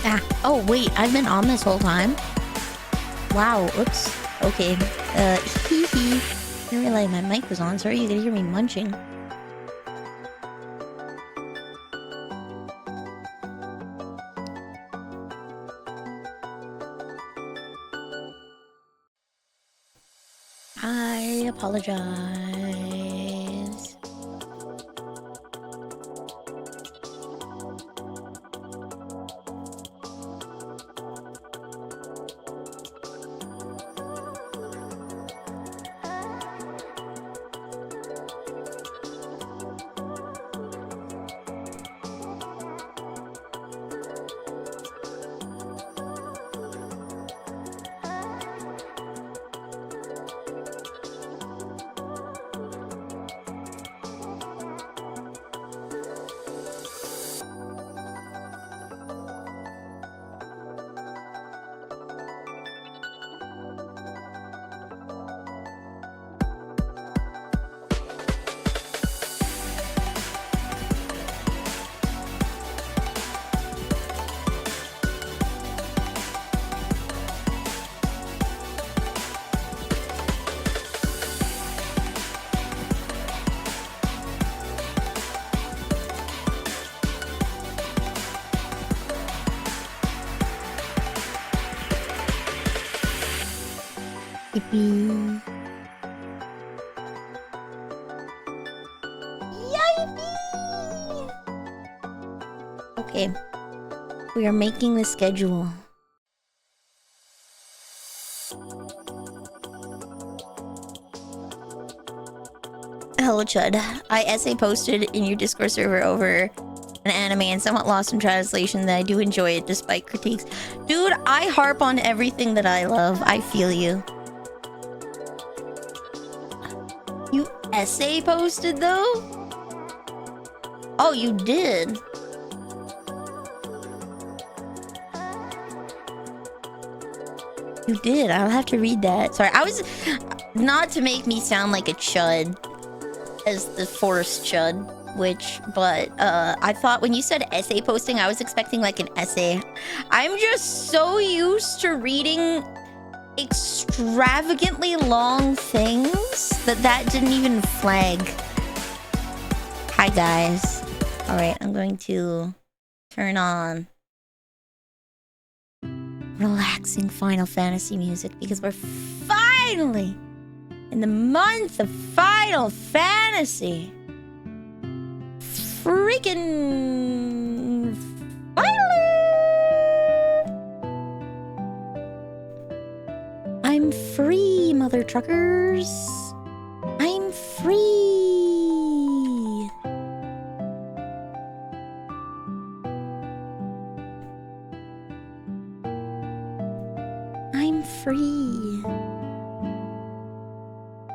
Ah. Oh, wait. I've been on this whole time? Wow. Oops. Okay. Hee hee. I didn't realize my mic was on. Sorry, you could hear me munching. I apologize. Yippee. Yippee! Okay. We are making the schedule. Hello, Chud. I essay posted in your Discord server over an anime and somewhat lost in translation that I do enjoy it despite critiques. Dude, I harp on everything that I love. I feel you. You essay posted though? Oh, you did? You did. I'll have to read that. Sorry, I was... Not to make me sound like a chud as the forced chud, but I thought when you said essay posting, I was expecting like an essay. I'm just so used to reading extravagantly long things that didn't even flag. Hi guys. All right, I'm going to turn on relaxing Final Fantasy music because we're finally in the month of Final Fantasy. Freaking finally! I'm free, mother truckers. I'm free. I'm free.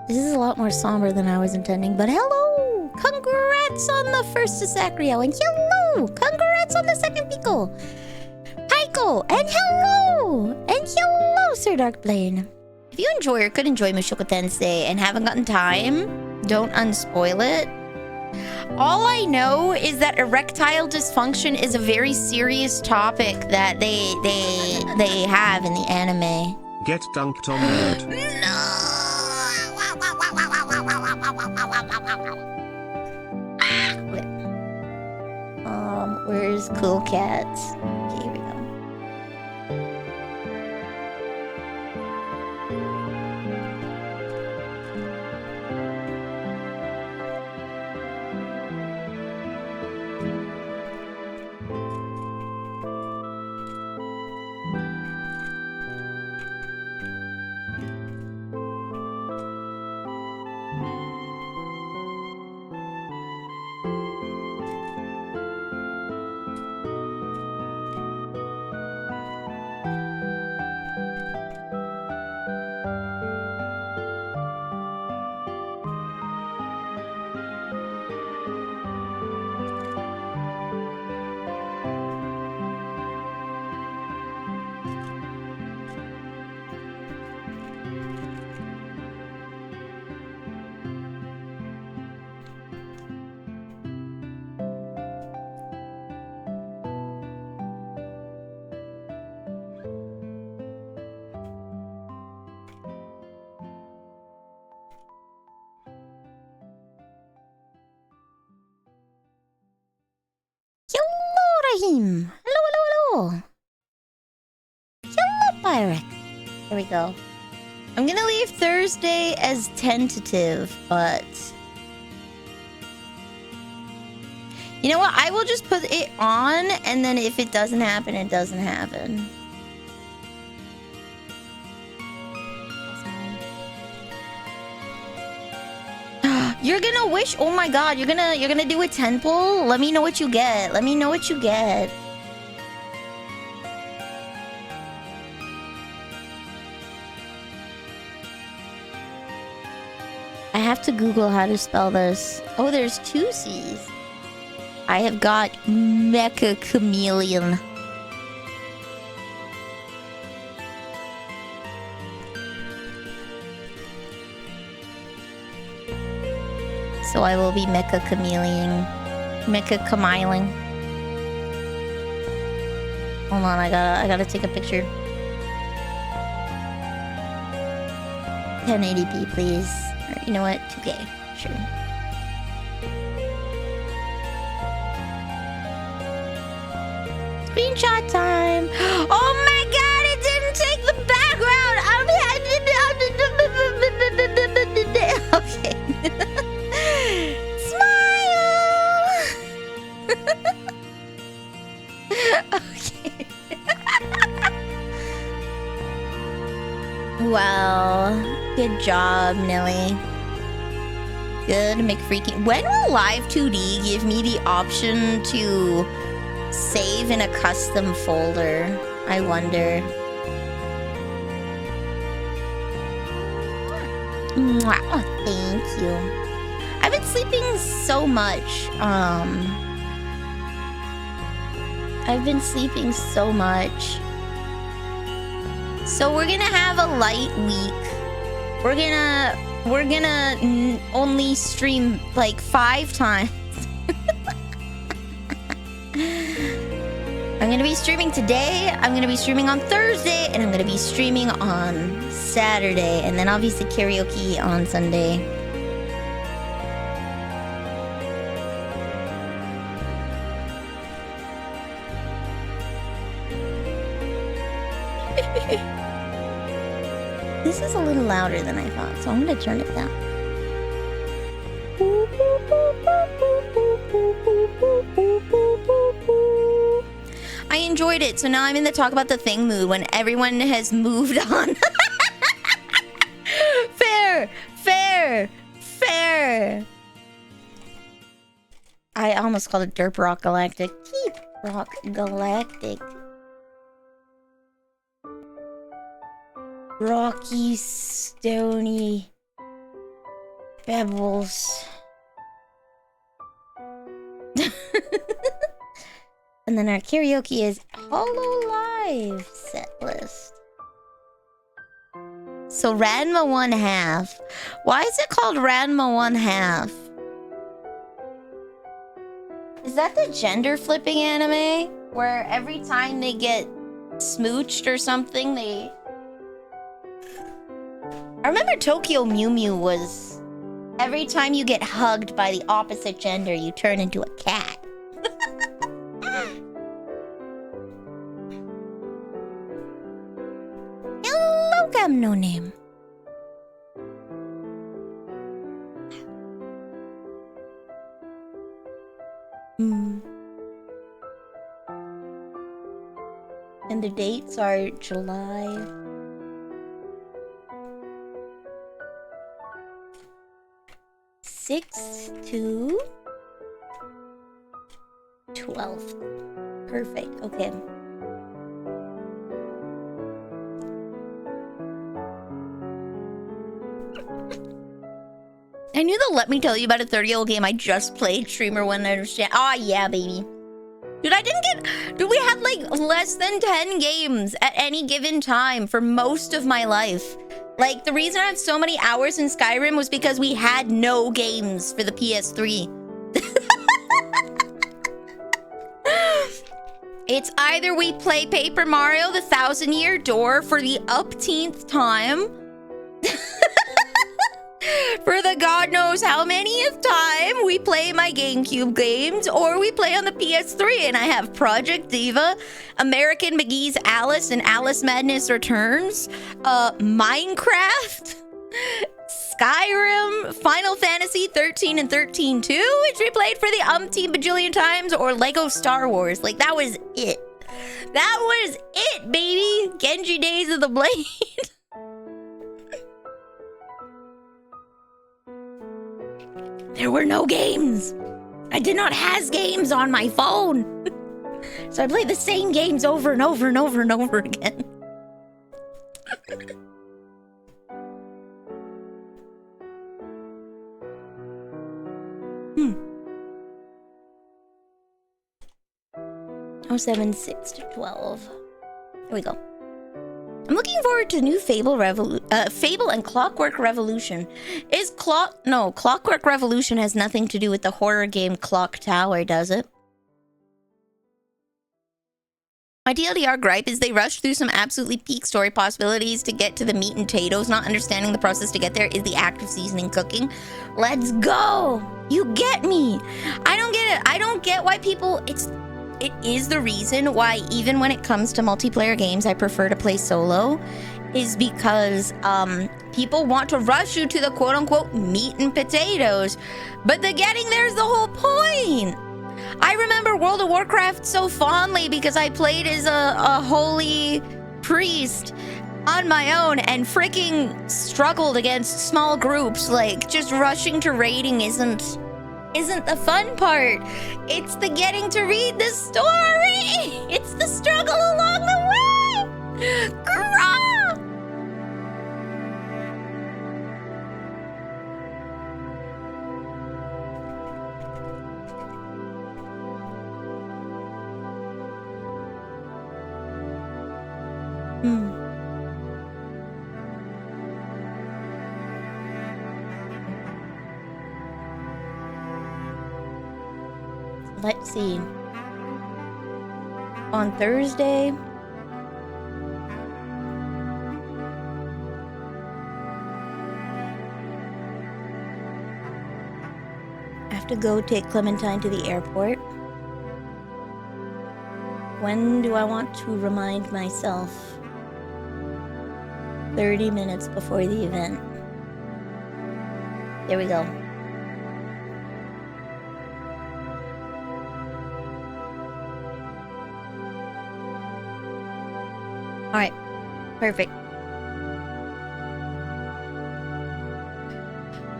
This is a lot more somber than I was intending, but hello! Congrats on the first Asacrio, and hello! Congrats on the second Pico! Heiko, and hello! And hello, Sir Darkblade. If you enjoy or could enjoy Mushoku Tensei and haven't gotten time, don't unspoil it. All I know is that erectile dysfunction is a very serious topic that they have in the anime. Get dunked on nerd. Where's Cool Cats? Okay, here we go. Ibrahim. Hello, hello, hello. Hello, Pirate. There we go. I'm gonna leave Thursday as tentative, but... You know what? I will just put it on, and then if it doesn't happen, it doesn't happen. You're gonna wish. Oh my god, you're gonna do a 10 pull? Let me know what you get. Let me know what you get. I have to Google how to spell this. Oh, there's 2 C's. I have got Mecha Chameleon. So I will be Mecha Chameleon. Mecha Chameleon. Hold on, I gotta take a picture. 1080p, please. Or, you know what? 2K. Sure. Screenshot time. Oh my god, it didn't take the background. Okay. Smile. Okay. Wow. Good job, Nelly. Good McFreaking. When will Live 2D give me the option to save in a custom folder? I wonder. Oh, thank you. I've been sleeping so much. I've been sleeping so much. So we're gonna have a light week. We're gonna only stream like 5 times. I'm gonna be streaming today, I'm gonna be streaming on Thursday, and I'm gonna be streaming on Saturday, and then obviously karaoke on Sunday. This is a little louder than I thought, so I'm gonna turn it down. I enjoyed it, so now I'm in the talk about the thing mood when everyone has moved on. Fair, fair, fair. I almost called it Derp Rock Galactic. Deep Rock Galactic. Rocky, stony pebbles. And then our karaoke is Hollow Live set list. So Ranma 1/2. Why is it called Ranma 1/2? Is that the gender flipping anime? Where every time they get smooched or something, they... I remember Tokyo Mew Mew was... Every time you get hugged by the opposite gender, you turn into a cat. Hello, Gam No Name. And the dates are July 6th to 12th. Perfect. Okay. I knew the Let Me Tell You About a 30-year-old game I just played streamer wouldn't understand. Oh, yeah, baby. Dude, Dude, we had like less than 10 games at any given time for most of my life. Like, the reason I have so many hours in Skyrim was because we had no games for the PS3. It's either we play Paper Mario the 1000-Year Door for the upteenth time, for the God knows how many of time we play my GameCube games or we play on the PS3, and I have Project Diva, American McGee's Alice and Alice Madness Returns, Minecraft, Skyrim, Final Fantasy 13 and 13 2, which we played for the umpteen bajillion times, or Lego Star Wars. Like, that was it. That was it, baby. Genji Days of the Blade. There were no games. I did not have games on my phone. So I played the same games over and over and over and over again. Oh, 7, 6 to 12. Here we go. I'm looking forward to new Fable and Clockwork Revolution. Clockwork Revolution has nothing to do with the horror game Clock Tower, does it? My TLDR gripe is they rush through some absolutely peak story possibilities to get to the meat and potatoes. Not understanding the process to get there is the act of seasoning cooking. Let's go! You get me! I don't get it. I don't get why people... It is the reason why, even when it comes to multiplayer games, I prefer to play solo, is because people want to rush you to the quote-unquote meat and potatoes, but the getting there is the whole point. I remember World of Warcraft so fondly because I played as a holy priest on my own and freaking struggled against small groups. Like, just rushing to raiding isn't the fun part. It's the getting to read the story. It's the struggle along the way. Grah! Let's see. On Thursday, I have to go take Clementine to the airport. When do I want to remind myself? 30 minutes before the event. There we go. Alright, perfect.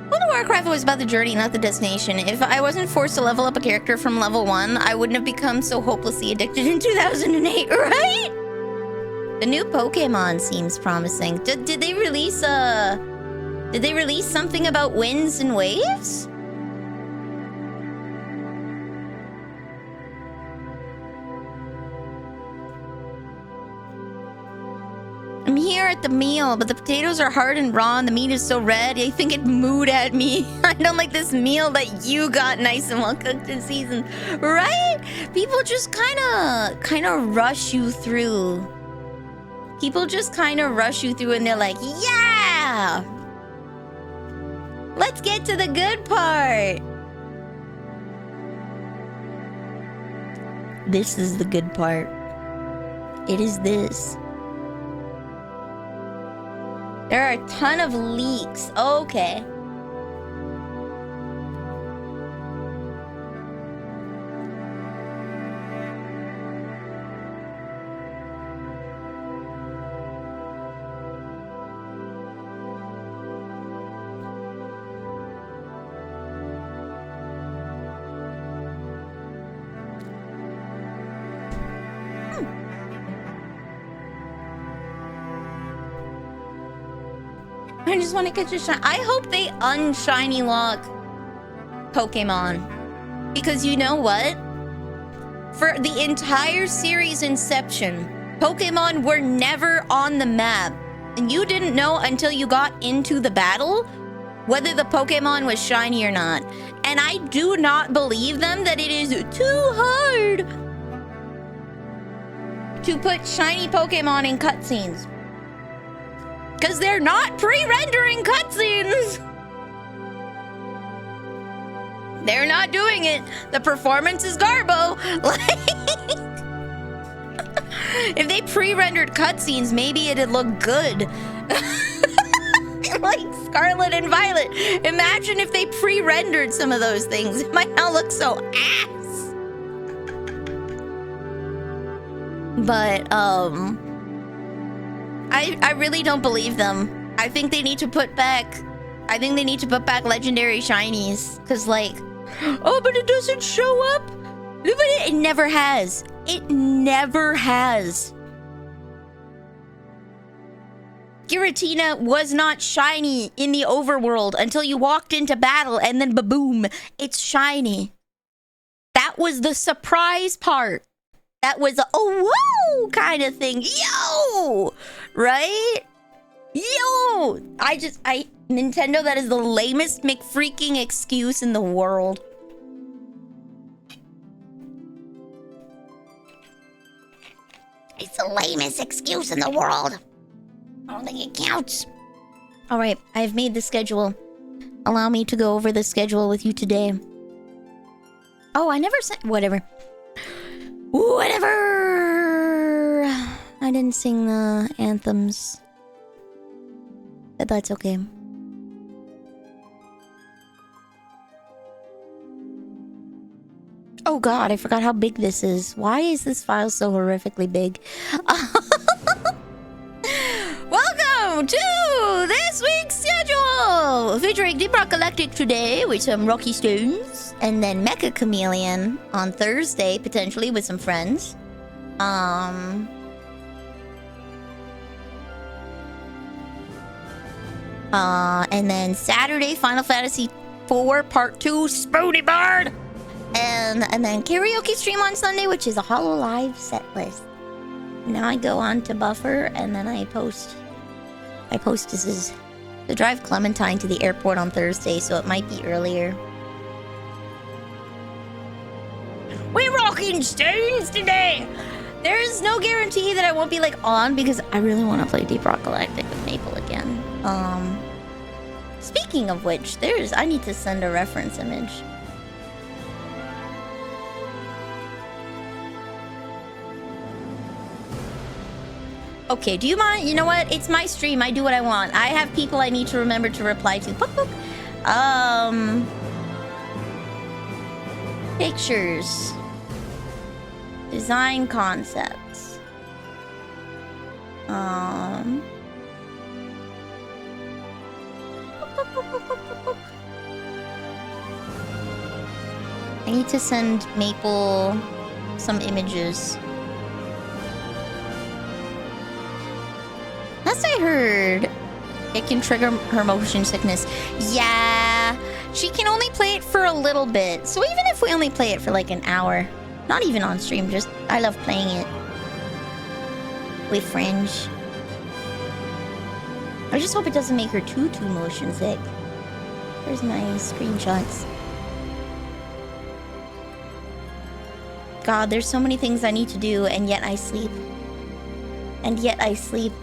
World of Warcraft was about the journey, not the destination. If I wasn't forced to level up a character from level 1, I wouldn't have become so hopelessly addicted in 2008, right? The new Pokemon seems promising. Did they release something about winds and waves? I'm here at the meal, but the potatoes are hard and raw and the meat is so red, I think it mooed at me. I don't like this meal that you got nice and well cooked and seasoned, right? People just kind of rush you through. People just kind of rush you through and they're like, yeah! Let's get to the good part. This is the good part. It is this. There are a ton of leaks. Okay. I just want to catch a shine. I hope they unshiny lock Pokemon. Because you know what? For the entire series inception, Pokemon were never on the map. And you didn't know until you got into the battle whether the Pokemon was shiny or not. And I do not believe them that it is too hard to put shiny Pokemon in cutscenes. Because they're not pre-rendering cutscenes. They're not doing it. The performance is garbo. Like, if they pre-rendered cutscenes, maybe it'd look good. Like Scarlet and Violet. Imagine if they pre-rendered some of those things. It might not look so ass. But, I really don't believe them. I think they need to put back legendary shinies. Cause like, oh, but it doesn't show up. But it never has. It never has. Giratina was not shiny in the overworld until you walked into battle and then ba-boom, it's shiny. That was the surprise part. That was a oh whoa kind of thing. Yo! Right? Yo! Nintendo, that is the lamest McFreaking excuse in the world. It's the lamest excuse in the world. I don't think it counts. Alright, I've made the schedule. Allow me to go over the schedule with you today. Oh, I never said... Whatever. Whatever! I didn't sing the anthems. But that's okay. Oh god, I forgot how big this is. Why is this file so horrifically big? Welcome to this week's schedule! Featuring Deep Rock Galactic today with some Rocky Stones. And then Mecha Chameleon on Thursday, potentially with some friends. And then Saturday, Final Fantasy IV Part 2, Spoony Bard! And then karaoke stream on Sunday, which is a Hollow Live set list. Now I go on to Buffer, and then I post this is to drive Clementine to the airport on Thursday, so it might be earlier. We're rocking stones today! There's no guarantee that I won't be like on, because I really want to play Deep Rock Galactic with Maple again. Speaking of which, I need to send a reference image. Okay, do you mind? You know what? It's my stream. I do what I want. I have people I need to remember to reply to. Boop, boop. Pictures. Design concepts. I need to send Maple some images. Last I heard, it can trigger her motion sickness. Yeah, she can only play it for a little bit. So even if we only play it for like an hour, not even on stream, just I love playing it with friends. I just hope it doesn't make her too motion sick. There's my screenshots. God, there's so many things I need to do, and yet I sleep. And yet I sleep.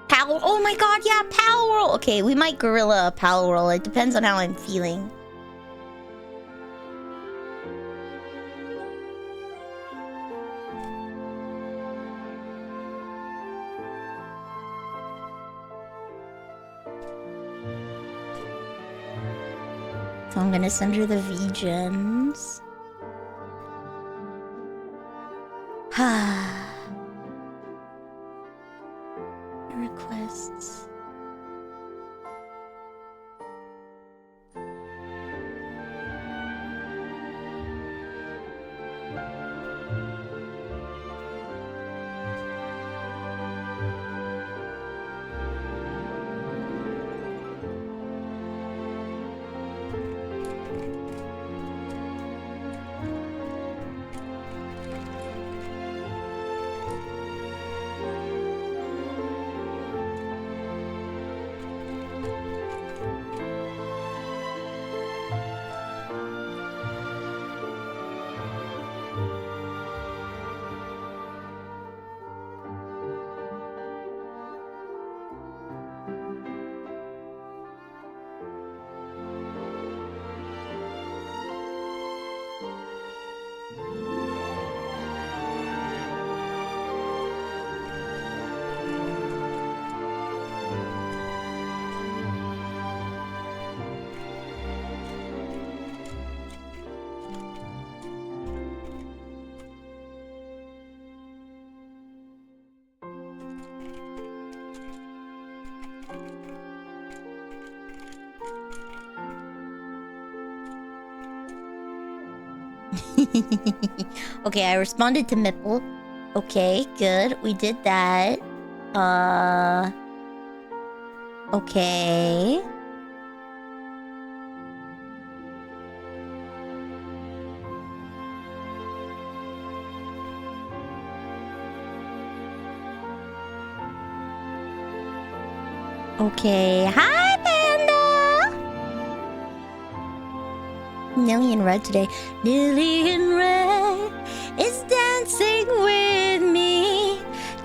Power. Oh my god, yeah, power roll. Okay, we might gorilla a power roll. It depends on how I'm feeling. So I'm gonna send her the V-Gens. Requests. Okay, I responded to Mipple. Okay, good. We did that. Okay. Okay. Hi, Panda! Nillian Red today. Nillian Red is dancing with me,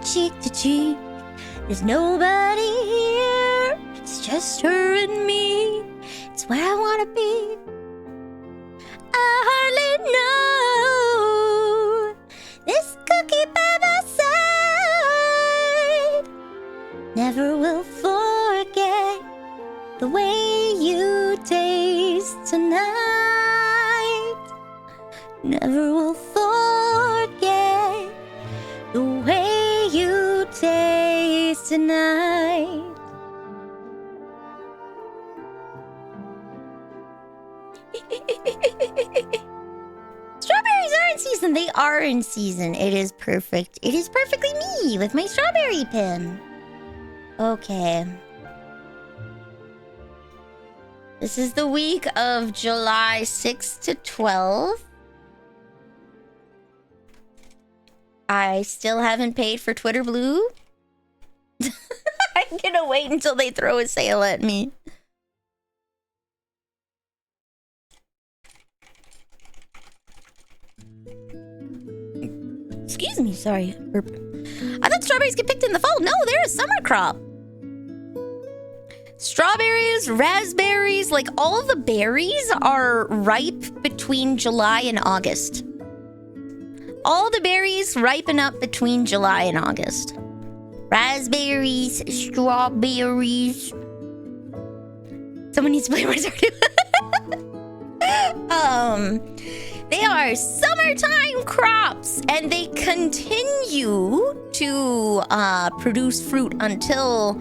cheek to cheek. There's nobody here, it's just her and me. It's where I wanna be. I hardly know this cookie by my side. Never will forget the way you taste tonight. Never will forget the way you taste tonight. Strawberries are in season. They are in season. It is perfect. It is perfectly me with my strawberry pin. Okay. This is the week of July 6th to 12th. I still haven't paid for Twitter Blue. I'm gonna wait until they throw a sale at me. Excuse me, sorry. Burp. I thought strawberries get picked in the fall. No, they're a summer crop. Strawberries, raspberries, like all the berries are ripe between July and August. All the berries ripen up between July and August. Raspberries, strawberries. Someone needs to play more Stardew. They are summertime crops, and they continue to produce fruit until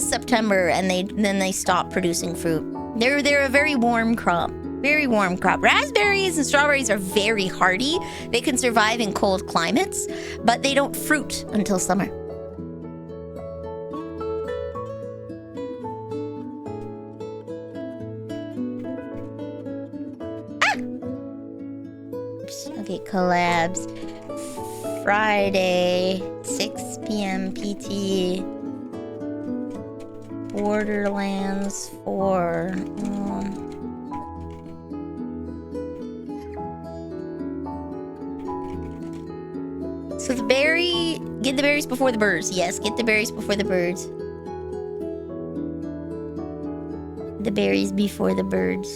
September, and then they stop producing fruit. They're a very warm crop. Very warm crop. Raspberries and strawberries are very hardy. They can survive in cold climates, but they don't fruit until summer. Ah! Oops. Okay, collabs. Friday, 6 p.m. PT. Borderlands 4. So the berry... Get the berries before the birds. Yes, get the berries before the birds. The berries before the birds.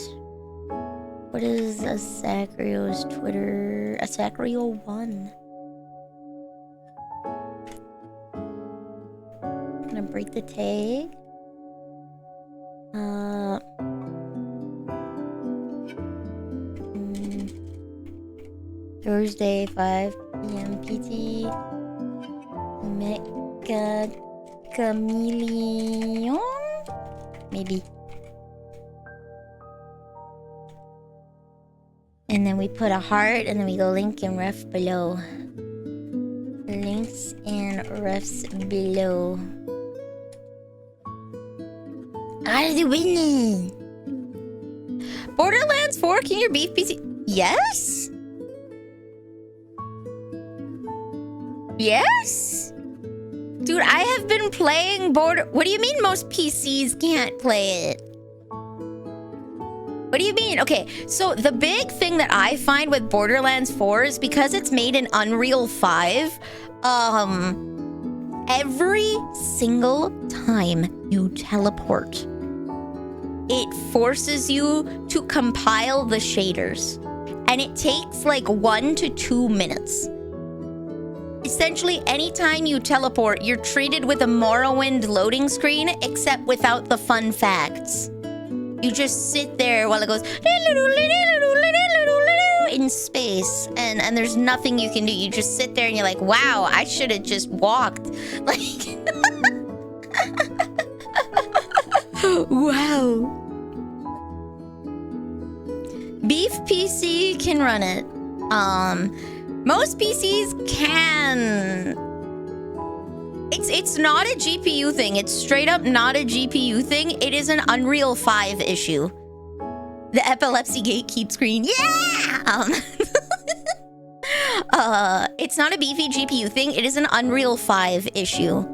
What is Asacrio's Twitter? Asacrio 1. Gonna break the tag. Thursday, 5 p.m. PT. Mecha Chameleon? Maybe. And then we put a heart, and then we go link and ref below. Links and refs below. Are the winning? Borderlands 4, can your beef PC? Yes? Yes? Dude, I have been playing What do you mean most PCs can't play it? What do you mean? Okay, so the big thing that I find with Borderlands 4 is because it's made in Unreal 5, every single time you teleport, it forces you to compile the shaders. And it takes like 1 to 2 minutes. Essentially, anytime you teleport, you're treated with a Morrowind loading screen, except without the fun facts. You just sit there while it goes in space, and there's nothing you can do. You just sit there and you're like, wow, I should have just walked. Like, wow. Beef PC can run it. Most PCs can. It's not a GPU thing. It's straight up not a GPU thing. It is an Unreal 5 issue. The epilepsy gatekeep screen. Yeah! It's not a beefy GPU thing. It is an Unreal 5 issue.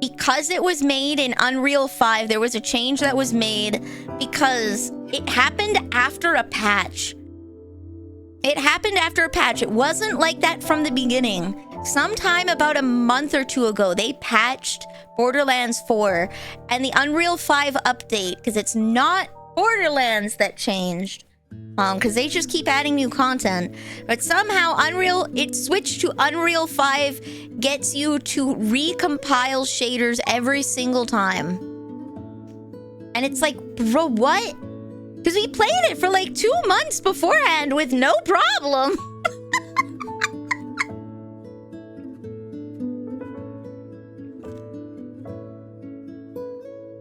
Because it was made in Unreal 5, there was a change that was made because it happened after a patch. It happened after a patch. It wasn't like that from the beginning. Sometime about a month or two ago, they patched Borderlands 4 and the Unreal 5 update, because it's not Borderlands that changed, because they just keep adding new content. But somehow it switched to Unreal 5 gets you to recompile shaders every single time. And it's like, bro, what? Because we played it for like 2 months beforehand with no problem.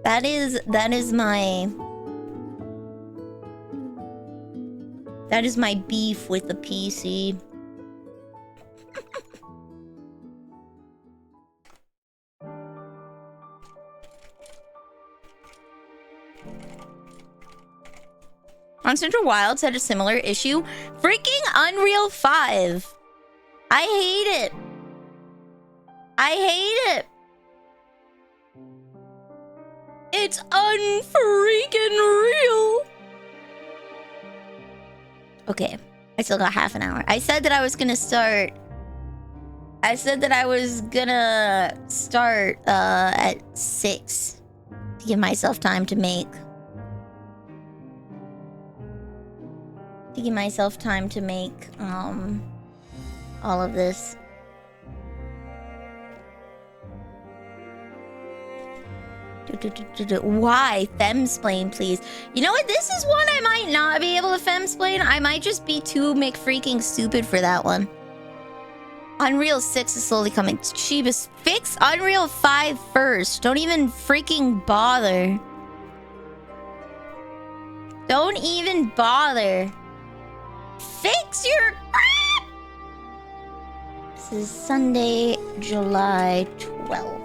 That is my beef with the PC. On Central Wilds had a similar issue. Freaking Unreal 5. I hate it. I hate it. It's unfreaking real. Okay, I still got half an hour. I said that I was gonna start at 6 to give myself time to make. All of this. Why? Femsplain, please. You know what? This is one I might not be able to femsplain. I might just be too McFreaking stupid for that one. Unreal 6 is slowly coming. Sheebus, fix Unreal 5 first. Don't even freaking bother. Don't even bother. Fix your crap! This is Sunday, July 12th.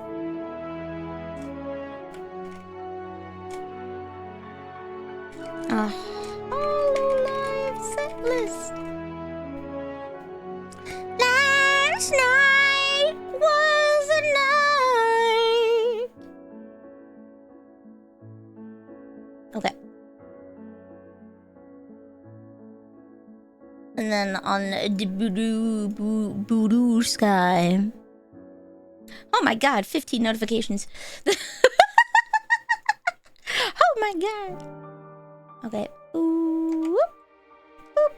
Hololive set list. Last night was a night. Okay. And then on the Voodoo Sky. Oh my god, 15 notifications. Oh my god. Okay. Ooh, whoop, whoop.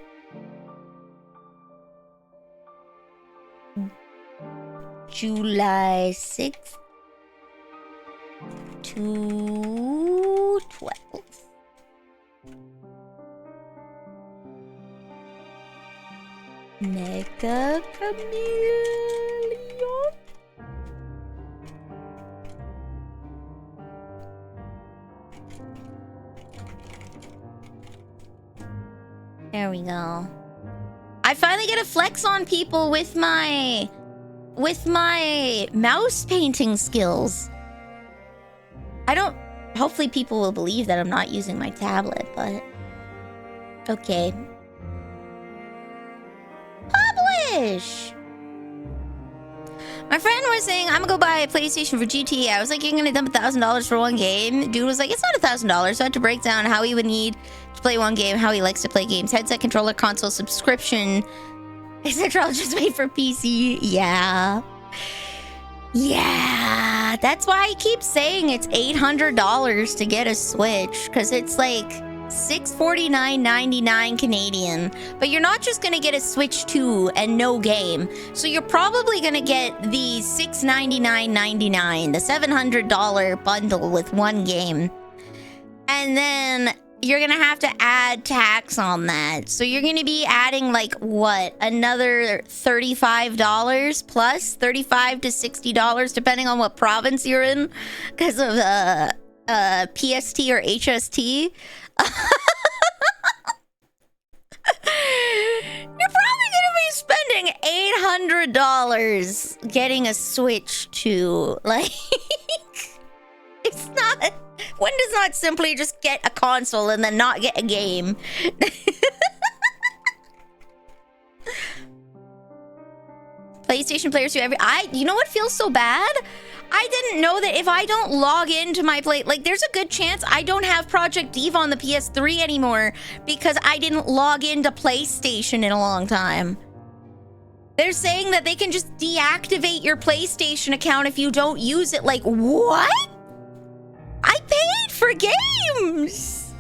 July 6th to 12th. Mega Chameleon. There we go. I finally get to flex on people with my mouse painting skills. I don't... Hopefully people will believe that I'm not using my tablet, but... Okay. Publish! My friend was saying, I'm gonna go buy a PlayStation for GTA. I was like, you're gonna dump $1,000 for one game? Dude was like, it's not $1,000. So I had to break down how he would need to play one game, how he likes to play games. Headset, controller, console, subscription. Etc. I'll just wait for PC. Yeah. Yeah. That's why I keep saying it's $800 to get a Switch. Because it's like $649.99 Canadian. But you're not just going to get a Switch 2 and no game. So you're probably going to get the $699.99, the $700 bundle with one game. And then you're going to have to add tax on that. So you're going to be adding like what? Another $35 plus $35 to $60 depending on what province you're in because of PST or HST. You're probably going to be spending $800 getting a Switch 2. Like, it's not... One does not simply just get a console and then not get a game. PlayStation players do you know what feels so bad? I didn't know that if I don't log into my like there's a good chance I don't have Project Diva on the PS3 anymore because I didn't log into PlayStation in a long time. They're saying that they can just deactivate your PlayStation account if you don't use it. Like, what? I paid for games!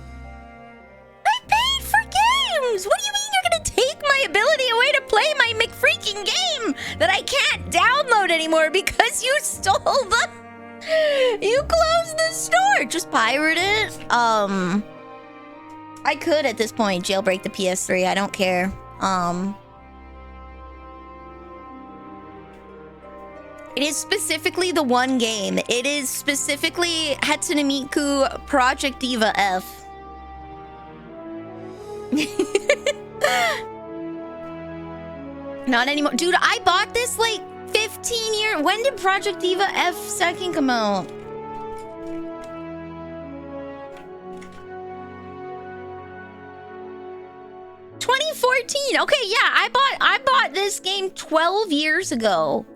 I paid for games! What do you mean you're gonna take my ability away to play my McFreaking game that I can't download anymore because you stole the... You closed the store! Just pirate it? I could at this point jailbreak the PS3. I don't care. It is specifically the one game. It is specifically Hatsune Miku Project Diva F. Not anymore. Dude, I bought this like 15 years. When did Project Diva F second come out? $2014. Okay, yeah, I bought this game 12 years ago.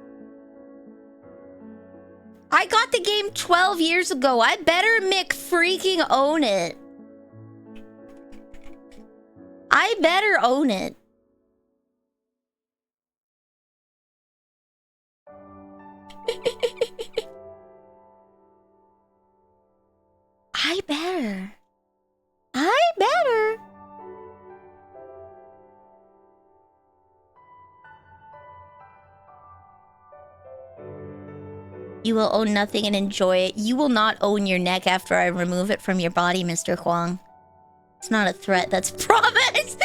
I got the game 12 years ago. I better McFreaking own it. I better own it. I better. I better. You will own nothing and enjoy it. You will not own your neck after I remove it from your body, Mr. Huang. It's not a threat, that's a promise!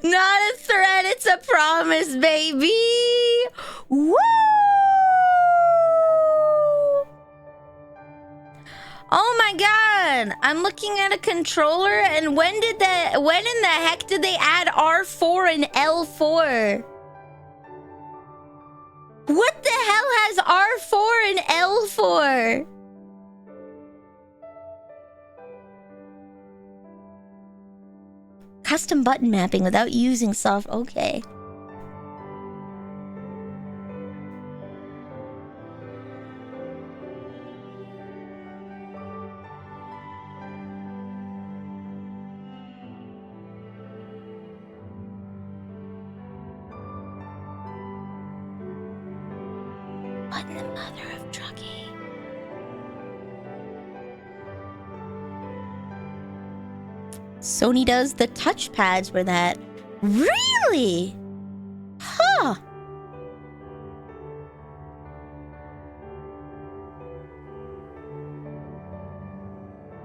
Not a threat, it's a promise, baby! Woo! Oh my god! I'm looking at a controller and when in the heck did they add R4 and L4? What the hell has R4 and L4? Custom button mapping without using soft... Okay. What in the mother of trucking? Sony does the touchpads for that. Really? Huh.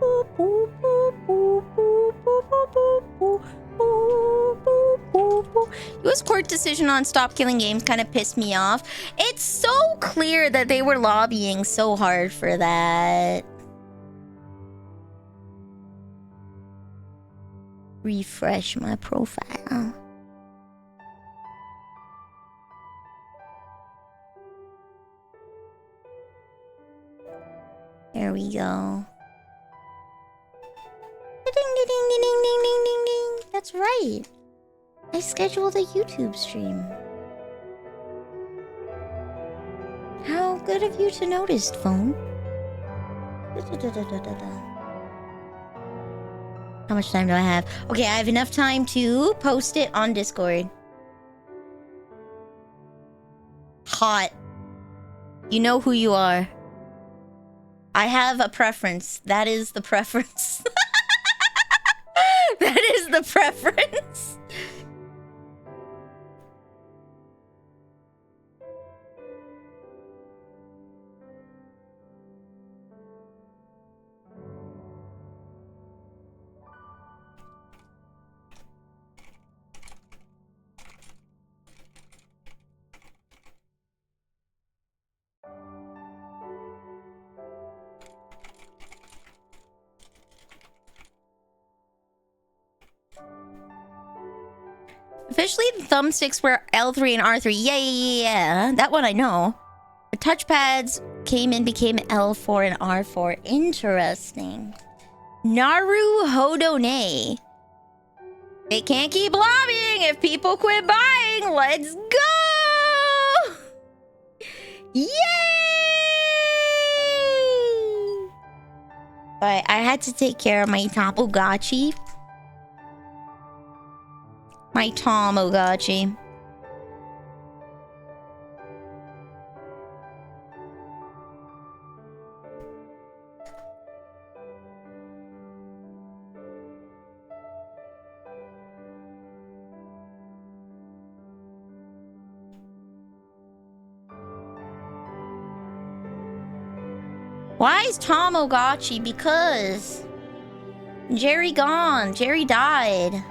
Boop, boop, boop, boop, boop, boop, boop, boop, boop. U.S. court decision on stop killing games kind of pissed me off. It's so clear that they were lobbying so hard for that. Refresh my profile. There we go. Ding, ding, ding, ding, ding, ding, ding, ding, ding. That's right. I scheduled a YouTube stream. How good of you to notice, phone. How much time do I have? Okay, I have enough time to post it on Discord. Hot. You know who you are. I have a preference. That is the preference. That is the preference. Officially, the thumbsticks were L3 and R3. Yeah. That one I know. The touchpads became L4 and R4. Interesting. Naru Hodone. They can't keep lobbying if people quit buying. Let's go! Yay! But I had to take care of my Tamagotchi. My Tamagotchi. Why is Tamagotchi? Because Jerry gone. Jerry died.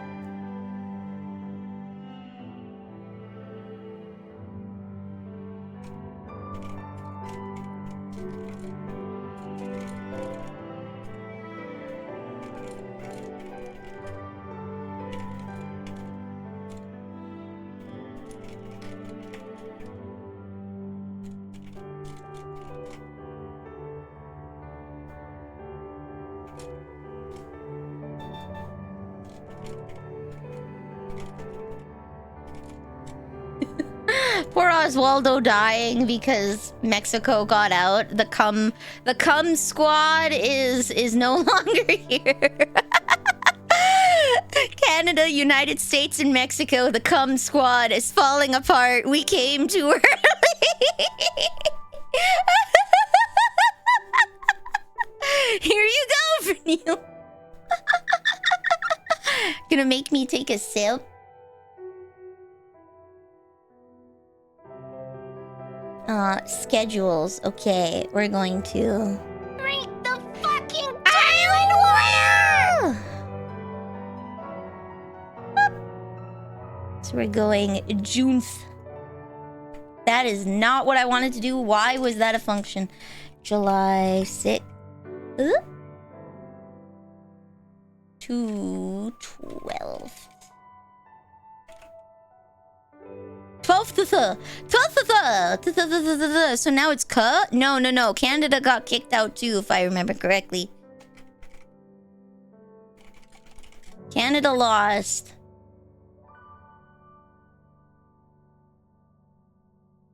Poor Oswaldo dying because Mexico got out. The cum squad is no longer here. Canada, United States, and Mexico, the cum squad is falling apart. We came too early. Here you go, Vanille. Gonna make me take a sip. Schedules. Okay, we're going to rate the fucking island wire. So we're going Junth. That is not what I wanted to do. Why was that a function? July 6th to 12th. 12th. So now it's cut? No. Canada got kicked out too, if I remember correctly. Canada lost.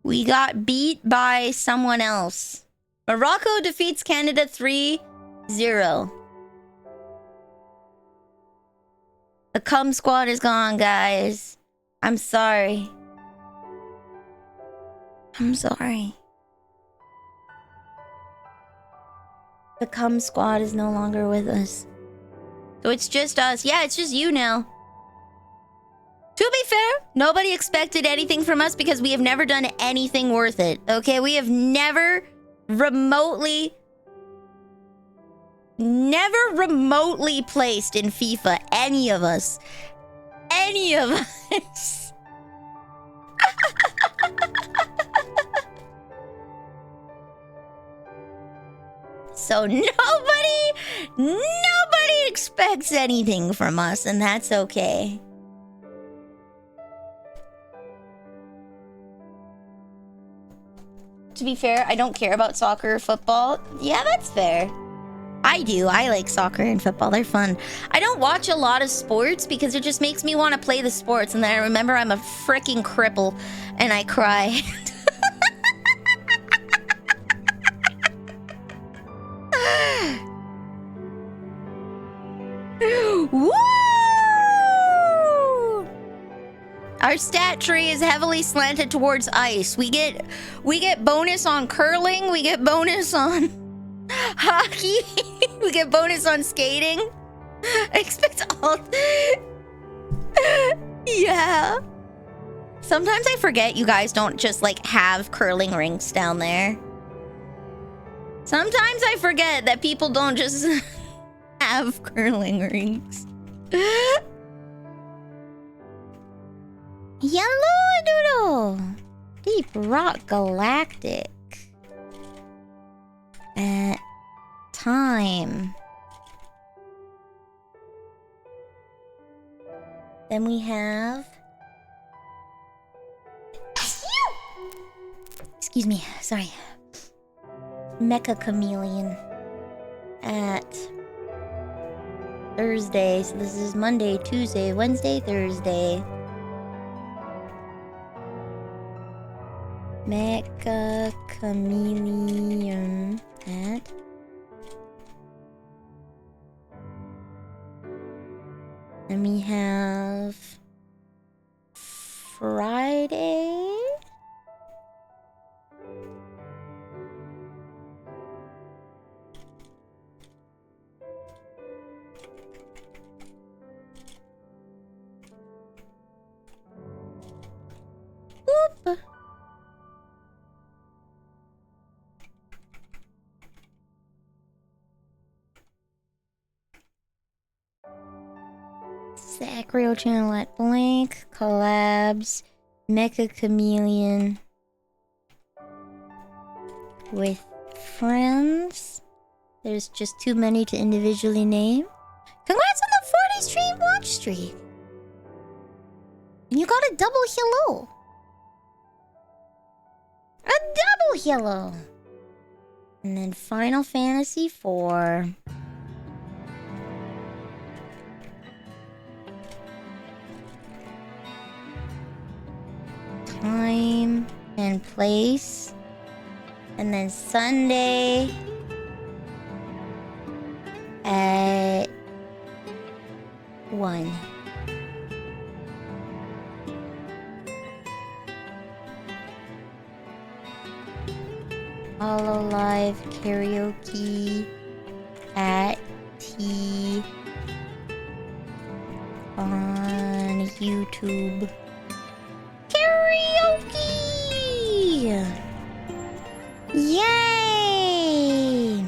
We got beat by someone else. Morocco defeats Canada 3-0. The cum squad is gone, guys. I'm sorry. I'm sorry. The cum squad is no longer with us. So it's just us. Yeah, it's just you now. To be fair, nobody expected anything from us because we have never done anything worth it. Okay, we have never remotely placed in FIFA. Any of us. So nobody expects anything from us, and that's okay. To be fair, I don't care about soccer or football. Yeah, that's fair. I do. I like soccer and football. They're fun. I don't watch a lot of sports because it just makes me want to play the sports. And then I remember I'm a freaking cripple and I cry. Woo! Our stat tree is heavily slanted towards ice. We get bonus on curling. We get bonus on hockey. We get bonus on skating. I expect all. Yeah. Sometimes I forget you guys don't just like have curling rinks down there. Sometimes I forget that people don't just have curling rinks. Yellow Doodle! Deep Rock Galactic. At time. Then we have... Excuse me, sorry. Mecha Chameleon. At Thursday. So this is Monday, Tuesday, Wednesday, Thursday. Mecha Chameleon at then we have Friday. Whoop. Sacrio channel at blank, collabs, Mecha Chameleon with friends. There's just too many to individually name. Congrats on the 40 stream watch streak. And you got a double hello. A double hello. And then Final Fantasy 4. Time and place. And then Sunday at 1. Hololive Karaoke at T on YouTube. Karaoke! Yay!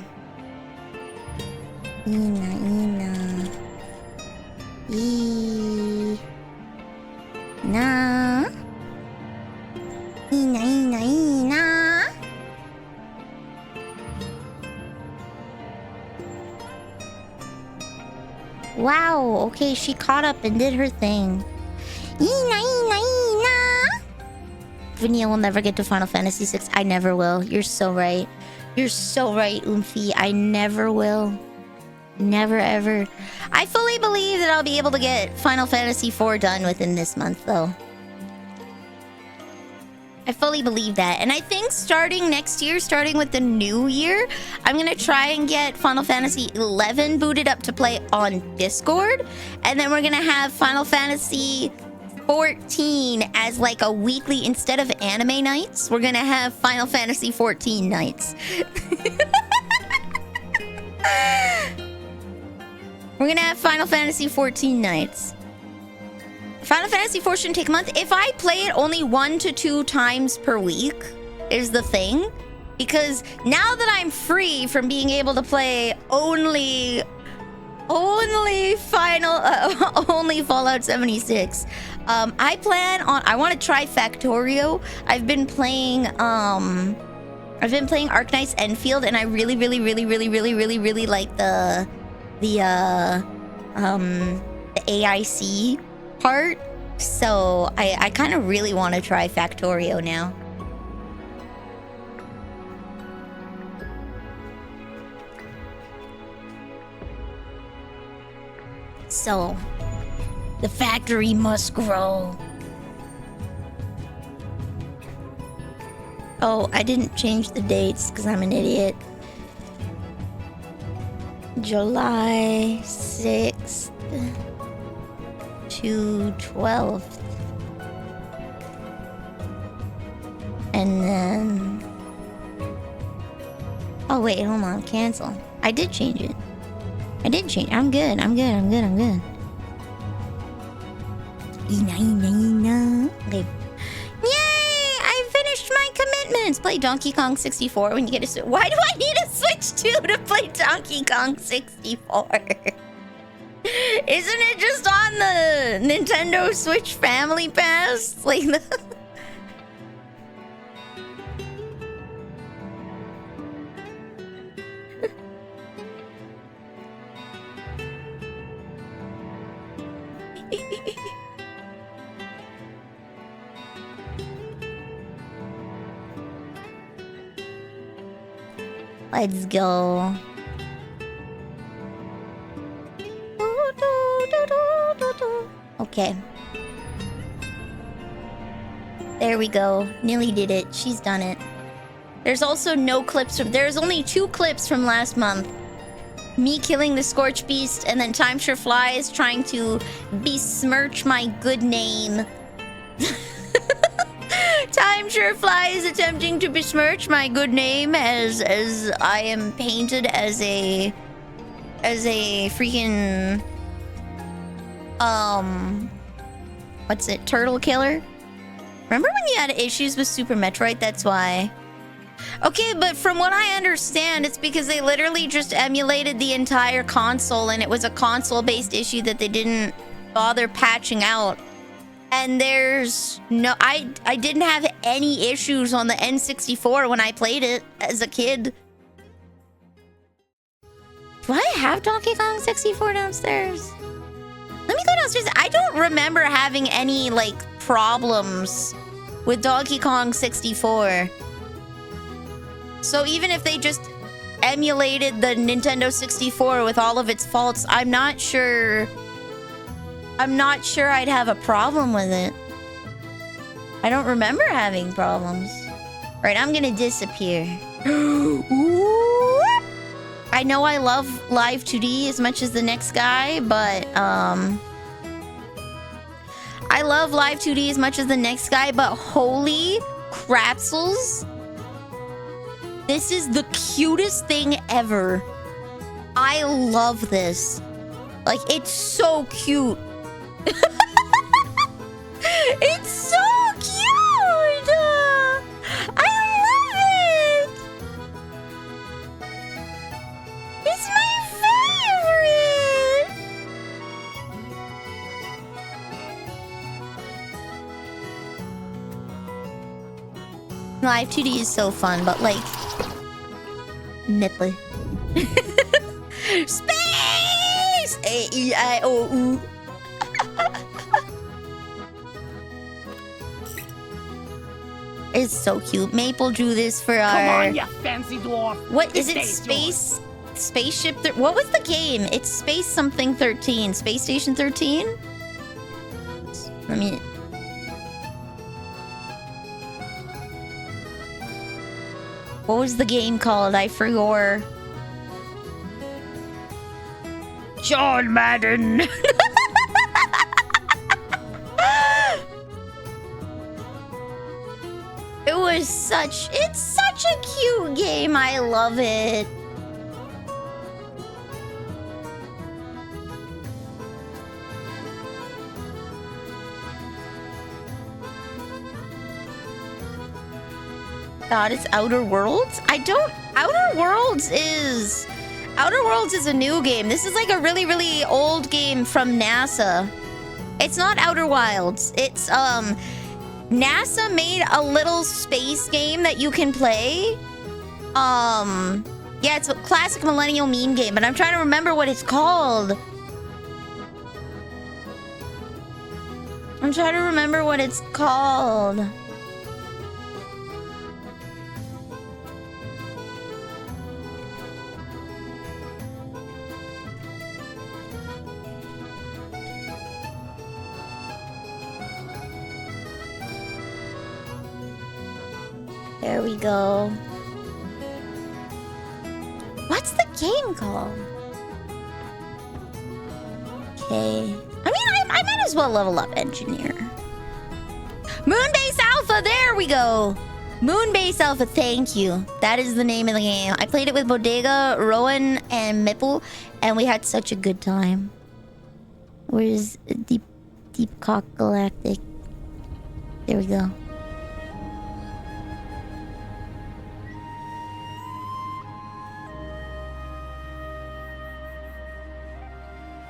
Ina. Ina. Wow, okay, she caught up and did her thing. Ina. Vanille will never get to Final Fantasy 6. I never will. You're so right. You're so right, Oomphy. I never will. Never ever. I fully believe that I'll be able to get Final Fantasy 4 done within this month, though. I fully believe that. And I think starting next year, starting with the new year, I'm going to try and get Final Fantasy 11 booted up to play on Discord. And then we're going to have Final Fantasy 14 as like a weekly, instead of anime nights, we're going to have Final Fantasy 14 nights. We're going to have Final Fantasy 14 nights. Final Fantasy 4 shouldn't take a month. If I play it only 1 to 2 times per week is the thing. Because now that I'm free from being able to play only Fallout 76, I want to try Factorio. I've been playing I've been playing Arknight's Enfield, and I really like the AIC part. So I kind of really want to try Factorio now. So the factory must grow. Oh, I didn't change the dates because I'm an idiot. July 6th to 12th. And then... Oh, wait, hold on. Cancel. I did change it. I did change it. I'm good. Okay. Yay! I finished my commitments. Play Donkey Kong 64 when you get a Switch. Why do I need a Switch 2 to play Donkey Kong 64? Isn't it just on the Nintendo Switch Family Pass? Like the... Let's go. Okay. There we go. Nilly did it. She's done it. There's also no clips from... There's only 2 clips from last month. Me killing the Scorch Beast, and then Time Sure Flies trying to besmirch my good name. Time Sure Flies attempting to besmirch my good name as I am painted as a freaking what's it, turtle killer? Remember when you had issues with Super Metroid? That's why. Okay, but from what I understand, it's because they literally just emulated the entire console, and it was a console-based issue that they didn't bother patching out. And there's no... I didn't have any issues on the N64 when I played it as a kid. Do I have Donkey Kong 64 downstairs? Let me go downstairs. I don't remember having any, like, problems with Donkey Kong 64. So even if they just emulated the Nintendo 64 with all of its faults, I'm not sure I'd have a problem with it. I don't remember having problems. Right, I'm gonna disappear. I know I love Live 2D as much as the next guy, but I love Live 2D as much as the next guy, but holy cratzels. This is the cutest thing ever. I love this. Like, it's so cute. It's so cute! I love it! It's my favorite! Live 2D is so fun, but like... Nipple. Space! A-E-I-O-U. It's so cute. Maple drew this for our... Come on, you fancy dwarf. What is it? Space... Spaceship... What was the game? It's Space something 13. Space Station 13? Let me... What was the game called? I forgot. John Madden. It's such a cute game. I love it. God, it's Outer Worlds? Outer Worlds is a new game. This is like a really, really old game from NASA. It's not Outer Wilds. It's, NASA made a little space game that you can play Yeah, it's a classic millennial meme game, but I'm trying to remember what it's called. I'm trying to remember what it's called. There we go. What's the game called? Okay. I mean, I might as well level up engineer. Moonbase Alpha, there we go. Moonbase Alpha, thank you. That is the name of the game. I played it with Bodega, Rowan, and Mipple, and we had such a good time. Where's Deep Cock Galactic? There we go.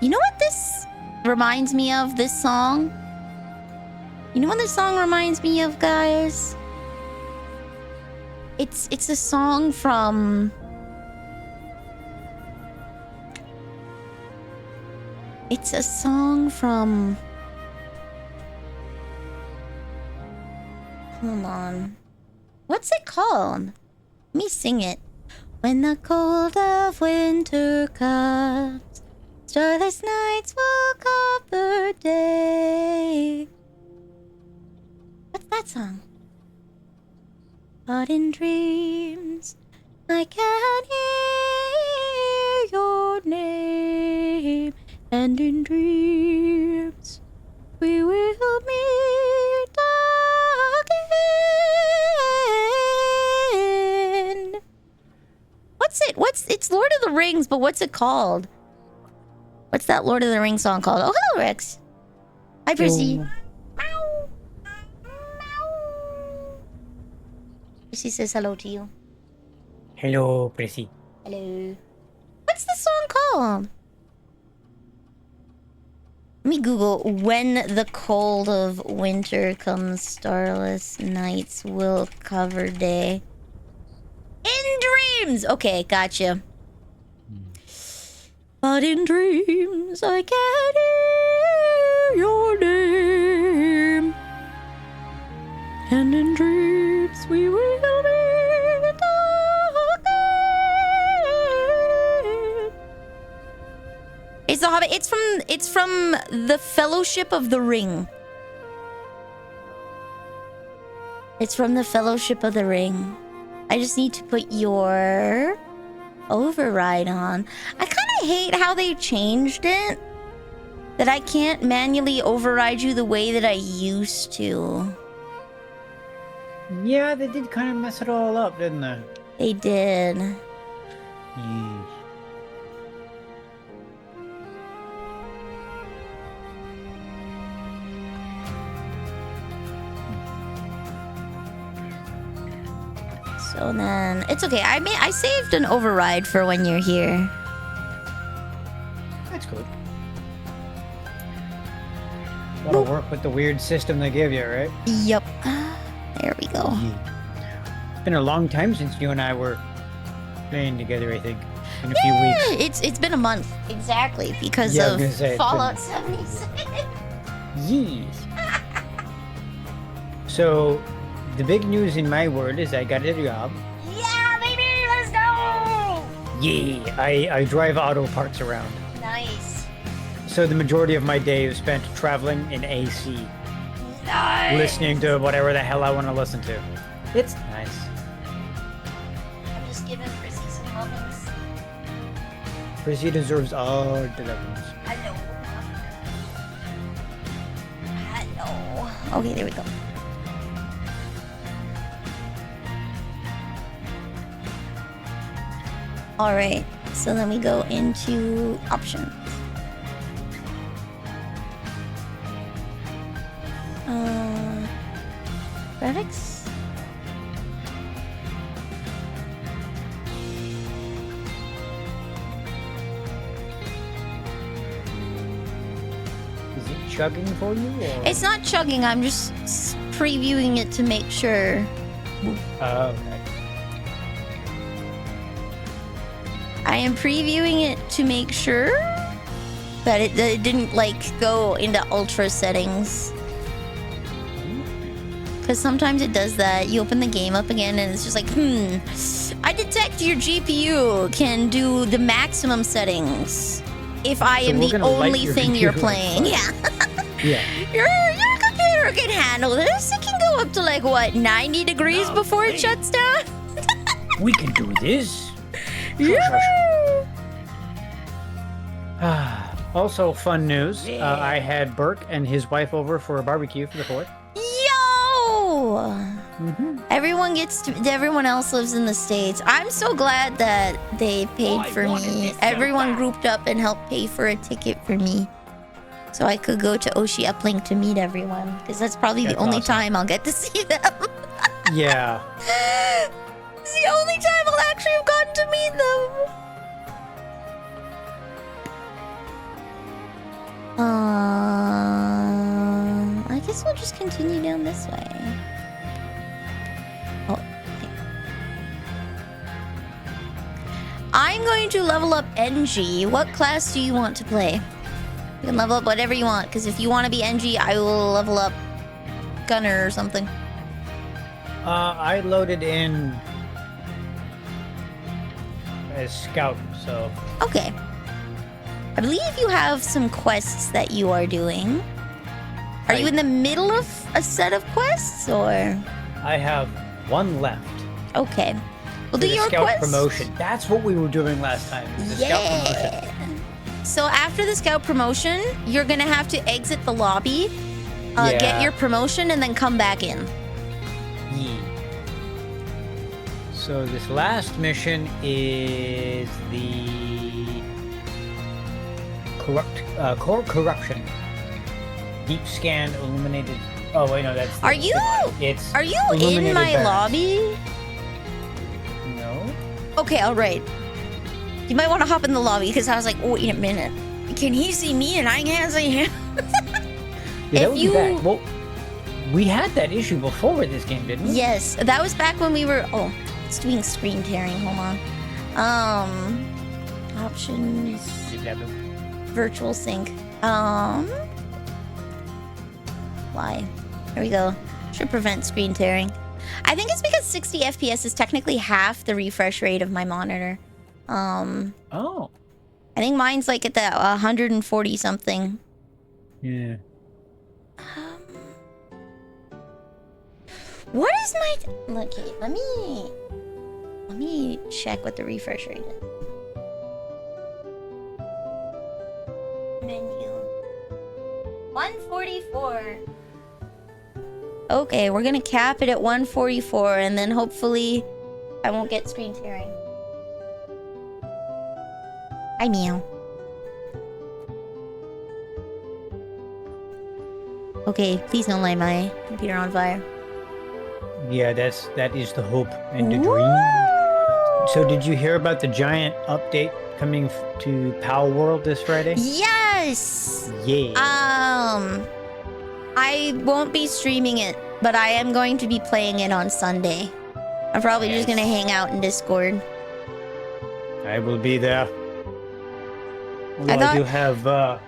You know what this reminds me of, this song? You know what this song reminds me of, guys? It's a song from... It's a song from... Hold on. What's it called? Let me sing it. When the cold of winter comes, starless nights will cover day. What's that song? But in dreams, I can hear your name. And in dreams, we will meet again. It's Lord of the Rings, but what's it called? What's that Lord of the Rings song called? Oh, hello, Rex. Hi, Prissy. Meow. Meow. Prissy says hello to you. Hello, Prissy. Hello. What's the song called? Let me Google. When the cold of winter comes, starless nights will cover day. In dreams! Okay, gotcha. But in dreams, I can hear your name. And in dreams, we will meet again. It's The Hobbit. It's from the Fellowship of the Ring. It's from the Fellowship of the Ring. I just need to put your override on. I kind of hate how they changed it. That I can't manually override you the way that I used to. Yeah, they did kind of mess it all up, didn't they? They did. Yeesh. So then, it's okay. I saved an override for when you're here. That's good. That'll work with the weird system they give you, right? Yup. There we go. Yeah. It's been a long time since you and I were playing together, I think. In a few weeks. It's been a month. Exactly. Because Yeah, I was of gonna say, Fallout 76. Yeesh. So, the big news in my world is I got a job. Yeah, baby! Let's go! Yeah, I drive auto parts around. Nice. So the majority of my day is spent traveling in AC. Nice! Listening to whatever the hell I want to listen to. It's nice. I'm just giving Prissy some lovings. Prissy deserves all the lovings. Hello. Hello. Okay, there we go. Alright, so then we go into options. Graphics? Is it chugging for you? Or? It's not chugging, I'm just previewing it to make sure. Oh, okay. I am previewing it to make sure that it didn't like go into ultra settings. Because sometimes it does that. You open the game up again and it's just like, I detect your GPU can do the maximum settings if I am the only thing you're playing. Yeah. Yeah. Your computer can handle this. It can go up to like, what, 90 degrees before it shuts down? We can do this. Yeah. Also, fun news. I had Burke and his wife over for a barbecue for the 4th. Yo! Everyone else lives in the States. I'm so glad that they paid for me. Everyone grouped up and helped pay for a ticket for me. So I could go to Oshi Uplink to meet everyone. Because that's probably the only time I'll get to see them. Yeah. It's the only time I'll actually have gotten to meet them. I guess we'll just continue down this way. Oh, okay. I'm going to level up NG. What class do you want to play? You can level up whatever you want, because if you want to be NG, I will level up Gunner or something. I loaded in as Scout, so... Okay. I believe you have some quests that you are doing. Are you in the middle of a set of quests, or...? I have one left. Okay. We'll do your Scout quest. promotion. That's what we were doing last time. The Scout promotion. So after the Scout promotion, you're gonna have to exit the lobby, get your promotion, and then come back in. Yeah. So this last mission is the core corruption. Deep scan illuminated. Oh wait, no, that's. Are you in my barracks. lobby? No. Okay, all right. You might want to hop in the lobby because I was like, oh, wait a minute. Can he see me and I can't see him? Yeah, that would be back. Well, we had that issue before with this game, didn't we? Yes, that was back when we were. Oh, it's doing screen tearing. Hold on. Options. Virtual sync. Why? There we go. Should prevent screen tearing. I think it's because 60 FPS is technically half the refresh rate of my monitor. Oh. I think mine's like at the 140 something. Yeah. What is my... Okay, let me check what the refresh rate is. Menu. 144. Okay, we're gonna cap it at 144 and then hopefully I won't get screen tearing. Hi, meow. Okay, please don't light my computer on fire. Yeah, that is the hope and the dream. So did you hear about the giant update coming to Pal World this Friday? Yes! Yeah. I won't be streaming it, but I am going to be playing it on Sunday. I'm probably just gonna hang out in Discord. I will be there. Although I do have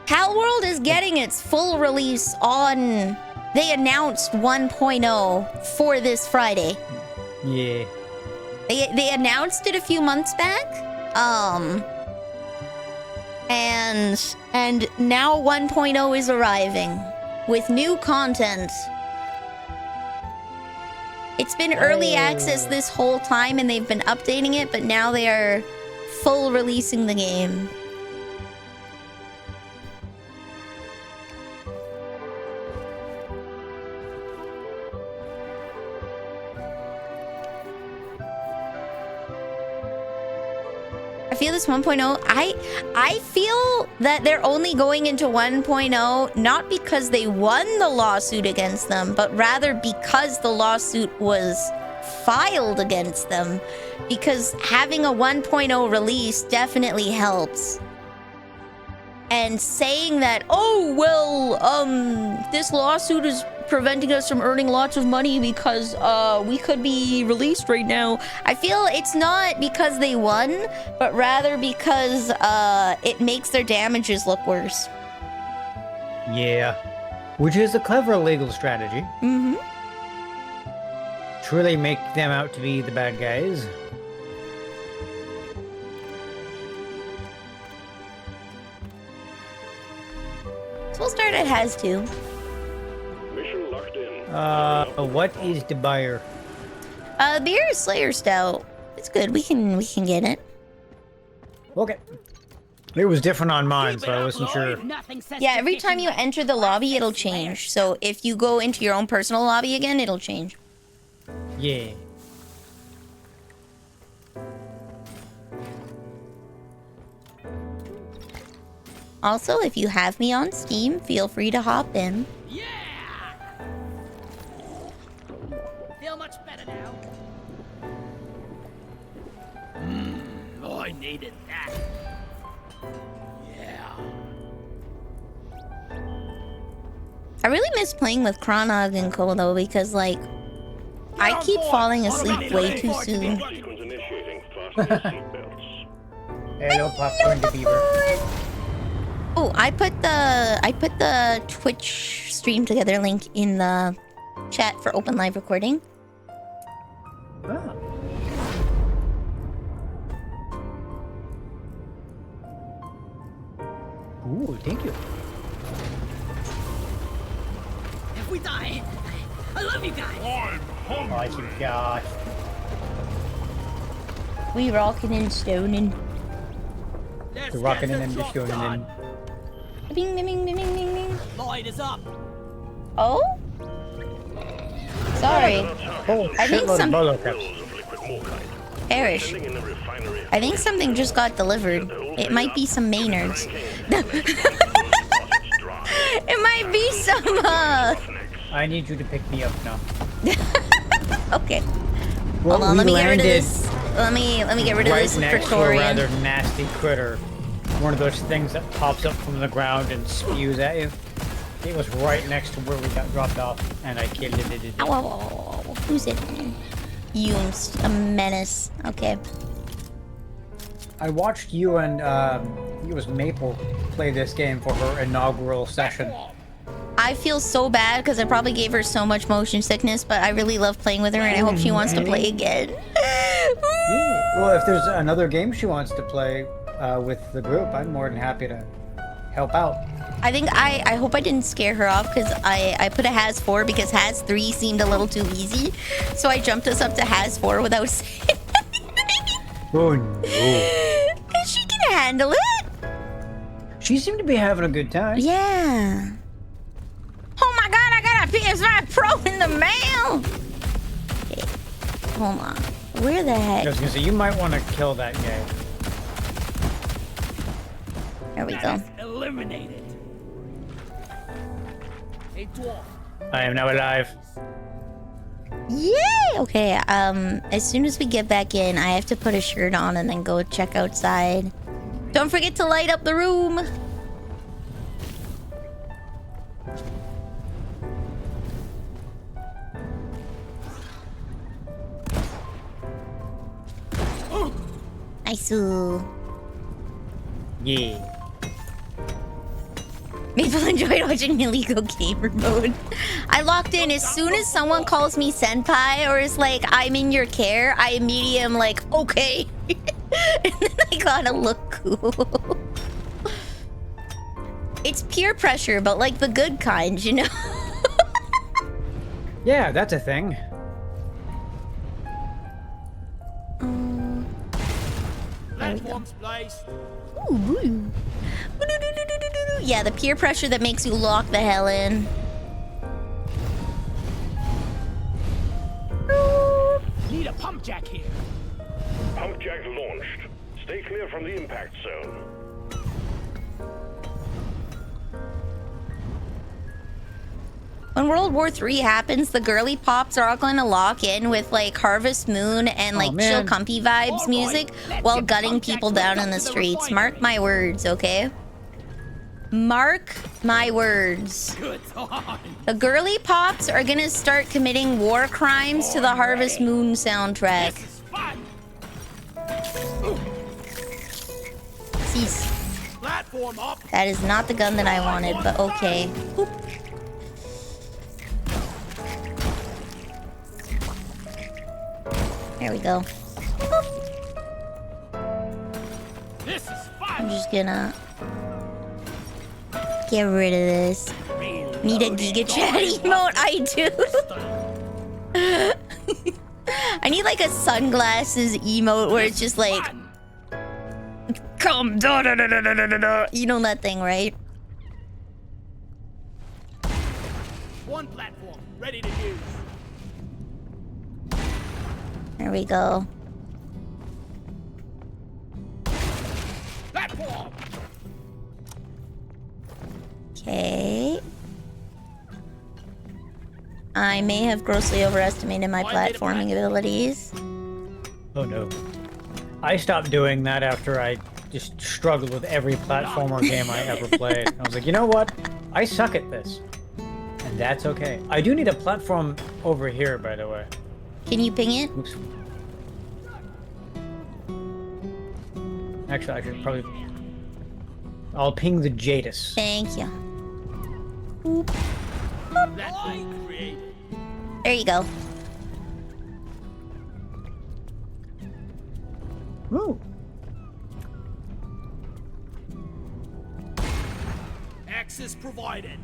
Pal World is getting its full release on... They announced 1.0 for this Friday. Yeah. They announced it a few months back. And now 1.0 is arriving with new content. It's been early access this whole time and they've been updating it, but now they are full releasing the game. I feel this 1.0, I feel that they're only going into 1.0 not because they won the lawsuit against them, but rather because the lawsuit was filed against them. Because having a 1.0 release definitely helps. and saying that, oh, well, this lawsuit is preventing us from earning lots of money because we could be released right now. I feel it's not because they won, but rather because it makes their damages look worse. Yeah. Which is a clever legal strategy. Mm-hmm. Truly make them out to be the bad guys. So we'll start at has to. Mission locked in. What is the buyer? Beer is Slayer Stout. It's good. We can get it. Okay. It was different on mine, so I wasn't sure. Yeah, every time you enter the lobby, it'll change. So if you go into your own personal lobby again, it'll change. Yeah. Also, if you have me on Steam, feel free to hop in. Yeah! Feel much better now. Oh, I needed that. Yeah. I really miss playing with Kronog and Co though, because like I keep falling asleep way too soon. Sequence initiating. Fasten seatbelts. Hello, Popcorn the Beaver. Oh, I put the Twitch stream together link in the chat for open live recording. Ah. Ooh, thank you. If we die, I love you guys. Oh my gosh. We rockin' and stonin'. The rockin' and then just going in. Bing, bing, bing, bing, bing, bing. Light is up. Oh? Sorry. Oh, I think shitload some- of bolo caps. Perish. I think something just got delivered. It might be some Maynards. It might be some, I need you to pick me up now. Okay. Well, Hold on, let we me get rid of landed this. Let me get rid of right this next to a Praetorian. rather nasty critter. One of those things that pops up from the ground and spews at you. It was right next to where we got dropped off, and I killed it. Ow, ow, ow, ow. Who's it? Yums, a menace. Okay. I watched you and I think it was Maple play this game for her inaugural session. I feel so bad because I probably gave her so much motion sickness, but I really love playing with her and I hope she wants to play again. Yeah. Well, if there's another game she wants to play with the group, I'm more than happy to help out. I think I hope I didn't scare her off because I put a Has 4 because Has 3 seemed a little too easy. So I jumped us up to Has 4 without saying anything. Oh no. And she can handle it. She seemed to be having a good time. Yeah. Oh my god, I got a PS5 Pro in the mail. Okay. Hold on. Where the I heck? was gonna say, you might want to kill that guy. There we go. Eliminated. Hey, dwarf. I am now alive. Yay! Okay, as soon as we get back in, I have to put a shirt on and then go check outside. Don't forget to light up the room. Nice. Yeah. Maple enjoyed watching illegal gamer mode. I locked in as soon as someone calls me senpai or is like, I'm in your care, I immediately am like, okay. And then I gotta look cool. It's peer pressure, but like the good kind, you know? Yeah, that's a thing. Platforms placed. Ooh, ooh. Yeah, the peer pressure that makes you lock the hell in. Need a pump jack here. Pump jack launched. Stay clear from the impact zone. When World War III happens, the girly pops are all going to lock in with like Harvest Moon and like chill man. comfy vibes music while gunning people down in the streets. Mark my words, okay? Mark my words. Good time. The girly pops are gonna start committing war crimes to the Harvest Moon soundtrack. This is fun. Cease. Platform up. That is not the gun that I wanted, but okay. Oop. There we go. This is I'm fun. just gonna get rid of this. Need a Giga Chat emote? I do. I need like a sunglasses emote where it's just like, come da da da da da da da. You know that thing, right? One platform ready to use. There we go. Platform. Okay. I may have grossly overestimated my platforming abilities. Oh no. I stopped doing that after I just struggled with every platformer game I ever played. I was like, you know what? I suck at this. And that's okay. I do need a platform over here, by the way. Can you ping it? Oops. Actually, I should probably... I'll ping the Jadis. Thank you. Platform created. There you go. Ooh. Access provided.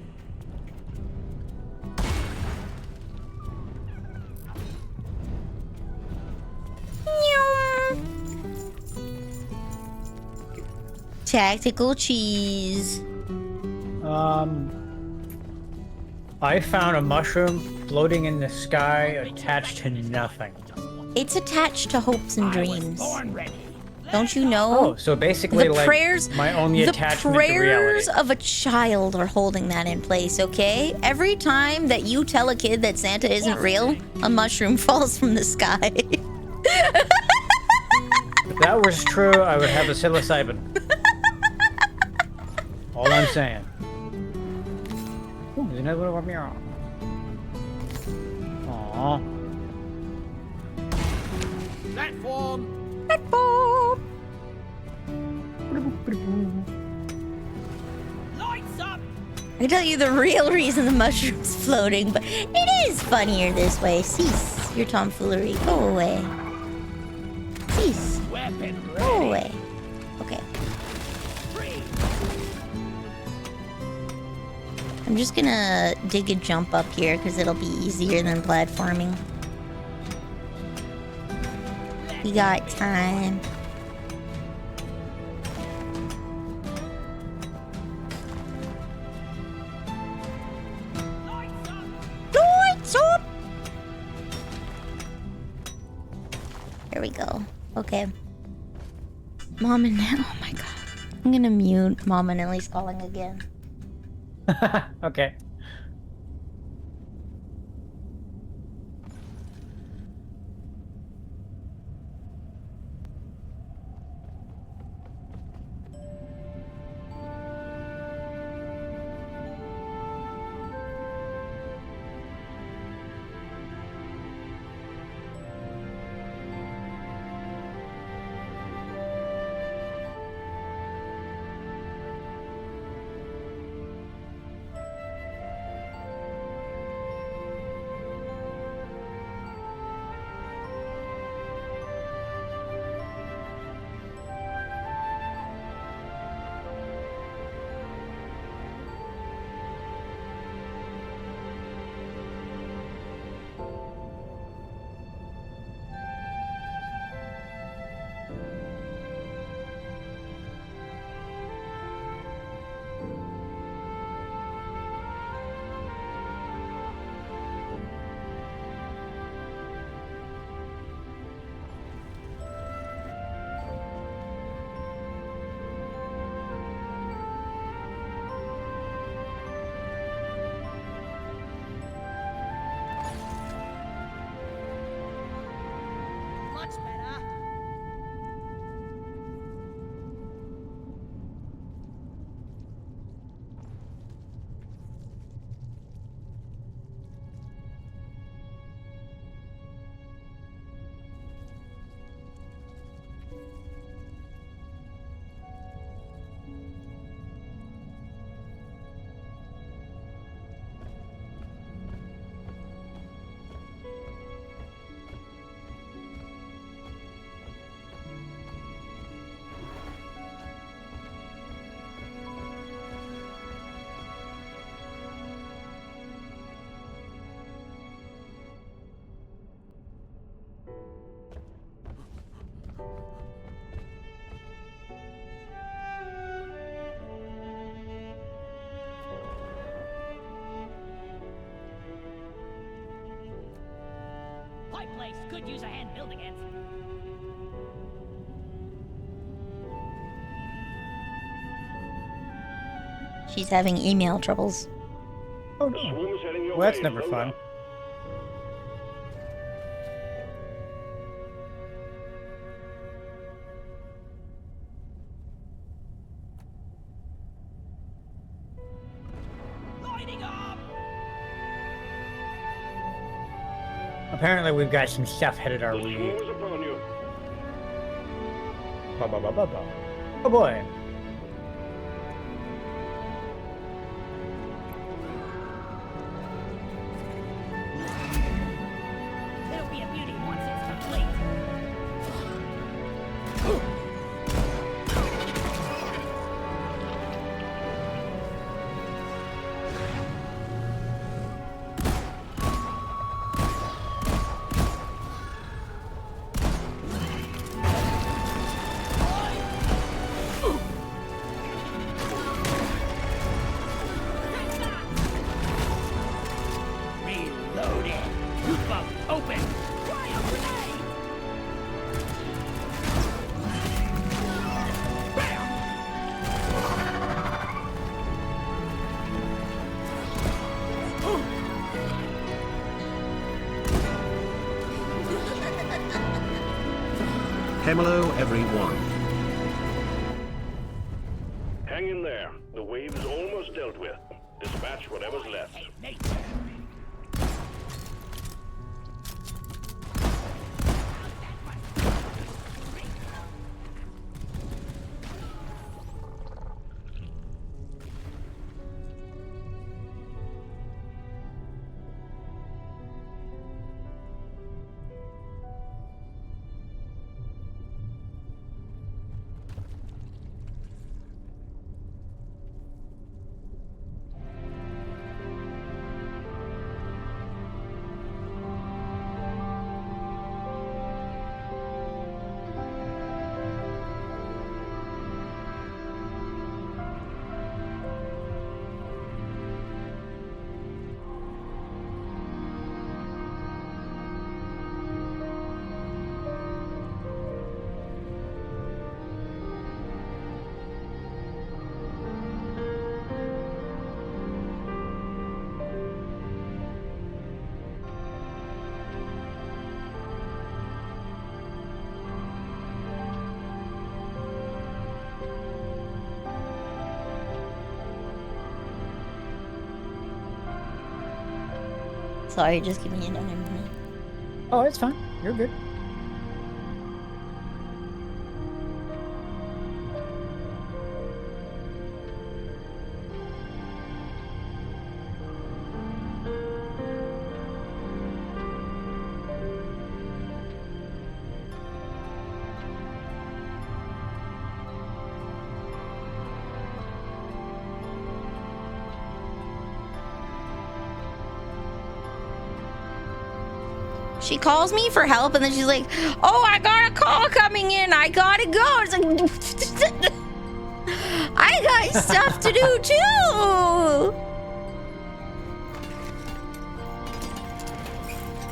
Tactical cheese. I found a mushroom floating in the sky attached to nothing. It's attached to hopes and dreams. Born ready. Don't you know? Oh, so basically The like prayers, my only the attachment prayers to reality. of a child are holding that in place, okay? Every time that you tell a kid that Santa isn't real, a mushroom falls from the sky. If that was true, I would have a psilocybin. All I'm saying. Ooh, there's another one over here. Aww. Platform. Lights up. I can tell you the real reason the mushroom's floating, but it is funnier this way. Cease your tomfoolery. Go away. Cease. Weapon ready. Go away. Okay. Free. I'm just gonna dig a jump up here because it'll be easier than platforming. We got time. Lights up! There we go. Okay. Mom and oh my god. I'm gonna mute Mom and Ellie's calling again. Okay. place could use a hand building it. She's having email troubles. Oh The no. swoon is heading your Well, that's way. never Load fun. up. Lighting up! Apparently, we've got some stuff headed our The way. swoon is upon you. Ba-ba-ba-ba-ba. Oh boy. It'll be a beauty once it's complete. Reloaded. Roof bug open. Fire grenade. Bam! Hello, everyone. Hang in there. The wave is almost dealt with. Dispatch whatever's left. Hey, nature. Sorry, just give me another minute. Oh, it's fine. You're good. She calls me for help and then she's like, oh, I got a call coming in. I gotta go. It's like, I got stuff to do too.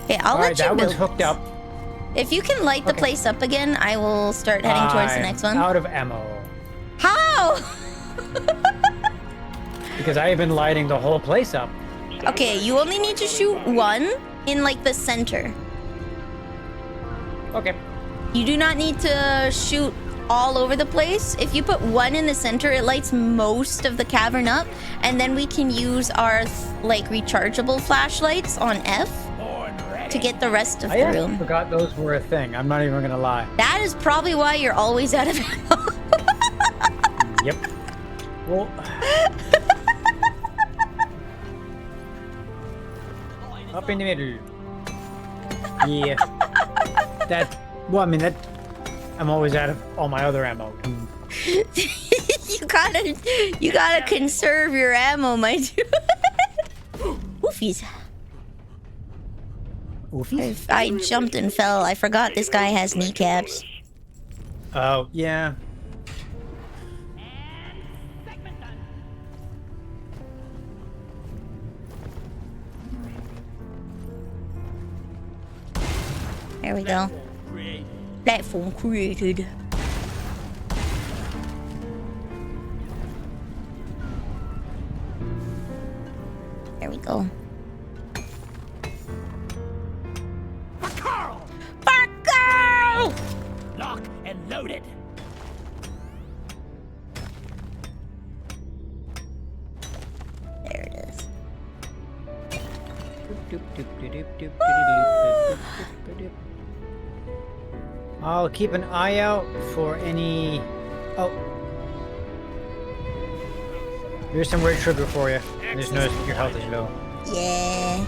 Okay, I'll All right, let you that build. one's hooked up. If you can light the Okay. place up again, I will start heading towards the I'm next one. Out of ammo. How? Because I have been lighting the whole place up. Okay, you only need to shoot one in like the center. Okay. You do not need to shoot all over the place. If you put one in the center, it lights most of the cavern up, and then we can use our like rechargeable flashlights on F to get the rest of I the actually room. forgot those were a thing. I'm not even gonna lie. That is probably why you're always out of ammo. Yep. Well, up in the middle. Yeah. That. Well, I mean that. I'm always out of all my other ammo. you gotta conserve your ammo, my dude. Oofies. Oofies. I jumped and fell. I forgot this guy has kneecaps. Oh yeah. Segment done. There we go. Platform created. There we go. For Carl! Barco! Lock and loaded. There it is. I'll keep an eye out for any... Oh. Here's some red sugar for you. I just noticed your health is low. Yeah.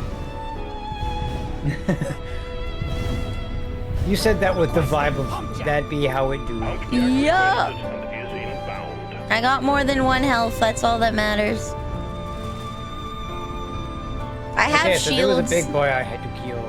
You said that with the vibe of that'd be how it do. Yeah. And is inbound. I got more than one health. That's all that matters. I have Okay, so there was a shields. big boy I had to kill.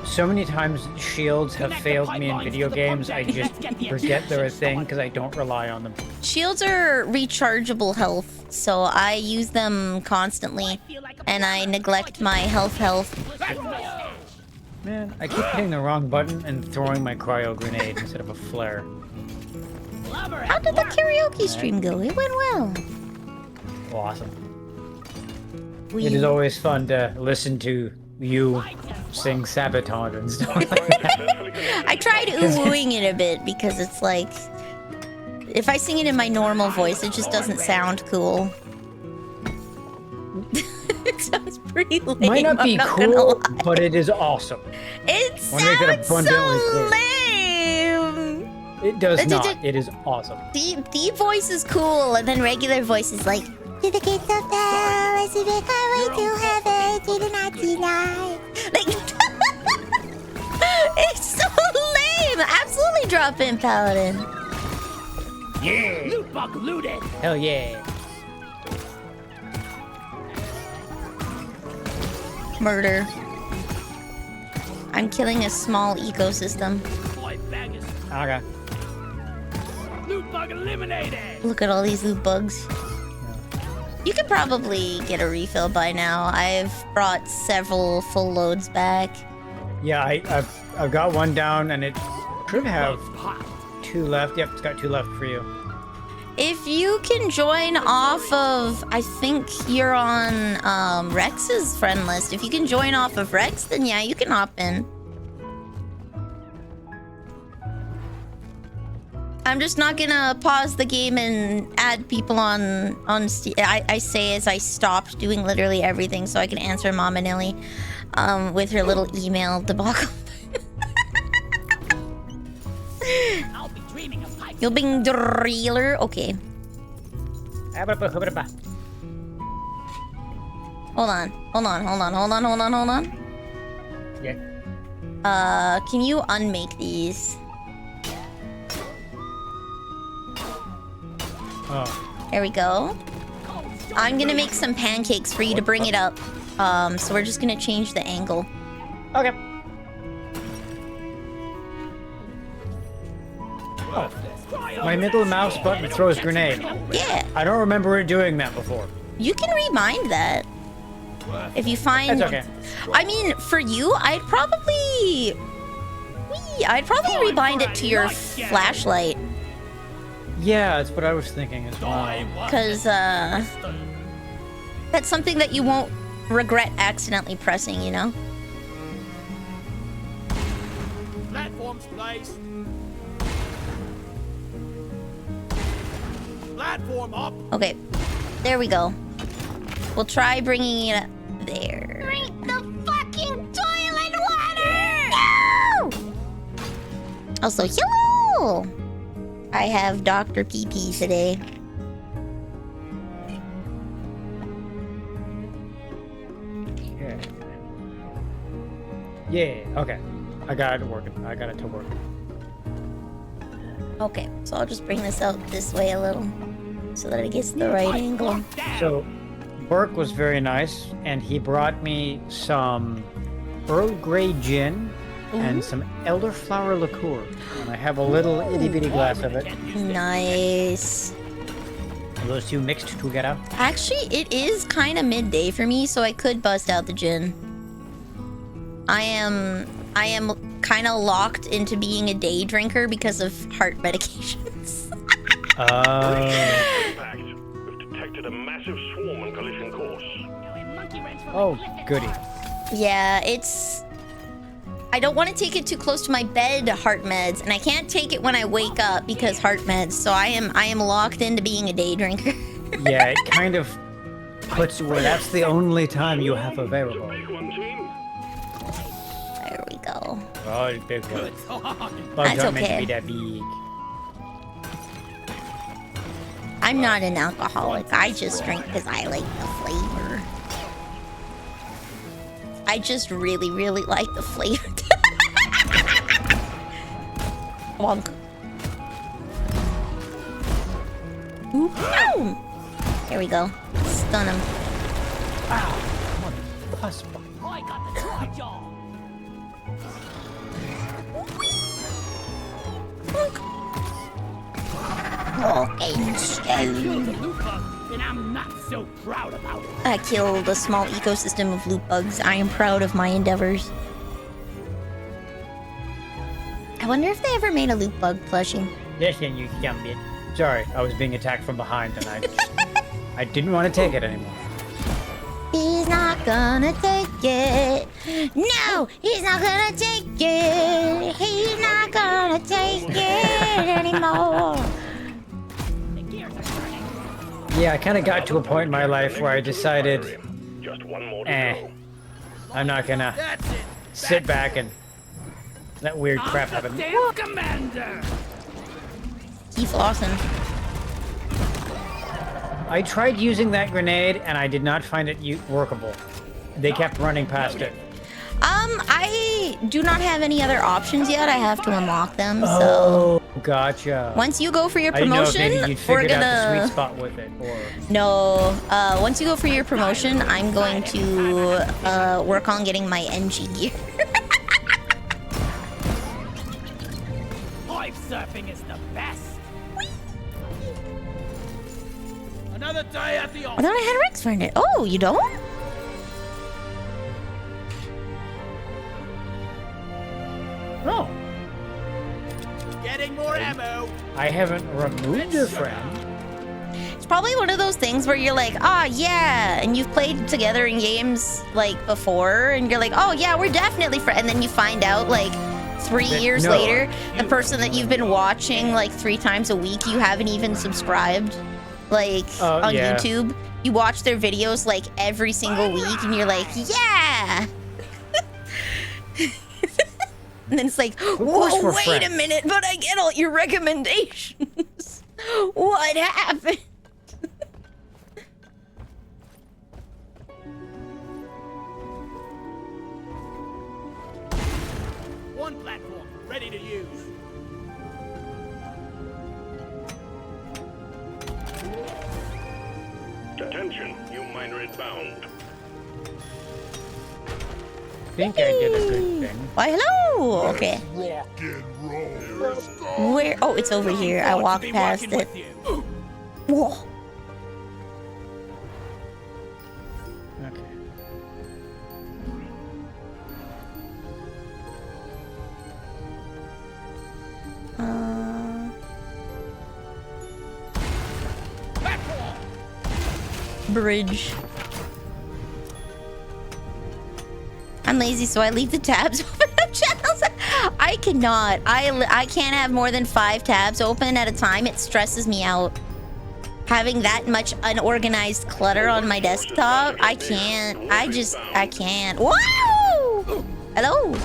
So many times shields have failed me in video games, I just forget they're a thing because I don't rely on them. Shields are rechargeable health, so I use them constantly, and I neglect my health. Man, I keep hitting the wrong button and throwing my cryo grenade instead of a flare. How did the karaoke stream go? It went well. Awesome. It is always fun to listen to you sing Sabotage and stuff like that. I tried ooh-wooing it a bit because it's like, if I sing it in my normal voice, it just doesn't sound cool. It sounds pretty lame. Might not be I'm not cool, gonna lie. but it is awesome. It Wanna make it sounds abundantly so clear. lame. It does not. It is awesome. Deep voice is cool, and then regular voice is like, to the gates of hell, as we make our way to heaven, to the naughty light. Like, it's so lame. Absolutely drop in, Paladin. Yeah. Loot box looted. Hell yeah. Murder. I'm killing a small ecosystem. Boy, bag is Okay. loot bug eliminated. Look at all these loot bugs. You could probably get a refill by now. I've brought several full loads back. Yeah, I've got one down and it should have Hot. 2 left. Yep, it's got 2 left for you. If you can join off of, I think you're on Rex's friend list. If you can join off of Rex, then yeah, you can hop in. I'm just not gonna pause the game and add people on Steam. I say as I stopped doing literally everything so I can answer Mama Nilly with her little email debacle. I'll be dreaming of pipes. You're being driller. Okay. Hold on. Yeah. Can you unmake these? Oh. There we go. I'm gonna make some pancakes for you to bring it up. So we're just gonna change the angle. Okay. Oh. My middle mouse button throws grenade. Yeah, I don't remember it doing that before. you can remind that. If you find... That's okay. I mean, for you, I'd probably rebind it to your flashlight. Yeah, that's what I was thinking as well. Because, that's something that you won't regret accidentally pressing, you know? Platforms placed. Platform up. Okay, there we go. We'll try bringing it up there. Drink the fucking toilet water! No! Also, hello! I have Dr. PP today. Yeah. Yeah, okay. I got it working. I got it to work. Okay, so I'll just bring this out this way a little so that it gets the right angle. So, Burke was very nice, and he brought me some Earl Grey gin and some elderflower liqueur. And I have a little itty-bitty glass of it. Nice. And those two mixed together. Actually, it is kind of midday for me, so I could bust out the gin. I am kind of locked into being a day drinker because of heart medications. Impact. We've detected a massive swarm on collision course. Oh, goody. Yeah, it's... I don't want to take it too close to my bed, heart meds, and I can't take it when I wake up because heart meds. So I am locked into being a day drinker. Yeah, it kind of puts you where that's the only time you have available. Big one, team. There we go. Oh, big one. Bugs That's aren't meant to okay. be that big. I'm not an alcoholic. I just drink because I like the flavor. I just really, really like the flavor. Wonk. Oop. There we go. Stun him. Wow. Plus, I got the dry jaw. Walking stone. Loot bug, and I'm not so proud about it. I killed a small ecosystem of loot bugs. I am proud of my endeavors. I wonder if they ever made a loot bug plushie. listen, you dumb bitch. Sorry, I was being attacked from behind and I didn't want to take it anymore. He's not gonna take it. No, he's not gonna take it. He's not gonna take it anymore. Yeah, I kind of got to a point in my life where I decided, Just one more to go. I'm not gonna That's it. sit back and let weird crap I'm the happen. damn commander. Keith Lawson. I tried using that grenade and I did not find it workable. They kept running past it. I do not have any other options yet. I have to unlock them, so... Oh, gotcha. Once you go for your I didn't know if promotion, maybe you'd we're figured out the gonna... sweet spot with it, or... No, once you go for your promotion, I'm going to work on getting my NG gear. Pipe surfing is the best. Another day at the I office. thought I had Rex find it. Oh, you don't? Oh, Getting more ammo. I haven't removed a friend. It's probably one of those things where you're like, ah, yeah, and you've played together in games like before, and you're like, oh yeah, we're definitely friends, and then you find out like 3 years No. later, the person that you've been watching like 3 times a week, you haven't even subscribed, like on yeah. YouTube. You watch their videos like every single week, and you're like, yeah. And then it's like, course whoa, we're wait friends. a minute, but I get all your recommendations. What happened? One platform ready to use. Attention, new miner inbound. I think I did a good thing. Why, hello. Okay. Where? Oh, it's over here. I Forward to walked be past working it. with you. Whoa. Okay. Bridge. I'm lazy, so I leave the tabs open of channels. I cannot. I can't have more than 5 tabs open at a time. It stresses me out. Having that much unorganized clutter on my desktop, I can't. I can't. Whoa! Hello.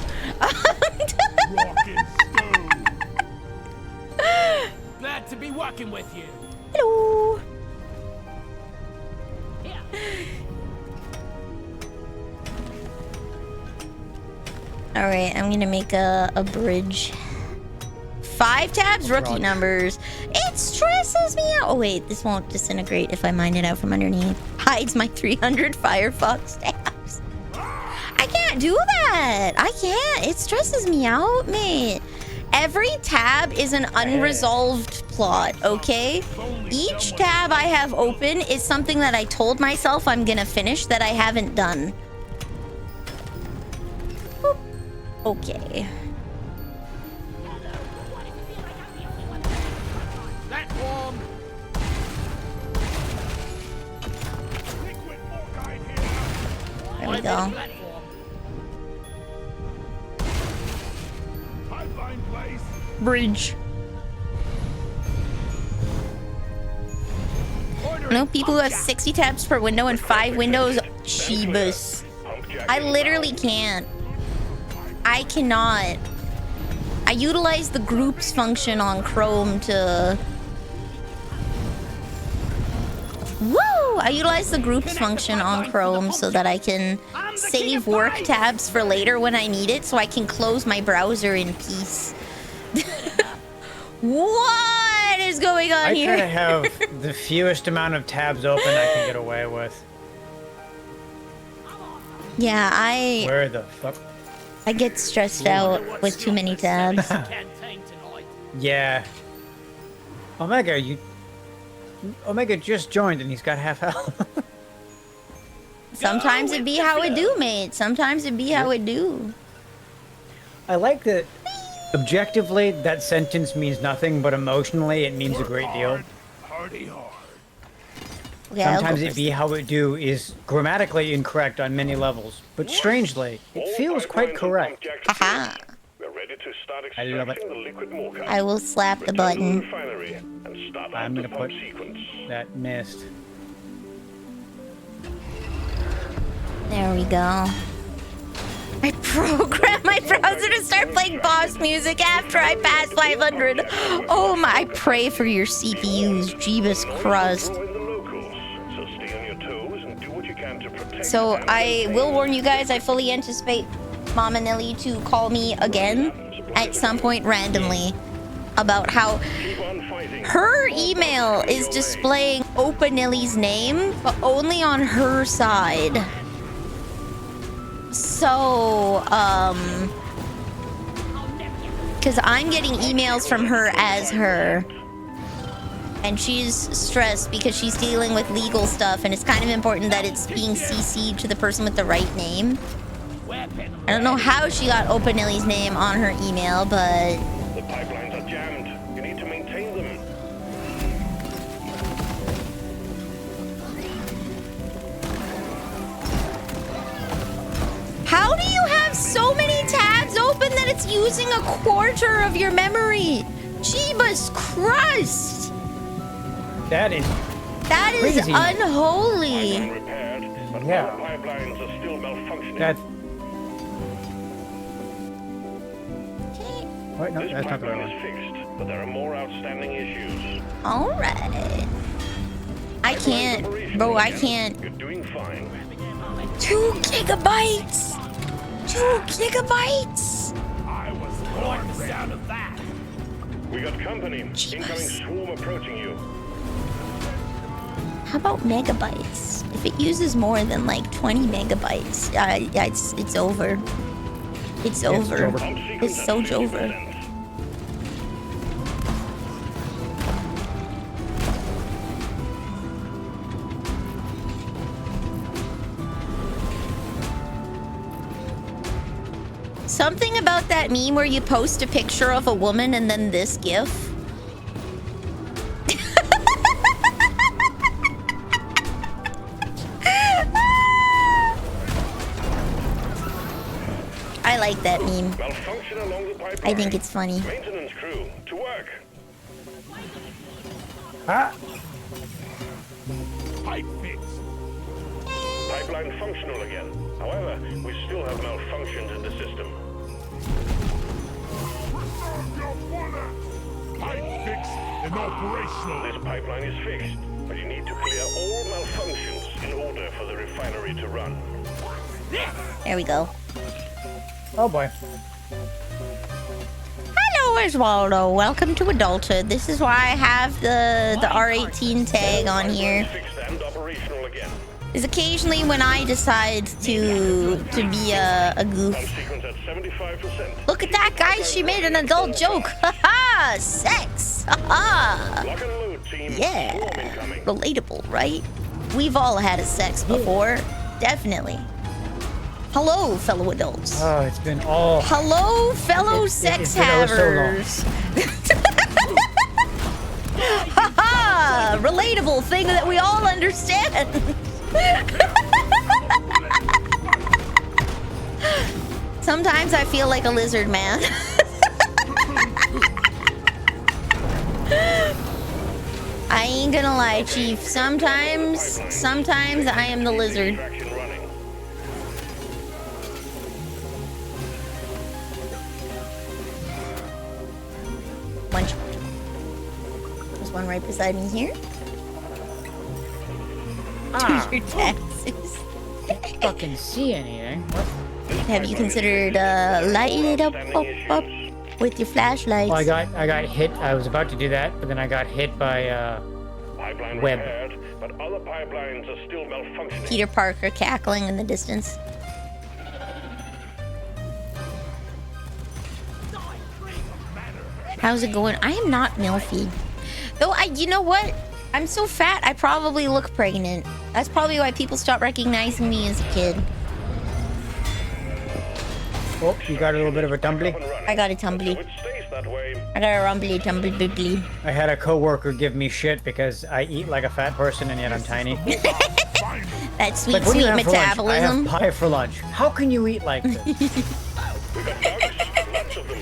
Glad to be working with you. Hello. Here. All right, I'm gonna make a bridge. 5 tabs, rookie Roger. numbers. It stresses me out. Oh wait, this won't disintegrate if I mine it out from underneath. Hides my 300 Firefox tabs. I can't do that. I can't. It stresses me out, mate. Every tab is an unresolved plot, okay? Each tab I have open is something that I told myself I'm gonna finish that I haven't done. Boop. Okay. Platform. There we go. Bridge. I know people who have 60 tabs per window and 5 windows. Jeebus. I literally can't. I cannot. I utilize the groups function on Chrome to... Woo! I utilize the groups function on Chrome so that I can save work tabs for later when I need it, so I can close my browser in peace. What is going on here? I try to have the fewest amount of tabs open I can get away with. Yeah, Where the fuck? I get stressed out with too many tabs. Yeah. Omega just joined and he's got half health. Sometimes it be how it do, mate. Sometimes it be how it do. I like that objectively that sentence means nothing, but emotionally it means a great deal. Okay, I'll Sometimes go it first. be how it do is grammatically incorrect on many levels, but strangely, it feels quite correct. Haha. We're ready to start I love it. extracting the liquid mortar. I will slap the Return to button. refinery and start I'm the gonna pump put sequence. that mist. There we go. I programmed my browser to start playing boss music after I pass 500. Oh my, I pray for your CPUs, Jeebus Crust. Throw in the locals, so stay on your toes and do what you can to protect So the I family. will warn you guys, I fully anticipate Mama Nelly to call me again at some point randomly about how Keep on fighting. her email is displaying Opanilly's name, but only on her side. So, because I'm getting emails from her as her. And she's stressed because she's dealing with legal stuff, and it's kind of important that it's being CC'd to the person with the right name. I don't know how she got Opanilly's name on her email, but The pipelines are jammed. You need to maintain them. how do you have so many tabs open that it's using a quarter of your memory? Jeebus Christ! That is That is Crazy. unholy. Pipeline repaired, but Yeah. all pipelines are still malfunctioning. that. Wait, no, This that's not the pipeline right is one. fixed, but there are more outstanding issues. Alright. I can't, bro, I can't. You're doing fine. 2 gigabytes! 2 gigabytes! We got company. Incoming swarm approaching you. How about megabytes? If it uses more than like 20 megabytes, it's over. It's over. over. Pump sequence It's at so 50%. over. Something about that meme where you post a picture of a woman and then this gif. I like that meme. Malfunction along the pipeline. I think it's funny. Maintenance crew, to work. Ah, Pipe fixed. Pipeline functional again. However, we still have malfunctions in the system. Pipe fixed and operational. This pipeline is fixed, but you need to clear all malfunctions in order for the refinery to run. There we go. oh boy. Hello, Oswaldo. Welcome to adulthood. This is why I have the R18 tag on here. Fixed and operational again. Is occasionally when I decide to be a goof. Pump sequence at 75%. Look at that, guys. She made an adult joke. Haha, sex. Haha. Lock and load, team. Yeah. Swarm incoming. Relatable, right? We've all had a sex before. Definitely. Hello, fellow adults. Oh, it's been all. Hello, fellow sex it's been oh so long. havers. Haha! Relatable thing that we all understand. Sometimes I feel like a lizard man. I ain't gonna lie, Chief. Sometimes I am the lizard. Extraction running. There's one right beside me here. Ah, Your taxes. fucking see anything? What? Have you considered lighting it up with your flashlights? Well, I got hit. I was about to do that, but then I got hit by Pipeline web. repaired, but other pipelines are still malfunctioning. Peter Parker cackling in the distance. How's it going? I am not milfy. Though you know what? I'm so fat, I probably look pregnant. That's probably why people stopped recognizing me as a kid. Oh, you got a little bit of a tumbly. I got a tumbly. If it stays that way, I got a rumbly tumbly bibbly. I had a coworker give me shit because I eat like a fat person and yet I'm tiny. That sweet, Like, what do you sweet have for lunch? I metabolism. have pie for lunch. How can you eat like this? we got bugs, lots of them.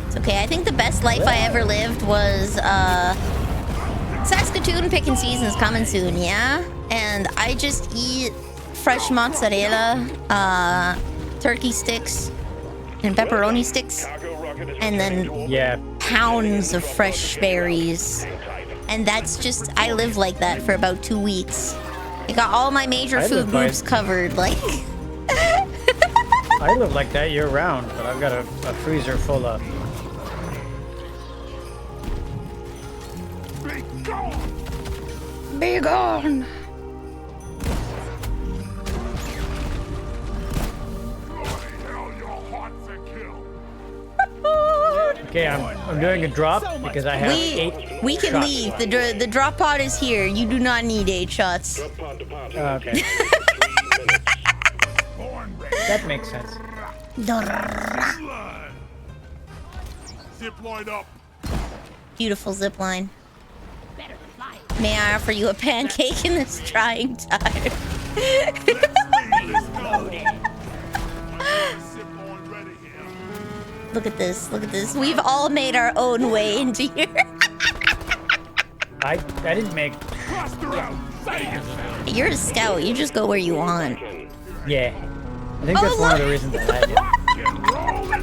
It's okay, I think the best life I ever lived was, Saskatoon picking season's coming soon, yeah? And I just eat fresh mozzarella, turkey sticks, and pepperoni sticks, Cargo rocket is and then Yeah. pounds of fresh berries. And that's just, I live like that for about 2 weeks. I got all my major I food live by- groups covered, like... I live like that year round, but I've got a freezer full of. Be gone! Okay, I'm doing a drop because I have 8 We can shots leave. left. The drop pod is here. You do not need 8 shots. drop pod departing. Okay, 3 minutes. that makes sense. Zip line up. Beautiful zip line. May I offer you a pancake in this trying time? Let's go. Zip line ready here. Look at this. Look at this. We've all made our own way into here. I didn't make. Cluster out. You're a scout. You just go where you want. Yeah, I think that's one of the reasons I like it. Oh my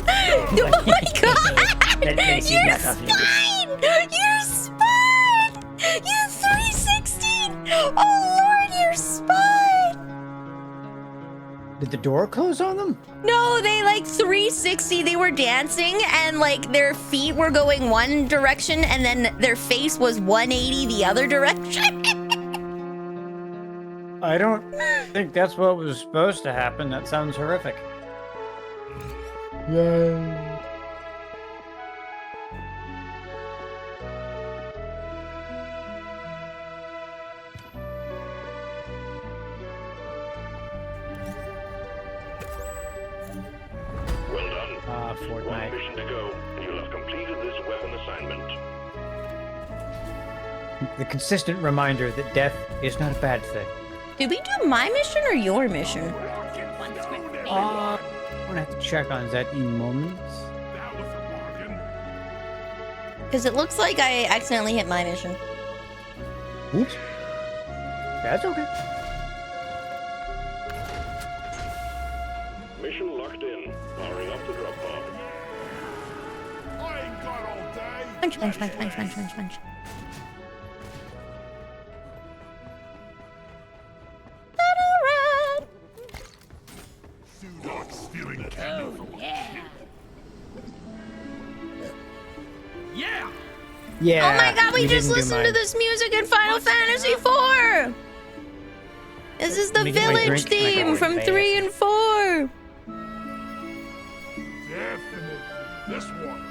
god! That makes you Your not happy. spine! Your spine! You 360! Oh lord, your spine! Did the door close on them? No, they like 360. They were dancing and like their feet were going one direction and then their face was 180 the other direction. I don't think that's what was supposed to happen. That sounds horrific. Yay. Well done. One Fortnite. mission to go, and you'll have completed this weapon assignment. The consistent reminder that death is not a bad thing. Did we do my mission or your mission? I'm gonna have to check on that in moments. That was a bargain. Because it looks like I accidentally hit my mission. Oops. That's okay. Mission locked in. Powering up the drop pod. I ain't got all day. Punch, punch, punch, punch, punch, punch, punch. Not stealing candy from Yeah! Yeah. Oh my god, we just didn't do listened to mine. this music in Final Fantasy IV! This is the Let me get my village drink. My theme God, from man. 3 and 4! Definitely. This one.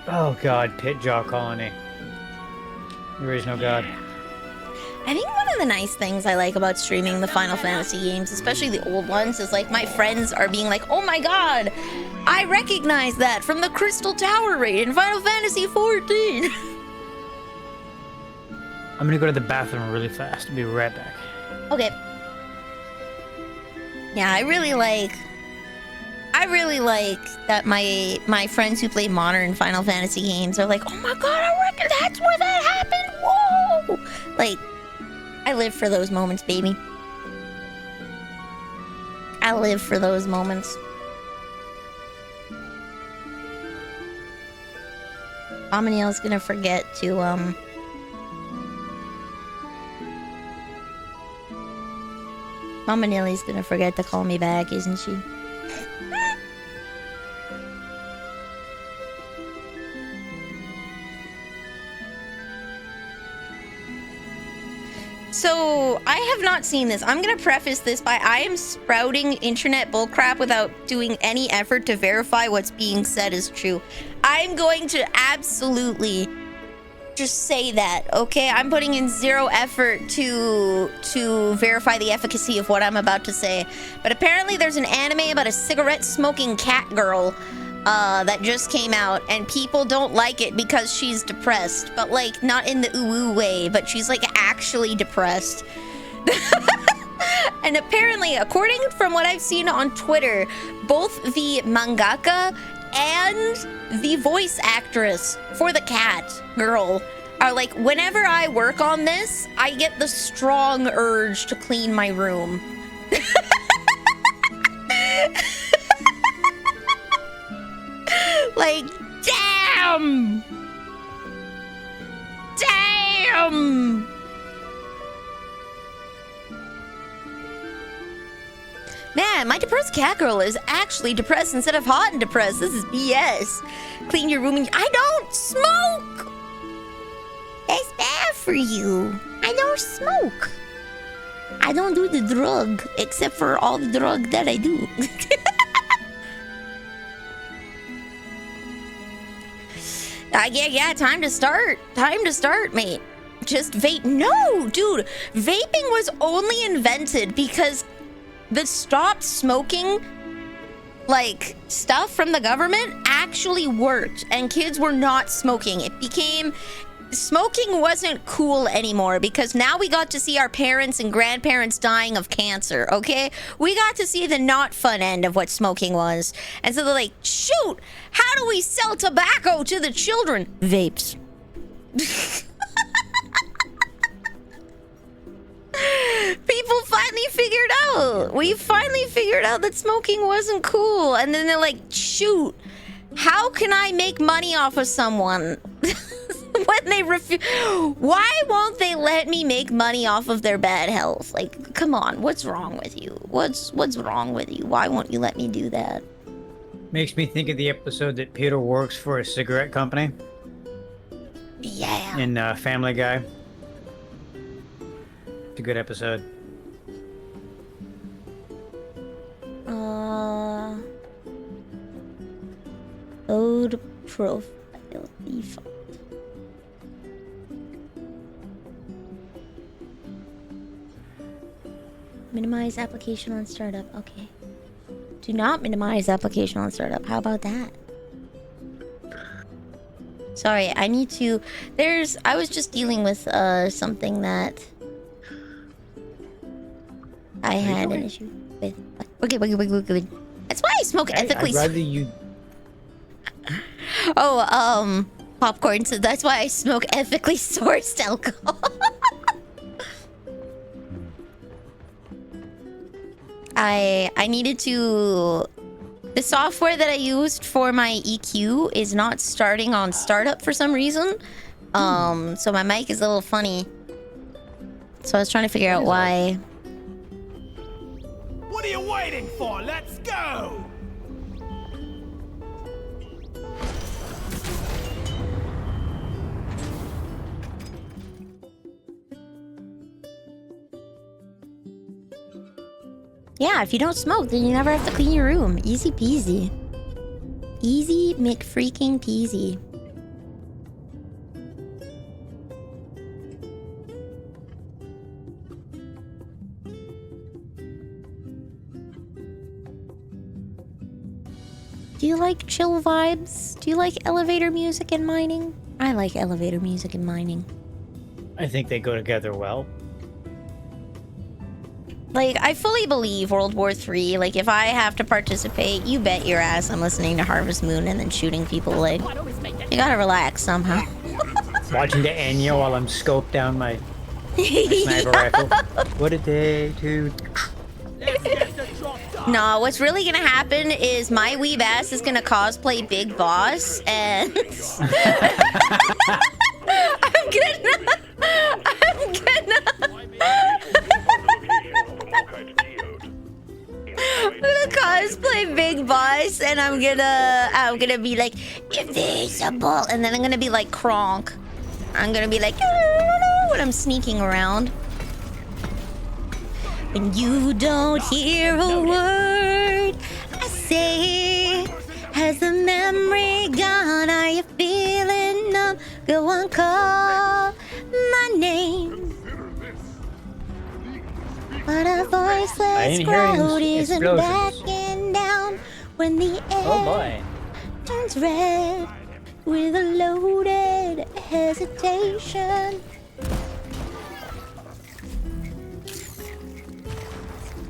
Oh god, Pit Jaw Colony. There is no God. I think one of the nice things I like about streaming the Final Fantasy games, especially the old ones, is like my friends are being like, oh my god, I recognize that from the Crystal Tower raid in Final Fantasy 14. I'm gonna go to the bathroom really fast. Be right back. Okay. Yeah, I really like that my friends who play modern Final Fantasy games are like, oh my god, I reckon that's where that happened. Whoa! Like, I live for those moments, baby. I live for those moments. Amaniel's gonna forget to Mama Nilly's gonna forget to call me back, isn't she? So, I have not seen this. I'm gonna preface this by I am sprouting internet bullcrap without doing any effort to verify what's being said is true. I'm going to absolutely just say that, okay? I'm putting in zero effort to verify the efficacy of what I'm about to say. But apparently there's an anime about a cigarette-smoking cat girl that just came out, and people don't like it because she's depressed. But, like, not in the ooh-woo way, but she's, like, actually depressed. And apparently, according from what I've seen on Twitter, both the mangaka and the voice actress for the cat girl are like, whenever I work on this, I get the strong urge to clean my room. Like, damn! Damn! Man, my depressed cat girl is actually depressed instead of hot and depressed. This is BS. Clean your room and... I don't smoke! That's bad for you. I don't smoke. I don't do the drug, except for all the drug that I do. Yeah, time to start. Time to start, mate. Just vape. No, dude. Vaping was only invented because the stop smoking, like, stuff from the government actually worked, and kids were not smoking. It became... Smoking wasn't cool anymore because now we got to see our parents and grandparents dying of cancer, okay? We got to see the not fun end of what smoking was. And so they're like, shoot, how do we sell tobacco to the children? Vapes. People finally figured out. We finally figured out that smoking wasn't cool. And then they're like, shoot, how can I make money off of someone? When they refuse, why won't they let me make money off of their bad health? Like, come on, what's wrong with you? What's wrong with you? Why won't you let me do that? Makes me think of the episode that Peter works for a cigarette company. Yeah. In Family Guy. It's a good episode. Load profile default. Minimize application on startup. Okay. Do not minimize application on startup. How about that? Sorry, I need to... I was just dealing with something that I had an issue with. Okay. That's why I smoke ethically. I'd rather you... Oh, Popcorn said that's why I smoke ethically sourced alcohol. I needed to... The software that I used for my EQ is not starting on startup for some reason. So my mic is a little funny. So I was trying to figure out why. What are you waiting for? Let's go! Yeah, if you don't smoke, then you never have to clean your room. Easy peasy. Easy McFreaking peasy. Do you like chill vibes? Do you like elevator music in mining? I like elevator music in mining. I think they go together well. Like, I fully believe World War III. Like, if I have to participate, you bet your ass I'm listening to Harvest Moon and then shooting people. Like, you gotta relax somehow. Watching the Enya while I'm scoped down my sniper rifle. What a day to... No, what's really gonna happen is my weeb ass is gonna cosplay Big Boss, and I'm gonna cosplay Big Boss, and I'm gonna be like invisible, and then I'm gonna be like Kronk. I'm gonna be like when I'm sneaking around. When you don't hear a word I say, has the memory gone? Are you feeling numb? Go on, call my name. But a voiceless crowd isn't backing down when the air turns red with a loaded hesitation.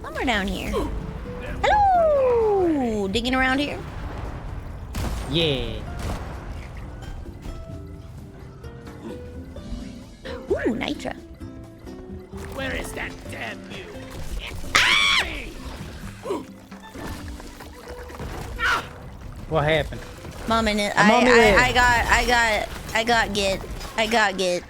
Somewhere down here. Hello! Digging around here? Yeah. Ooh, Nitra. Where is that damn you? What happened? Mom and it. I'm on my way. I got get.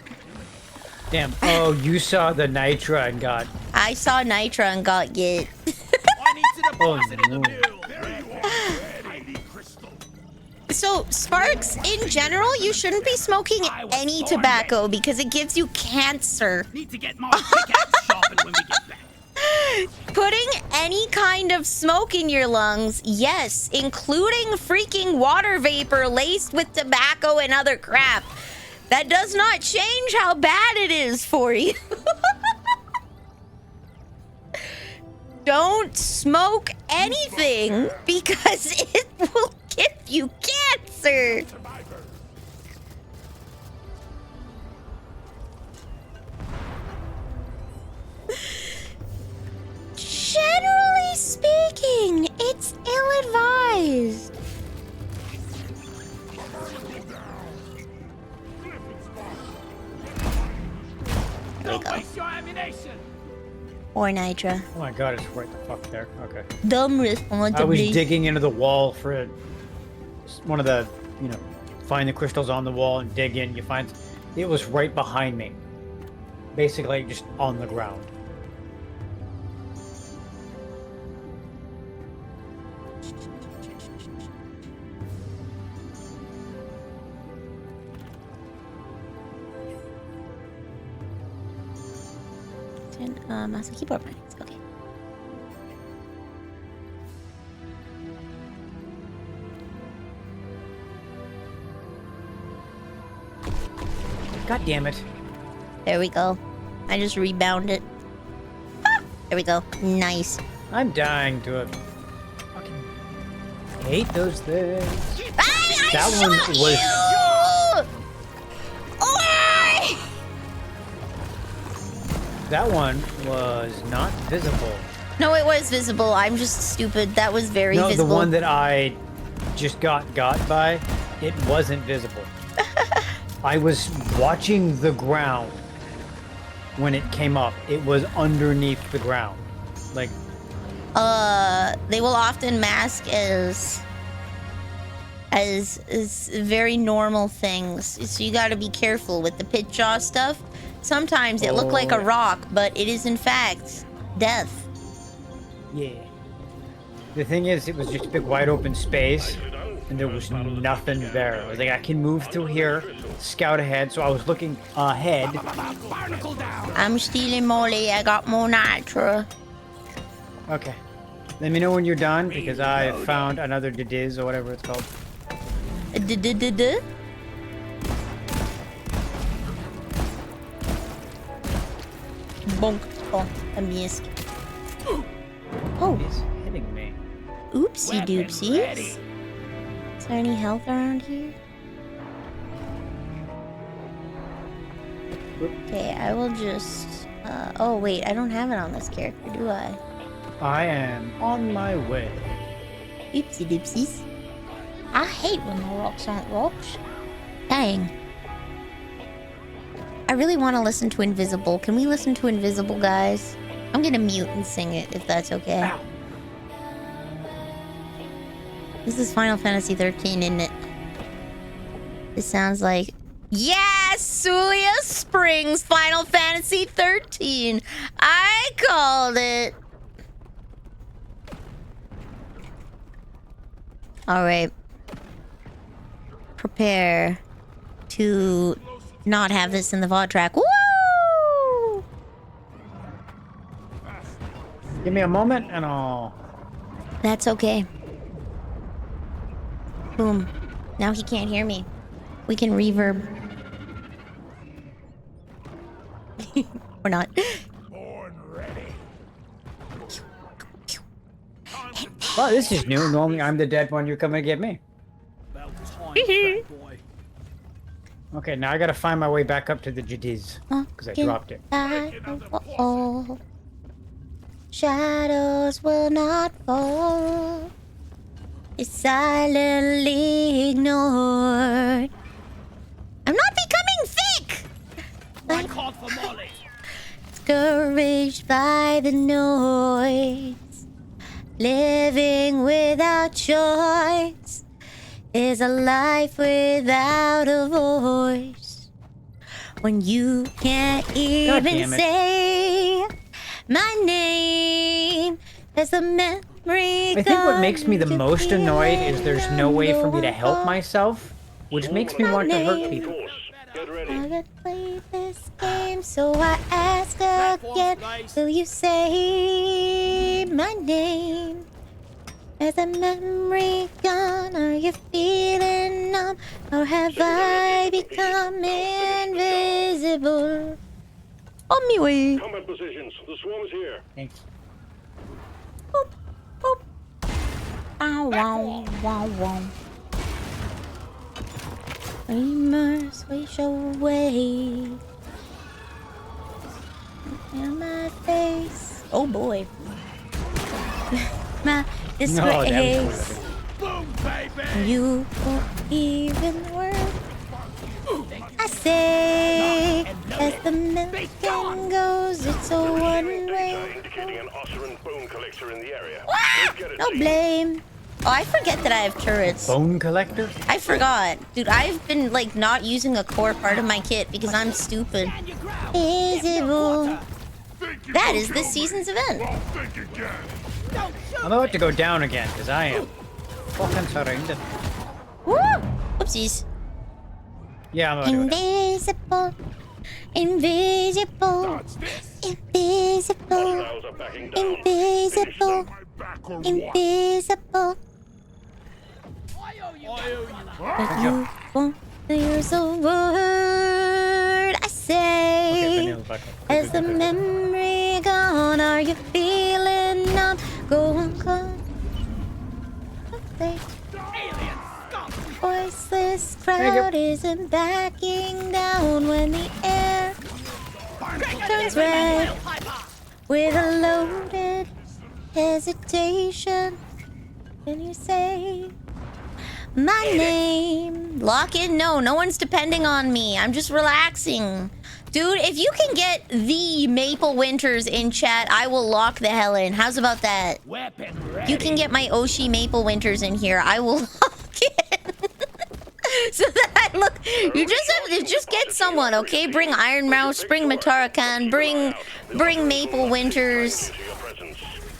Damn. Oh, you saw the Nitra and got... I saw Nitra and got get. I need to deposit in the no. mule. So, Sparks, in general, you shouldn't be smoking any tobacco because it gives you cancer. Need to get more pickaxe sharpened when we get back. Putting any kind of smoke in your lungs, yes, including freaking water vapor laced with tobacco and other crap, that does not change how bad it is for you. Don't smoke anything because it will give you cancer. Generally speaking, it's ill-advised. There we go. Waste your ammunition. Or Nitra. Oh my god, it's right the fuck there. Okay. Dumb I was responsibly. digging into the wall for one of the, you know, find the crystals on the wall and dig in. You find it was right behind me. Basically, just on the ground. Mouse and keyboard bindings. Okay. God damn it. There we go. I just rebound it. Ah, there we go. Nice. I'm dying to it. Fucking hate those things. That one was... Why? That one was not visible. No, it was visible. I'm just stupid. That was very No, visible. the one that I just got by, it wasn't visible. I was watching the ground when it came up. It was underneath the ground. Like, they will often mask as very normal things. So you gotta be careful with the pit jaw stuff. Sometimes it looked like a rock, but it is in fact death. yeah. The thing is, it was just a big wide open space, and there was nothing there. I was like, I can move through here, scout ahead, so I was looking ahead. I'm stealing Molly. I got more nitro. Okay. Let me know when you're done, because I found another Didiz, or whatever it's called. Duh. Bonk. Oh, I missed. Oh, It's hitting me. oopsie doopsies. Is there any health around here? Okay, I will just... oh wait, I don't have it on this character, do I? I am on my way. Oopsie doopsies. I hate when the rocks aren't rocks. Dang. I really want to listen to Invisible. Can we listen to Invisible, guys? I'm gonna mute and sing it, if that's okay. Ow. This is Final Fantasy 13, isn't it? This sounds like... Yes! Sulia Springs Final Fantasy 13! I called it! Alright. Prepare to not have this in the VOD track. Woo! Give me a moment and I'll... That's okay. Boom. Now he can't hear me. We can reverb. Or not. Born ready. Well, this is new. Normally I'm the dead one. You're coming to get me. About time, fat boy. Okay, now I gotta find my way back up to the Jadiz. Because I dropped it. All. Shadows will not fall. It's silently ignored. I'm not becoming thick! I called for Molly. Discouraged by the noise. Living without choice is a life without a voice. When you can't even say my name as a memory. I think what makes me the most annoyed is there's no way for me to help myself, which makes me want to hurt Of people. course. Get ready. I've played this game, so I ask again. Will you say my name? As a memory gone, are you feeling numb? Or have I become invisible? On me way. Combat positions. The swarm is here. Thanks. Boop, boop. Ow, wow, wow, wow. Dreamers, we show away. In my face. Oh boy. My disgrace. Boom, baby. You won't even work. I say, as the milking goes, it's a one-way. Indicating an Osseran bone collector in the area. Ah! Get it, No team. blame. Oh, I forget that I have turrets. Bone collector? I forgot. Dude, I've been, like, not using a core part of my kit because I'm stupid. Visible. Think you That can is this kill season's me? event. Well, think again. I'm about to go down again, because I am fucking surrounded. Woo! Oopsies. Yeah, I'm about to go down. Invisible. Invisible. Dodge this. Invisible. Hostiles are backing down. Invisible. My back or what? Invisible. But you won't use a word. I say, Okay, Vanille Fact. as the memory gone, are you feeling numb? Go on, come. Voiceless crowd isn't backing down when the air turns red with a loaded hesitation. Can you say my name? Lock in? No one's depending on me. I'm just relaxing. Dude, if you can get the Maple Winters in chat, I will lock the hell in. How's about that? Weapon ready. You can get my Oshi Maple Winters in here. I will lock in. So that I look, you just have to just get someone, okay? Bring Iron Mouse, bring Matarakan, bring Maple Winters. To your presence.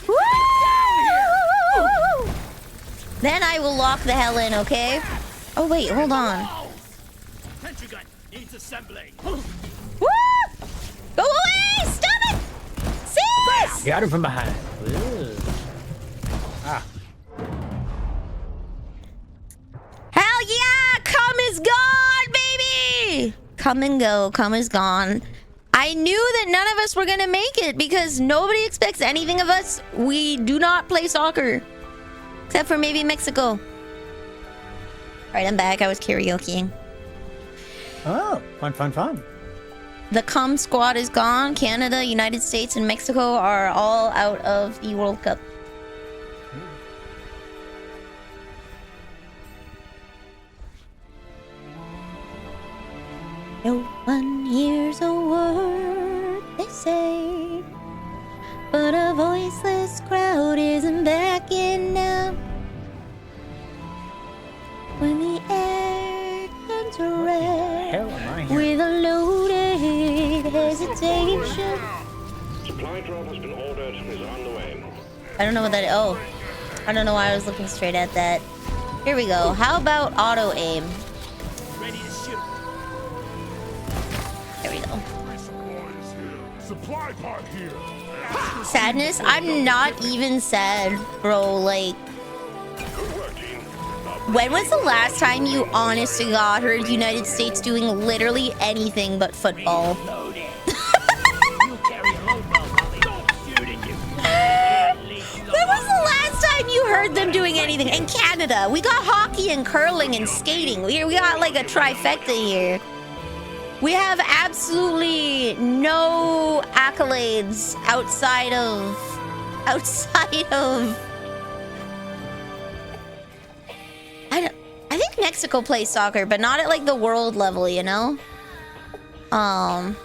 Woo! Then I will lock the hell in, okay? Oh wait, hold on. Sentry gun needs assembly. Woo! Go away! Stop it! Sis! Got him from behind. Ugh. Ah. Hell yeah! Come is gone, baby! Come and go. Come is gone. I knew that none of us were gonna make it because nobody expects anything of us. We do not play soccer. Except for maybe Mexico. Alright, I'm back. I was karaokeing. Oh, fun. The cum squad is gone. Canada, United States, and Mexico are all out of the World Cup. No one hears a word they say, but a voiceless crowd isn't backing now. When the air turns red Hell am I here? with a loaded hesitation. Supply drop has been ordered and is on the way. I don't know what that is. Oh, I don't know why I was looking straight at that. Here we go. How about auto aim? Ready to shoot. There we go. Supply pod here. Sadness? I'm not even sad, bro. Like, Good work, team. Now, when was the last time you honest to God heard United States doing literally anything but football? Load it. You carry a load well, Molly. Don't shooting you. When was the last time you heard them doing anything? In Canada, we got hockey and curling and skating. We got like a trifecta here. We have absolutely no accolades outside of I think Mexico plays soccer, but not at like the world level, you know? I'm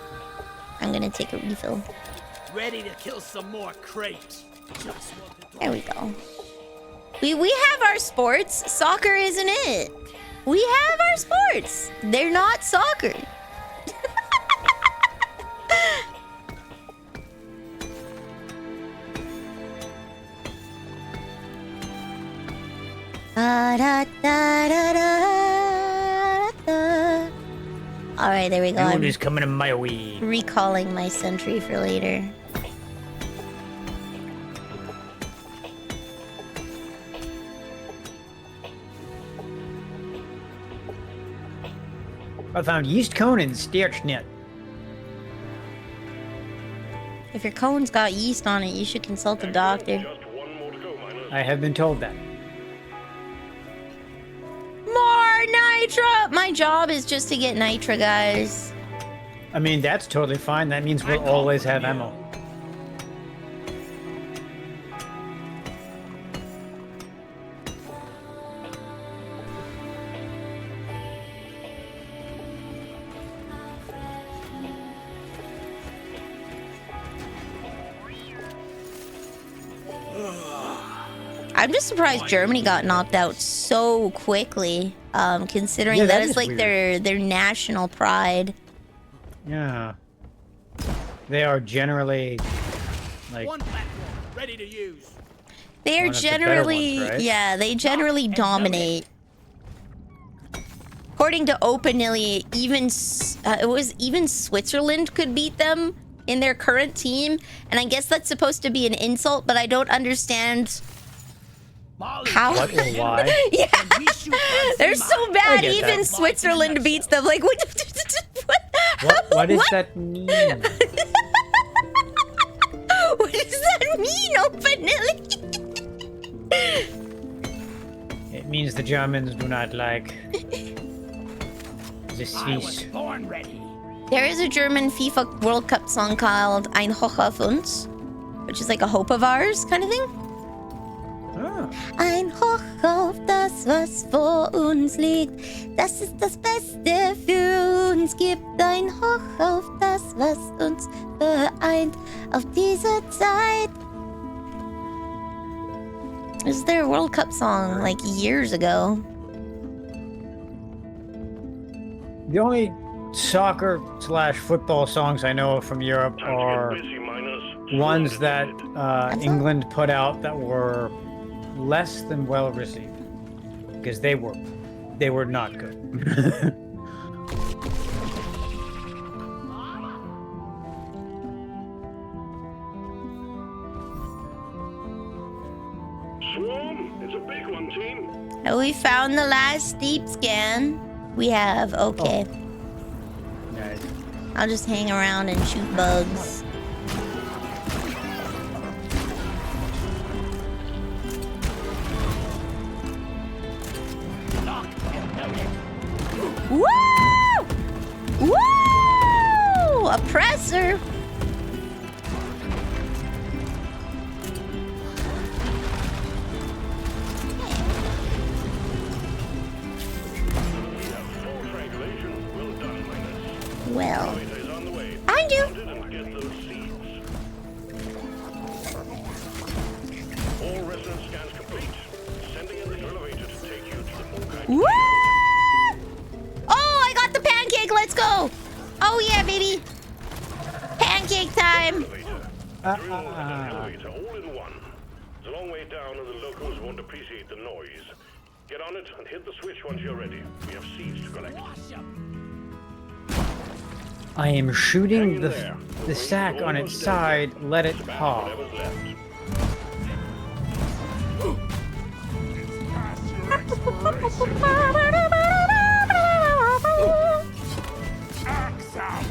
gonna take a refill. Ready to kill some more crates. Just want to There we go. We have our sports. Soccer isn't it. We have our sports. They're not soccer. Alright, there we go. Moon I'm is coming my way. recalling my sentry for later. I found yeast cone and Stierchnet. If your cone's got yeast on it, you should consult a doctor. just one more to go, miners. I have been told that. More nitra! My job is just to get nitra, guys. I mean, that's totally fine. That means we'll always have ammo. I'm just surprised Germany got knocked out so quickly, considering Yeah, that that is is like weird. their national pride. Yeah. They are generally like One platform ready to use. They are One of the better generally, ones, right? yeah, they generally dominate. According to Openly, even Switzerland could beat them in their current team, and I guess that's supposed to be an insult, but I don't understand Molly, how. what or why? Yeah, we shoot guns they're in so mine. bad. I get Even that. Switzerland beats them. Like what? What does What? that mean? What does that mean, Openly? It means the Germans do not like the I was Swiss. born ready. There is a German FIFA World Cup song called Ein Hoch auf uns, which is like a hope of ours kind of thing. Oh. Ein Hoch auf das, was vor uns liegt. Das ist das Beste für uns gibt. Ein Hoch auf das, was uns vereint. Auf diese Zeit. This is their World Cup song like years ago. The only soccer/football songs I know from Europe Time to are get busy, miners. ones Slow that it. all? England put out that were less than well received because they were not good. Swarm, it's a big one, team. Oh, we found the last steep scan. We have, okay. Nice. I'll just hang around and shoot bugs. Lock and oppressor. Full triangulation. Well done, Linus. Well, Elevator is on the way. I do. And get those seeds. All resonance scans complete. Sending in the elevator to take you to the Mokai. Woo! Oh, I got the pancake. Let's go. Oh yeah, baby. Pancake time. Elevator. Drill and elevator all in one. It's a long way down and the locals won't appreciate the noise. Get on it and hit the switch once you're ready. We have seeds to collect. I am shooting Hang in there. the sack on its side. Let it pop. Whatever's left. Past your expiration. Axe out.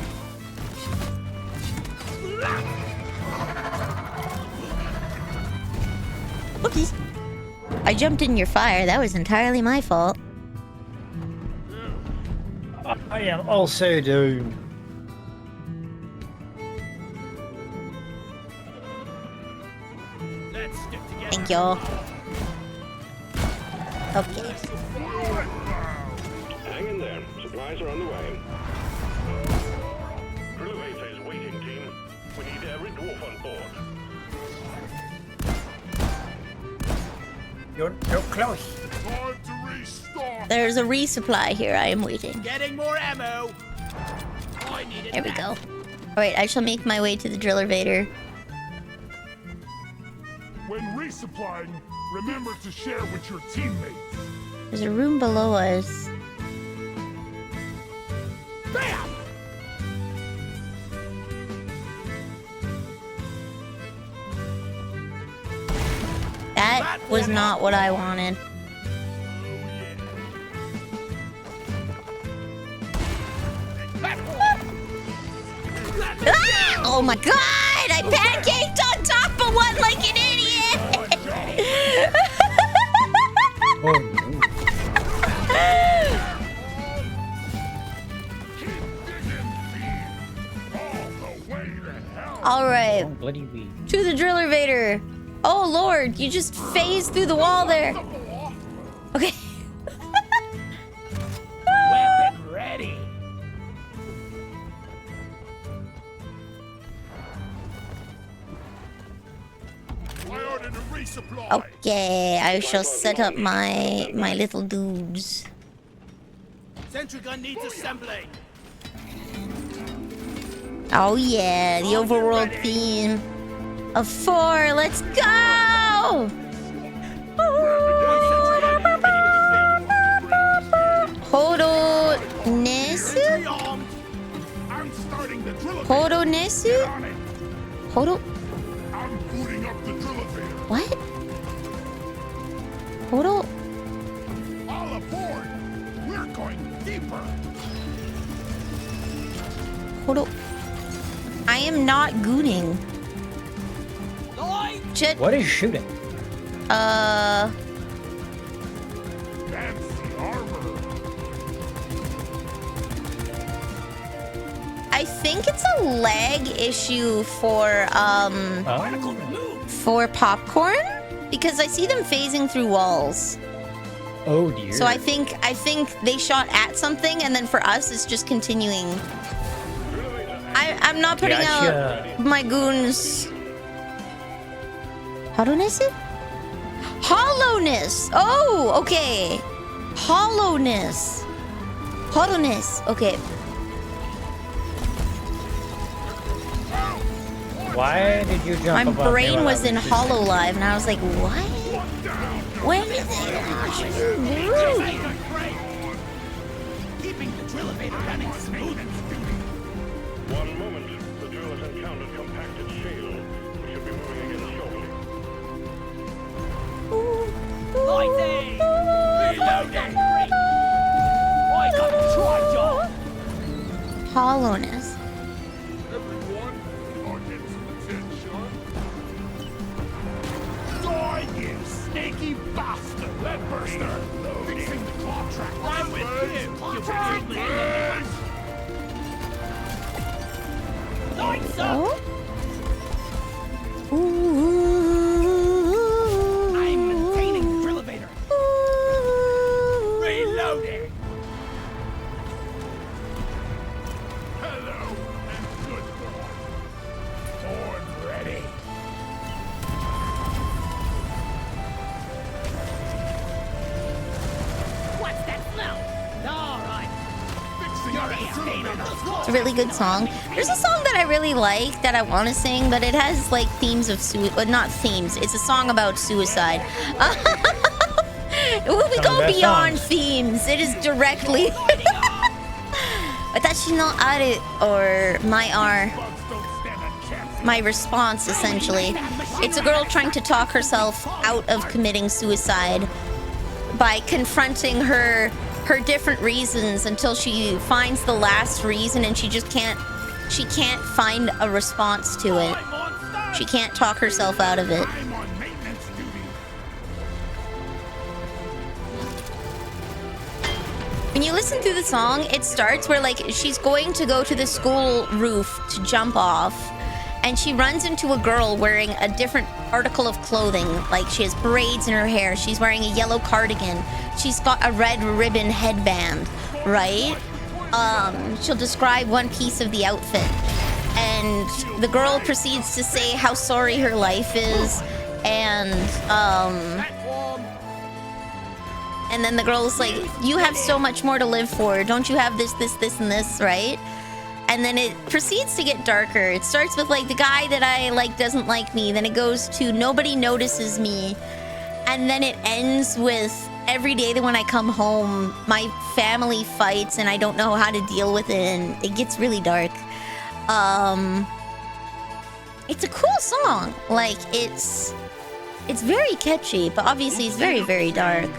Oops. I jumped in your fire. That was entirely my fault. I am also doomed. Let's stick together. Thank y'all. Okay. Hang in there. Supplies are on the way. Elevator is waiting, team. We need every dwarf on board. You're close. Time to restart. There's a resupply here. I am waiting. Getting more ammo. I need it. There we go. Alright, I shall make my way to the driller vader. When resupplying, remember to share with your teammates. There's a room below us. Bam! That was not what I wanted. Ah! Oh my god! I pancaked on top of one like an idiot! Oh no. Alright, Oh, bloody weed. to the driller vader. Oh lord, you just phased through the wall there. Okay. Weapon ready. I ordered a resupply. Okay, I shall set up my little dudes. Sentry gun needs assembling. Oh yeah, the overworld theme of 4. Let's go! Hodo Nesu? Sentry armed. I'm starting the drill Hodo Nesu? on it. Hodo? I'm booting up the drill elevator. What? Hodo? All aboard. We're going deeper. Hodo? I am not gooning. Light. Shit. What is shooting? Fancy armor. I think it's a lag issue for Oh. popcorn because I see them phasing through walls. Oh dear. So I think they shot at something and then for us it's just continuing. I'm not putting Gotcha. out my goons. Hollowness? Hollowness. Oh, okay. Hollowness. Hollowness. Okay. Why did you jump My above me brain while I was in shooting? Hollow Live and I was like, what? When did they launch this room? Keeping the drill elevator running smoothly. One moment. The drill has encountered compacted shale. We should be moving again shortly. Lighting. Reloading. I got a try job. Hollowness. Everyone, I'll get some attention. Die, you sneaky bastard! Leadburster! Fixing the contract. I'm with you. You brilliantly eliminated. like so. I'm maintaining the drill elevator. Reloading. Hello and good boy. Born ready. What's that smell? All right. Fixing You're that a stain on the floor. It's a really good song. There's a song that I really like that I want to sing, but it has like themes of suicide. Not themes. It's a song about suicide. We go beyond themes. It is directly. Watashi no aru, or my R. Bugs don't stand a chance. My response, essentially. It's a girl trying to talk herself out of committing suicide by confronting her different reasons until she finds the last reason, and she can't find a response to it. I'm on stage. She can't talk herself out of it. I'm on maintenance duty. When you listen through the song, it starts where like she's going to go to the school roof to jump off, and she runs into a girl wearing a different article of clothing. Like she has braids in her hair, she's wearing a yellow cardigan, she's got a red ribbon headband, right? She'll describe one piece of the outfit, and the girl proceeds to say how sorry her life is, and then the girl's like, you have so much more to live for. Don't you have this, and this, right? And then it proceeds to get darker. It starts with like the guy that I like doesn't like me. Then it goes to nobody notices me. And then it ends with every day that when I come home, my family fights and I don't know how to deal with it. And it gets really dark. It's a cool song. Like it's very catchy, but obviously it's very, very dark.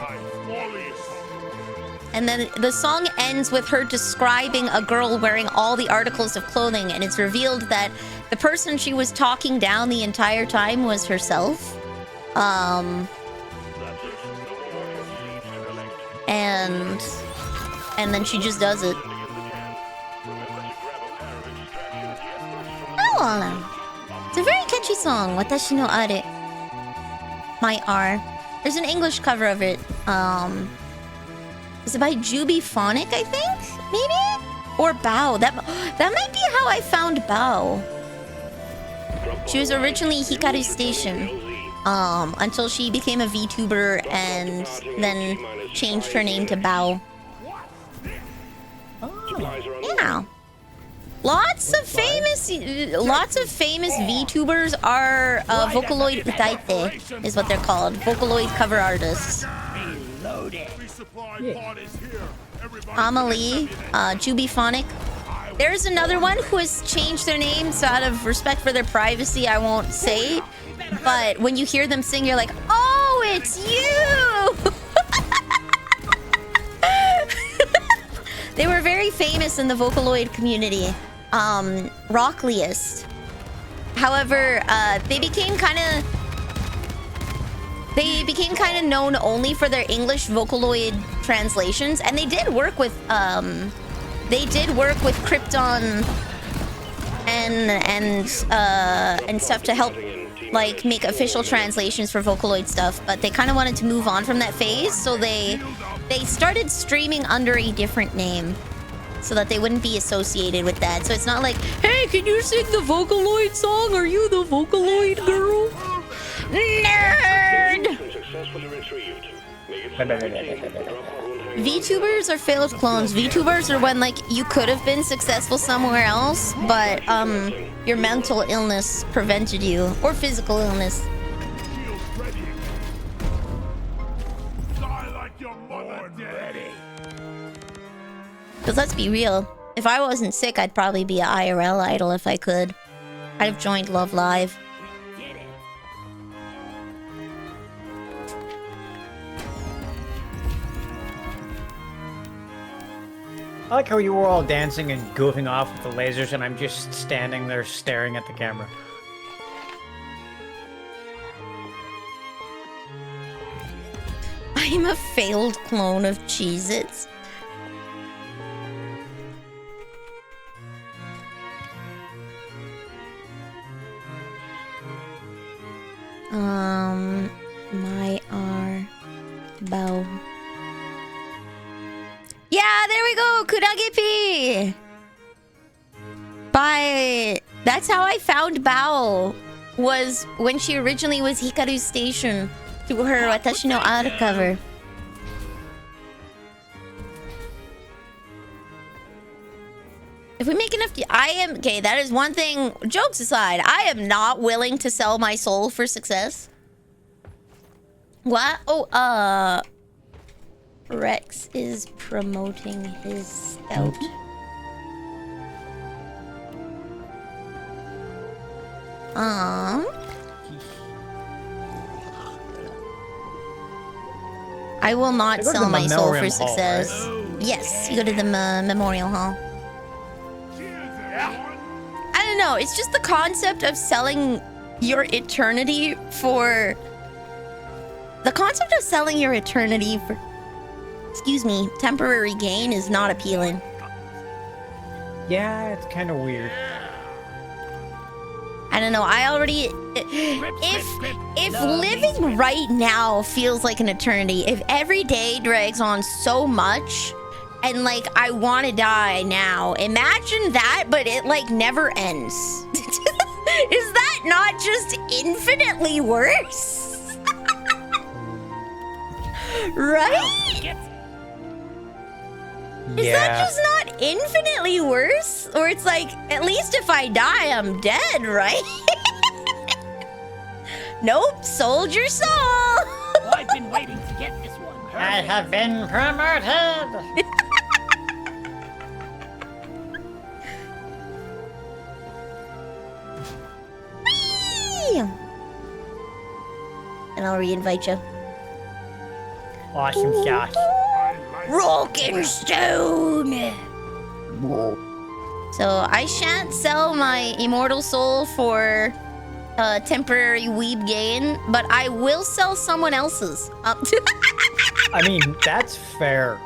And then the song ends with her describing a girl wearing all the articles of clothing, and it's revealed that the person she was talking down the entire time was herself. And then she just does it. Oh, it's a very catchy song. Watashi no aru. My R. There's an English cover of it. Is it by Phonic, I think? Maybe? Or Bao. That might be how I found Bao. She was originally Hikaru Station. Until she became a VTuber and then changed her name to Bao. Yeah. Lots of famous VTubers are Vocaloid Utaite, is what they're called. Vocaloid cover artists. Amelie, Phonic. There's another one who has changed their name, so out of respect for their privacy, I won't say. But when you hear them sing, you're like, oh, it's you! They were very famous in the Vocaloid community. Rockliest. However, they became kind of known only for their English Vocaloid translations, and they did work with Krypton and stuff to help like make official translations for Vocaloid stuff, but they kind of wanted to move on from that phase, so they started streaming under a different name so that they wouldn't be associated with that. So it's not like, hey, can you sing the Vocaloid song? Are you the Vocaloid girl? Nerd! VTubers are failed clones. VTubers are when like you could have been successful somewhere else, but your mental illness prevented you, or physical illness. Because let's be real, if I wasn't sick, I'd probably be an IRL idol if I could. I'd have joined Love Live. I like how you were all dancing and goofing off with the lasers, and I'm just standing there staring at the camera. I'm a failed clone of Cheez-Its. My R. Bow. Yeah, there we go! Kuragepi! That's how I found Bao. Was when she originally was Hikaru's station. Through her Watashi no Ara cover. If we make enough, okay, that is one thing. Jokes aside, I am not willing to sell my soul for success. What? Oh, Rex is promoting his scout. I will not sell my soul for success. Hall, right? Yes, you go to the memorial hall. I don't know, it's just the concept of selling your eternity for... The concept of selling your eternity for... Excuse me, temporary gain is not appealing. Yeah, it's kind of weird. I don't know, I already... If living right now feels like an eternity, if every day drags on so much... And, like, I want to die now. Imagine that, but it, like, never ends. Is that not just infinitely worse? Right? Is that just not infinitely worse? Or it's like, at least if I die, I'm dead, right? Nope, sold your soul. Oh, I've been waiting to get this one. I have been promoted. And I'll re-invite you. Awesome sauce. Rockin' Stone! So I shan't sell my immortal soul for temporary weeb gain, but I will sell someone else's. I mean, that's fair.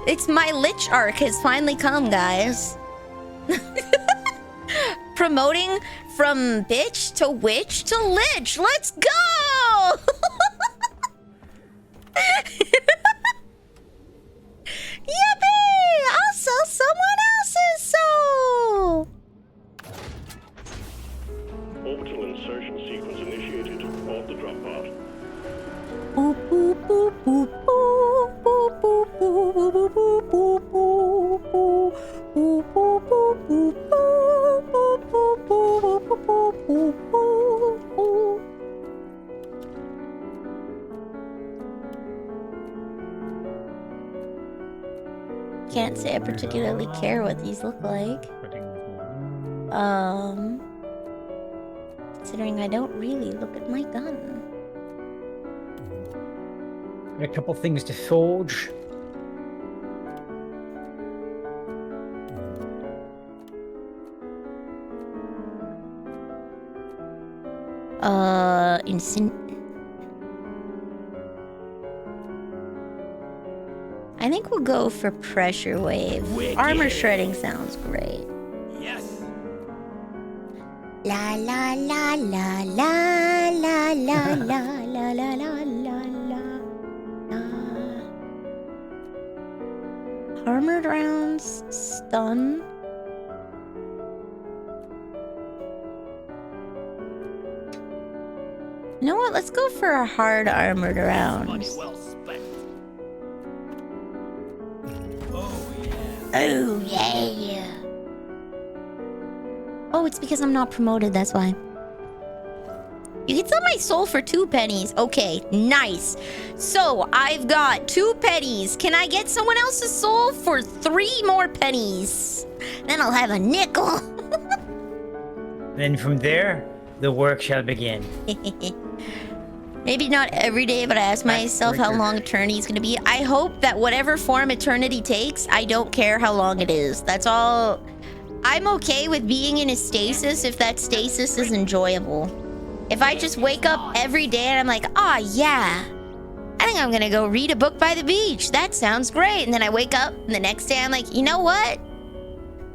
It's my lich arc has finally come, guys. Promoting from bitch to witch to lich. Let's go! Yippee! I'll sell someone else's soul! Orbital insertion sequence initiated. Off the drop pod. Boop, boop, boop, boop, boop, boop, boop, boop, boop, boop, boop, boop, boop, boop, boop, boop, boop, Can't say I particularly care what these look like. Considering I don't really look at my gun. A couple things to forge. I think we'll go for pressure wave. Wicked. Armor shredding sounds great. Yes. La la la la la la la la la la la la la. Armored rounds, stun. You know what? Let's go for a hard armored Money rounds. well spent. Oh yeah. Oh, it's because I'm not promoted, that's why. You can sell my soul for 2 pennies. Okay, nice. So, I've got 2 pennies. Can I get someone else's soul for 3 more pennies? Then I'll have a nickel. Then from there, the work shall begin. Maybe not every day, but I ask myself how long eternity is going to be. I hope that whatever form eternity takes, I don't care how long it is. That's all. I'm okay with being in a stasis if that stasis is enjoyable. If I just wake up every day and I'm like, oh yeah, I think I'm going to go read a book by the beach. That sounds great. And then I wake up and the next day I'm like, you know what?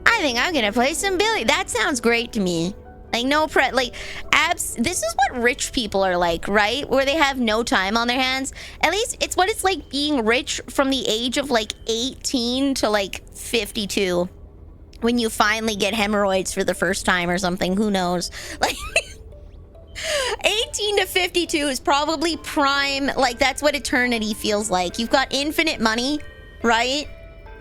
I think I'm going to play some billiards. That sounds great to me. Like no like abs. This is what rich people are like, right? Where they have no time on their hands. At least it's what it's like being rich from the age of like 18 to like 52. When you finally get hemorrhoids for the first time or something, who knows? Like 18 to 52 is probably prime. Like that's what eternity feels like. You've got infinite money, right?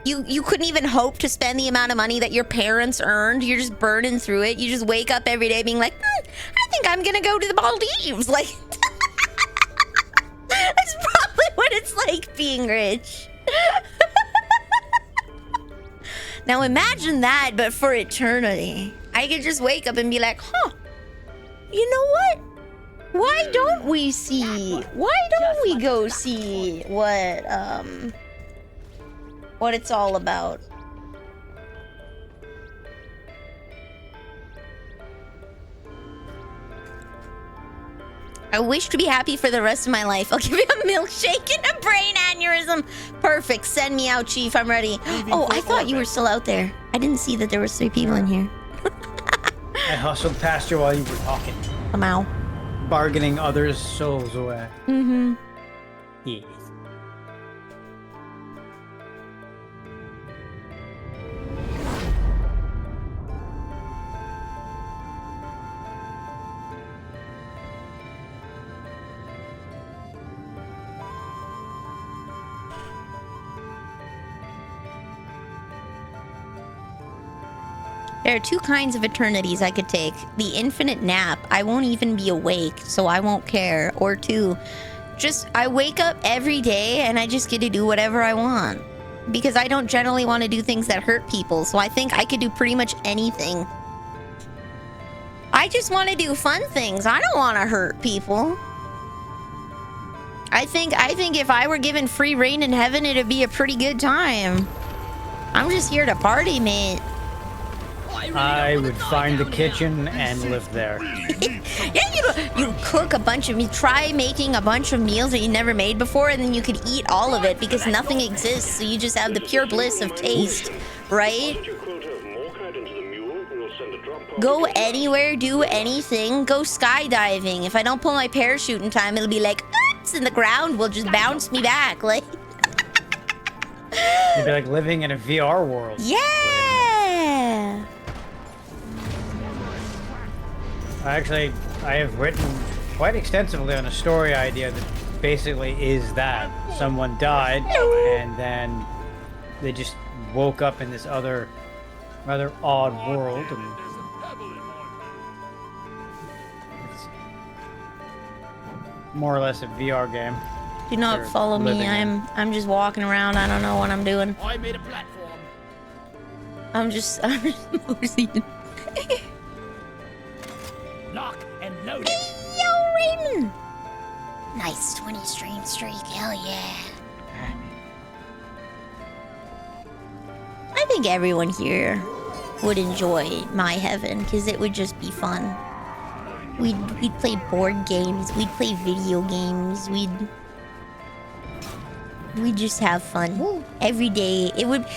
You couldn't even hope to spend the amount of money that your parents earned. You're just burning through it. You just wake up every day being like, I think I'm gonna go to the Maldives. Like, that's probably what it's like being rich. Now imagine that, but for eternity. I could just wake up and be like, you know what? Why don't we see? Why don't we go see what it's all about? I wish to be happy for the rest of my life. I'll give you a milkshake and a brain aneurysm. Perfect. Send me out, Chief. I'm ready. Oh, I thought you were still out there. I didn't see that there was 3 people in here. I hustled past you while you were talking. Somehow. Bargaining others' souls away. Mm-hmm. Yes. There are 2 kinds of eternities I could take. The infinite nap. I won't even be awake, so I won't care. Or 2, just I wake up every day and I just get to do whatever I want. Because I don't generally want to do things that hurt people, so I think I could do pretty much anything. I just want to do fun things. I don't want to hurt people. I think if I were given free reign in heaven, it'd be a pretty good time. I'm just here to party, mate. I would find the kitchen and live there. Yeah, you cook a bunch of, you try making a bunch of meals that you never made before, and then you could eat all of it because nothing exists, so you just have the pure bliss of taste, right? Go anywhere, do anything, go skydiving. If I don't pull my parachute in time, it'll be like, oops, and the ground will just bounce me back, like. It'd be like living in a VR world. Yeah! Actually, I have written quite extensively on a story idea that basically is that. Someone died, and then they just woke up in this other, rather odd world. And it's more or less a VR game. Do not They're follow me. living in. I'm just walking around. I don't know what I'm doing. I made a platform. I'm just moseying. Lock and load it. Hey, yo, Raiden! Nice 20 stream streak. Hell yeah. I think everyone here would enjoy my heaven because it would just be fun. We'd play board games. We'd play video games. We'd just have fun every day. It would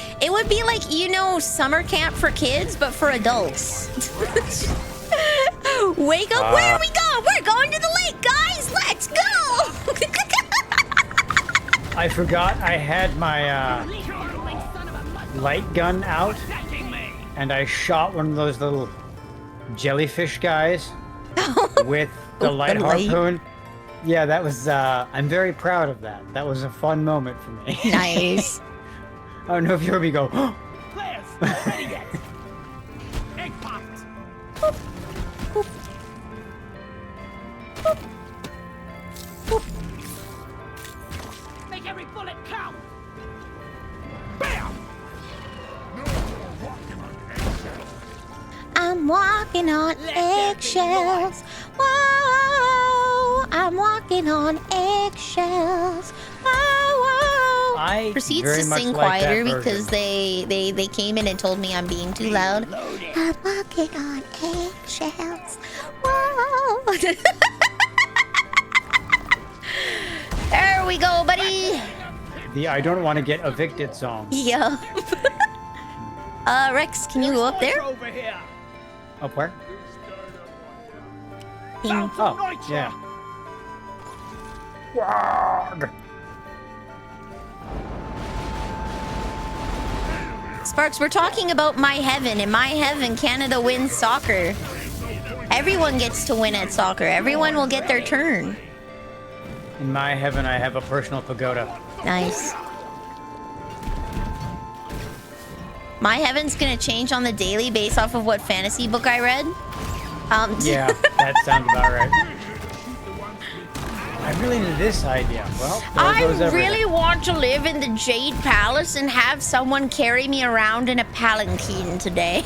be like, you know, summer camp for kids, but for adults. Wake up! Where are we going? We're going to the lake, guys. Let's go! I forgot I had my light gun out, and I shot one of those little jellyfish guys with the light harpoon. Yeah, that was, I'm very proud of that. That was a fun moment for me. Nice. I don't know if you heard me go, Players, not ready yet. Egg popped. Make every bullet count. Bam! I'm walking on eggshells. Whoa, I'm walking on eggshells. Whoa. I Proceeds very to much sing like that quieter version. because they came in and told me I'm being too loud. I'm walking on eggshells. Whoa. There we go, buddy. The I don't want to get evicted song. Yeah. Rex, can you go up there? Over here. Up where? thing. Oh, yeah. Warg. Sparks, we're talking about my heaven. In my heaven, Canada wins soccer. Everyone gets to win at soccer. Everyone will get their turn. In my heaven, I have a personal pagoda. Nice. My heaven's gonna change on the daily based off of what fantasy book I read. Yeah, that sounds about right. I'm really into this idea. Well, there goes I everything. really want to live in the Jade Palace and have someone carry me around in a palanquin today.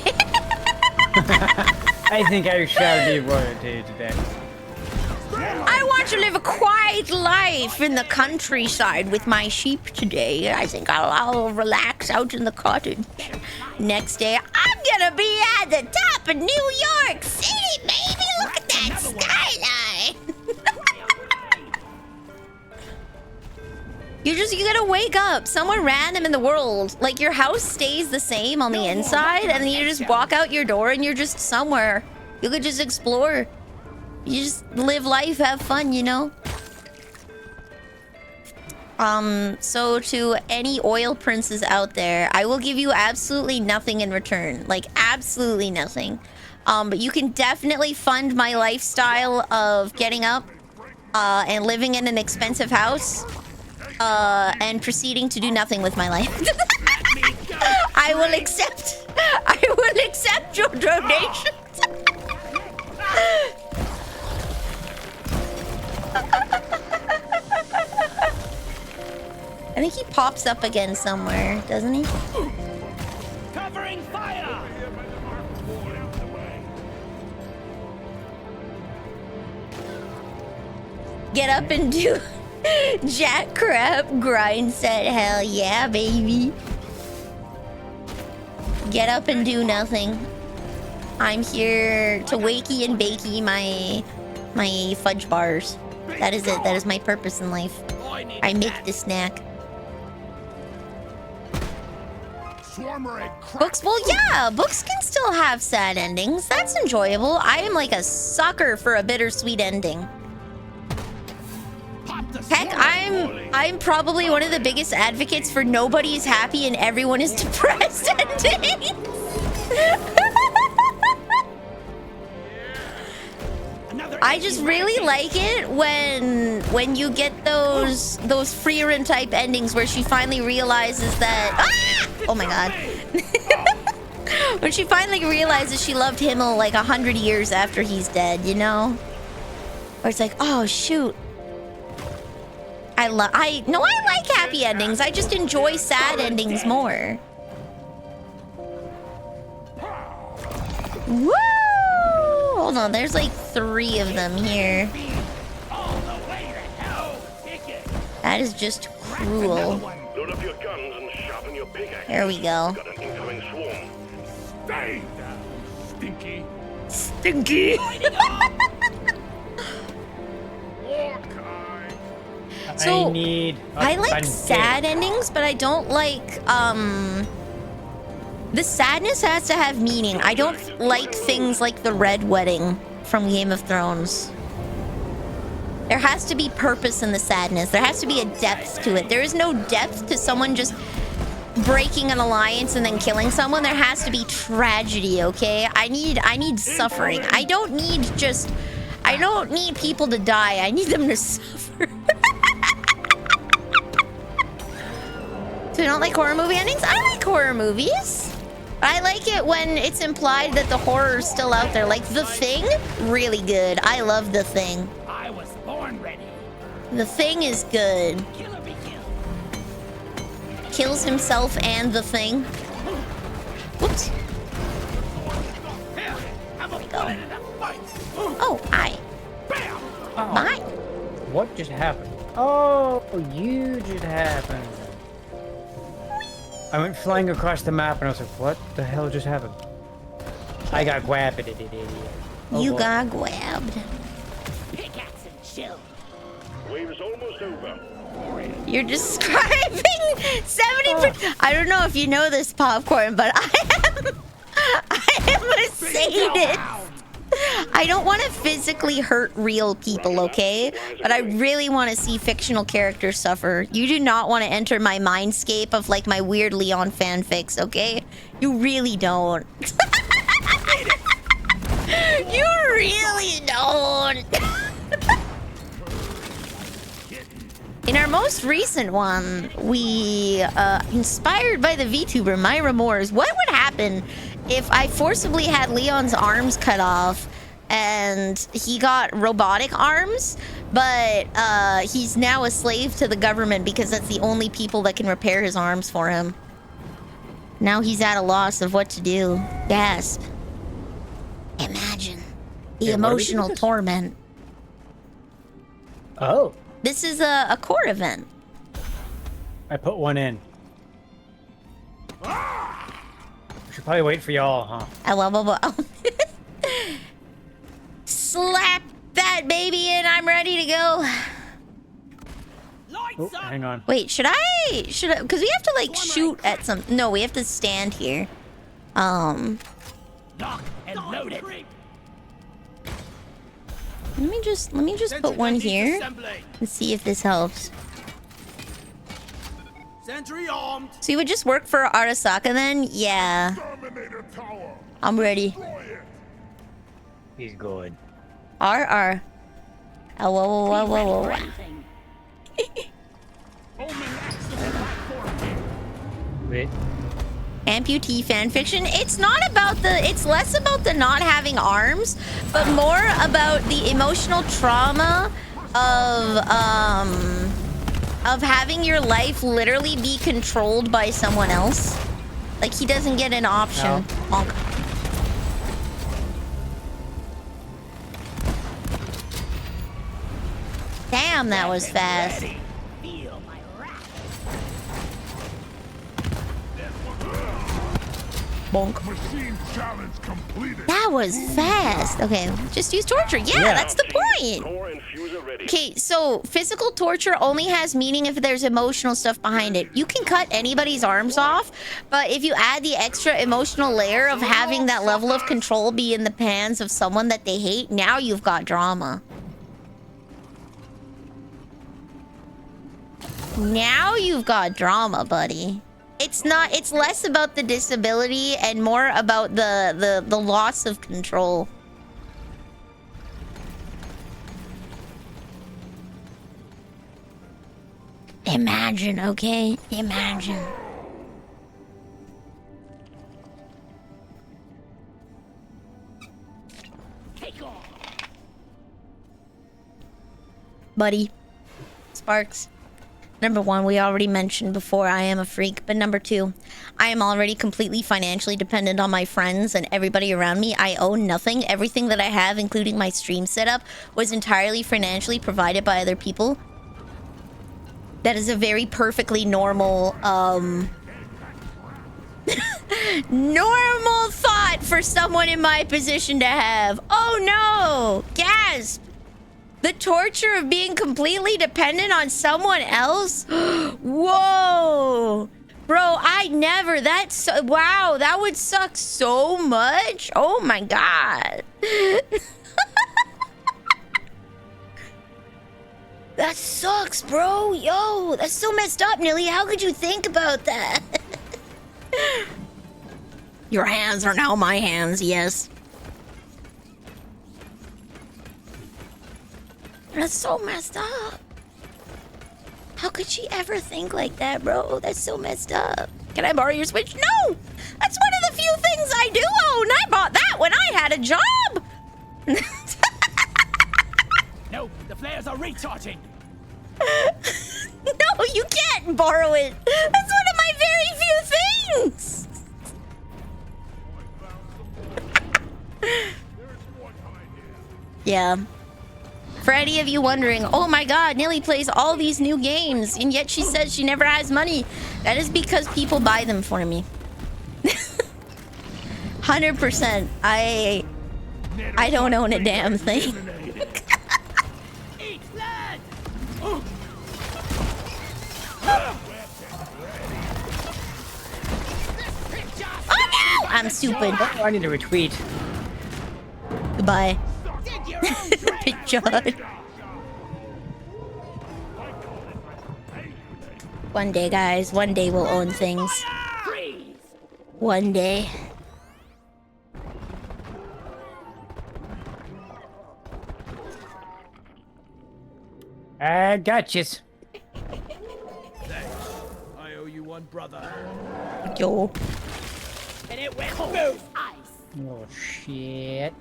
I think I shall be royalty today. I want to live a quiet life in the countryside with my sheep today. I think I'll relax out in the cottage. Next day, I'm gonna be at the top of New York City, baby! Look at that skyline! You gotta wake up. Someone random in the world. Like, your house stays the same on the inside, and then you just walk out your door and you're just somewhere. You could just explore. You just live life, have fun, you know? So to any oil princes out there, I will give you absolutely nothing in return. Like, absolutely nothing. But you can definitely fund my lifestyle of getting up, and living in an expensive house, and proceeding to do nothing with my life. I will accept your donations. I think he pops up again somewhere, doesn't he? Covering fire! Get up and do Jack Crab grind set. Hell yeah, baby. Get up and do nothing. I'm here to wakey and bakey my fudge bars. That is it. That is my purpose in life. I make the snack. Books? Well, yeah, books can still have sad endings. That's enjoyable. I am like a sucker for a bittersweet ending. Heck, I'm probably one of the biggest advocates for nobody is happy and everyone is depressed ending. I just really like it when you get those Freerin type endings where she finally realizes that oh my god. When she finally realizes she loved Himmel like 100 years after he's dead, you know? Or it's like, oh shoot. I like happy endings. I just enjoy sad endings more. Woo! Hold on, there's like 3 of them here. That is just cruel. Load up your guns and sharpen your pickaxe. There we go. Got an incoming swarm. Stay down, stinky. Stinky. So, I like sad endings, but I don't like, the sadness has to have meaning. I don't like things like the Red Wedding from Game of Thrones. There has to be purpose in the sadness. There has to be a depth to it. There is no depth to someone just breaking an alliance and then killing someone. There has to be tragedy, okay? I need suffering. I don't need people to die. I need them to suffer. So you don't like horror movie endings? I like horror movies. I like it when it's implied that the horror's still out there. Like The Thing, really good. I love The Thing. I was born ready. The Thing is good. Killer be killed. Kills himself and The Thing. Whoops. Here, have a There we go. fun in a fight. Oh, hi. Bam! Oh, Bye. what just happened? Oh, you just happened. I went flying across the map and I was like, what the hell just happened? I got grabbed. Oh, You boy. got grabbed. Pickaxe and chill. Wave's almost over. You're describing 70%. I don't know if you know this, Popcorn, but I am a sadist. I don't want to physically hurt real people, okay? But I really want to see fictional characters suffer. You do not want to enter my mindscape of like my weird Leon fanfics, okay? You really don't. You really don't. In our most recent one, we, inspired by the VTuber Myra Moores, what would happen if I forcibly had Leon's arms cut off and he got robotic arms, but he's now a slave to the government because that's the only people that can repair his arms for him. Now he's at a loss of what to do. Gasp. Imagine the emotional torment. Oh. This is a core event. I put one in. We should probably wait for y'all, huh? I love Slap that baby in. I'm ready to go. Oh, hang on. Wait, should I? Because we have to like shoot at some. No, we have to stand here. Lock and load it. Let me just put one here and see if this helps. Sentry armed. So you would just work for Arasaka then? Yeah. I'm ready. He's good. RR. Oh, whoa. Wait. Amputee fanfiction. It's not about it's less about the not having arms, but more about the emotional trauma of having your life literally be controlled by someone else. Like he doesn't get an option. No. Bonk. Damn, that was fast. Bonk. Machine challenge completed. That was fast. Okay, just use torture. Yeah, that's the point. Okay, so physical torture only has meaning if there's emotional stuff behind it. You can cut anybody's arms off, but if you add the extra emotional layer of having that level of control be in the hands of someone that they hate, now you've got drama. Now you've got drama, buddy. It's less about the disability and more about the loss of control. Imagine, okay? Imagine. Take off. Buddy. Sparks. Number one, we already mentioned before, I am a freak. But number two, I am already completely financially dependent on my friends and everybody around me. I own nothing. Everything that I have, including my stream setup, was entirely financially provided by other people. That is a very perfectly normal, normal thought for someone in my position to have. Oh no! Gasp! The torture of being completely dependent on someone else? Whoa! Bro, I never... wow, that would suck so much. Oh my god. That sucks, bro. Yo, that's so messed up, Nilly. How could you think about that? Your hands are now my hands, yes. That's so messed up. How could she ever think like that, bro? That's so messed up. Can I borrow your Switch? No! That's one of the few things I do own. I bought that when I had a job. No, the flares are recharging. No, you can't borrow it. That's one of my very few things. Yeah. For any of you wondering, oh my god, Nilly plays all these new games, and yet she says she never has money. That is because people buy them for me. 100%. I don't own a damn thing. Oh no! I'm stupid. Oh, I need to retweet. Goodbye. Dig your own grave. Big John. One day, guys. One day we'll own things. Freeze. One day. I got yous. I owe you one, brother. Yo. And it went smooth ice. Oh shit.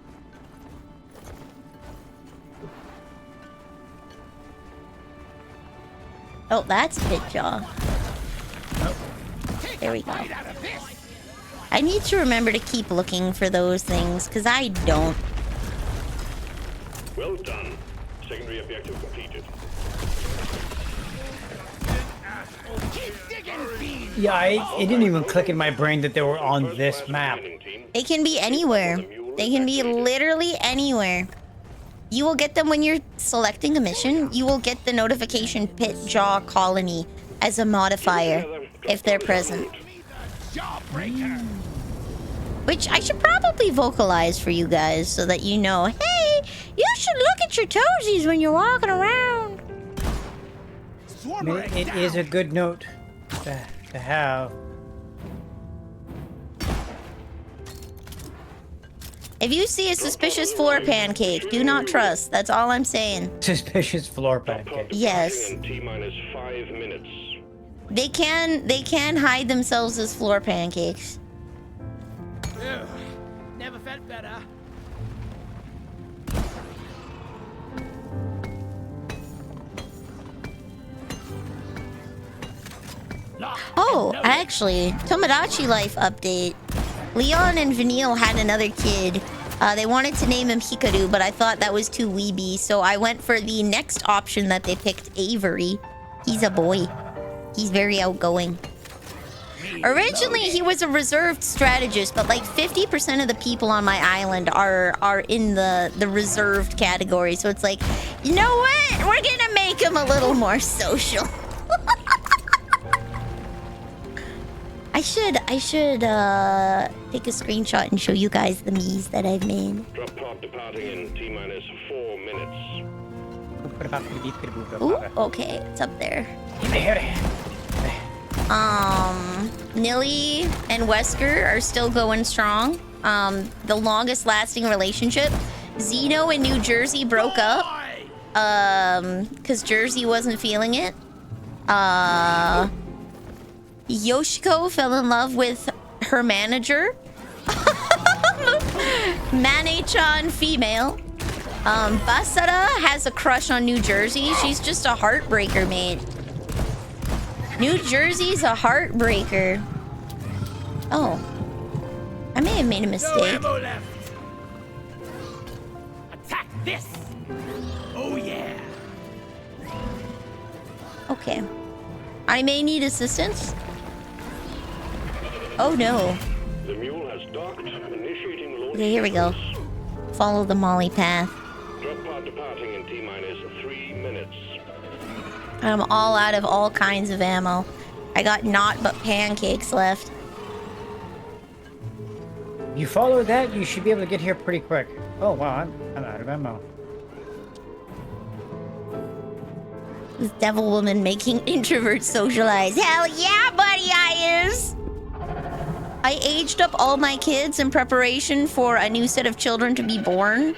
Oh, that's a bit jaw. There we go. I need to remember to keep looking for those things, because I don't. Well done. Secondary objective completed. Yeah, it didn't even click in my brain that they were on this map. They can be anywhere. They can be literally anywhere. You will get them when you're selecting a mission. You will get the notification Pit Jaw Colony as a modifier if they're present. Which I should probably vocalize for you guys so that you know, hey, you should look at your toesies when you're walking around. I mean, it is a good note to have. If you see a suspicious floor pancake, do not trust. That's all I'm saying. Suspicious floor pancake. Yes. T-minus 5 minutes. They can hide themselves as floor pancakes. Ugh, never felt better. Oh, actually, Tomodachi Life update. Leon and Vanille had another kid. They wanted to name him Hikaru, but I thought that was too weeby, so I went for the next option that they picked, Avery. He's a boy. He's very outgoing. Originally, he was a reserved strategist, but like 50% of the people on my island are in the reserved category, so it's like, you know what? We're gonna make him a little more social. I should take a screenshot and show you guys the me's that I've made. Drop pod departing in T-minus 4 minutes. Ooh, okay, it's up there. Nilly and Wesker are still going strong. The longest lasting relationship. Zeno in New Jersey broke up. Cause Jersey wasn't feeling it. Yoshiko fell in love with her manager. Mane-chan female. Basara has a crush on New Jersey. She's just a heartbreaker, mate. New Jersey's a heartbreaker. Oh. I may have made a No mistake. ammo left. Attack this. Oh yeah. Okay. I may need assistance. Oh no. The mule has docked, initiating launch. Okay, here we go. Follow the Molly path. Drop pod departing in T-minus 3 minutes. I'm all out of all kinds of ammo. I got naught but pancakes left. You follow that, you should be able to get here pretty quick. Oh wow, I'm out of ammo. This devil woman making introverts socialize. Hell yeah, buddy, I is! I aged up all my kids in preparation for a new set of children to be born.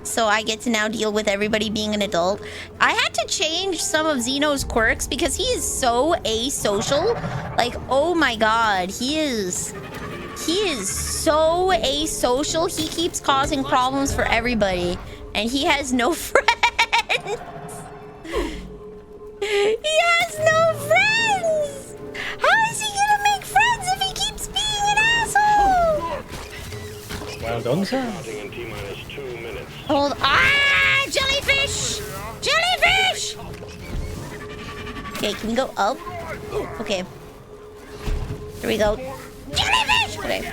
So I get to now deal with everybody being an adult. I had to change some of Zeno's quirks because he is so asocial. Like, oh my god, he is so asocial. He keeps causing problems for everybody. And he has no friends. He has no friends! How is he gonna make friends if he keeps being an asshole? Well done, sir. Departing in T-minus 2 minutes. Hold. Ah! Jellyfish! Jellyfish! Okay, can we go up? Okay. Here we go. Jellyfish! Okay.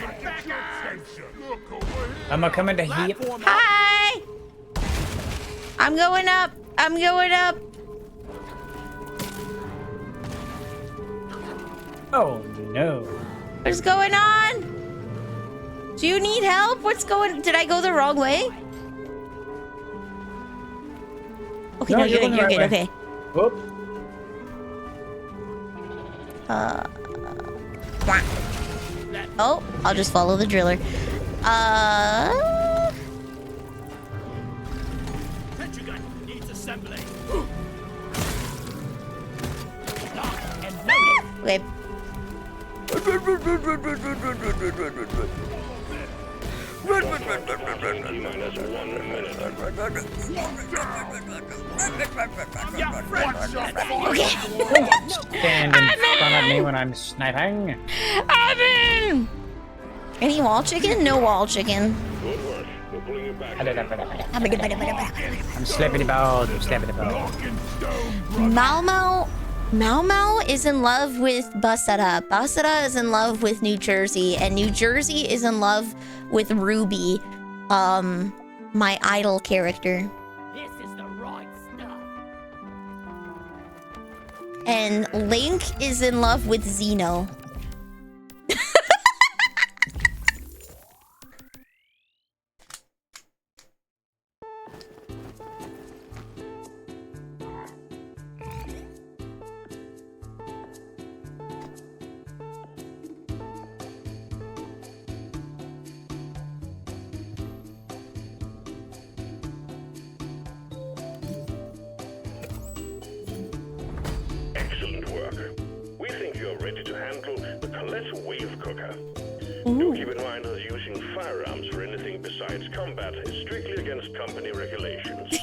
I'm a coming to heat. Hi! I'm going up. I'm going up. Oh no. What's going on? Do you need help? What's going... Did I go the wrong way? Okay, no, you're good, you're good, okay. Whoop. Oh, I'll just follow the driller. Sentry gun needs assembly. Lock and loaded. Okay. T-minus 1 minute. Okay. Stand in front of me when I'm sniping. I'm in! Any wall chicken? No wall chicken. Good work. We're pulling you back. I'm slipping about. I'm slipping about. Mau Mau is in love with Basara. Basara is in love with New Jersey. And New Jersey is in love with Ruby. My idol character. This is the right stuff. And Link is in love with Xeno. Excellent work. We think you're ready to handle the Colette Wave Cooker. Do keep in mind that using firearms for anything besides combat is strictly against company regulations.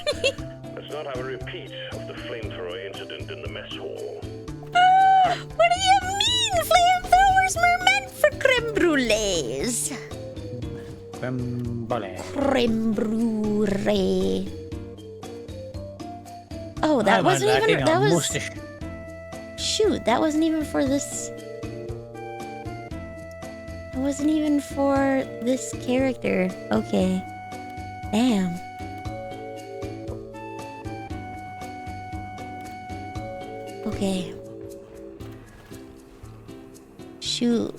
Let's not have a repeat of the flamethrower incident in the mess hall. What do you mean? Flamethrowers were meant for creme brulees. Creme brulee. Oh, that wasn't even... That was... Shoot, that wasn't even for this... That wasn't even for this character. Okay. Damn. Okay. Shoot,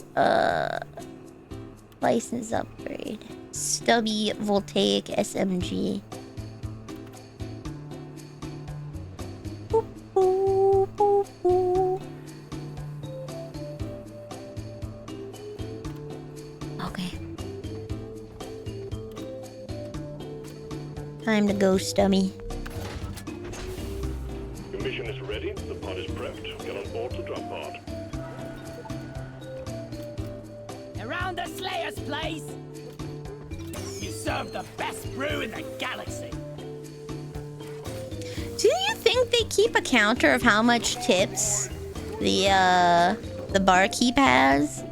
license upgrade. Stubby voltaic SMG. Boop, boop, boop, boop. Okay. Time to go, Stubby. Your mission is ready. The pod is prepped. Get on board the drop pod. Around the Slayer's place. You serve the best brew in the galaxy. Do you think they keep a counter of how much tips the barkeep has?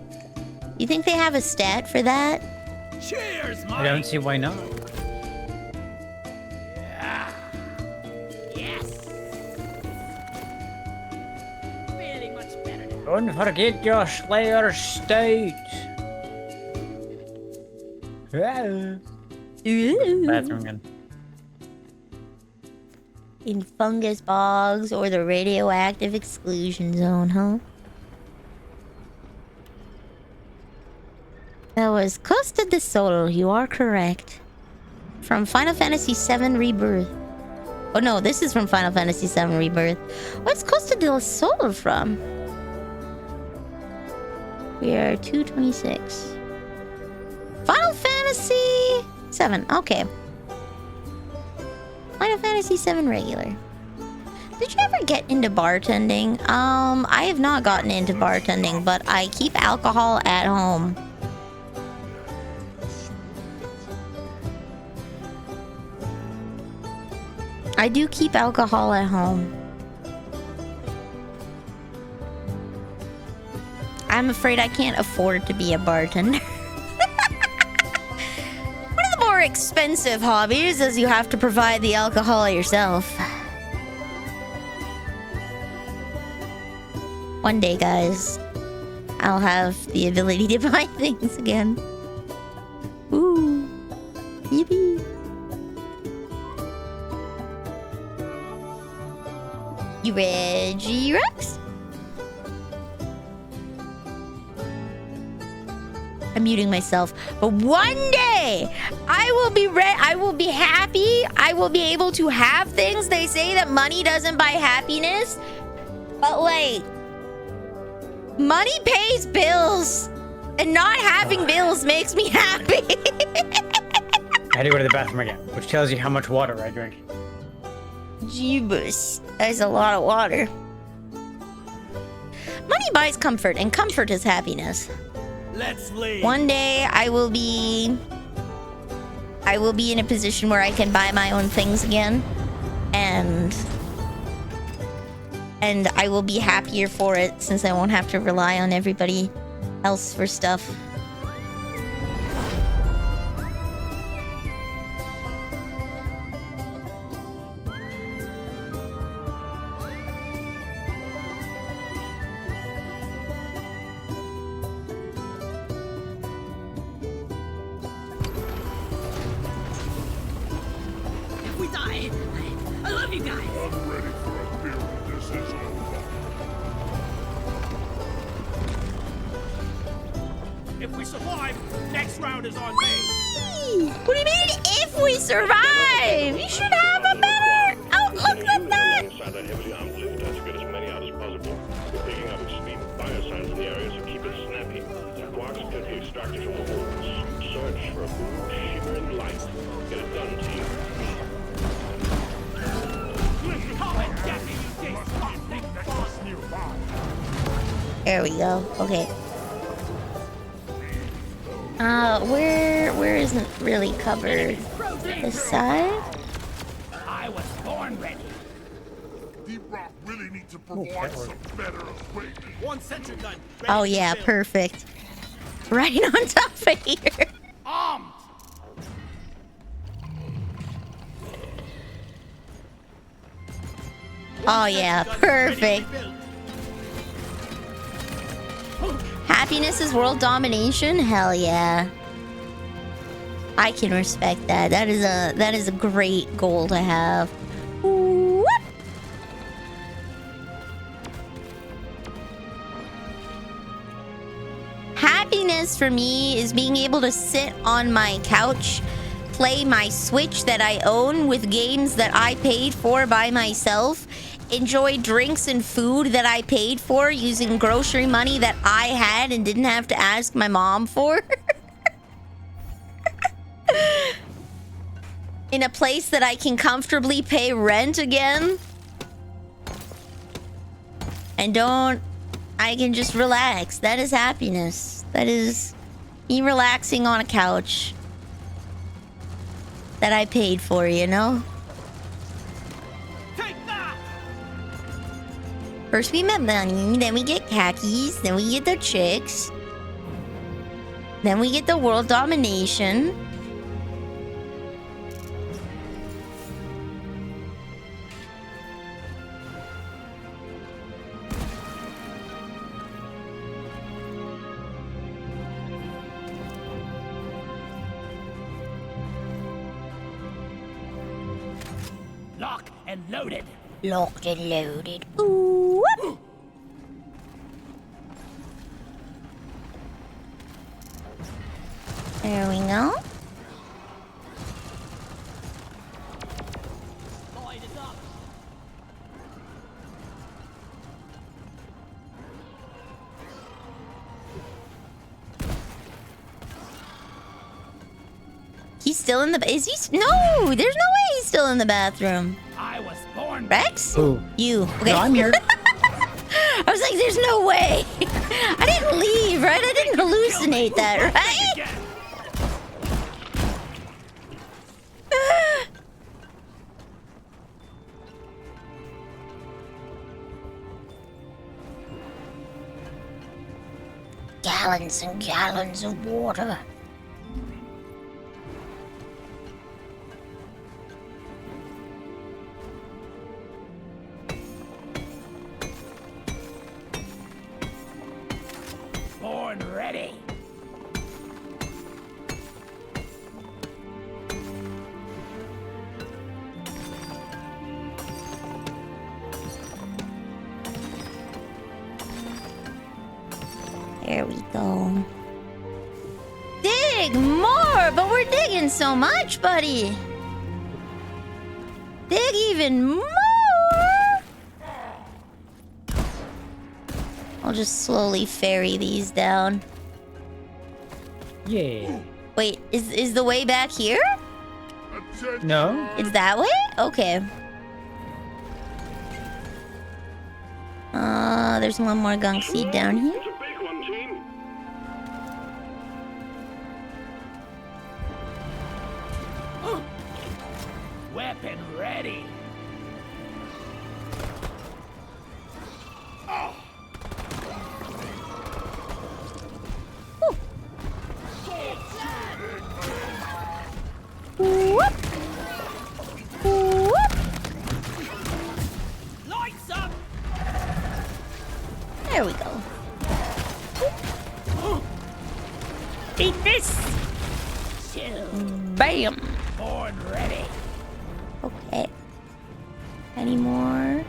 You think they have a stat for that? Cheers, mate. I don't see why not. Yes. Feeling much better now. Don't forget your Slayer state. Bathroom again. In fungus bogs or the radioactive exclusion zone, huh? That was Costa del Sol, you are correct. From Final Fantasy VII Rebirth. Oh no, this is from Final Fantasy VII Rebirth. What's Costa del Sol from? We are 226. Final Fantasy 7, okay. Final Fantasy 7 regular. Did you ever get into bartending? I have not gotten into bartending, but I keep alcohol at home. I do keep alcohol at home. I'm afraid I can't afford to be a bartender. One of the more expensive hobbies is you have to provide the alcohol yourself. One day, guys, I'll have the ability to buy things again. Ooh. Yippee. You Reggie Rex? muting myself. But one day, I will be happy. I will be able to have things. They say that money doesn't buy happiness. But like, money pays bills. And not having bills makes me happy. I had to go to the bathroom again, which tells you how much water I drink. Jeebus. That's a lot of water. Money buys comfort, and comfort is happiness. Let's leave. One day I will be in a position where I can buy my own things again, and I will be happier for it since I won't have to rely on everybody else for stuff. If we die, I love you guys. I'm ready for a beer when this is over. If we survive, next round is on me. What do you mean, if we survive? You should have a better outlook than that! Alongside that heavily armed lift to get as many out as possible. We're picking up its speed biosigns in the area, so keep it snappy. Quarks can be extracted from the walls. Search for a blue shimmering light. Get it done, team. Come and get me, you disgusting boss. There we go. Okay. Where isn't really covered? This side? I was born ready. Deep Rock really need to provide some better equipment. One sentry gun. ready Oh to yeah, build. perfect. Right on top of here. Armed. Oh yeah, perfect. Happiness is world domination? Hell yeah. I can respect that. That is a great goal to have. Whoop. Happiness for me is being able to sit on my couch, play my Switch that I own with games that I paid for by myself, enjoy drinks and food that I paid for using grocery money that I had and didn't have to ask my mom for. In a place that I can comfortably pay rent again. And I can just relax. That is happiness. That is me relaxing on a couch that I paid for, you know? Take that. First we met money, then we get khakis, then we get the chicks. Then we get the world domination. Lock and loaded. Locked and loaded. Ooh. Whoop. There we go. Light is up. He's still in the... Is he... No! There's no way he's still in the bathroom. I was born. Rex? Ooh. You. Okay. No, I'm here. I was like, there's no way. I didn't leave, right? I didn't hallucinate that, right? Again. Gallons and gallons of water. Born ready. There we go. digging so much, buddy. Dig even more. I'll just slowly ferry these down. Yeah. Wait, is the way back here? No? It's that way? Okay. There's one more gunk seed down here. It's a big one, team. Weapon ready. Whoop. Whoop. Lights up. There we go. Eat this. Bam. Born ready. Okay. Any more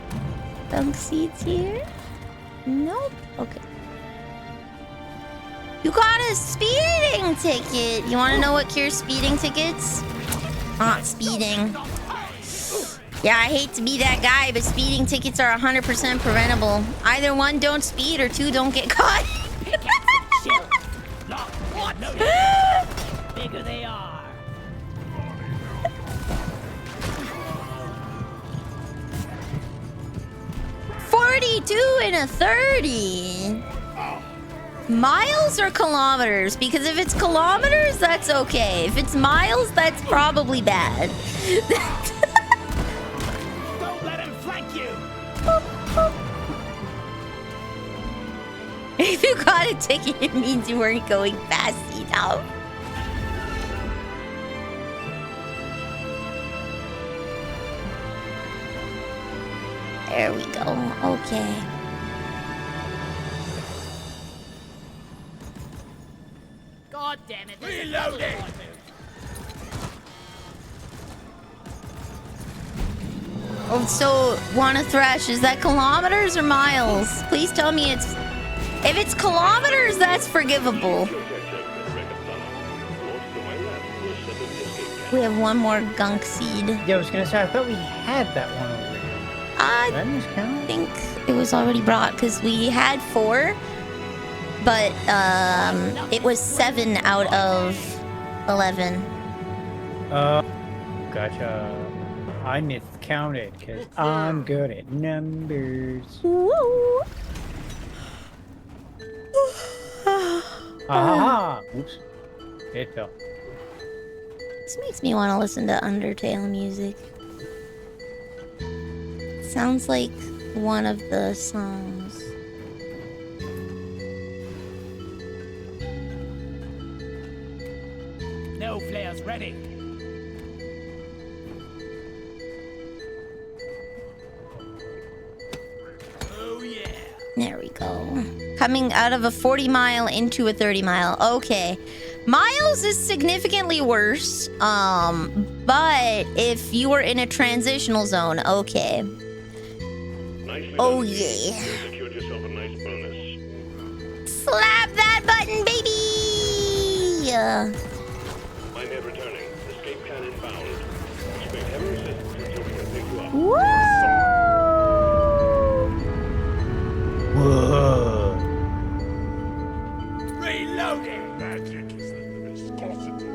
gunk seeds here? Nope. Okay. You got a speeding ticket. You want to know what cures speeding tickets? Not speeding. Yeah, I hate to be that guy, but speeding tickets are 100% preventable. Either one, don't speed, or two, don't get caught. What? No, bigger they are. $42 and a 30. Miles or kilometers? Because if it's kilometers, that's okay. If it's miles, that's probably bad. Don't let him flank you. If you got a ticket, it means you weren't going fast enough. There we go. Okay. God damn it. Reload it. Oh, so wanna thrash? Is that kilometers or miles? Please tell me it's. If it's kilometers, that's forgivable. We have one more gunk seed. Yeah, I was gonna say, I thought we had that one over here. I Did I miscount? think it was already brought because we had 4, but it was 7 out of 11. Gotcha. I miscounted because I'm good at numbers. Woo! Ah! Oops. It fell. This makes me want to listen to Undertale music. Sounds like one of the songs. No flares ready. Oh yeah. There we go. Coming out of a 40 mile into a 30 mile. Okay. Miles is significantly worse. But if you were in a transitional zone, okay. Nicely Oh done, team. yeah. You secured yourself a nice bonus. Slap that button, baby! Mine head returning. Escape can inbound. Expect heavy resistance until we can pick you up. Woo! Whoa. Reloading. Magic is the viscosity.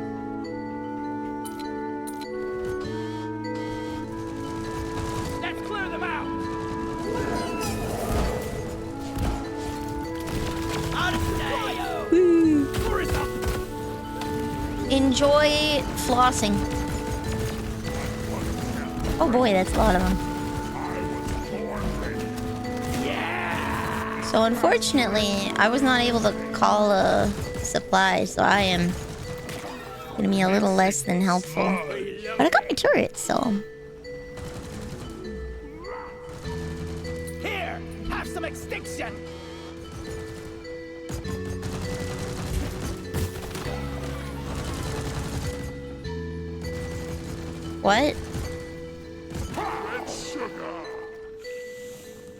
Let's clear them out. Out of style. Tourist up. Enjoy flossing. Oh boy, that's a lot of them. So unfortunately, I was not able to call a supply, so I am gonna be a little less than helpful. But I got my turret, so. Here, have some extinction. What?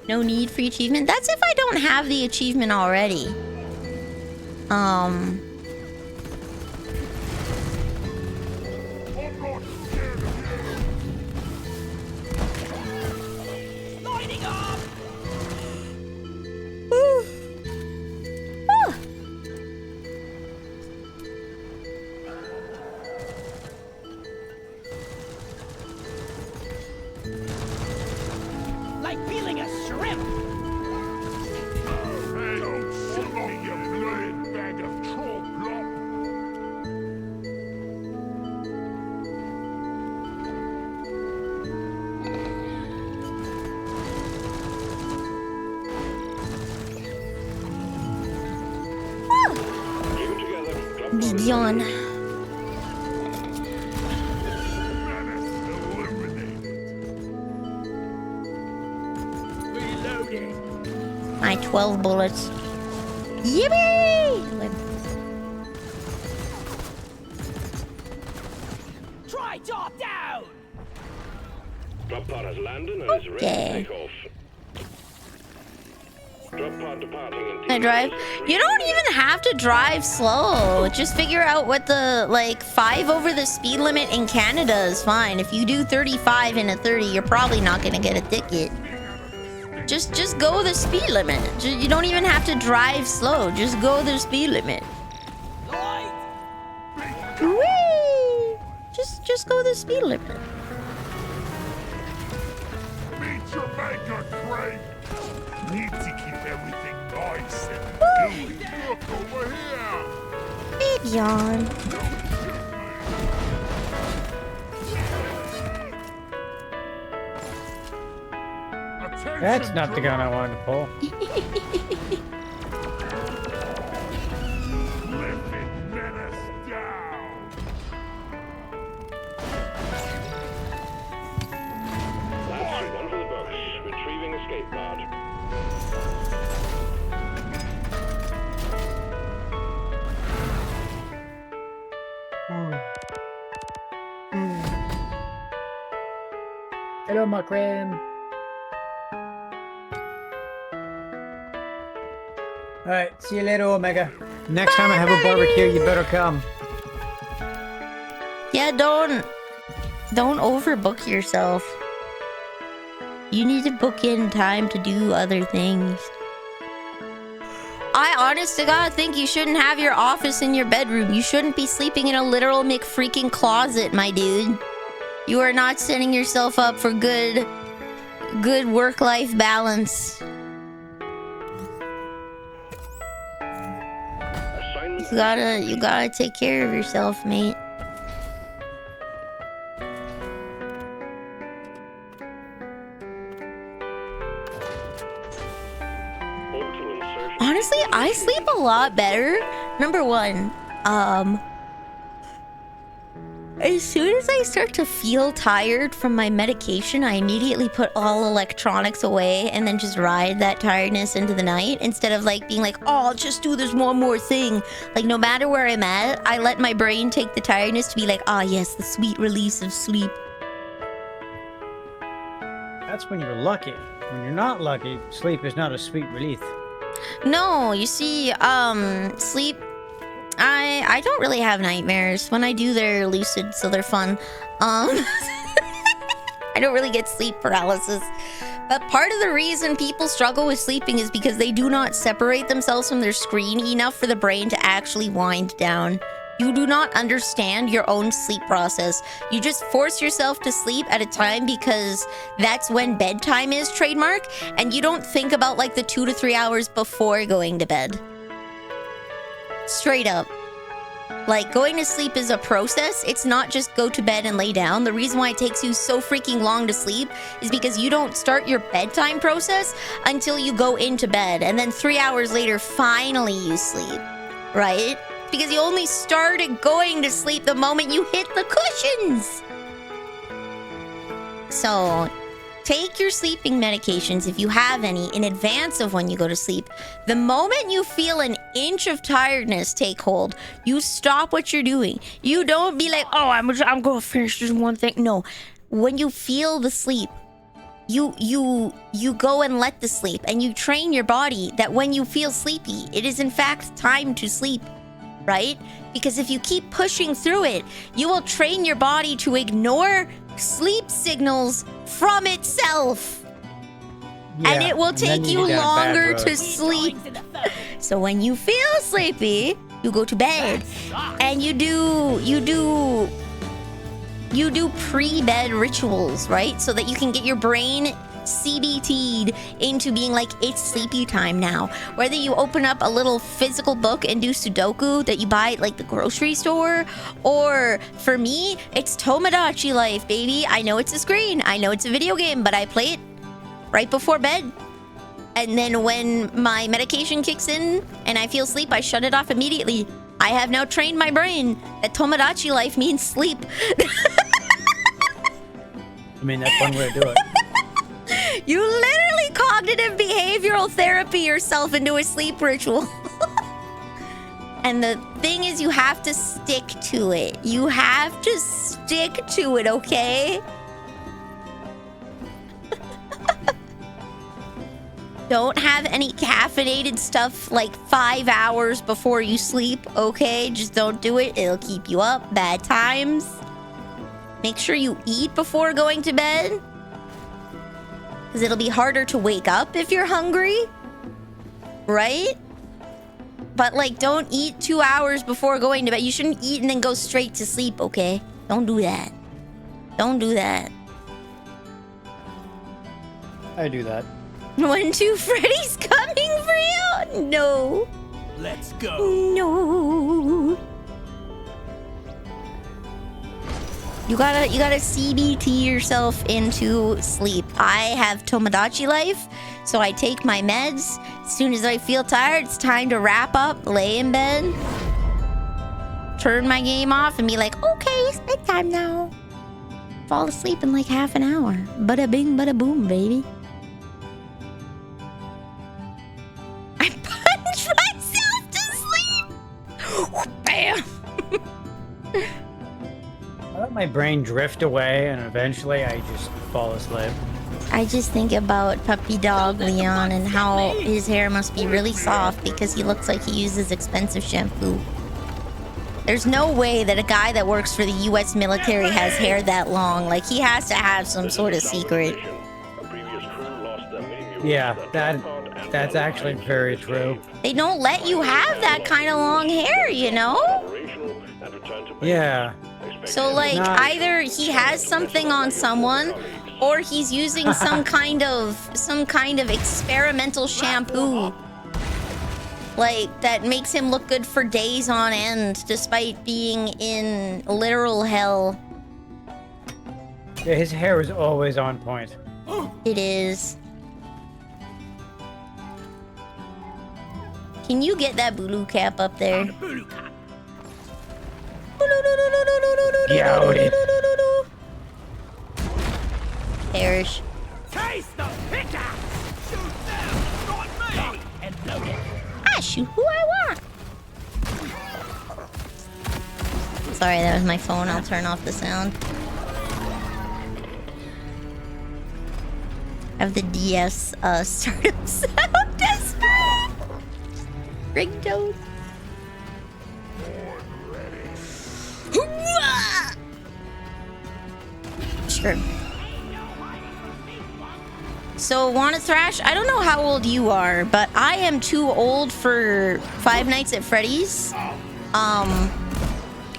No need for achievement? That's if I don't have the achievement already. peeling a shrimp. Hey, don't shoot me, you bloated bag of troll plop. Keep it together. Drop pod is Yawn. Menace eliminated. Reloading. My 12 bullets. Yippee! Try top down. Drop pod has landed and is ready to Okay. take off. Drop pod departing in I drive. You don't even have to drive slow. Just figure out what the, like, 5 over the speed limit in Canada is fine. If you do 35 in a 30, you're probably not gonna get a ticket. Just go the speed limit. You don't even have to drive slow. Just go the speed limit. Light. Whee! Just go the speed limit. Meet your maker, Craig. Need to keep everything nice and gooey. Look over here. Big yawn. Attention, That's not the gun I drone. wanted to pull. Living menace down. Last one for the books. Retrieving escape pod. Hello, my friend. Alright, see you later, Omega. Next time I have a barbecue, you better come. Yeah, don't overbook yourself. You need to book in time to do other things. I honest to God think you shouldn't have your office in your bedroom. You shouldn't be sleeping in a literal McFreaking closet, my dude. You are not setting yourself up for good work-life balance. Assignment You gotta take care of yourself, mate. orbital insertion. Honestly, I sleep a lot better. Number one, as soon as I start to feel tired from my medication, I immediately put all electronics away and then just ride that tiredness into the night instead of like being like, oh, I'll just do this one more thing. Like no matter where I'm at, I let my brain take the tiredness to be like, ah, yes, the sweet release of sleep. That's when you're lucky. When you're not lucky, sleep is not a sweet relief. No, you see, sleep. I don't really have nightmares. When I do, they're lucid, so they're fun. I don't really get sleep paralysis. But part of the reason people struggle with sleeping is because they do not separate themselves from their screen enough for the brain to actually wind down. You do not understand your own sleep process. You just force yourself to sleep at a time because that's when bedtime is, trademark, and you don't think about like the 2 to 3 hours before going to bed. Straight up. Like, going to sleep is a process. It's not just go to bed and lay down. The reason why it takes you so freaking long to sleep is because you don't start your bedtime process until you go into bed. And then 3 hours later, finally you sleep. Right? Because you only started going to sleep the moment you hit the cushions. So, take your sleeping medications, if you have any, in advance of when you go to sleep. The moment you feel an inch of tiredness take hold, you stop what you're doing. You don't be like, oh, I'm going to finish this one thing. No. When you feel the sleep, you go and let the sleep, and you train your body that when you feel sleepy, it is in fact time to sleep. Right? Because if you keep pushing through it, you will train your body to ignore sleep signals from itself. And it will and then take you go down a bad longer road. to sleep. So when you feel sleepy, you go to bed and you do pre-bed rituals, right? So that you can get your brain CBT'd into being like, it's sleepy time now. Whether you open up a little physical book and do Sudoku that you buy at like the grocery store, or for me, it's Tomodachi Life, baby. I know it's a screen, I know it's a video game, but I play it right before bed. And then when my medication kicks in and I feel sleep, I shut it off immediately. I have now trained my brain that Tomodachi Life means sleep. I mean, that's one way to do it. You literally cognitive behavioral therapy yourself into a sleep ritual. And the thing is, you have to stick to it. You have to stick to it, okay? Don't have any caffeinated stuff like 5 hours before you sleep, okay? Just don't do it. It'll keep you up. Bad times. Make sure you eat before going to bed. Because it'll be harder to wake up if you're hungry. Right? But, like, don't eat 2 hours before going to bed. You shouldn't eat and then go straight to sleep, okay? Don't do that. Don't do that. I do that. 1, 2, Freddy's coming for you? No. Let's go. No. You gotta CBT yourself into sleep. I have Tomodachi Life, so I take my meds. As soon as I feel tired, it's time to wrap up, lay in bed, turn my game off, and be like, okay, it's bedtime now. Fall asleep in like half an hour. Bada bing, bada boom, baby. I punch myself to sleep. Bam. I let my brain drift away, and eventually I just fall asleep. I just think about puppy dog Leon and how his hair must be really soft because he looks like he uses expensive shampoo. There's no way that a guy that works for the US military has hair that long. Like, he has to have some sort of secret. Yeah, that's actually very true. They don't let you have that kind of long hair, you know? Yeah. So, like, either he has something on someone, or he's using some kind of experimental shampoo, like, that makes him look good for days on end, despite being in literal hell. Yeah, his hair is always on point. It is. Can you get that Bulu cap up there? Yeah, Perish. Taste the pickaxe! Shoot them, not me! And load it. I shoot who I want. Sorry, that was my phone. I'll turn off the sound. I have the DS startup sound. Desperate. Ringtone. Sure. So, wanna thrash? I don't know how old you are, but I am too old for Five Nights at Freddy's.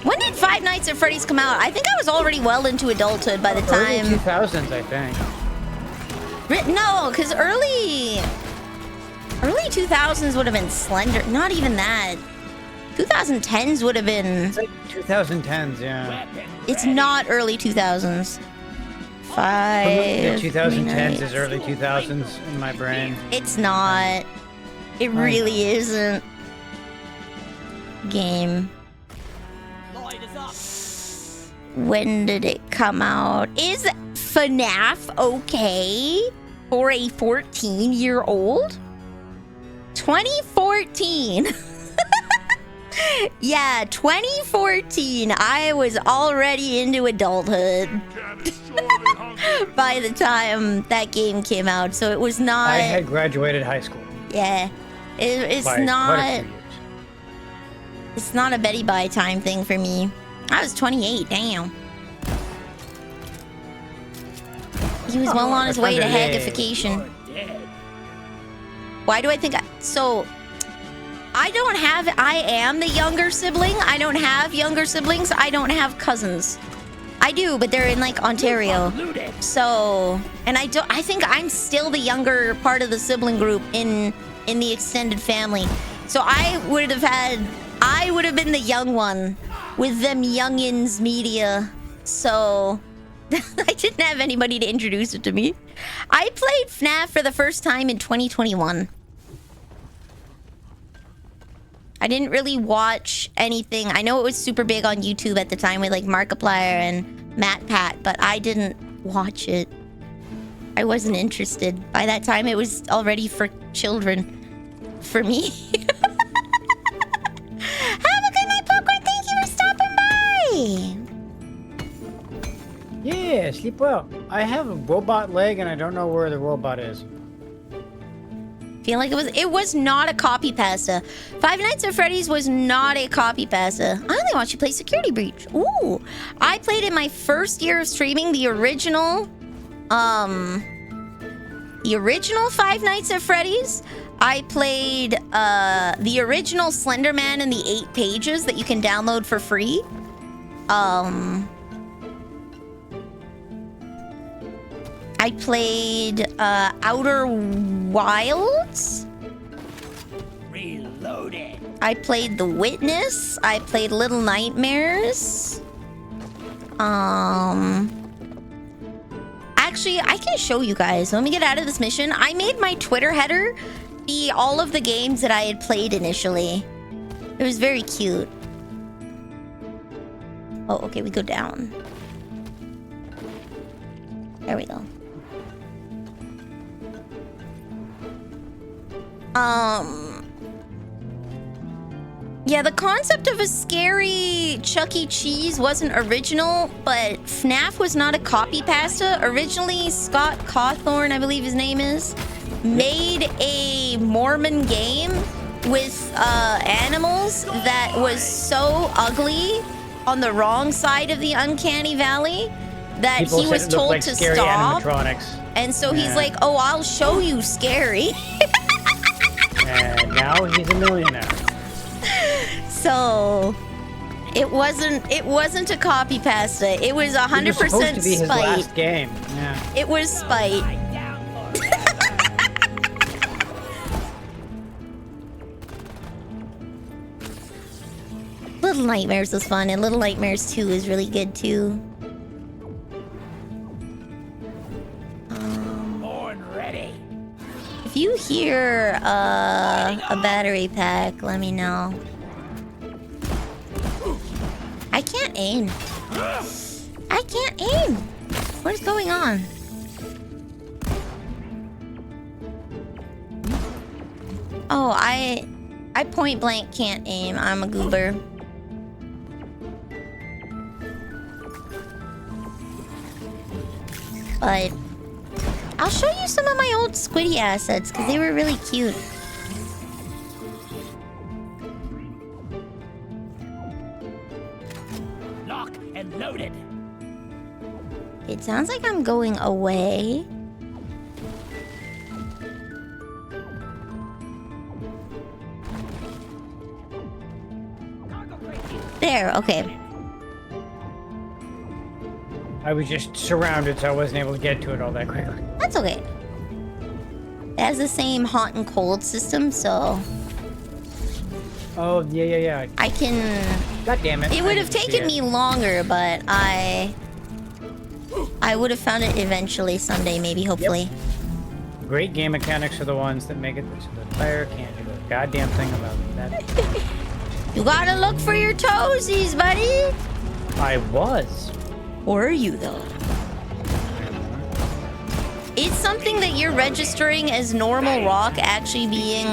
When did Five Nights at Freddy's come out? I think I was already well into adulthood by the time. Early 2000s, I think. No, because early 2000s would have been Slender. Not even that. 2010s would have been. It's like 2010s, yeah. It's not early 2000s. The 2010s Nights. is early 2000s in my brain. It's not. It really isn't. Game. Light us up. When did it come out? Is FNAF okay for a 14-year-old? 2014. Yeah, 2014. I was already into adulthood by the time that game came out, so it was not. I had graduated high school. Yeah, it's By quite a not. few years. It's not a Betty Bye time thing for me. I was 28. Damn. He was well on his way to hagification. Why do I think so? I am the younger sibling. I don't have younger siblings. I don't have cousins. I do, but they're in like Ontario. So, and I think I'm still the younger part of the sibling group in the extended family. So I would have been the young one with them youngins media. So I didn't have anybody to introduce it to me. I played FNAF for the first time in 2021. I didn't really watch anything. I know it was super big on YouTube at the time with like Markiplier and MatPat, but I didn't watch it. I wasn't interested. By that time, it was already for children. For me. Have a good night, Popcorn. Thank you for stopping by. Yeah, sleep well. I have a robot leg and I don't know where the robot is. Feel like it was not a copy pasta. Five Nights at Freddy's was not a copy pasta. I only watched you play Security Breach. Ooh. I played in my first year of streaming the original Five Nights at Freddy's. I played the original Slender Man and the 8 pages that you can download for free. I played Outer Wilds. Reloaded. I played The Witness. I played Little Nightmares. Actually, I can show you guys. Let me get out of this mission. I made my Twitter header be all of the games that I had played initially. It was very cute. Oh, okay, we go down. There we go. Yeah, the concept of a scary Chuck E. Cheese wasn't original, but FNAF was not a copy pasta. Originally, Scott Cawthorne, I believe his name is, made a Mormon game with animals that was so ugly on the wrong side of the uncanny valley that People he was said it looked told like to scary stop. animatronics. And so he's like, oh, I'll show you scary. And now he's a millionaire. So it wasn't a copy pasta. It was 100% It was supposed to be his spite. last game. Yeah. It was spite. Little Nightmares was fun, and Little Nightmares 2 is really good too. Born ready. If you hear a battery pack, let me know. I can't aim. I can't aim. What is going on? Oh, I point blank can't aim. I'm a goober. But I'll show you some of my old Squiddy assets because they were really cute. Lock and loaded. It sounds like I'm going away. There, okay. I was just surrounded, so I wasn't able to get to it all that quickly. That's okay. It has the same hot and cold system, so Oh, yeah. I can... God damn it. It would have taken me longer, but I would have found it eventually someday, maybe, hopefully. Great game mechanics are the ones that make it so the player can't do a goddamn thing about that. You gotta look for your toesies, buddy! I was. Or are you, though? It's something that you're registering as normal rock actually being,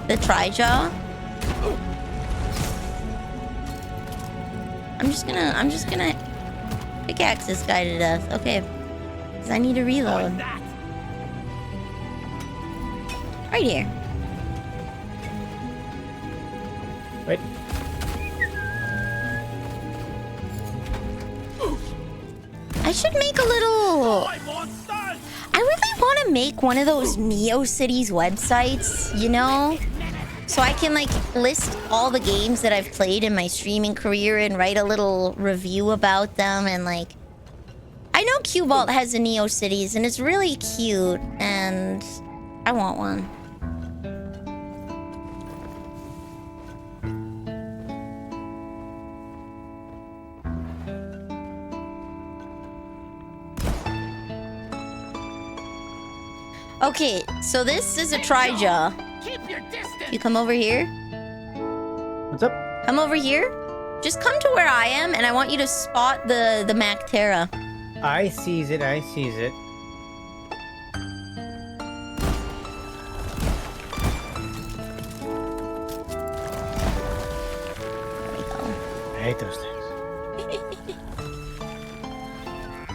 the tri-jaw. I'm just gonna pickaxe this guy to death. Okay. Because I need to reload. Right here. Wait. I should make a little... I really want to make one of those Neo Cities websites, you know? so I can like list all the games that I've played in my streaming career and write a little review about them. And like, I know Cubalt has a Neo Cities and it's really cute and I want one. Okay, so this is a Trijah. Keep your distance. You come over here. What's up? Come over here. Just come to where I am, and I want you to spot the Mactera. I sees it. I sees it. There we go. I hate those things.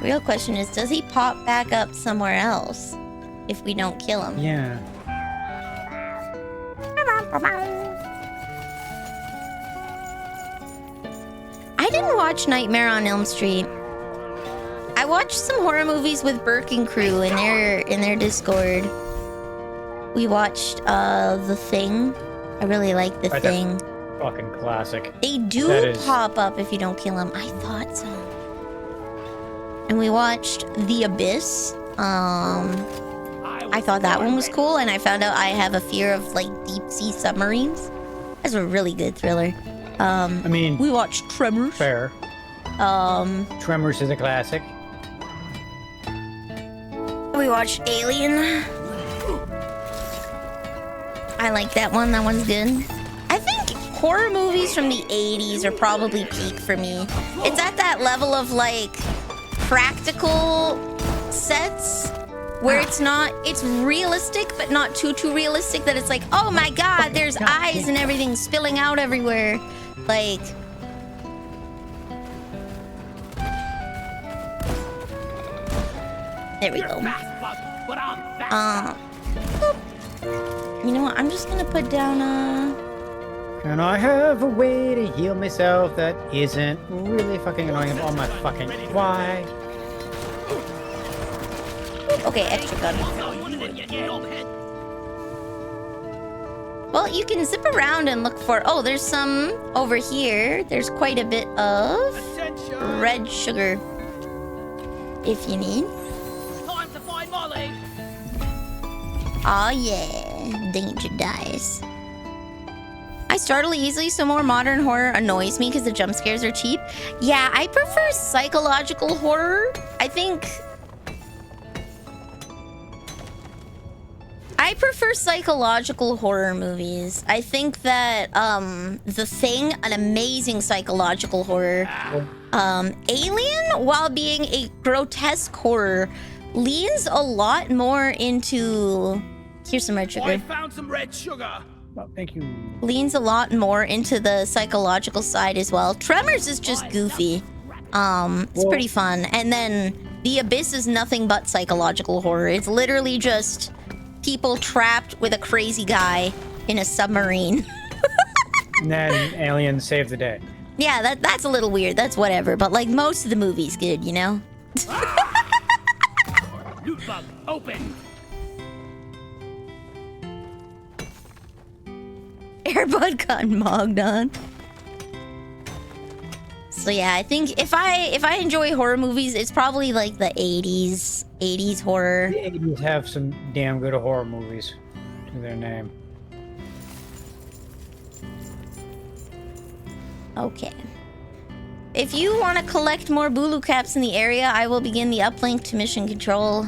Real question is, does he pop back up somewhere else if we don't kill him? Yeah. I didn't watch Nightmare on Elm Street. I watched some horror movies with Burke and crew in their Discord. We watched The Thing. I really like The Thing. Fucking classic. They do pop up if you don't kill them. I thought so. And we watched The Abyss. I thought that one was cool, and I found out I have a fear of like deep sea submarines. That's a really good thriller. I mean, we watched Tremors. Fair. Tremors is a classic. We watched Alien. I like that one. That one's good. I think horror movies from the 80s are probably peak for me. It's at that level of like practical sets where it's realistic but not too realistic that it's like, oh my god, there's eyes and everything spilling out everywhere. Like, there we go. You know what? I'm just gonna put down Can I have a way to heal myself that isn't really fucking annoying? Oh my fucking... Why? Okay, extra gun. Well, you can zip around and look for... Oh, there's some over here. There's quite a bit of red sugar. If you need. Time to find Molly. Oh yeah, danger dice. I startle easily, so more modern horror annoys me because the jump scares are cheap. Yeah, I prefer psychological horror. I prefer psychological horror movies. I think that The Thing, an amazing psychological horror. Alien, while being a grotesque horror, leans a lot more into... Here's some red sugar. I found some red sugar. Well, thank you. Leans a lot more into the psychological side as well. Tremors is just goofy. It's pretty fun. And then The Abyss is nothing but psychological horror. It's literally just people trapped with a crazy guy in a submarine. And then aliens save the day. Yeah, that's a little weird. That's whatever. But like most of the movie's good, you know? Loot bug, open. Airbud got mogged on. So yeah, I think if I enjoy horror movies, it's probably like the 80s horror. The 80s have some damn good horror movies to their name. Okay. If you want to collect more Bulu caps in the area, I will begin the uplink to mission control.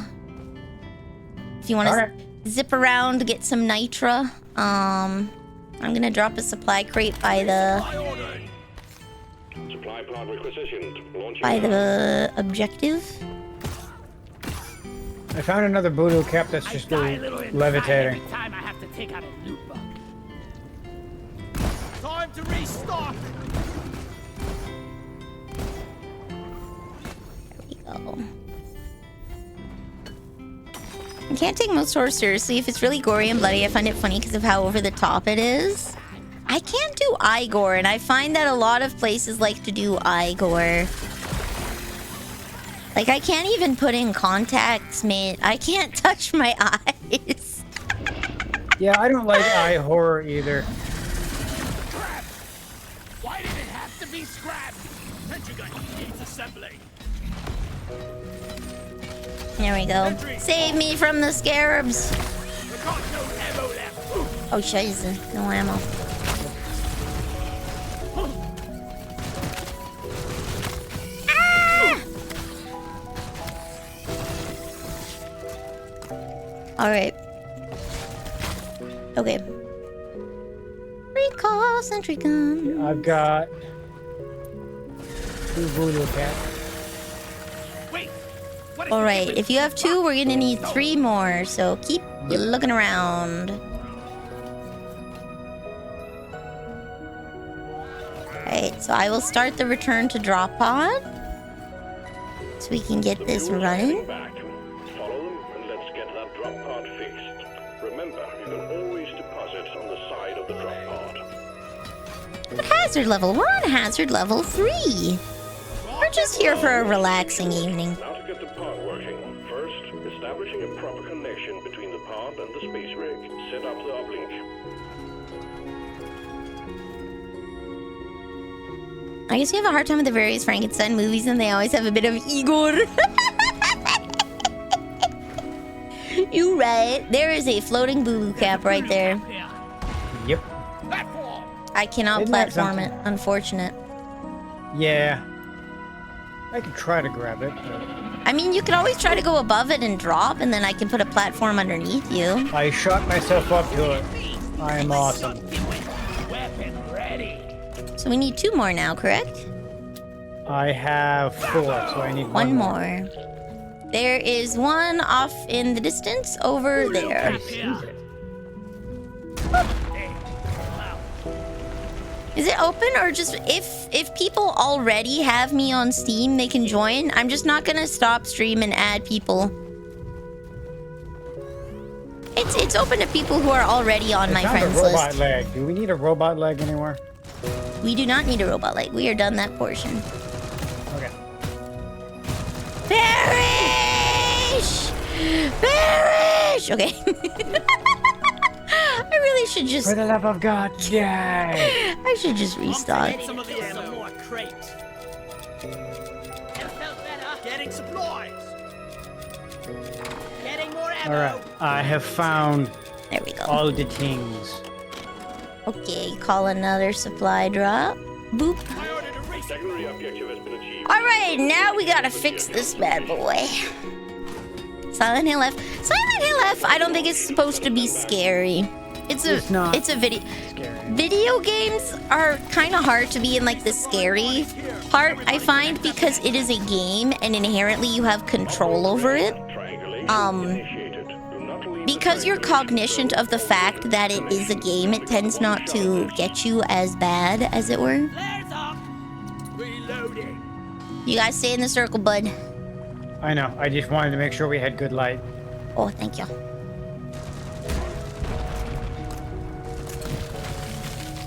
If you want to zip around to get some nitra, I'm gonna drop a supply crate by the Supply pod requisitioned. objective. I found another voodoo cap that's just levitating. Every time I have to take out a loot bug. Time to restock. There we go. I can't take most horror seriously. If it's really gory and bloody, I find it funny because of how over the top it is. I can't do eye gore, and I find that a lot of places like to do eye gore. Like, I can't even put in contacts, mate. I can't touch my eyes. Yeah, I don't like eye horror either. Why did it have to be scrapped? Pentagon needs assembling. There we go. Save me from the scarabs. We got no ammo left. Oh, Jesus. No ammo. Ah! Alright. Okay. Recall sentry gun. I've got 2 voodoo cats. Wait. What if Alright, if you have 2, we're gonna need 3 more, so keep looking around. Alright, so I will start the return to drop pod. So we can get this running. Back. Follow them and let's get that drop pod fixed. Remember, you can always deposit on the side of the drop pod. What hazard level? We're on hazard level 3. We're just here for a relaxing evening. Now to get the pod working. First, establishing a proper connection between the pod and the space rig. Set up the uplink. I guess you have a hard time with the various Frankenstein movies and they always have a bit of Igor. You right. There is a floating boo-boo cap right there. Yep. platform? I cannot Isn't that platform it. something? Unfortunate. Yeah. I could try to grab it, but I mean, you could always try to go above it and drop, and then I can put a platform underneath you. I shot myself up to it. I am awesome. Weapon ready. So we need 2 more now, correct? I have 4, so I need 1 more. There is one off in the distance over there. Is it open or just if people already have me on Steam, they can join? I'm just not gonna stop stream and add people. It's open to people who are already on my friends robot list. leg. Do we need a robot leg anywhere? We do not need a robot leg. We are done that portion. Okay. Perish! Perish! Okay. I really should just... For the love of God, yay! I should just restock. Get some of this, some more crates. Felt better. Getting supplies. Getting more ammo. Alright, I have found There we go. all the things. Okay, call another supply drop. Boop. I ordered a race. Secondary objective has been achieved. Alright, now we gotta fix this bad boy. Silent Hill F. Silent Hill F, I don't think it's supposed to be scary. It's not. It's a video. Scary. Video games are kind of hard to be in like the scary part, I find, because it is a game and inherently you have control over it. Triangulation initiated. Do not leave the Because you're triangulation cognizant of the fact that it is a game, it tends not to get you as bad, as it were. Flares up. Reloading. You guys stay in the circle, bud. I know, I just wanted to make sure we had good light. Oh, thank you.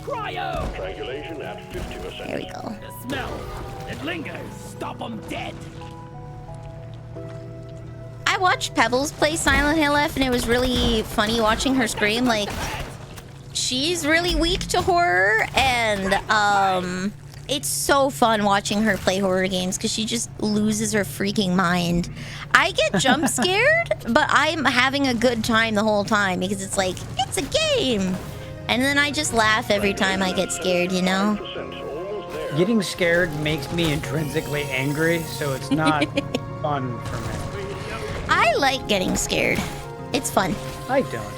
Cryo. Triangulation at 50%. There we go. The smell. It lingers. Stop them dead. I watched Pebbles play Silent Hill F, and it was really funny watching her scream. Like, she's really weak to horror, and it's so fun watching her play horror games because she just loses her freaking mind. I get jump scared, but I'm having a good time the whole time because it's like, it's a game. And then I just laugh every time I get scared, you know? 100%, almost there. Getting scared makes me intrinsically angry, so it's not fun for me. I like getting scared. It's fun. I don't.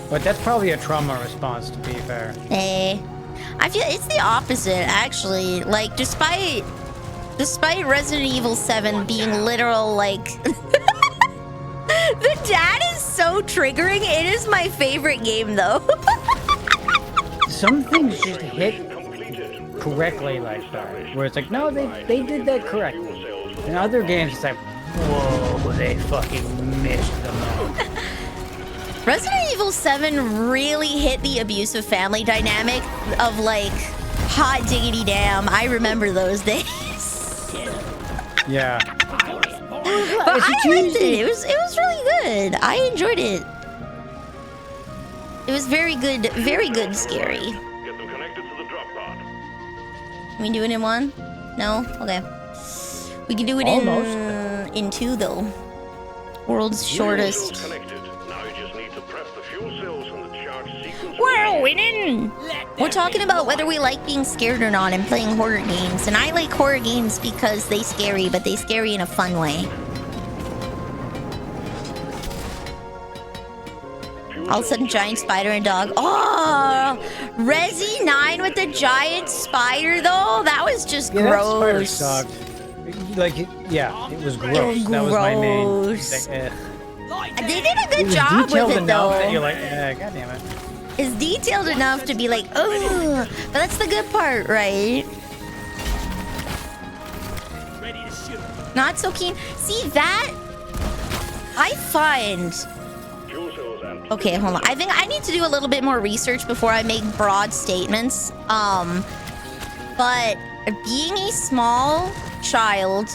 But that's probably a trauma response, to be fair. Hey, I feel it's the opposite, actually. Like, despite Resident Evil 7 being literal, like... The dad is so triggering. It is my favorite game, though. Some things just hit correctly like that, where it's like, no, they did that correctly. In other games, it's like, whoa, they fucking missed the mark. Resident Evil 7 really hit the abusive family dynamic of, like, hot diggity damn. I remember those days. Yeah. But I liked it. It was really good. I enjoyed it. It was very good scary. Get them connected to the drop pod. Can we do it in one? No? Okay. We can do it in two though. World's shortest. Connected. Now you just need to prep the fuel cells and the charge sequence. We're winning! We're talking about whether we like being scared or not and playing horror games. And I like horror games because they scary, but they scary in a fun way. All of a sudden, giant spider and dog. Oh! Resi 9 with the giant spider, though? That was just gross. That spider sucked. Like, yeah, it was gross. That was my main thing. They did a good job with it, though. That you're like, God damn it. It's detailed enough to be like, ugh. But that's the good part, right? Ready to shoot. Not so keen. See, that... I find... Okay, hold on. I think I need to do a little bit more research before I make broad statements. But being a small child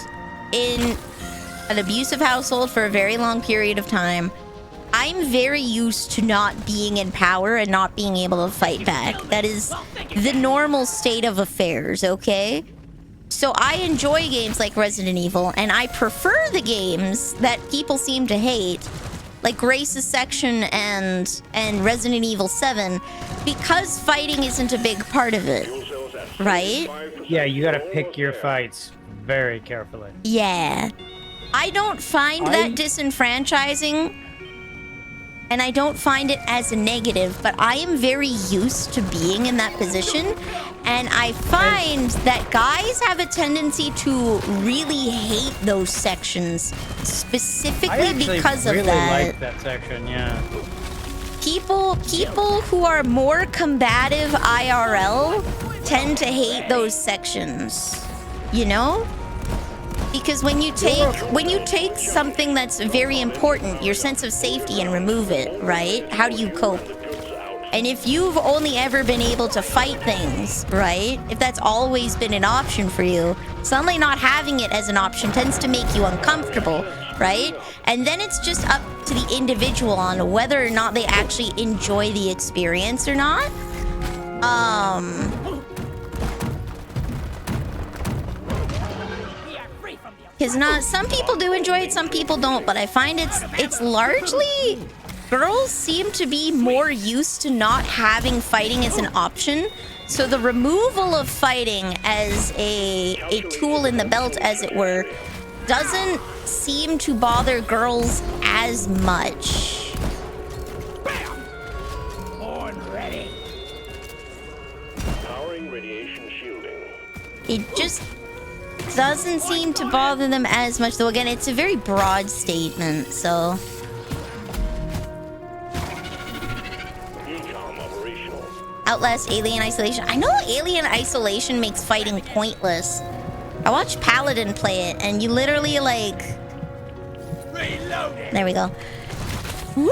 in an abusive household for a very long period of time, I'm very used to not being in power and not being able to fight back. That is the normal state of affairs, okay? So I enjoy games like Resident Evil, and I prefer the games that people seem to hate, like Grace's Section and Resident Evil 7, because fighting isn't a big part of it, right? Yeah, you gotta pick your fights very carefully. Yeah. I don't find that disenfranchising, and I don't find it as a negative, but I am very used to being in that position, and I find that guys have a tendency to really hate those sections, specifically because of really that. I like that section, yeah. People who are more combative IRL tend to hate those sections, you know? Because when you take something that's very important, your sense of safety, and remove it, right? How do you cope? And if you've only ever been able to fight things, right? If that's always been an option for you, suddenly not having it as an option tends to make you uncomfortable, right? And then it's just up to the individual on whether or not they actually enjoy the experience or not. Because some people do enjoy it, some people don't, but I find it's largely... Girls seem to be more used to not having fighting as an option, so the removal of fighting as a tool in the belt, as it were, doesn't seem to bother girls as much. Born ready. Powering radiation shielding. It just doesn't seem to bother them as much, though again, it's a very broad statement, so... Outlast Alien Isolation. I know Alien Isolation makes fighting pointless. I watched Paladin play it, and you literally, like... Reloading. There we go. Woo!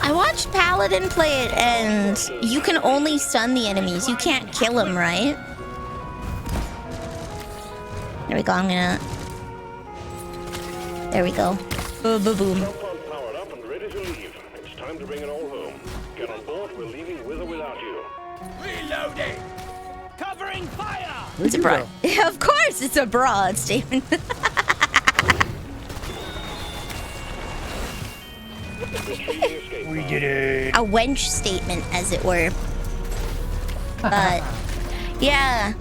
I watched Paladin play it, and you can only stun the enemies. You can't kill them, right? There we go, I'm gonna... There we go. Boom, boom, boom. Powered up and ready to leave. It's time to bring it all home. Get on board, we're leaving with or without you. Reloading. Covering fire. It's a broad... Of course, it's a broad statement. We did it. A wench statement, as it were. But, yeah.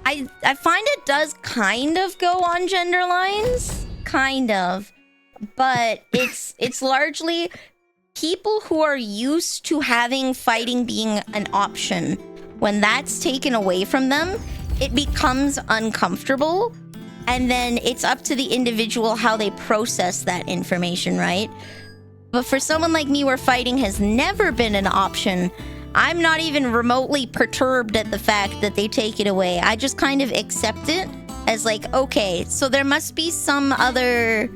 I find it does kind of go on gender lines. Kind of. But it's largely people who are used to having fighting being an option. When that's taken away from them, it becomes uncomfortable. And then it's up to the individual how they process that information, right? But for someone like me where fighting has never been an option, I'm not even remotely perturbed at the fact that they take it away. I just kind of accept it as like, okay, so there must be some other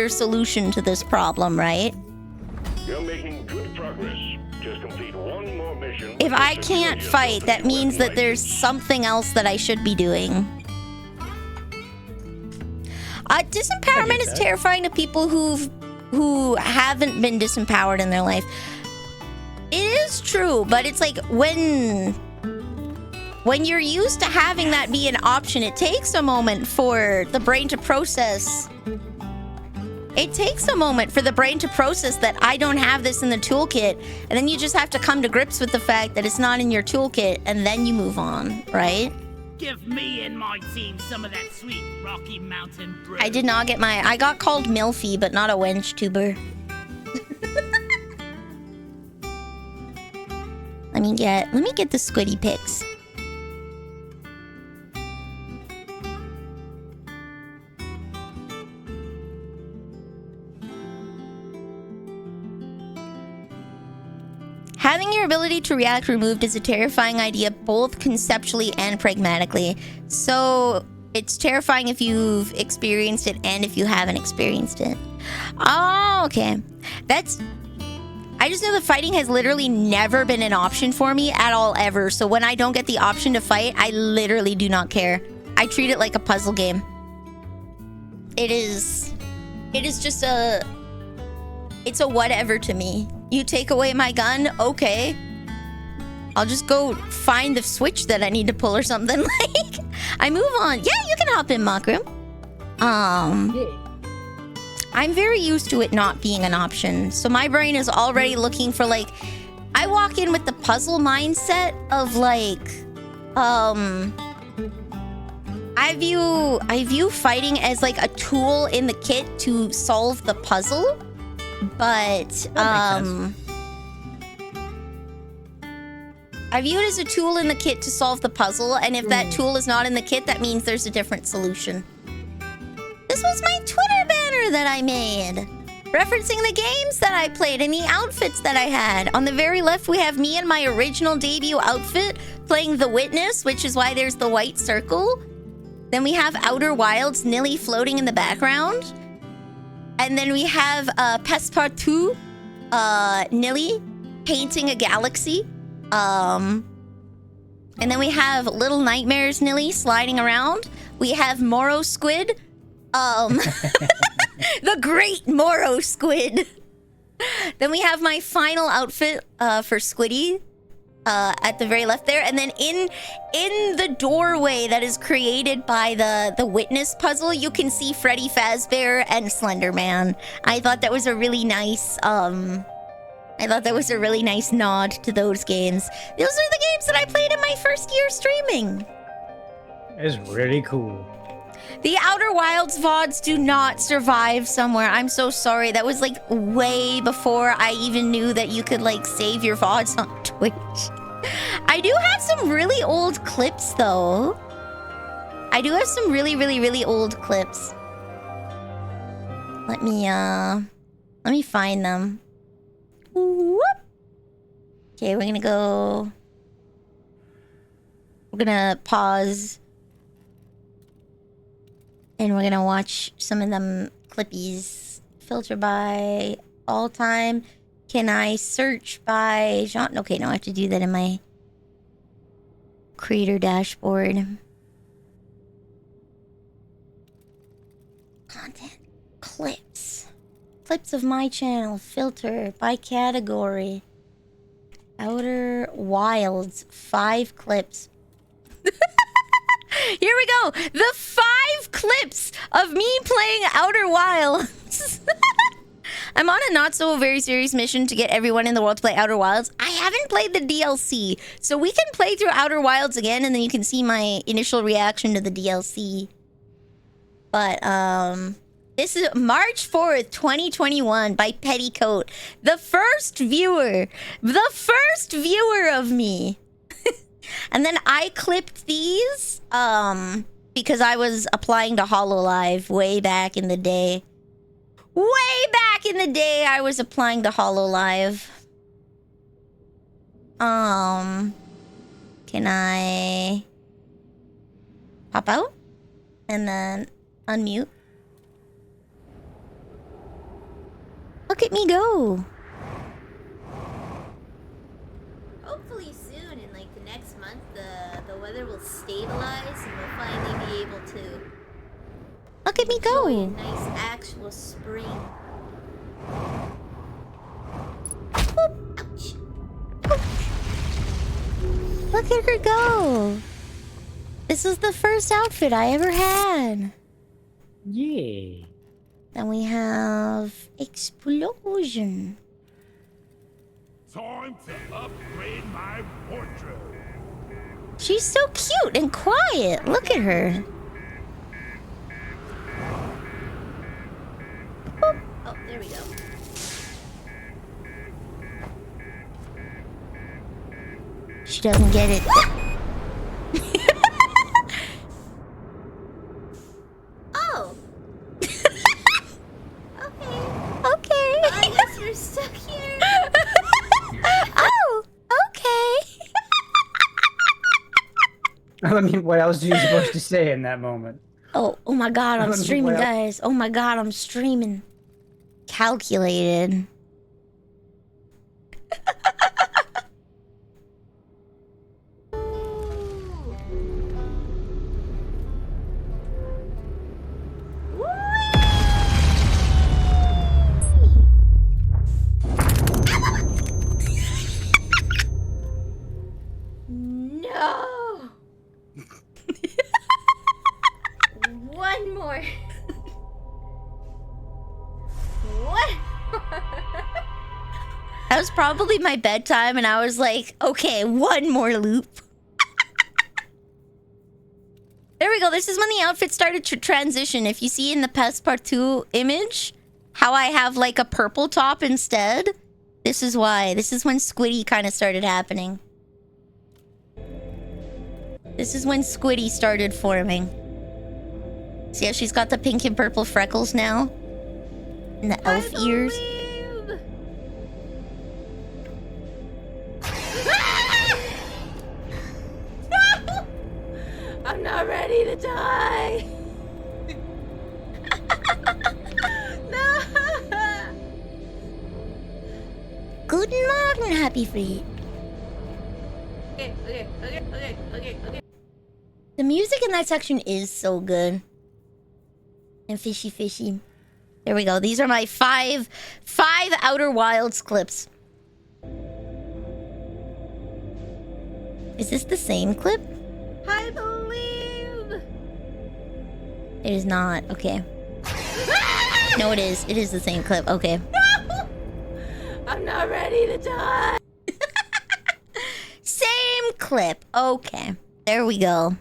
solution to this problem, right? You're making good progress. Just complete one more mission. If I can't fight, that means that there's something else that I should be doing. Disempowerment is terrifying to people who've who haven't been disempowered in their life. It is true, but it's like when you're used to having that be an option, it takes a moment for the brain to process. It takes a moment for the brain to process that I don't have this in the toolkit, and then you just have to come to grips with the fact that it's not in your toolkit, and then you move on, right? Give me and my team some of that sweet Rocky Mountain brew. I did not get I got called Milfy, but not a Vtuber. Let me get the squiddy pics. Having your ability to react removed is a terrifying idea, both conceptually and pragmatically. So it's terrifying if you've experienced it and if you haven't experienced it. Oh, okay. I just know that fighting has literally never been an option for me at all, ever. So when I don't get the option to fight, I literally do not care. I treat it like a puzzle game. It is just it's a whatever to me. You take away my gun, okay. I'll just go find the switch that I need to pull or something. Like, I move on. Yeah, you can hop in, Makram. I'm very used to it not being an option. So my brain is already looking for, like, I walk in with the puzzle mindset of, like, I view fighting as, like, a tool in the kit to solve the puzzle. But, I view it as a tool in the kit to solve the puzzle, and if that tool is not in the kit, that means there's a different solution. This was my Twitter banner that I made, referencing the games that I played and the outfits that I had. On the very left, we have me in my original debut outfit, playing The Witness, which is why there's the white circle. Then we have Outer Wilds, Nilly floating in the background. And then we have Passepartout, Nilly, painting a galaxy. And then we have Little Nightmares Nilly sliding around. We have Moro Squid. The great Moro Squid. Then we have my final outfit for Squiddy at the very left there. And then in the doorway that is created by the Witness puzzle, you can see Freddy Fazbear and Slender Man. I thought that was a really nice nod to those games. Those are the games that I played in my first year streaming. It's really cool. The Outer Wilds VODs do not survive somewhere. I'm so sorry. That was like way before I even knew that you could like save your VODs on Twitch. I do have some really old clips though. I do have some really, really, really old clips. Let me find them. Whoop. Okay, we're gonna pause. And we're gonna watch some of them clippies. Filter by all time. Can I search by genre? Okay, no, I have to do that in my creator dashboard. Content. Clips. Clips of my channel. Filter by category. Outer Wilds. 5 clips. Here we go. The 5 clips of me playing Outer Wilds. I'm on a not so very serious mission to get everyone in the world to play Outer Wilds. I haven't played the DLC, so we can play through Outer Wilds again, and then you can see my initial reaction to the DLC. But this is March 4th, 2021 by Petticoat. The first viewer of me. And then I clipped these because I was applying to HoloLive way back in the day. Way back in the day, I was applying to HoloLive. Can I pop out and then unmute? Look at me go. Hopefully soon, in like the next month, the weather will stabilize and we'll finally be able to look at me go. Enjoy a nice actual spring. Ouch. Ouch. Look at her go. This is the first outfit I ever had. Yeah. Then we have explosion. Time to upgrade my wardrobe. She's so cute and quiet. Look at her. Boop. Oh, there we go. She doesn't get it. Oh. Okay. I guess you're stuck here. Oh, okay. I mean, what else are you supposed to say in that moment? Oh my god, I'm I mean, streaming, what else? guys. Oh my god, I'm streaming. Calculated. No. One more. What? That was probably my bedtime, and I was like, okay, one more loop. There we go. This is when the outfit started to transition. If you see in the Passepartout image, how I have like a purple top instead, this is why. This is when Squiddy kind of started happening. This is when Squiddy started forming. See how she's got the pink and purple freckles now? And the elf ears. I'm not ready to die. No. Guten Morgen, Happy Free. Okay. The music in that section is so good. And fishy. There we go. These are my five Outer Wilds clips. Is this the same clip? I believe. It is not. Okay. No, it is. It is the same clip. Okay. No! I'm not ready to die. Same clip. Okay. There we go.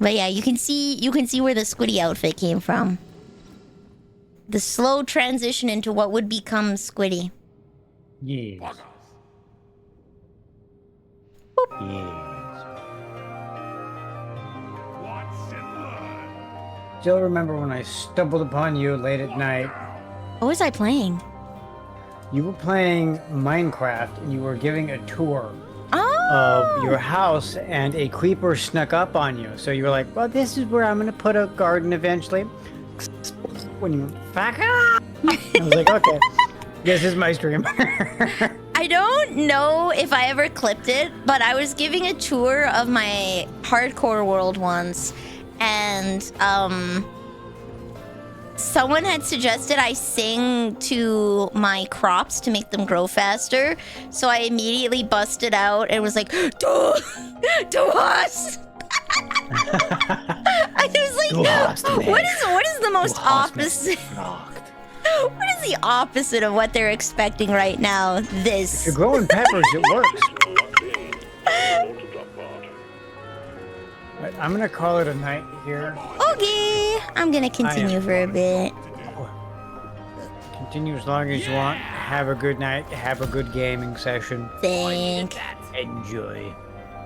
But yeah, you can see where the Squiddy outfit came from. The slow transition into what would become Squiddy. Yes. What's in line? Still remember when I stumbled upon you late at night. What was I playing? You were playing Minecraft and you were giving a tour Oh! of your house, and a creeper snuck up on you. So you were like, well, this is where I'm going to put a garden eventually. When you fuck up. I was like, okay, this is my stream. I don't know if I ever clipped it, but I was giving a tour of my hardcore world once, and someone had suggested I sing to my crops to make them grow faster, so I immediately busted out and was like, to us! I was like, what is the most opposite? What is the opposite of what they're expecting right now? This. If you're growing peppers, it works. Right, I'm gonna call it a night here. Okay, I'm gonna continue for a bit. Continue as long as you want. Have a good night. Have a good gaming session. Thank. Enjoy.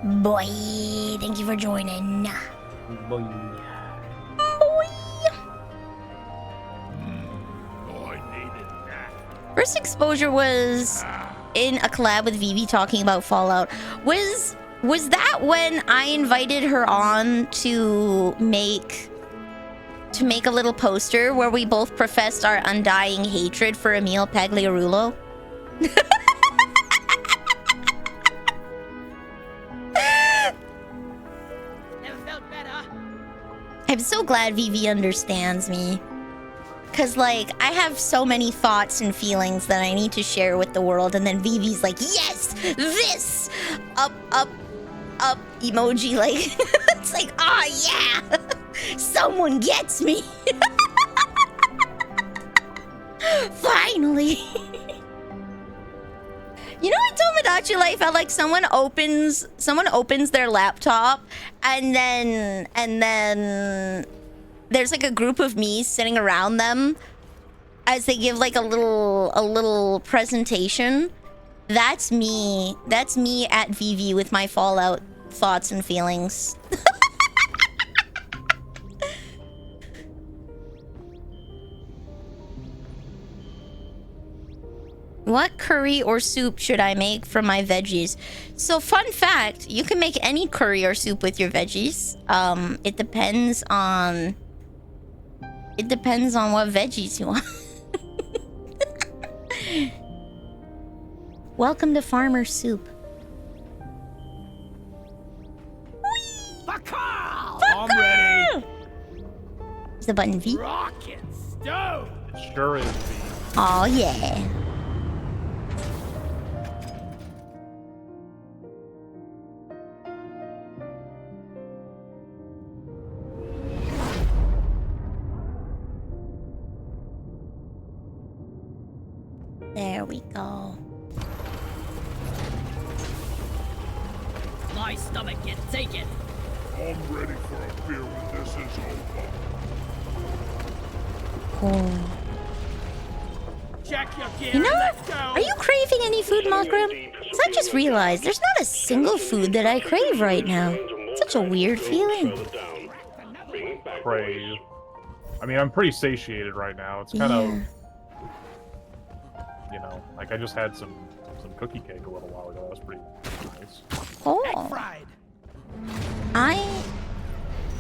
Boy, thank you for joining. Boy. Boy. I needed that. First exposure was in a collab with Vivi talking about Fallout. Was that when I invited her on to make a little poster where we both professed our undying hatred for Emil Pagliarulo? Never felt better. I'm so glad Vivi understands me. Cause like I have so many thoughts and feelings that I need to share with the world, and then Vivi's like, yes, this up emoji, like it's like, oh yeah, someone gets me. Finally. You know in Tomodachi Life how like someone opens their laptop and then there's like a group of me sitting around them as they give like a little presentation. That's me at VV with my Fallout thoughts and feelings. What curry or soup should I make from my veggies? So fun fact, you can make any curry or soup with your veggies. It depends on what veggies you want. Welcome to Farmer Soup. Bakal! I'm ready. Is the button V? Rocket stove. It sure is V. Oh yeah. There we go. My stomach can take it. I'm ready for a beer when this is over. Cool. Check your gear. You know, Let's go. are you craving any food, Makram? Because I just realized there's not a single food that I crave right now. Such a weird feeling. Crave. I mean, I'm pretty satiated right now. It's kind of, you know, like I just had some cookie cake a little while ago. That was pretty nice. Oh. Fried.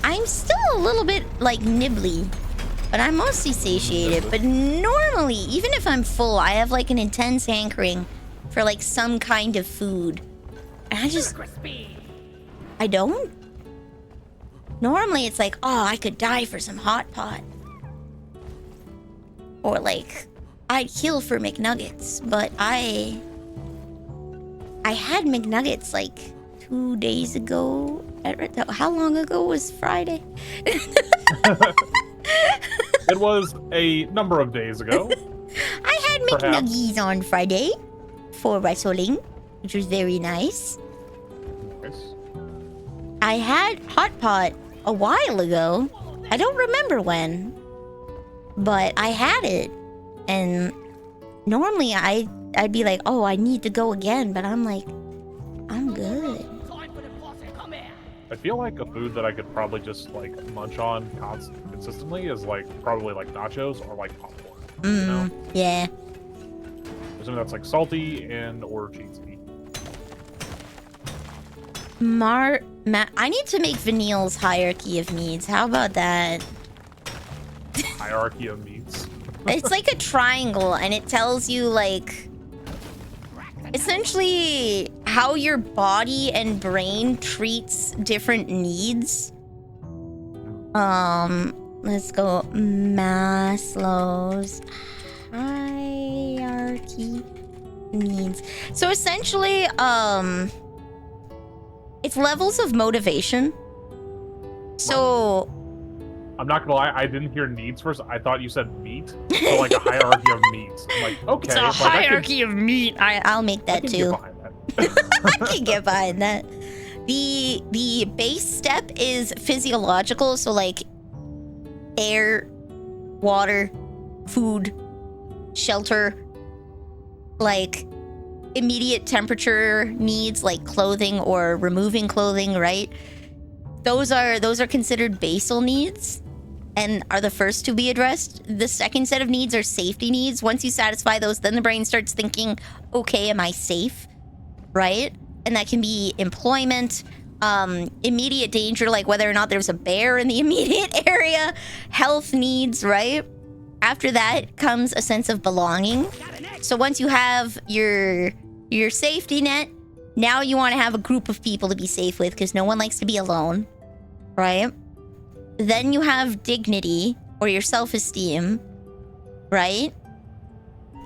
I'm still a little bit like nibbly, but I'm mostly satiated. But normally, even if I'm full, I have like an intense hankering for like some kind of food. And I don't. Normally it's like, oh, I could die for some hot pot. Or like, I'd kill for McNuggets. But I had McNuggets like 2 days ago. How long ago was Friday? It was a number of days ago. I had McNuggies on Friday for wrestling, which was very nice. Nice. I had hot pot a while ago. I don't remember when, but I had it, and normally I'd be like, oh, I need to go again, but I'm like, I'm good. I feel like a food that I could probably just like munch on consistently is like probably like nachos or like popcorn. You know? Yeah. Something that's like salty and or cheesy. I need to make Vanille's hierarchy of needs. How about that? Hierarchy of meats. It's like a triangle, and it tells you like essentially how your body and brain treats different needs. Let's go Maslow's hierarchy needs. So essentially, it's levels of motivation. So I'm not gonna lie, I didn't hear needs first. I thought you said meat. So like a hierarchy of meats. I'm like, okay. it's a like, hierarchy of meat. I'll make that too. Get behind that. I can get behind that. The base step is physiological, so like air, water, food, shelter, like immediate temperature needs like clothing or removing clothing, right? Those are considered basal needs and are the first to be addressed. The second set of needs are safety needs. Once you satisfy those, then the brain starts thinking, okay, am I safe? Right? And that can be employment, immediate danger, like whether or not there's a bear in the immediate area, health needs, right? After that comes a sense of belonging. So once you have your safety net, now you want to have a group of people to be safe with because no one likes to be alone, right? Then you have dignity or your self-esteem. right?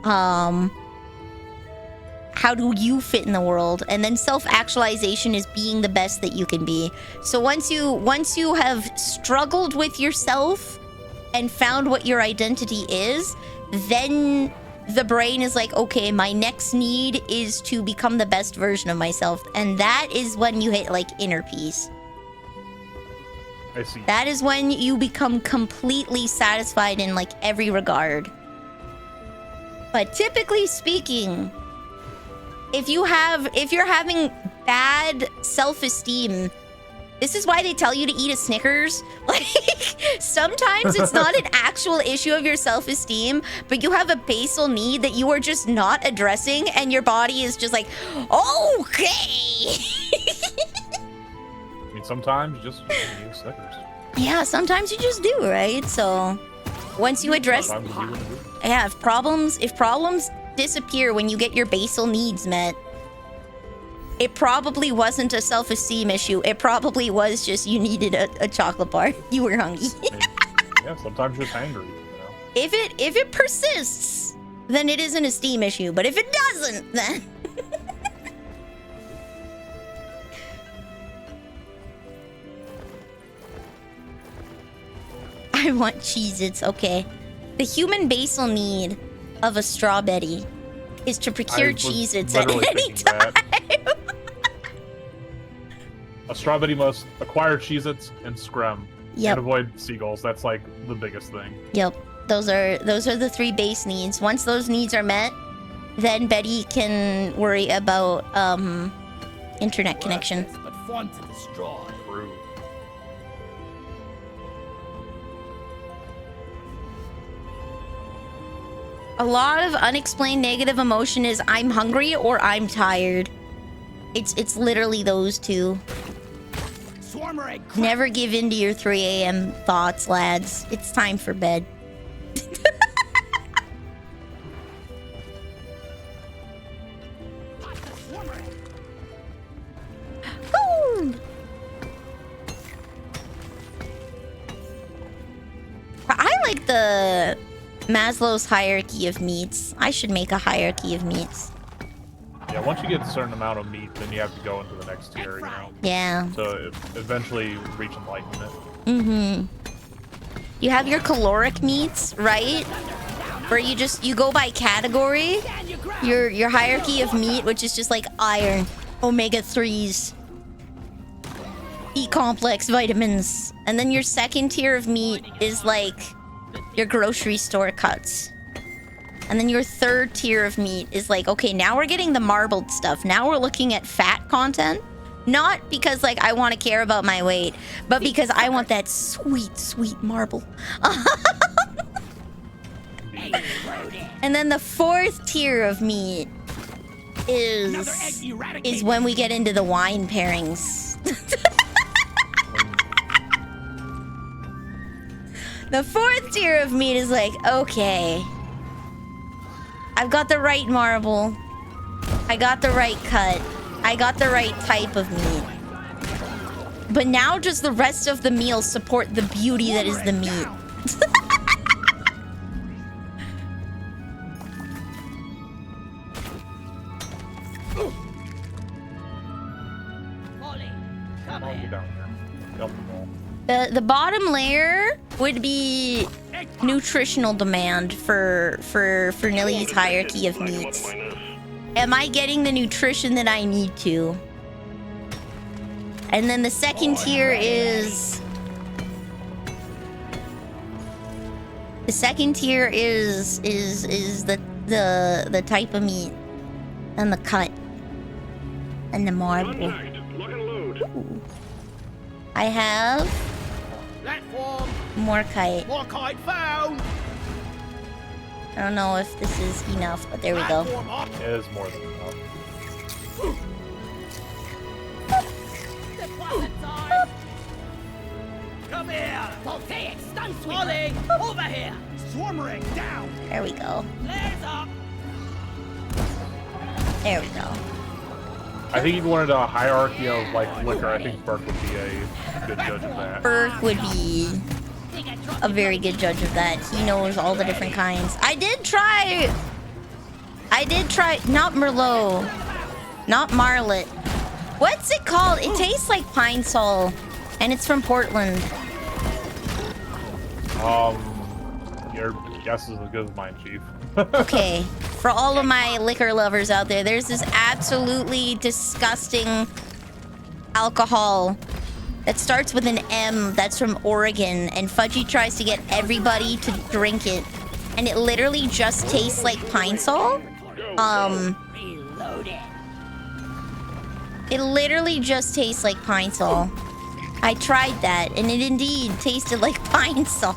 How do you fit in the world? And then self-actualization is being the best that you can be. So once you have struggled with yourself and found what your identity is, then the brain is like, okay, my next need is to become the best version of myself. And that is when you hit like inner peace. I see. That is when you become completely satisfied in like every regard. But typically speaking, if you're having bad self-esteem, this is why they tell you to eat a Snickers. Like, sometimes it's not an actual issue of your self-esteem, but you have a basal need that you are just not addressing, and your body is just like, okay. I mean, sometimes you just need Snickers. Yeah, sometimes you just do, right? So once you address, Sometimes you do what you do. yeah, if problems disappear when you get your basal needs met, it probably wasn't a self-esteem issue. It probably was just you needed a chocolate bar. You were hungry. I mean, yeah, sometimes you're just angry, you know? If it persists, then it is an esteem issue. But if it doesn't, then I want Cheez-Its. Okay. The human basal need of a strawberry is to procure Cheez-Its at literally any thinking time. that. A strawberry must acquire Cheez-Its and scrum. Yep. And avoid seagulls. That's like the biggest thing. Yep. Those are the 3 base needs. Once those needs are met, then Betty can worry about internet connection. But fun to destroy. True. A lot of unexplained negative emotion is I'm hungry or I'm tired. It's literally those two. Swarmer egg. Never give in to your 3 a.m. thoughts, lads. It's time for bed. Ooh. I like the Maslow's hierarchy of meats. I should make a hierarchy of meats. Yeah, once you get a certain amount of meat, then you have to go into the next tier, you know? Yeah. So eventually reach enlightenment. Mm-hmm. You have your caloric meats, right? Where you go by category. Your hierarchy of meat, which is just like iron, omega-3s, B-complex vitamins. And then your second tier of meat is like your grocery store cuts. And then your third tier of meat is like, okay, now we're getting the marbled stuff. Now we're looking at fat content. Not because, like, I want to care about my weight, but because I want that sweet, sweet marble. And then the fourth tier of meat is when we get into the wine pairings. The fourth tier of meat is like, okay, I've got the right marble. I got the right cut. I got the right type of meat. But now just the rest of the meal support the beauty that is the meat. The bottom layer would be nutritional demand for Nilly's hierarchy of meats. Am I getting the nutrition that I need to? And then the second tier is... The second tier is the type of meat. And the cut. And the marble. Ooh. I have... Platform. More kite. More kite found. I don't know if this is enough, but there we go. It is more than enough. Come here. Voltaic stun sweeper. Over here. Swarmer egg down. There we go. Flares up. There we go. I think if you wanted a hierarchy of like liquor, I think Burke would be a good judge of that. Burke would be a very good judge of that. He knows all the different kinds. I did try, not Merlot, not Marlet. What's it called? It tastes like Pine Sol, and it's from Portland. Your guess is as good as mine, Chief. Okay, for all of my liquor lovers out there, there's this absolutely disgusting alcohol that starts with an M that's from Oregon, and Fudgy tries to get everybody to drink it, and it literally just tastes like Pine Sol. It literally just tastes like Pine Sol. I tried that, and it indeed tasted like Pine Sol.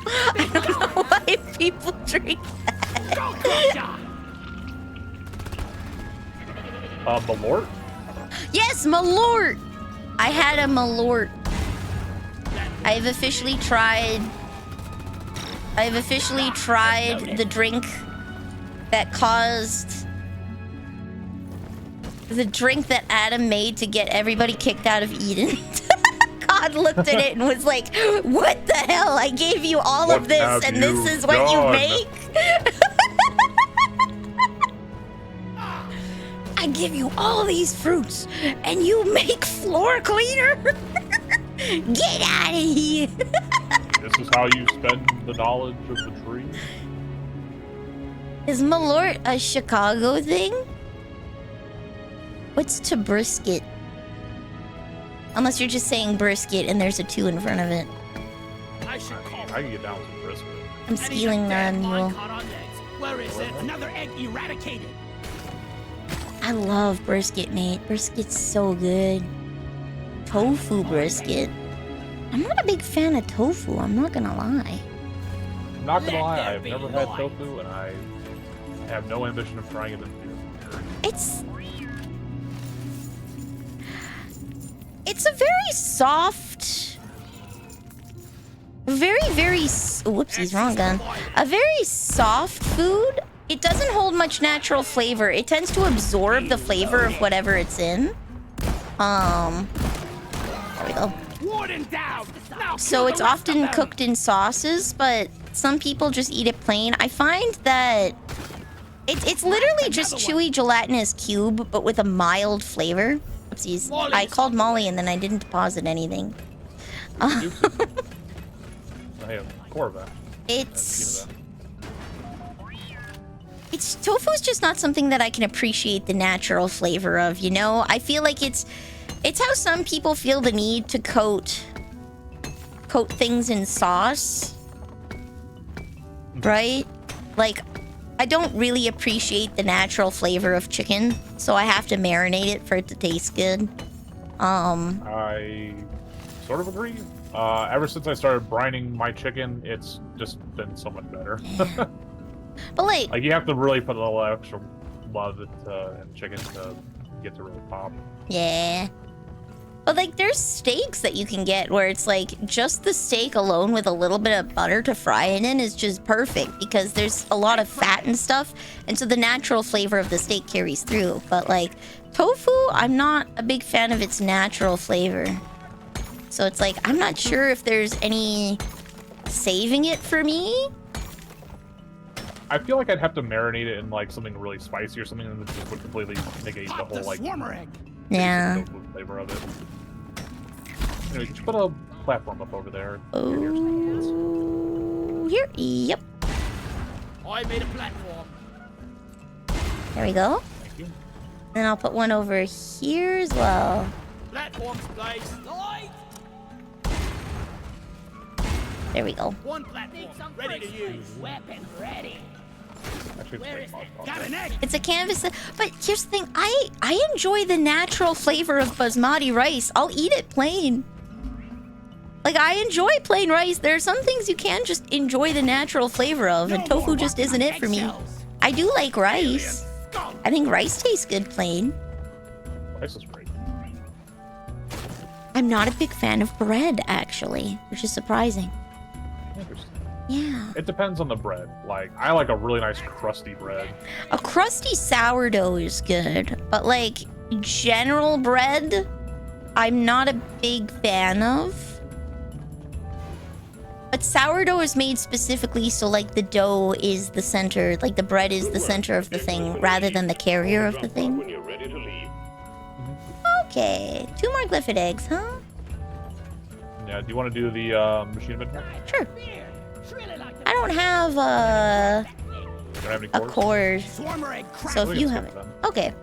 I don't know why people drink that. Malort? Yes, Malort! I had a Malort. I've officially tried the drink that caused... The drink that Adam made to get everybody kicked out of Eden. God looked at it and was like, what the hell? I gave you all of this and this is what you make? I give you all these fruits and you make floor cleaner? Get out of here. This is how you spend the knowledge of the tree? Is Malort a Chicago thing? What's to brisket? Unless you're just saying brisket and there's a 2 in front of it. I can get down with brisket. I'm stealing that mule. Where is it? Another egg eradicated. I love brisket, mate. Brisket's so good. Tofu brisket. I'm not a big fan of tofu, I'm not gonna lie. I'm not gonna lie, I've never had tofu and I have no ambition of trying it in the future. It's a very soft, whoopsies, wrong gun. A very soft food. It doesn't hold much natural flavor. It tends to absorb the flavor of whatever it's in. There we go. So it's often cooked in sauces, but some people just eat it plain. I find that it's literally just chewy gelatinous cube, but with a mild flavor. Oopsies. I called Molly and then I didn't deposit anything. I have Corvette. Tofu's just not something that I can appreciate the natural flavor of, you know? I feel like it's how some people feel the need to coat things in sauce. Right? Like, I don't really appreciate the natural flavor of chicken, so I have to marinate it for it to taste good. I sort of agree. Ever since I started brining my chicken, it's just been so much better. Yeah. But like you have to really put a little extra love in chicken to get to really pop. Yeah. But like there's steaks that you can get where it's like just the steak alone with a little bit of butter to fry it in is just perfect because there's a lot of fat and stuff, and so the natural flavor of the steak carries through. But like tofu, I'm not a big fan of its natural flavor. So it's like I'm not sure if there's any saving it for me. I feel like I'd have to marinate it in like something really spicy or something that just would completely negate the whole like yeah flavor of it. Anyway, could you put a platform up over there? Oh, here, yep. I made a platform. There we go. Thank you. Then I'll put one over here as well. Platforms, please. Light. There we go. One platform ready to use. Weapon ready. Actually, Where it's is pretty it? Got an egg. It's a canvas, but here's the thing. I enjoy the natural flavor of basmati rice. I'll eat it plain. Like, I enjoy plain rice. There are some things you can just enjoy the natural flavor of, and tofu just isn't it for me. I do like rice. I think rice tastes good plain. Rice is great. I'm not a big fan of bread, actually, which is surprising. Interesting. Yeah. It depends on the bread. Like, I like a really nice crusty bread. A crusty sourdough is good, but like general bread, I'm not a big fan of. But sourdough is made specifically so like the dough is the center, like the bread is the center of the thing rather than the carrier of the thing. When you're ready to leave. Okay, 2 more glyphid eggs, huh? Yeah, do you want to do the machine inventory? Sure. Here, it's really like the I don't have Don't have any a cores? cord, Swarmer egg crack. so We if can you skip have it. them. Okay.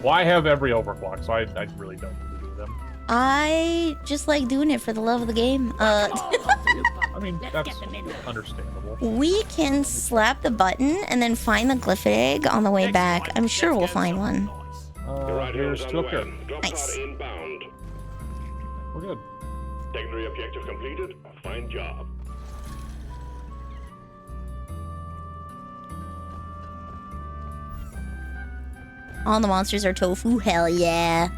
Well, I have every overclock, so I really don't need to do them. I just like doing it for the love of the game. I mean, Let's that's get them in. understandable. We can slap the button and then find the glyphid egg on the way back. I'm sure we'll find one. Your right Here's hand's 2 on up the here. way. Drop Nice. pod inbound. We're good. Secondary objective completed. Fine job. All the monsters are tofu. Hell yeah.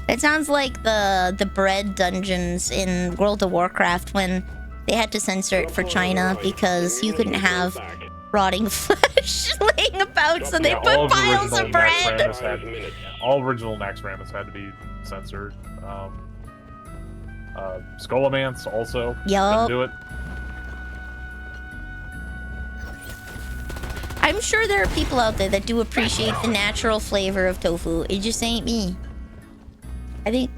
It sounds like the bread dungeons in World of Warcraft when they had to censor it for China because you couldn't have rotting flesh laying about, so they Yeah, put all of the piles original of Max bread. Ramus all original Max Ramus had to be censored. Skolomance also Yup. didn't do it. I'm sure there are people out there that do appreciate the natural flavor of tofu. It just ain't me. I think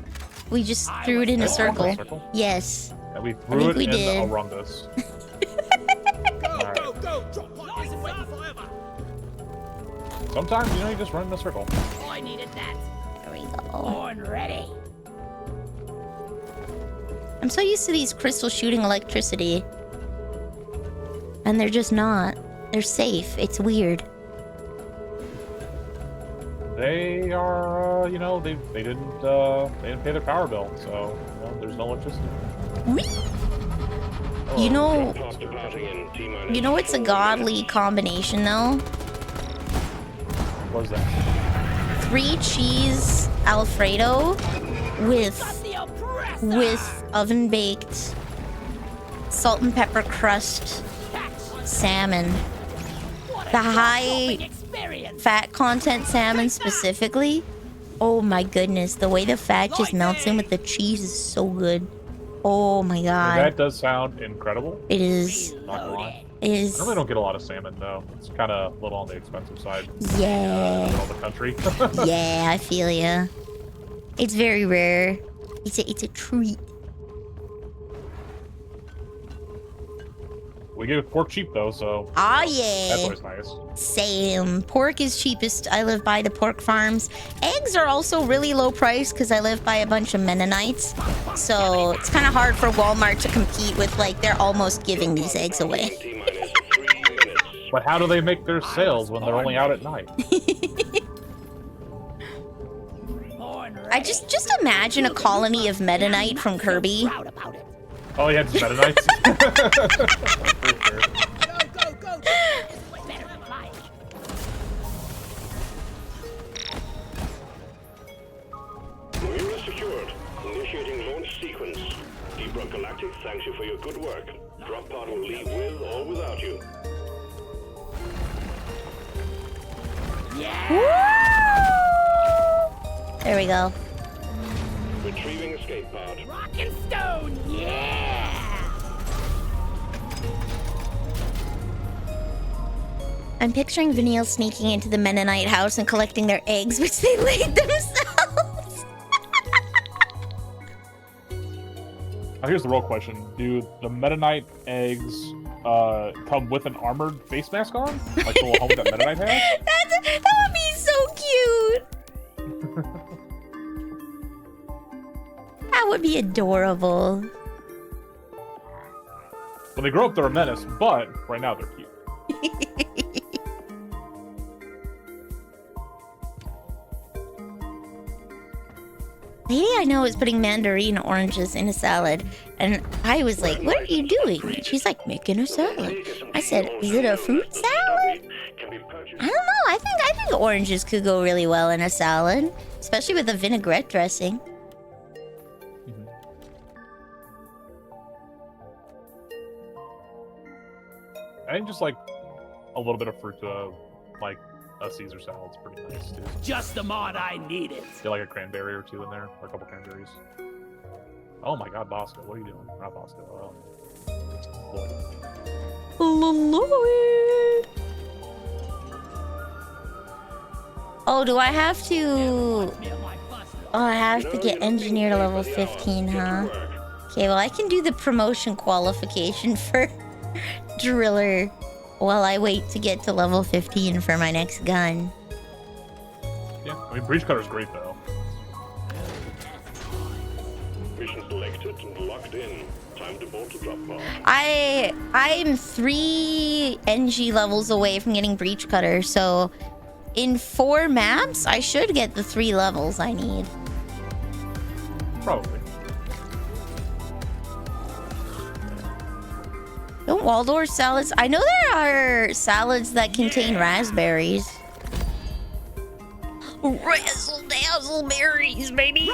we just threw it in a circle. Yes. And we think threw it we in did. a rungus. Alright. Go! Drop pod isn't waiting forever. Sometimes, you just run in a circle. I needed that. There we go. Born ready. I'm so used to these crystals shooting electricity. And they're just not. They're safe. It's weird. They are, they didn't pay their power bill, so there's no electricity. You know, Pod departing in T-minus you know it's a 4 godly minutes. combination though? What is that? 3 cheese Alfredo with The oppressor. with oven baked salt and pepper crust salmon. The high Experience. fat content salmon specifically. Oh my goodness, the way the fat just melts in with the cheese is so good. Oh my god. That does sound incredible. It is. Not gonna lie. It I is. really don't get a lot of salmon though. It's kind of a little on the expensive side. Yeah. In all the country. Yeah, I feel ya. It's very rare. It's a treat. We get pork cheap though, so Oh that's yeah. always nice. Same. Pork is cheapest. I live by the pork farms. Eggs are also really low price because I live by a bunch of Mennonites. So it's kind of hard for Walmart to compete with, like, they're almost giving these eggs away. T-minus 3 minutes. But how do they make their sales when they're only out at night? Born ready. I just imagine a colony of Mennonite from Kirby. Proud about it. Oh, yeah, it's Mennonites. For sure. Go! This is better than life. We're secured. Initiating launch sequence. Deep Galactic thanks you for your good work. Drop pod will leave with or without you. There we go. Retrieving escape pod. Rock and stone. Yeah. I'm picturing Vanille sneaking into the Mennonite house and collecting their eggs, which they laid themselves. Now, here's the real question. Do the Mennonite eggs come with an armored face mask on? Like the little helmet that Mennonite has? That would be so cute. That would be adorable. When they grow up, they're a menace, but right now they're cute. Lady I know is putting mandarin oranges in a salad, and I was like, "What are you doing?" And she's like, "Making a salad." I said, "Is it a fruit salad?" Can be purchased. I don't know. I think oranges could go really well in a salad, especially with a vinaigrette dressing. I think just like a little bit of fruit to like a Caesar salad's pretty nice too. Just the mod I needed. Get like a cranberry or two in there, or a couple cranberries. Oh my god, Bosco, what are you doing? Not Bosco. Lord. Oh, do I have to? Oh, I have to get engineer to level 15, huh? Okay, well, I can do the promotion qualification for driller while I wait to get to level 15 for my next gun. Yeah, I mean, breach cutter's great though. Mission selected and locked in. Time to board the drop pod. I'm 3 NG levels away from getting breach cutter, so in 4 maps, I should get the 3 levels I need. Probably. Don't Waldorf salads? I know there are salads that contain raspberries. Razzle dazzle berries, baby.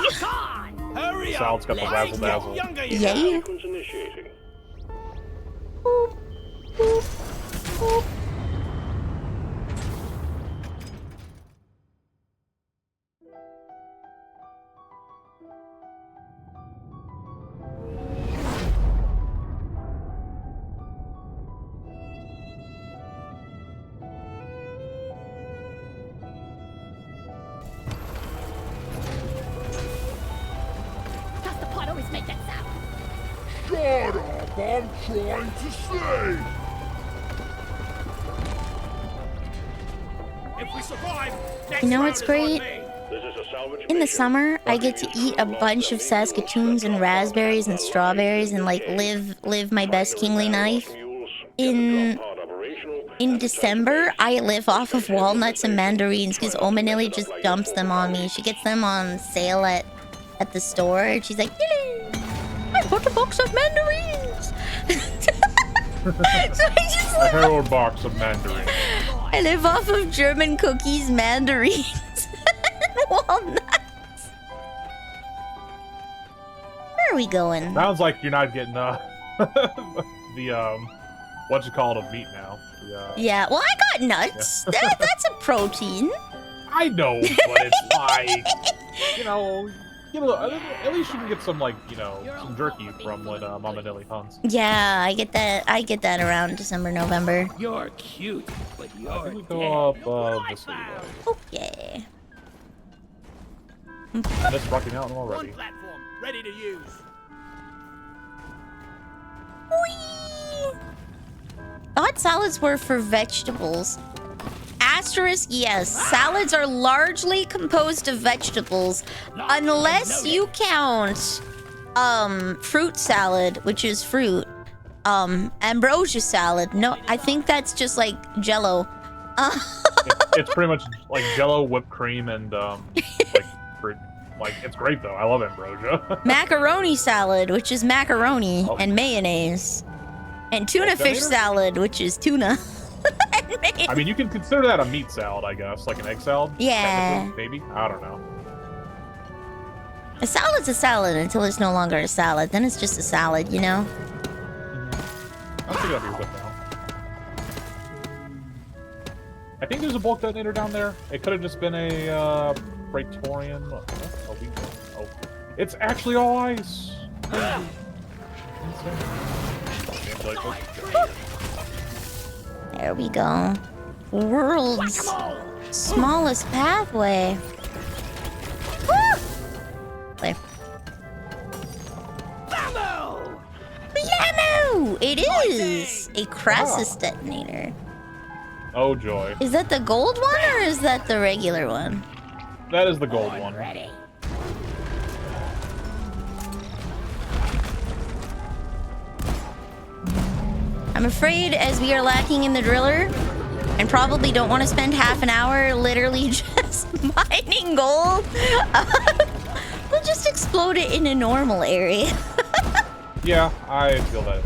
Hurry up! Salad's got the razzle dazzle. Yeah. Sequence initiating. Boop, boop, boop. Does the pot always make that sound? Shut up, I'm trying to say. If we survive, next You know round what's is on great? me. This is a salvage In the mission. summer, I get to eat a bunch of Saskatoons and raspberries and strawberries and like live my best kingly life. In December, I live off of walnuts and mandarins because Omanili just dumps them on me. She gets them on sale at the store and she's like, "Yay! I bought a box of mandarins." So I just A live Herald box of mandarin. I live off of German cookies, mandarins, and walnuts. Where are we going? Sounds like you're not getting the what you call it, of meat now. Yeah, well, I got nuts. That's a protein. I know, but it's like, at least you can get some, like, some jerky from when Mama Nelly hunts. Yeah, I get that around December, November. You're cute, but I you're think we go up this way. Okay. That's Rocky Mountain One already. platform, ready to use. Whee! Thought salads were for vegetables. Asterisk, yes. Salads are largely composed of vegetables, unless you count fruit salad, which is fruit. Ambrosia salad. No, I think that's just like Jello. It's pretty much like Jello, whipped cream, and like fruit. Like, it's great though. I love ambrosia. Macaroni salad, which is macaroni and mayonnaise. And tuna fish salad, which is tuna. And mayonnaise. I mean, you can consider that a meat salad, I guess, like an egg salad. Yeah. Maybe. I don't know. A salad's a salad until it's no longer a salad. Then it's just a salad, you know? I think that'll be good now. I think there's a bulk detonator down there. It could have just been a Praetorian. Oh, it's actually all ice. There we go. World's smallest pathway. Woo! There. Blammo! Blammo! It is a Crassus detonator. Oh joy. Is that the gold one or is that the regular one? That is the gold one. Ready. I'm afraid as we are lacking in the driller and probably don't want to spend half an hour literally just mining gold, we'll just explode it in a normal area. Yeah, I feel that.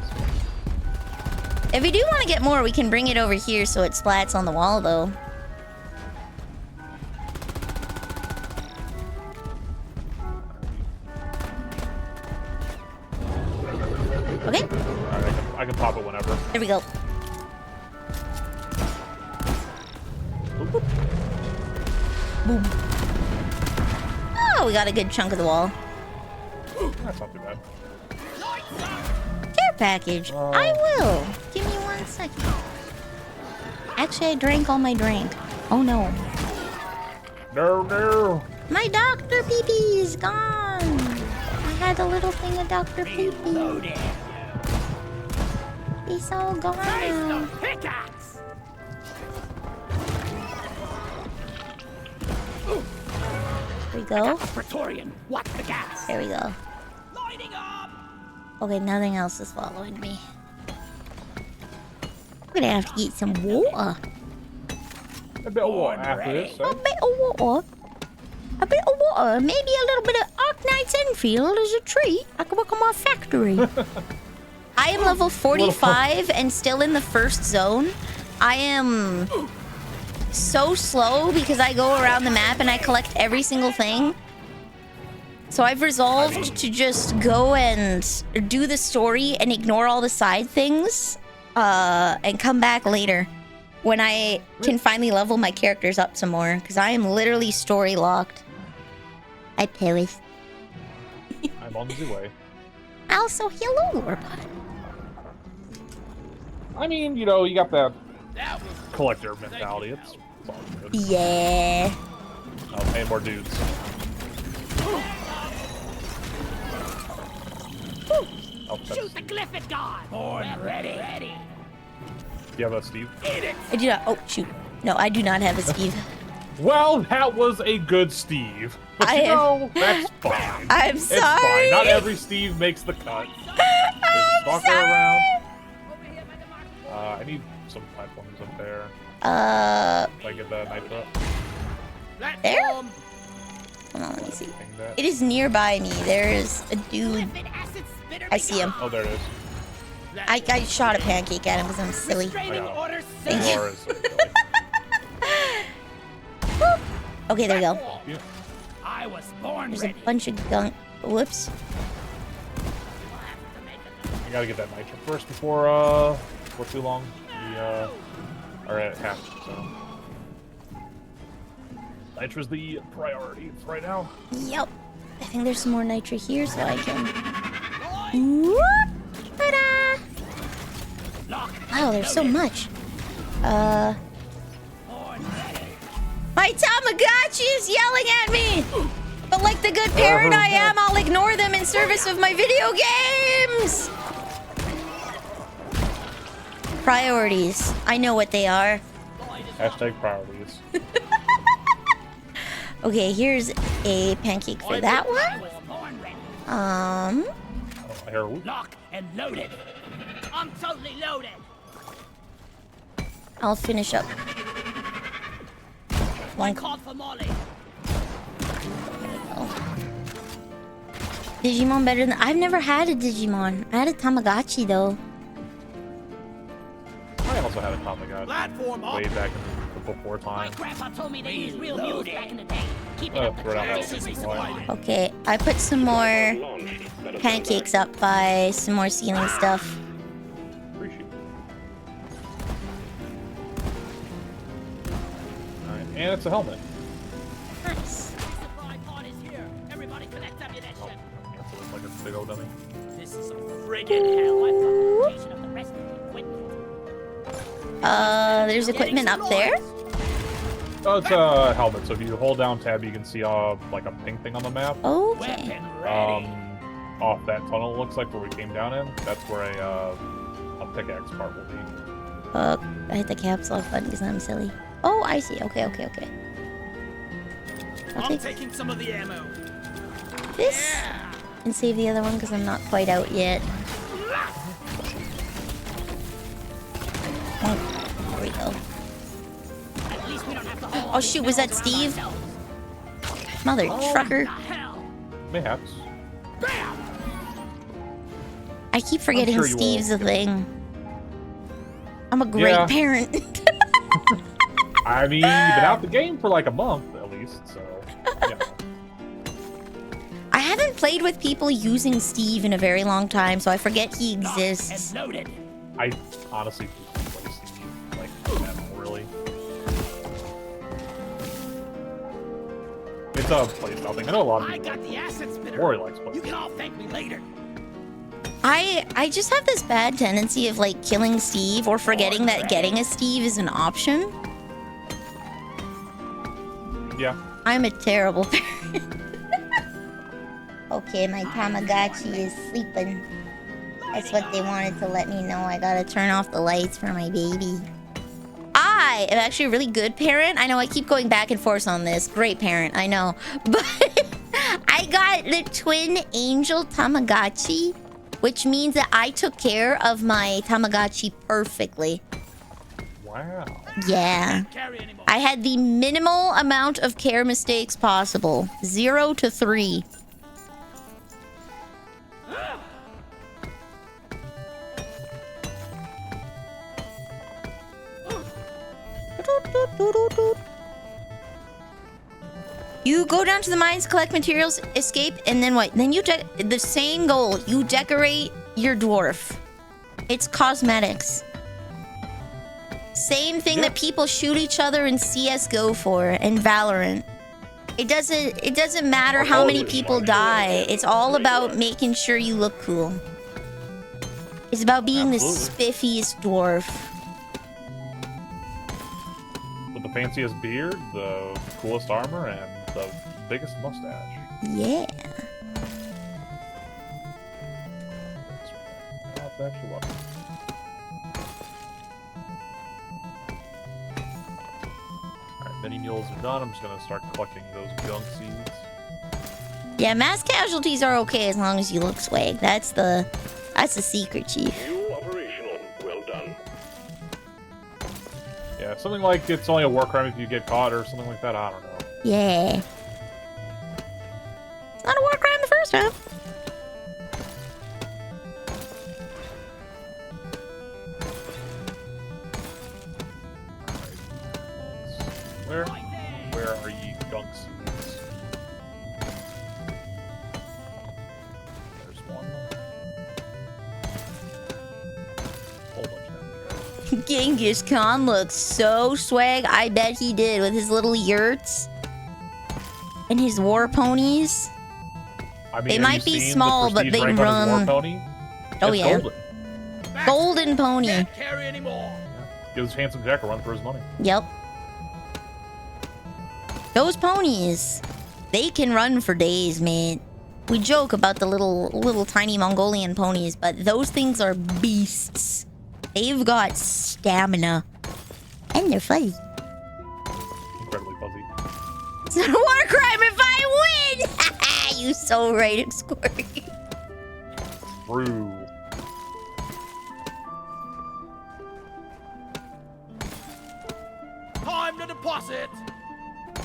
If we do want to get more, we can bring it over here so it splats on the wall, though. Okay. Alright, I can pop it whenever. There we go. Boom. Oh, we got a good chunk of the wall. That's not too bad. package. I will. Give me 1 second. Actually, I drank all my drink. Oh no. No. My Dr. Pee-Pee is gone. I had a little thing of Dr. Pee-Pee. He's all gone now. Pickaxe! There we go. Praetorian, what the gas? There we go. Lighting up! Okay, nothing else is following me. I'm gonna have to get some water. A bit of water after this. A bit of water. A bit of water. Maybe a little bit of Arknight's Enfield as a treat. I can work on my factory. I am level 45 and still in the first zone. I am so slow because I go around the map and I collect every single thing. So I've resolved to just go and do the story and ignore all the side things and come back later when I can finally level my characters up some more because I am literally story locked. I perished. I'm on the way. Also, hello, Warbot. I mean, you know, you got that collector mentality. It's all good. Yeah. Oh, and more dudes. Oh, Shoot the Glyphid God! Born ready. Do you have a Steve? Eat it! I do not. Oh, shoot. No, I do not have a Steve. Well, that was a good Steve. But I you am- know, that's fine. I'm It's sorry. fine. Not every Steve makes the cut. There's a stalker sorry. around. I need some platforms up there. If I get the nitro. There? Hold on, let me see. It is nearby me. There is a dude. I see him. Oh, there it is. I shot a pancake at him because I'm silly. Thank you. Yours. Okay, there you go. Yeah. I was born There's a ready. bunch of gunk. Whoops. I gotta get that nitro first before too long. We are at half, so nitro's the priority right now. Yep. I think there's some more nitro here, so I can. Whoop! Ta-da! Wow, there's so much. My Tamagotchi is yelling at me! But like the good parent I am, I'll ignore them in service of my video games! Priorities. I know what they are. Hashtag priorities. Okay, here's a pancake for that one. I hear a whoop. Lock and loaded. I'm totally loaded. I'll finish up. One call for Molly. Digimon better than... I've never had a Digimon. I had a Tamagotchi, though. I also had a Tamagotchi Platform up. way back in the before My time. grandpa told me they used real mules back in the day. Keep it Oh, up the right on track. that. Okay, I put some more pancakes up by some more ceiling stuff. Appreciate it. Alright, and it's a helmet. Nice. Supply pod is here. Everybody collect ammunition. Oh, cancel it like a big old dummy. This is a friggin' hell. I've got location of the rest of the equipment. There's equipment up there. Oh, it's a helmet, so if you hold down tab, you can see like a pink thing on the map. Okay. Off that tunnel, it looks like, where we came down in. That's where a pickaxe part will be. I hit the caps lock button because I'm silly. Oh, I see. Okay. I'll I'm take taking some of the ammo. this and save the other one because I'm not quite out yet. Oh, there we go. At least we don't have to haul Oh shoot, was that Steve? Mother trucker. hell. Mayhaps. Bam! I keep forgetting sure you Steve's a will. thing. I'm a great Yeah. parent. I mean, you've been out the game for like a month at least, so yeah. I haven't played with people using Steve in a very long time, so I forget he exists. And loaded. I honestly do play Steve like that, really. It's a playstyle thing. I know a lot of I people got the acid spinner. Rory likes playing. You can all thank me later. I just have this bad tendency of like killing Steve or forgetting that getting a Steve is an option. Yeah. I'm a terrible parent. Okay, my Tamagotchi is sleeping. That's what they wanted to let me know. I gotta turn off the lights for my baby. I am actually a really good parent. I know I keep going back and forth on this. Great parent, I know. But I got the twin angel Tamagotchi, which means that I took care of my Tamagotchi perfectly. Wow. Yeah. I had the minimal amount of care mistakes possible. 0 to 3. You go down to the mines, collect materials, escape, and then what? Then you the same goal. You decorate your dwarf. It's cosmetics. Same thing that people shoot each other in CS:GO for and Valorant. It doesn't matter how many people die. It's all about making sure you look cool. It's about being the spiffiest dwarf. With the fanciest beard, the coolest armor, and the biggest mustache. Yeah. That's actually lucky. Alright, mini mules are done. I'm just gonna start collecting those gunk seeds. Yeah, mass casualties are okay as long as you look swag. That's the secret, Chief. New operational. Well done. Yeah, something like it's only a war crime if you get caught or something like that. I don't know. Yeah. It's not a war crime the first time. Where are ye gunk seeds? There's one. Whole bunch down there. Genghis Khan looks so swag. I bet he did with his little yurts and his war ponies. I mean, They have might you be seen small, the but prestige they rank on his run. war pony? Oh, It's yeah. golden. Golden pony. Can't carry anymore. Gives Handsome Jack a run for his money. Yep. Those ponies, they can run for days, man. We joke about the little tiny Mongolian ponies, but those things are beasts. They've got stamina. And they're fuzzy. Incredibly fuzzy. It's not a war crime if I win! You so right, it's Scory. True. Time to deposit.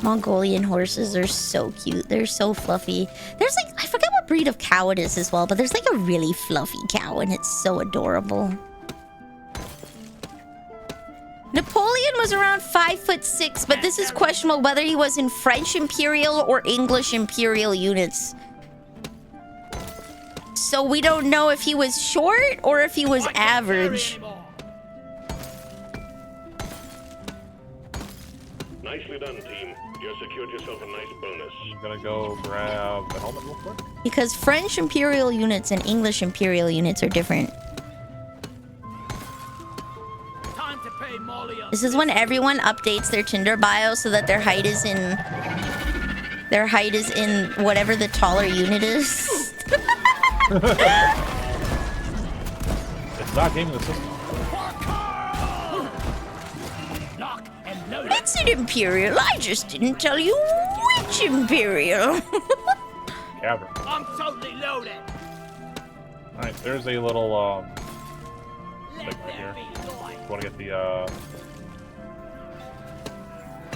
Mongolian horses are so cute. They're so fluffy. There's like, I forgot what breed of cow it is as well, but there's like a really fluffy cow and it's so adorable. Napoleon was around 5'6", but this is questionable whether he was in French Imperial or English Imperial units. So we don't know if he was short or if he was average. Nicely done, team. You secured yourself a nice bonus. I'm gonna go grab the helmet real quick. Because French Imperial units and English Imperial units are different. Time to pay Molly up. This is when everyone updates their Tinder bio so that their height is in whatever the taller unit is. It's not gaming the system. Lock and load. It's an Imperial. I just didn't tell you which Imperial. Cavern. I'm totally loaded. Alright, there's a little Let thing right there here. be light. You wanna get the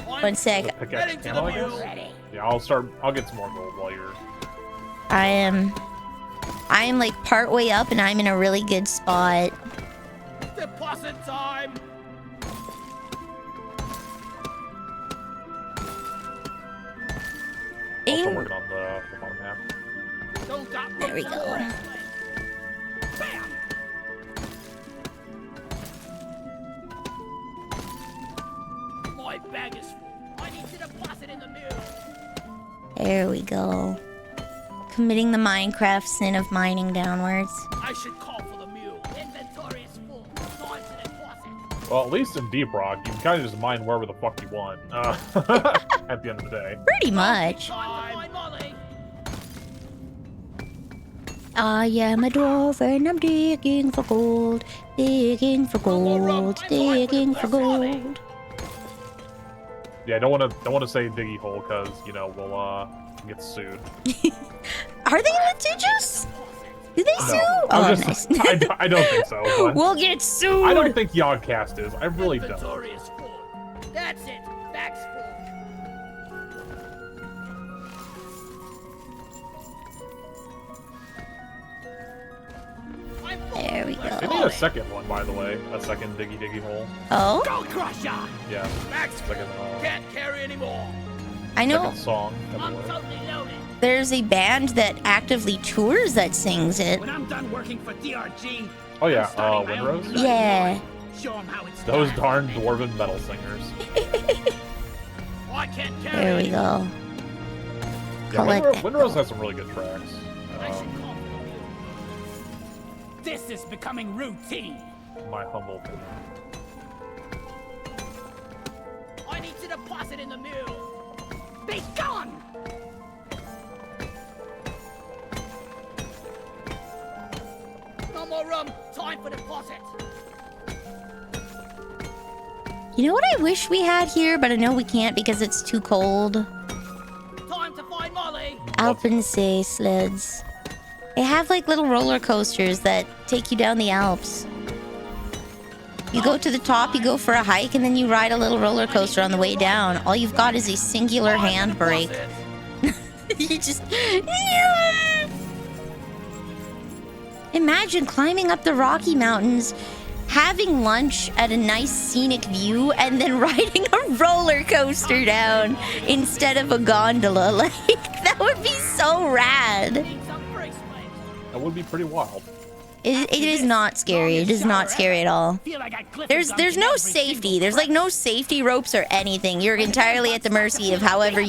One sec. pickaxe camo, I guess? Yeah, I'll get some more gold while you're... I am like part way up and I'm in a really good spot. Deposit time. Also working on the bottom half. Don't got There we go. Bam. My bag is full. I need to deposit in the mill. There we go. Committing the Minecraft sin of mining downwards. I I should call for the mule. Inventory is full. Time to deposit. Well, at least in Deep Rock, you can kind of just mine wherever the fuck you want. At the end of the day. Pretty much. Time to find Molly. I am a dwarf and I'm digging for gold. Digging for gold. Digging for gold. Yeah, I don't want to say diggy hole because you know we'll get sued. Are they litigious? Do they sue? No, Oh, just, nice. I don't think so. But We'll get sued. I don't think Yogcast is. I really don't. Inventory is full. That's it. Bag's full. I'm full. There we They go. need a second one, by the way. A second diggy hole. Oh, Go Crusher! Yeah. Bag's full. Second, Can't carry anymore. I know second song. I'm everywhere. totally loaded. there's a band that actively tours that sings it. When I'm done working for DRG, Oh yeah, I'm starting my own Windrose? bloody Yeah. line. Show 'em how it's Those done. darn dwarven metal singers. I can't carry There we it. go. Yeah, Collect Windrose has some really good tracks. I should call for the mule. This is becoming routine. My humble opinion. I need to deposit in the mule. Be gone! No more room. Time for deposit. You know what I wish we had here, but I know we can't because it's too cold? Time to find Molly. Alpensee sleds. They have like little roller coasters that take you down the Alps. You go to the top, you go for a hike, and then you ride a little roller coaster on the way down. All you've got is a singular handbrake. You just... Imagine climbing up the Rocky Mountains, having lunch at a nice scenic view, and then riding a roller coaster down instead of a gondola. Like, that would be so rad. Need some bracelets. That would be pretty wild. It is not scary. It is not scary at all. Feel like I clipped There's something no every safety. single There's like no safety ropes or anything. You're entirely at the mercy of however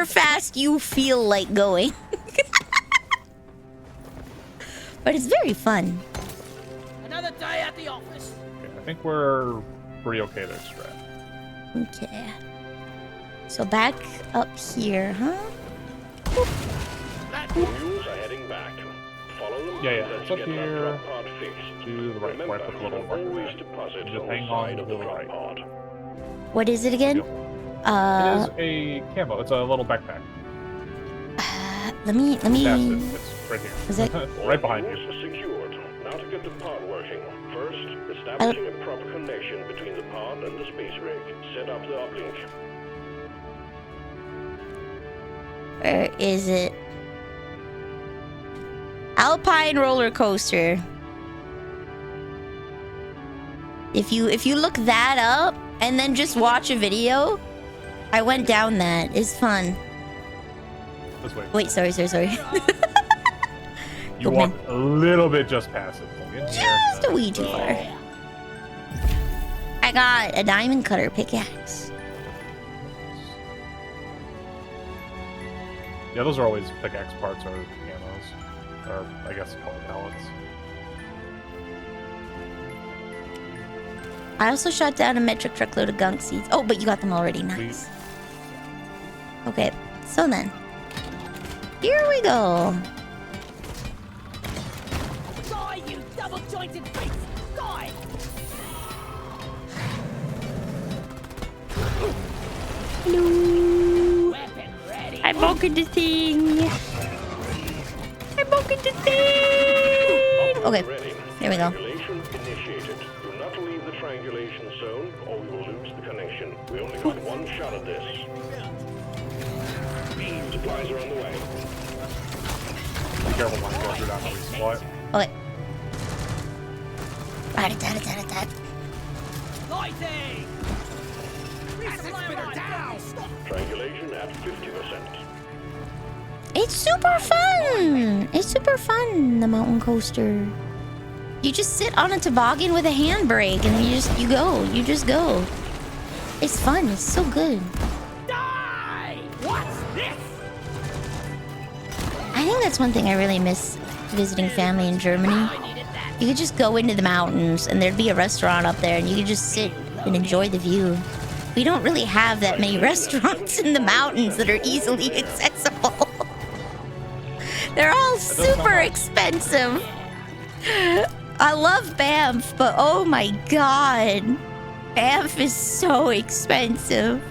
fast you feel like going. But it's very fun. Another day at the office. Okay, I think we're pretty okay to extract. Okay. So back up here, huh? That Mules are heading back. Follow them. Yeah, Let's it's up get that here. drop pod fixed. To the right, Remember, right, with a little always right. deposit Just on the hang side on of to the the drop right. pod. What is it again? It is a camo. It's a little backpack. Let me. That's it. It's right here. Is it? Right behind Mules you. are secured. Now to get the pod working. First, establishing a proper connection between the pod and the space rig. Set up the uplink. Where is it? Alpine roller coaster. If you look that up and then just watch a video, I went down that. It's fun. This way. Wait, sorry. You Go, walk a little bit just past it. So get in here. Just a wee too far. I got a diamond cutter pickaxe. Yeah, those are always pickaxe parts or camos. Or, I guess, color palettes. I also shot down a metric truckload of gunk seeds. Oh, but you got them already. Nice. Okay, so then. Here we go. Die, you double-jointed face! Die! Hello. Weapon ready. I broke the thing. I broke the thing. Okay, Ready. there we go. Triangulation initiated. Do not leave the triangulation zone or we will lose the connection. We only got one shot at this. Supplies are on the way. Be careful when you go through that resupply. Okay. Rat-a-tat-a-tat-a-tat. Lighting! Resupply down! Triangulation at 50%. It's super fun. It's super fun, the mountain coaster. You just sit on a toboggan with a handbrake and you just go. It's fun. It's so good. Die! What's this? I think that's one thing I really miss visiting family in Germany, you could just go into the mountains and there'd be a restaurant up there and you could just sit and enjoy the view. We don't really have that many restaurants in the mountains that are easily accessible. They're all super expensive. I love Banff, but oh my god. Banff is so expensive.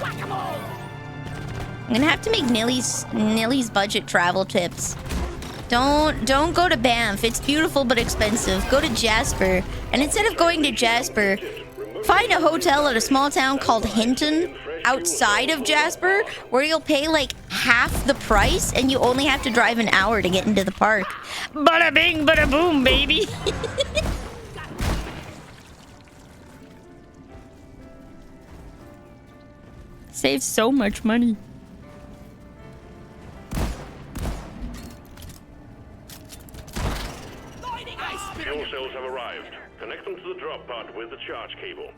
I'm gonna have to make Nilly's budget travel tips. Don't go to Banff. It's beautiful but expensive. Go to Jasper. And instead of going to Jasper, find a hotel at a small town called Hinton outside of Jasper where you'll pay like half the price and you only have to drive an hour to get into the park. Bada bing, bada boom, baby. Save so much money. Fuel cells have arrived. Connect them to the drop pod with the charge cable.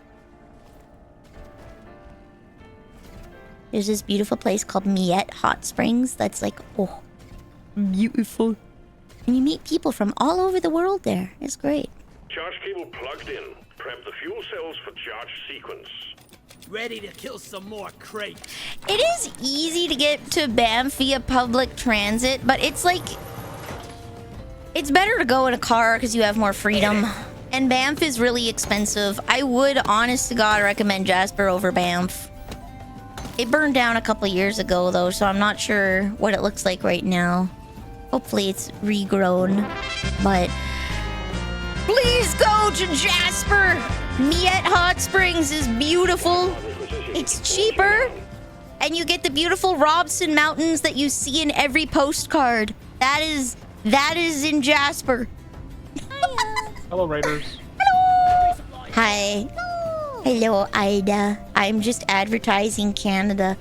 There's this beautiful place called Miette Hot Springs that's like, oh, beautiful. And you meet people from all over the world there. It's great. Charge cable plugged in. Prep the fuel cells for charge sequence. Ready to kill some more crates. It is easy to get to Banff via public transit, but it's like... It's better to go in a car because you have more freedom. And Banff is really expensive. I would, honest to God, recommend Jasper over Banff. It burned down a couple years ago, though, so I'm not sure what it looks like right now. Hopefully it's regrown. But please go to Jasper! Miette Hot Springs is beautiful. It's cheaper. And you get the beautiful Robson Mountains that you see in every postcard. That is in Jasper. Hello, Raiders. Hello. Hi. Hello, Ida. I'm just advertising Canada.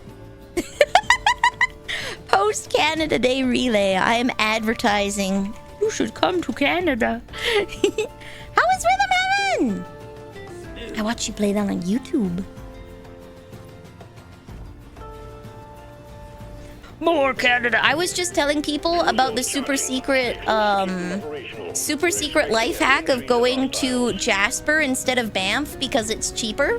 Post Canada Day relay. I am advertising. You should come to Canada. How is Rhythm Heaven? I watch you play that on YouTube. More Canada. I was just telling people about the super secret life hack of going to Jasper instead of Banff because it's cheaper.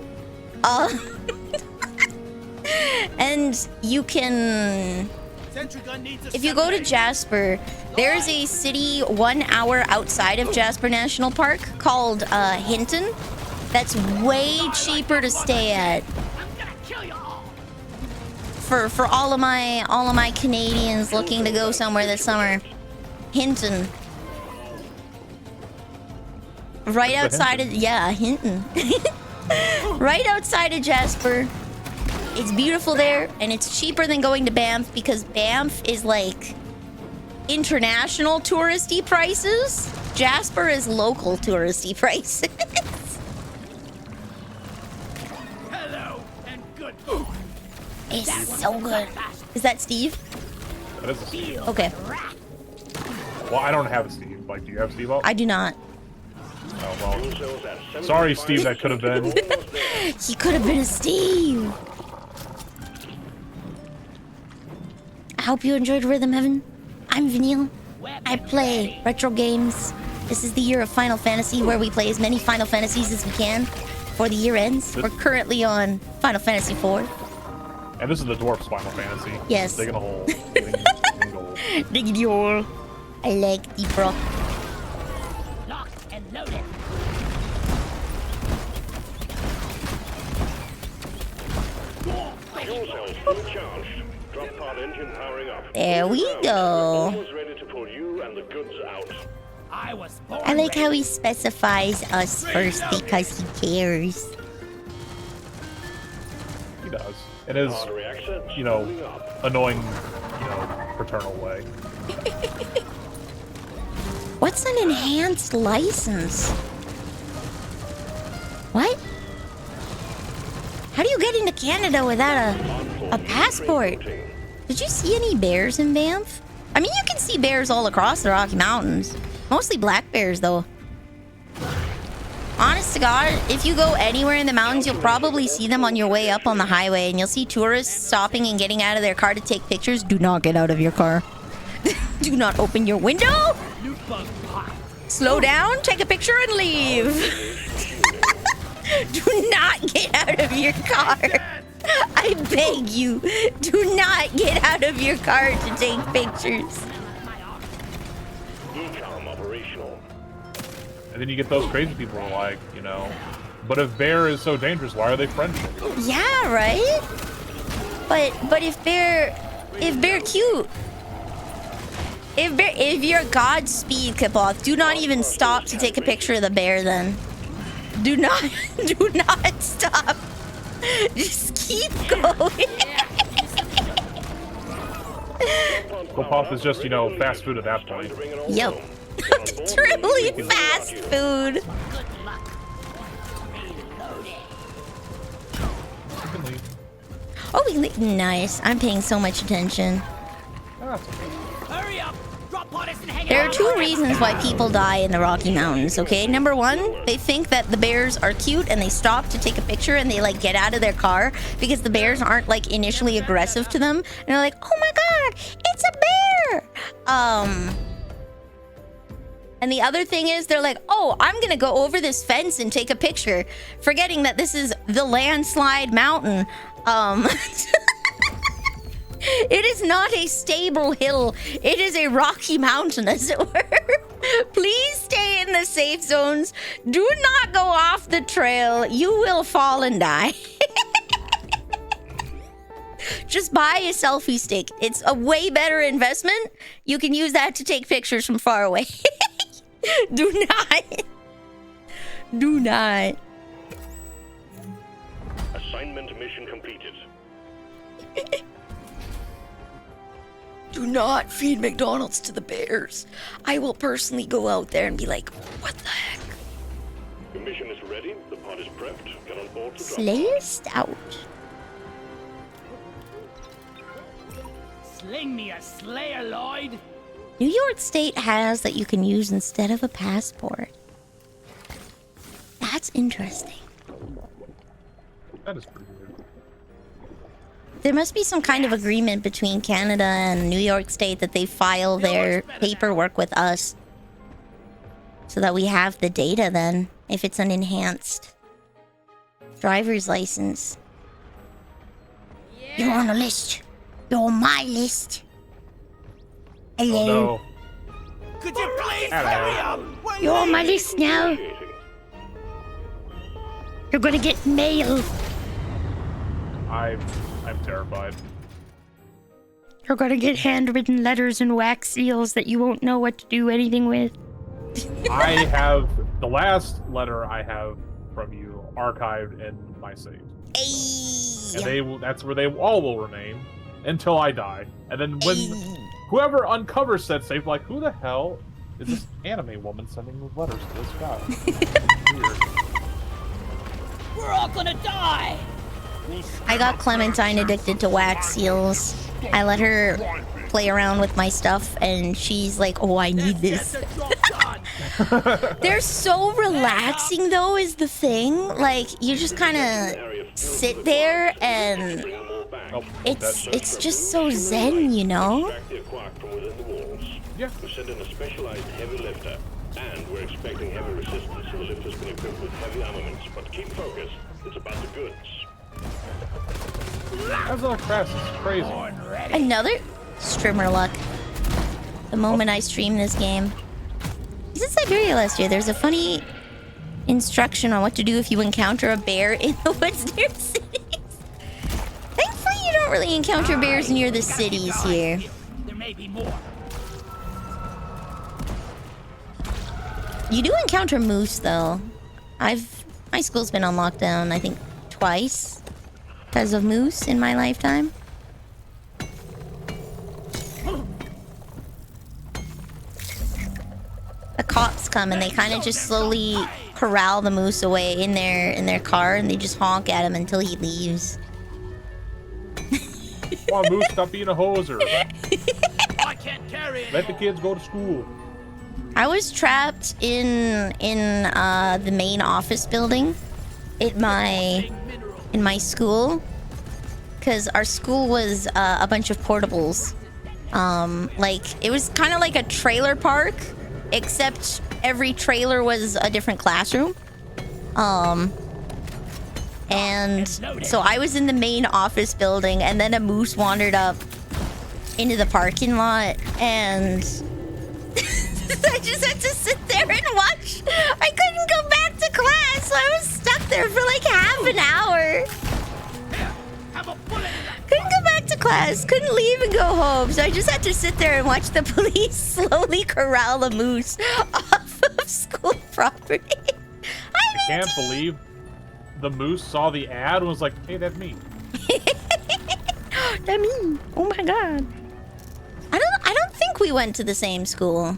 And you can... If you go to Jasper, there's a city 1 hour outside of Jasper National Park called Hinton that's way cheaper to stay at. For all of my Canadians looking to go somewhere this summer. Hinton. Right outside of Hinton. Right outside of Jasper. It's beautiful there and it's cheaper than going to Banff because Banff is like international touristy prices. Jasper is local touristy prices. Hello and good boy. It's so good. Is that Steve? That is a Steve. Okay. Well, I don't have a Steve. Like, do you have Steve up? I do not. Oh, well. Sorry, Steve, that could have been. He could have been a Steve. I hope you enjoyed Rhythm Heaven. I'm Vanille. I play retro games. This is the year of Final Fantasy where we play as many Final Fantasies as we can before the year ends. We're currently on Final Fantasy 4. And this is the Dwarf's Final Fantasy. Yes. Digging a hole. Digging gold. Digging the hole. I like the rock. Locked and loaded. Fuel cells fully charged. Drop pod engine powering up. There we go. Almost ready to pull you and the goods out. I was born I like how he specifies us first because he cares. He does. It is, you know, annoying, you know, paternal way. What's an enhanced license? What? How do you get into Canada without a passport? Did you see any bears in Banff? I mean, you can see bears all across the Rocky Mountains. Mostly black bears, though. Honestly, honest to God, if you go anywhere in the mountains, you'll probably see them on your way up on the highway, and you'll see tourists stopping and getting out of their car to take pictures. Do not get out of your car. Do not open your window. Slow down, take a picture, and leave. Do not get out of your car. I beg you, do not get out of your car to take pictures. And then you get those crazy people who are like, you know, but if bear is so dangerous, why are they friendly? Yeah, right? But if bear cute. If you're Godspeed, Kipoth, do not even stop to take a picture of the bear then. Do not stop. Just keep going. Kipoth is just, you know, fast food at that point. Yep. Truly fast food. Oh, we nice. I'm paying so much attention. Hurry up! Drop Potus and hang There are out. two reasons why people die in the Rocky Mountains, okay? Number one, they think that the bears are cute and they stop to take a picture and they like get out of their car because the bears aren't like initially aggressive to them. And they're like, oh my god, it's a bear! And the other thing is they're like, oh, I'm gonna go over this fence and take a picture, forgetting that this is the landslide mountain. It is not a stable hill. It is a rocky mountain, as it were. Please stay in the safe zones. Do not go off the trail. You will fall and die. Just buy a selfie stick. It's a way better investment. You can use that to take pictures from far away. Do not. Do not. Assignment mission completed. Do not feed McDonald's to the bears. I will personally go out there and be like, what the heck? Your mission is ready. The pod is prepped. Get on board to drop. Slayest out. Sling me a Slayer, Lloyd. New York State has that you can use instead of a passport. That's interesting. That is pretty weird. There must be some kind of agreement between Canada and New York State that they file their paperwork with us. So that we have the data then, if it's an enhanced driver's license. You're on a list. You're on my list. Hello. Oh, no. Could you please Hello. hurry up? You're on my list now. You're gonna get mail. I'm terrified. You're gonna get handwritten letters and wax seals that you won't know what to do anything with. I have the last letter I have from you archived in my save. And that's where they all will remain until I die. And then when whoever uncovers said save, like, who the hell is this anime woman sending me letters to this guy? Weird. We're all gonna die. I got Clementine addicted to wax seals. I let her play around with my stuff, and she's like, oh, I need this. They're so relaxing, though, is the thing. Like, you just kind of sit there, and it's just so zen, you know? Yeah. We sent in a specialized heavy lifter, and we're expecting heavy resistance, so the lifter's been equipped with heavy armaments. But keep focused. It's about the goods. That's not fast. It's crazy. Another streamer luck. The moment I stream this game. I was in Siberia last year. There's a funny instruction on what to do if you encounter a bear in the woods near cities. Thankfully, you don't really encounter bears near the cities here. There may be more. You do encounter moose, though. My school's been on lockdown, I think, twice because of moose in my lifetime. The cops come and they kind of just slowly corral the moose away in their car, and they just honk at him until he leaves. Come on, Moose, stop being a hoser. I can't carry it. Let the kids go to school. I was trapped in the main office building in my school, because our school was a bunch of portables. Like it was kind of like a trailer park, except every trailer was a different classroom. And so I was in the main office building, and then a moose wandered up into the parking lot, and I just had to sit there and watch. I couldn't go back to class, so I was stuck there for like half an hour. Couldn't go back to class, couldn't leave and go home, so I just had to sit there and watch the police slowly corral a moose off of school property. I can't believe the moose saw the ad and was like, hey, that's me. That me. Oh my god. I don't think we went to the same school.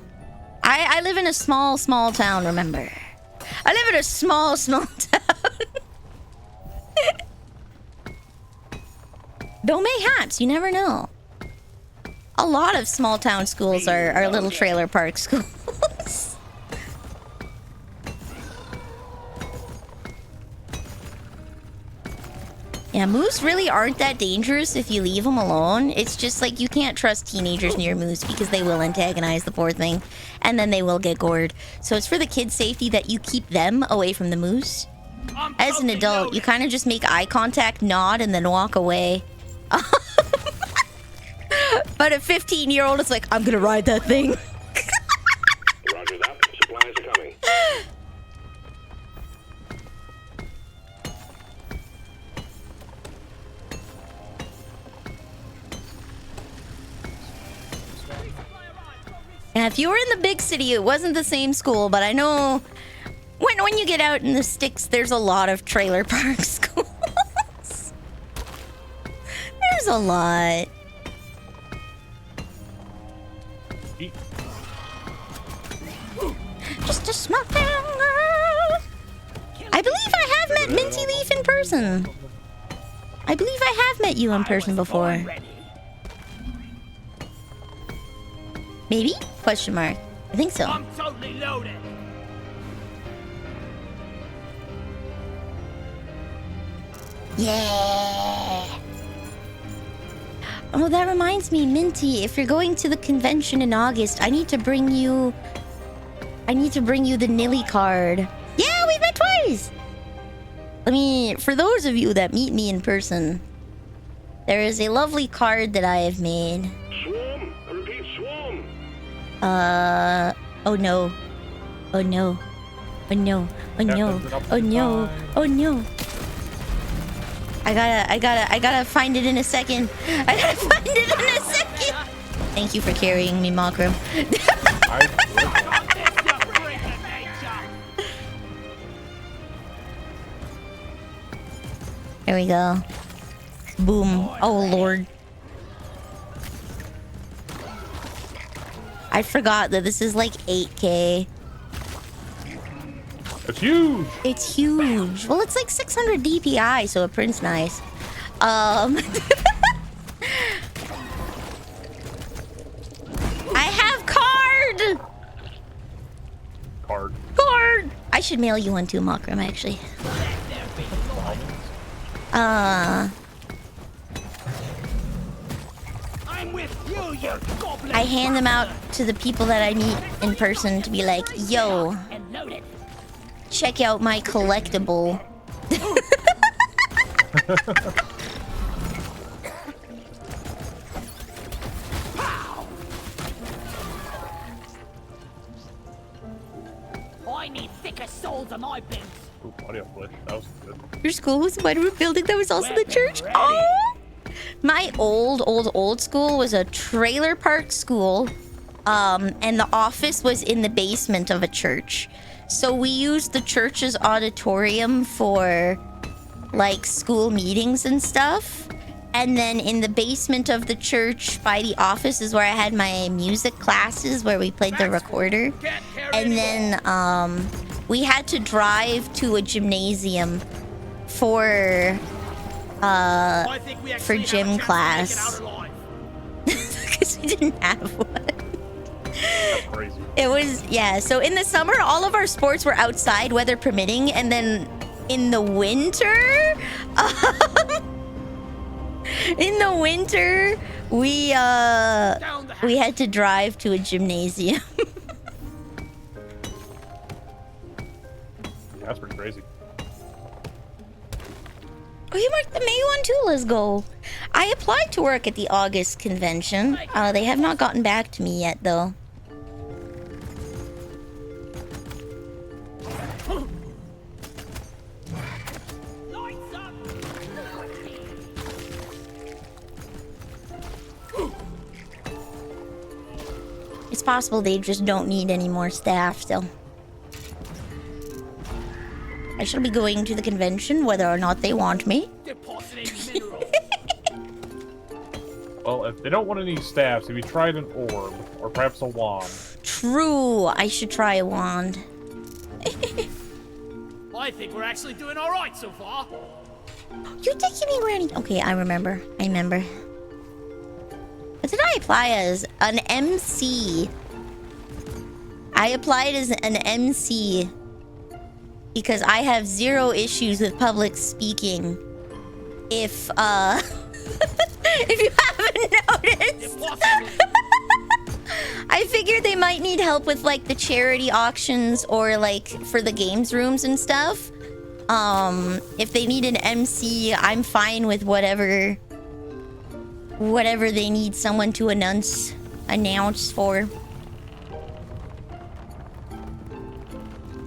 I live in a small town, remember? I live in a small town. Don't mayhaps, you never know. A lot of small town schools are little trailer park schools. Yeah, moose really aren't that dangerous if you leave them alone. It's just like you can't trust teenagers near moose because they will antagonize the poor thing, and then they will get gored. So it's for the kids' safety that you keep them away from the moose. As an adult, you kind of just make eye contact, nod, and then walk away. But a 15-year-old is like, I'm gonna ride that thing. Roger that. Supplies are coming. And if you were in the big city, it wasn't the same school, but I know when you get out in the sticks, there's a lot of trailer park schools. There's a lot. Just a small town girl. I believe I have met Minty Leaf in person. I believe I have met you in person before. Maybe? Question mark. I think so. I'm totally loaded. Yeah. Oh, that reminds me, Minty, if you're going to the convention in August, I need to bring you the Nilly card. Yeah, we've met twice. For those of you that meet me in person, there is a lovely card that I have made. Swarm! Repeat, swarm! Oh no. Oh no. Oh no. Oh no. Oh no. Oh no. I gotta find it in a second. I gotta find it in a second. Thank you for carrying me, Makram. There we go. Boom. Oh lord. I forgot that this is like 8K. It's huge. It's huge. Well, it's like 600 DPI, so it prints nice. I have card. Card. I should mail you one too, Makram, actually. I'm with you, you goblin. I hand them out to the people that I meet in person to be like, yo, And loaded. check out my collectible. I need thicker soles on my boots. Ooh, audio glitch. That was good. Your school was a one-room building that was also the church. Oh! My old school was a trailer park school, and the office was in the basement of a church. So we used the church's auditorium for like school meetings and stuff. And then in the basement of the church by the office is where I had my music classes where we played the recorder. And then we had to drive to a gymnasium for gym class. Because we didn't have one. That's crazy. It was, yeah. So in the summer, all of our sports were outside, weather permitting, and then in the winter, we had to drive to a gymnasium. That's pretty crazy. Oh, you marked the May one too. Let's go. I applied to work at the August convention. They have not gotten back to me yet, though. It's possible they just don't need any more staff still. I shall be going to the convention whether or not they want me. Well, if they don't want any staffs, have you tried an orb or perhaps a wand? True, I should try a wand. I think we're actually doing all right so far. You're taking me where? Okay, I remember. What did I apply as? An MC. I applied as an MC because I have 0 issues with public speaking. If if you haven't noticed. I figured they might need help with like the charity auctions or like for the games rooms and stuff. If they need an MC, I'm fine with whatever they need someone to announce for.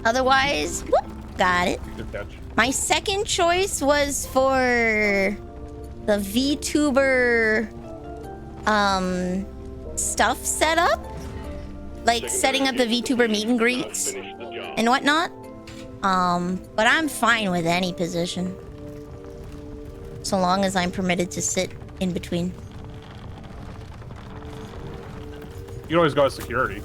Otherwise, whoop, got it. Good catch. My second choice was for the VTuber stuff setup. Like setting up the VTuber meet and greets and whatnot. But I'm fine with any position. So long as I'm permitted to sit in between. You can always go with security.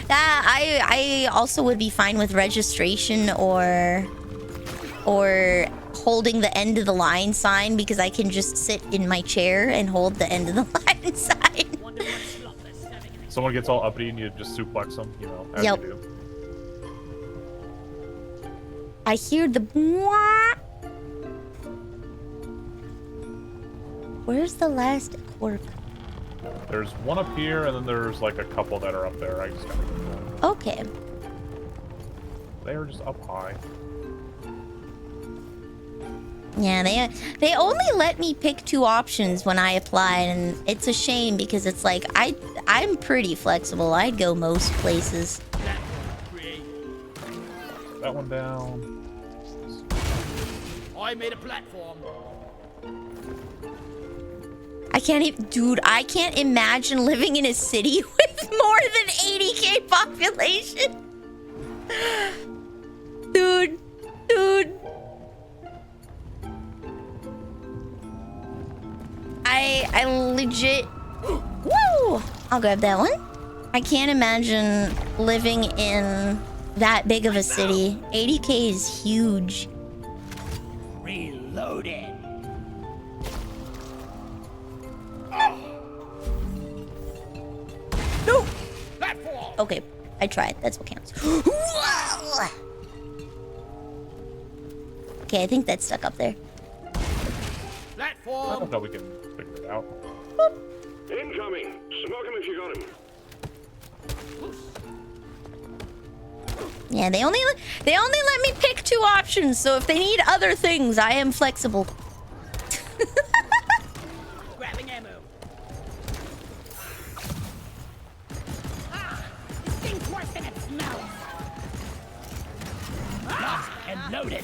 I also would be fine with registration or holding the end of the line sign because I can just sit in my chair and hold the end of the line sign. Someone gets all uppity and you just suplex them, you know, as Yep. you do. I hear the mwah. Where's the last corp? There's one up here, and then there's like a couple that are up there. I just gotta get them. Okay. They are just up high. Yeah, they only let me pick 2 options when I applied, and it's a shame because it's like I'm pretty flexible. I'd go most places. That one down. I made a platform. I can't imagine living in a city with more than 80k population. Dude. I legit... Woo! I'll grab that one. I can't imagine living in that big of a city. 80k is huge. Reloaded. No! Platform. Okay, I tried. That's what counts. Okay, I think that's stuck up there. I Platform. don't know, we can figure it out. Incoming! Smoke him if you got him. Yeah, they only let me pick 2 options, so if they need other things, I am flexible. Grabbing ammo. This thing's worse than it smells. Locked and loaded.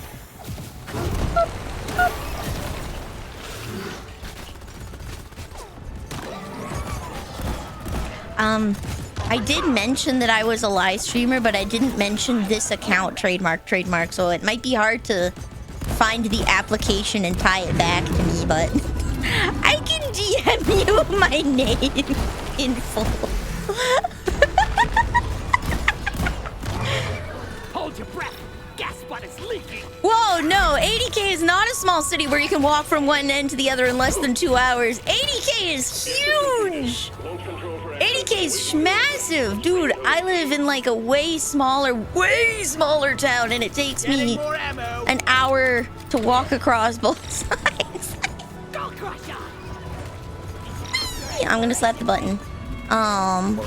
I did mention that I was a live streamer, but I didn't mention this account trademark, so it might be hard to find the application and tie it back to me, but I can DM you my name in full. Hold your breath. Gas spot is leaking. Whoa, no, 80k is not a small city where you can walk from one end to the other in less than 2 hours. 80k is huge! 80k is massive, dude. I live in like a way smaller town, and it takes me More ammo. an hour to walk across both sides. Skull crusher. I'm gonna slap the button. Minehead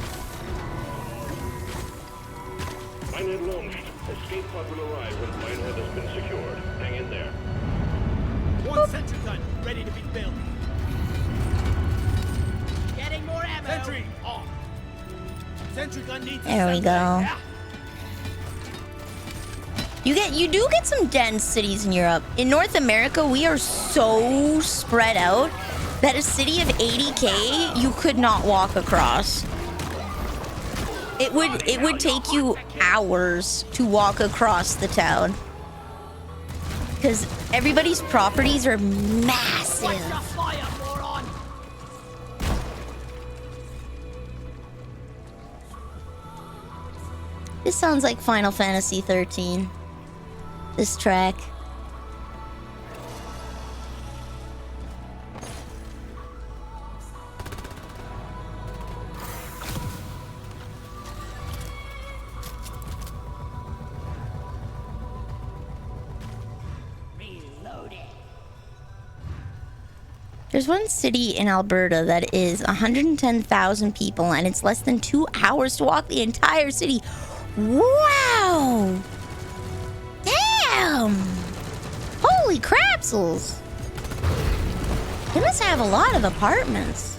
launched. Escape pod will arrive when Minehead has been secured. Hang in there. One sentry gun ready to be built. Getting more ammo. Sentry on. Sentry gun needs. There we go. You do get some dense cities in Europe. In North America, we are so spread out that a city of 80K you could not walk across. It would take you hours to walk across the town. Because everybody's properties are massive. Watch the fire, moron. This sounds like Final Fantasy 13. This track. There's one city in Alberta that is 110,000 people, and it's less than 2 hours to walk the entire city. Wow! Damn! Holy crapsels! They must have a lot of apartments.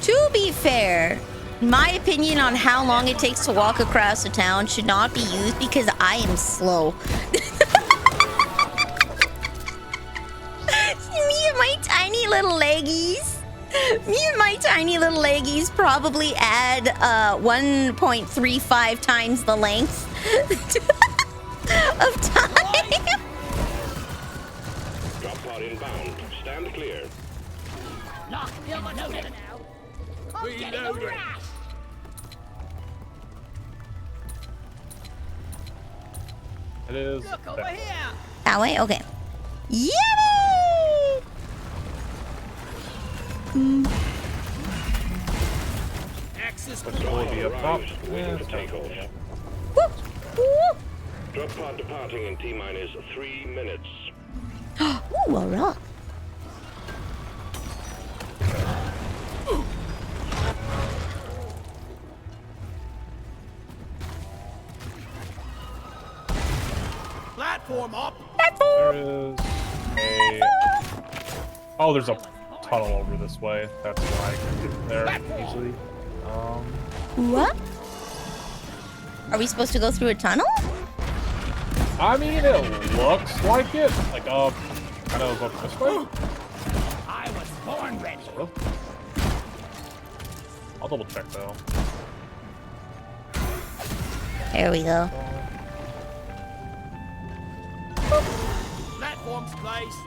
To be fair, my opinion on how long it takes to walk across a town should not be used because I am slow. Me and my tiny little leggies. Me and my tiny little leggies probably add 1.35 times the length of time. Drop pod inbound. Stand clear. Lock, build a note now. I'm getting a rash. It is. Look over here. That way? Okay. Yummy! Access Which will be up top. Arrived, waiting to take off. Woo! Woo! Drop pod departing in T-minus 3 minutes. Ooh, a rock. platform up. There is a. Oh, there's a tunnel over this way. That's why I can get there easily. What? Are we supposed to go through a tunnel? I mean, it looks like it. Like, kind of up this way. I was born ready. I'll double check though. There we go. Platforms placed.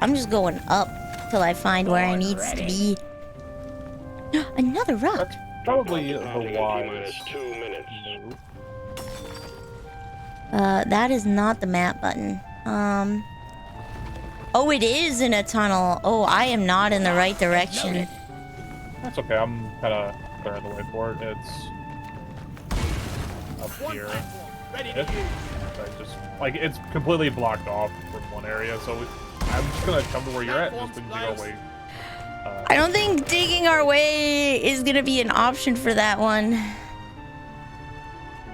I'm just going up till I find where I needs to be. Another rock. That's probably the Departing in wise T-minus 2 minutes. move. That is not the map button. Oh, it is in a tunnel. Oh, I am not in the right direction. That's okay. I'm kind of clearing the way for it. It's up One here. platform ready to It- use. I just like it's completely blocked off from one area, so I'm just gonna come to where you're at. Just dig our way. I don't think digging our way is gonna be an option for that one.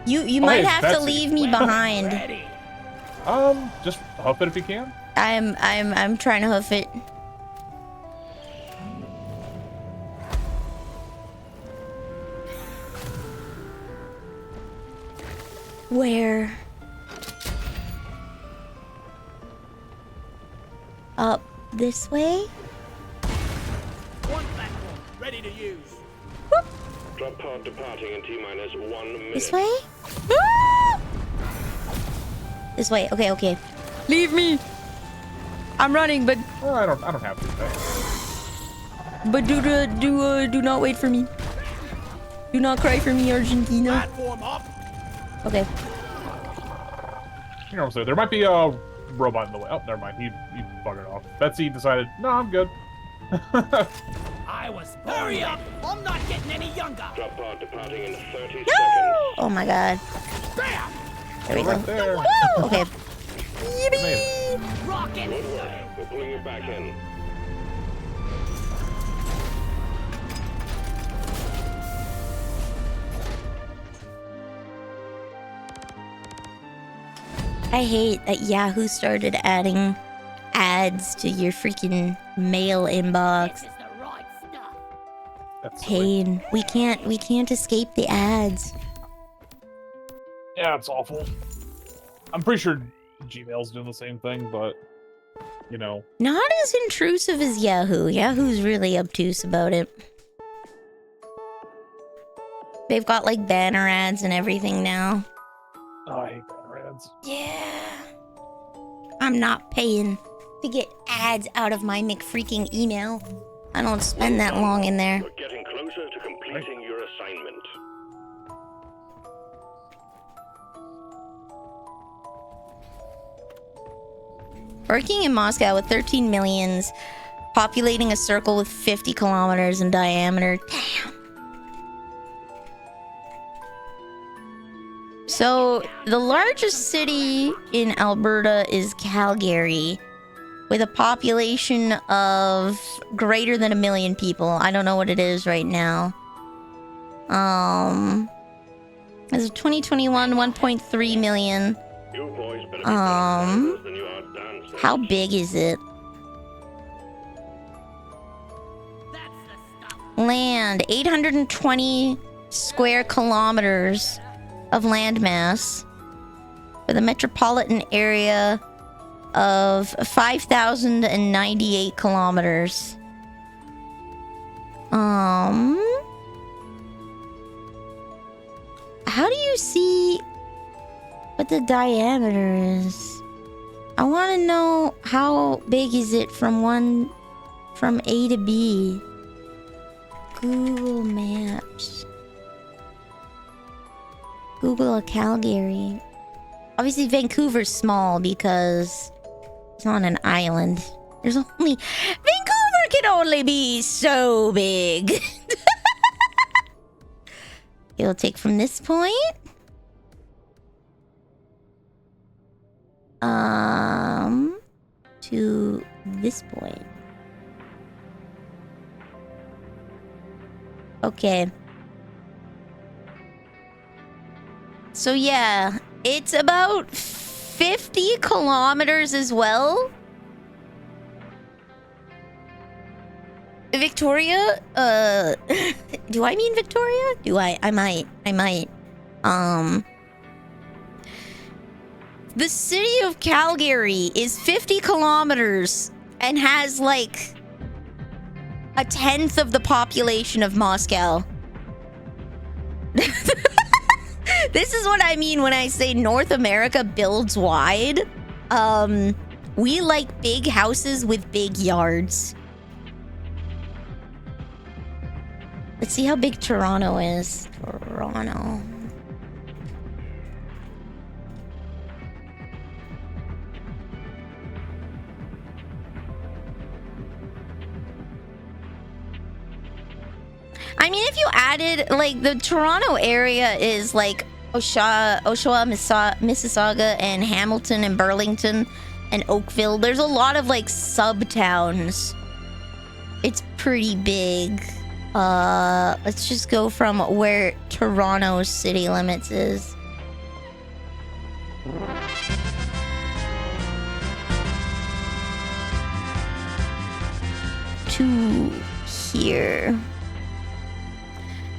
You might hey, have to Betsy. leave me behind. Ready. Just hoof it if you can. I'm trying to hoof it. Where? Up this way? One platform ready to use. Drop pod departing in T-minus 1 minute. This way? Ah! This way. Okay, okay. Leave me. I'm running, but Well, I don't have to. do not wait for me. Do not cry for me, Argentina. Platform up. Okay. You know what I'm saying? There might be a robot in the way. Oh, never mind. He buggered off. Betsy decided, no, I'm good. I was hurry up! I'm not getting any younger. Drop pod departing in 30 seconds. Oh my god. Bam! There we Right go. there. Woo! Okay. Amazing. Rockin'! Good work. We're pulling you back in. I hate that Yahoo started adding ads to your freaking mail inbox. This is the right stuff. That's silly. Pain. We can't escape the ads. Yeah, it's awful. I'm pretty sure Gmail's doing the same thing, but you know. Not as intrusive as Yahoo. Yahoo's really obtuse about it. They've got like banner ads and everything now. Oh, I hate banner ads. Yeah. I'm not paying to get ads out of my McFreaking email. I don't spend that long in there. We're getting closer to completing your assignment. Working in Moscow with 13 millions, populating a circle with 50 kilometers in diameter. Damn. So, the largest city in Alberta is Calgary, with a population of greater than 1 million people. I don't know what it is right now. As of 2021, 1.3 million. You boys better be better than you are dancing. How big is it? That's the stuff. Land, 820 square kilometers of landmass, with a metropolitan area of 5,098 kilometers. How do you see what the diameter is? I want to know how big is it from A to B. Google Maps. Google a Calgary. Obviously Vancouver's small because it's on an island. Vancouver can only be so big. It'll take from this point. To this point. Okay. So yeah, it's about 50 kilometers as well. Victoria, do I mean Victoria? I might. The city of Calgary is 50 kilometers and has like a tenth of the population of Moscow. This is what I mean when I say North America builds wide. We like big houses with big yards. Let's see how big Toronto is. Toronto. I mean, if you added, like, the Toronto area is, like, Oshawa, Mississauga, and Hamilton, and Burlington, and Oakville. There's a lot of, like, sub-towns. It's pretty big. Let's just go from where Toronto's city limits is. To here.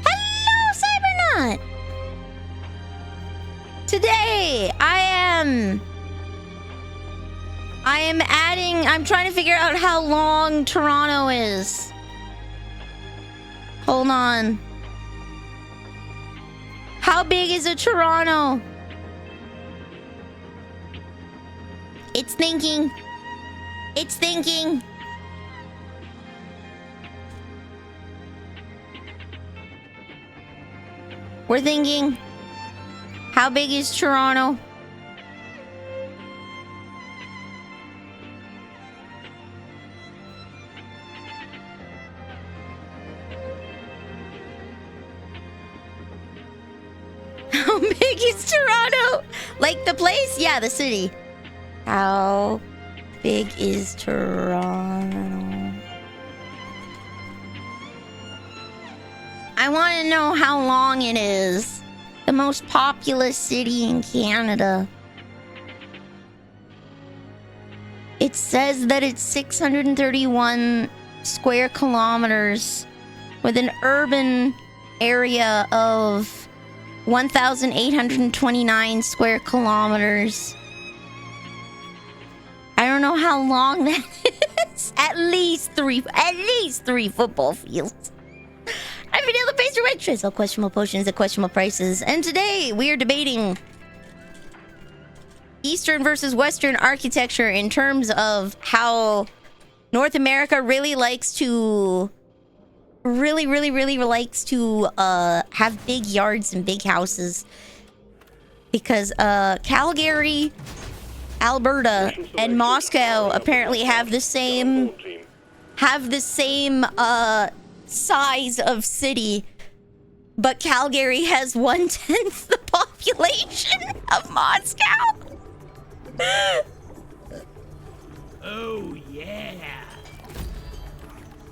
Hello, Cybernaught! Today, I'm trying to figure out how long Toronto is. Hold on. How big is a Toronto? It's thinking. It's thinking. We're thinking. How big is Toronto? big is Toronto? Like the place? Yeah, the city. How big is Toronto? I want to know how long it is. The most populous city in Canada. It says that it's 631 square kilometers with an urban area of 1,829 square kilometers. I don't know how long that is. At least three football fields. I'm Vanille the Pastry Waitress. All questionable potions at questionable prices. And today we are debating Eastern versus Western architecture in terms of how North America really likes to have big yards and big houses. Because Calgary, Alberta, and Moscow apparently have the same size of city, but Calgary has 1/10 the population of Moscow. Oh, yeah.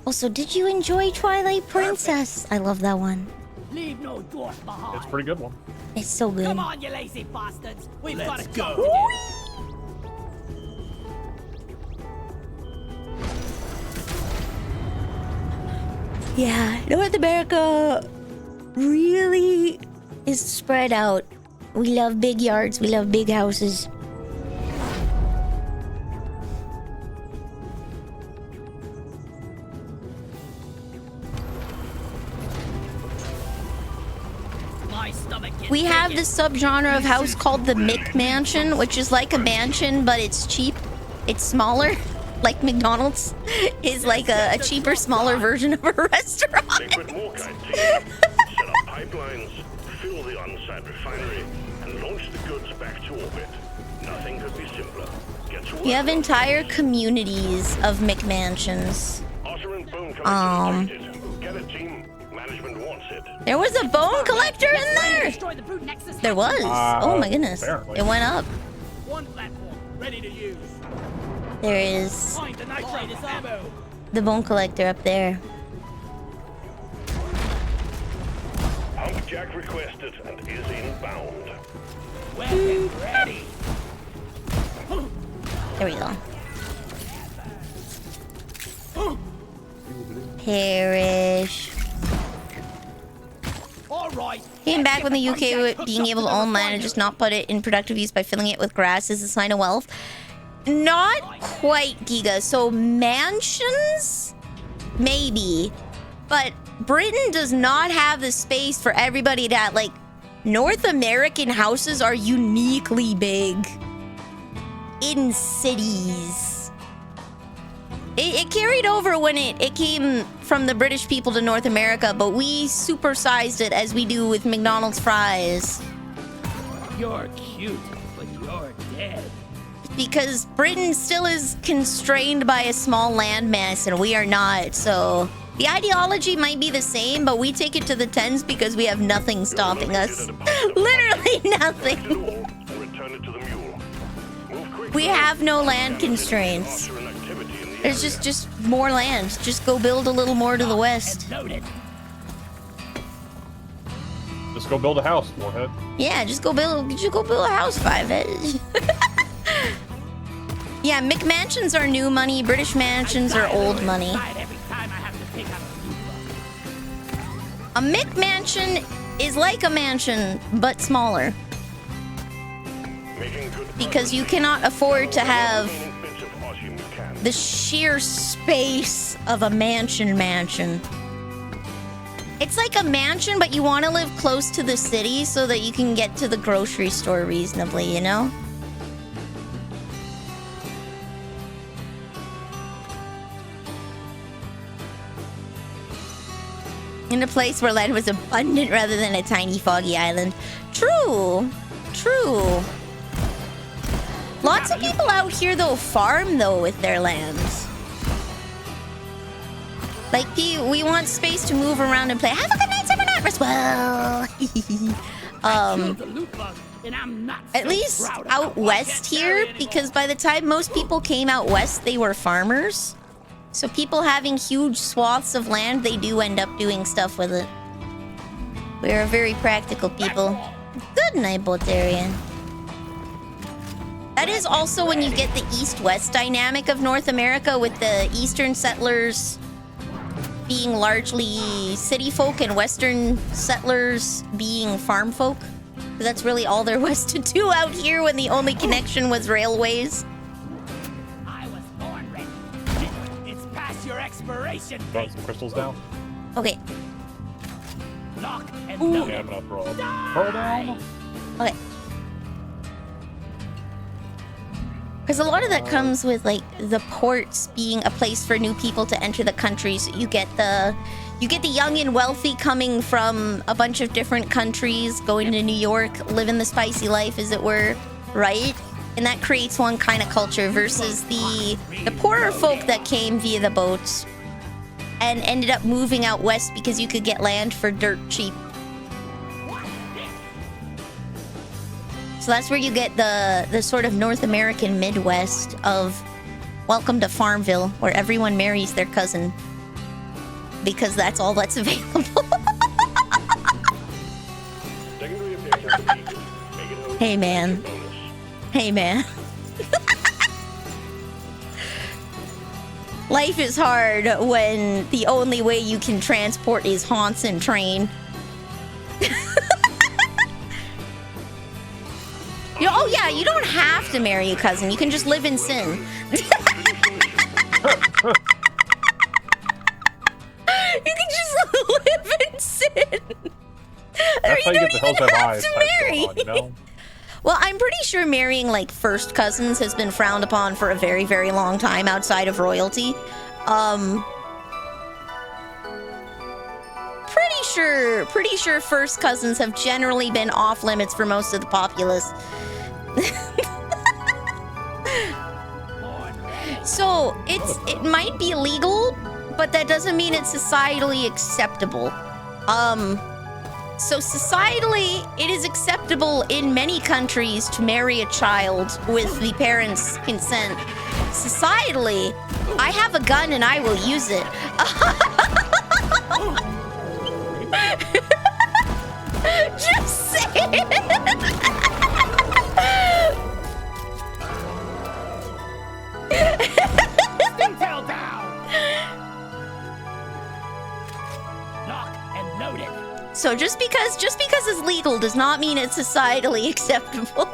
Also, did you enjoy Twilight Princess? I love that one. Leave no dwarf behind. It's a pretty good one. It's so good. Come on, you lazy bastards. We've got to go. Yeah, North America really is spread out. We love big yards. We love big houses. My stomach gets We have big. this subgenre of house called the McMansion, which is like a mansion, but it's cheap. It's smaller. Like McDonald's is like a cheaper, smaller version of a restaurant. Liquid Morkite team. Set up pipelines, fill the on-site refinery, and launch the goods back to orbit. Nothing could be simpler. Get to work. You have entire communities of McMansions. Otter and Bone Collector detected. Get it, team. Management wants it. There was a bone collector in there. Destroy the brute nexus. There was. Oh my goodness. apparently. It went up. One platform ready to use. There is Find the nitrated ammo. the bone collector up there. Hump Jack requested and is inbound. Weapons ready. There we go. Perish. All right. Came back when the UK with being able to own land and just not put it in productive use by filling it with grass is a sign of wealth. Not quite, Giga. So mansions? Maybe. But Britain does not have the space for everybody to, like, North American houses are uniquely big in cities. It carried over when it came from the British people to North America, but we supersized it as we do with McDonald's fries. You're cute, but you're dead. Because Britain still is constrained by a small landmass and we are not, so the ideology might be the same, but we take it to the tens because we have nothing stopping us. Literally nothing. And return it to the mule. Move quickly. We have no land constraints. Otter and activity in the There's area. just more land. Just go build a little more to the west. And loaded. Just go build a house, Warhead. Yeah, just go build a house, Fivehead. Yeah, McMansions are new money, British mansions are old money. Every time I have to pick up A McMansion is like a mansion, but smaller. Making good Because you cannot afford to have bits of otium you can. the sheer space of a mansion. It's like a mansion, but you want to live close to the city so that you can get to the grocery store reasonably, you know? In a place where land was abundant rather than a tiny foggy island. True. True. Lots of people out here, though, farm, though, with their lands. Like, we want space to move around and play. Have a good night, Summer Night. Well, Killed the loot bug, and I'm not At so least proud of out how I west can't here, carry it anymore. because by the time most people came out west, they were farmers. So people having huge swaths of land, they do end up doing stuff with it. We're a very practical people. Good night, Botarian. That is also when you get the east-west dynamic of North America, with the eastern settlers being largely city folk and western settlers being farm folk. 'Cause that's really all there was to do out here when the only connection was railways. I was born ready. It's past your expiration Got date. some crystals down. Okay, Lock and Ooh. load Yeah, it. I'm gonna throw a pearl down. okay. Because a lot of that comes with like the ports being a place for new people to enter the country. So you get the young and wealthy coming from a bunch of different countries, going to New York, living the spicy life, as it were, right? And that creates one kind of culture versus the poorer folk that came via the boats and ended up moving out west because you could get land for dirt cheap. So that's where you get the sort of North American Midwest of welcome to Farmville, where everyone marries their cousin. Because that's all that's available. Secondary objective completed. Make it Hey, man. bonus. Hey, man. Life is hard when the only way you can transport is haunts and train. Oh yeah, you don't have to marry a cousin. You can just live in sin. You can just live in sin. That's how you get the Hills Have Eyes to type marry. going on, you know? Well, I'm pretty sure marrying like first cousins has been frowned upon for a very, very long time outside of royalty. Pretty sure first cousins have generally been off limits for most of the populace. So it might be illegal, but that doesn't mean it's societally acceptable. So societally, it is acceptable in many countries to marry a child with the parents' consent. Societally, I have a gun and I will use it. Just saying. Detail down. Lock and load it. So just because it's legal does not mean it's societally acceptable.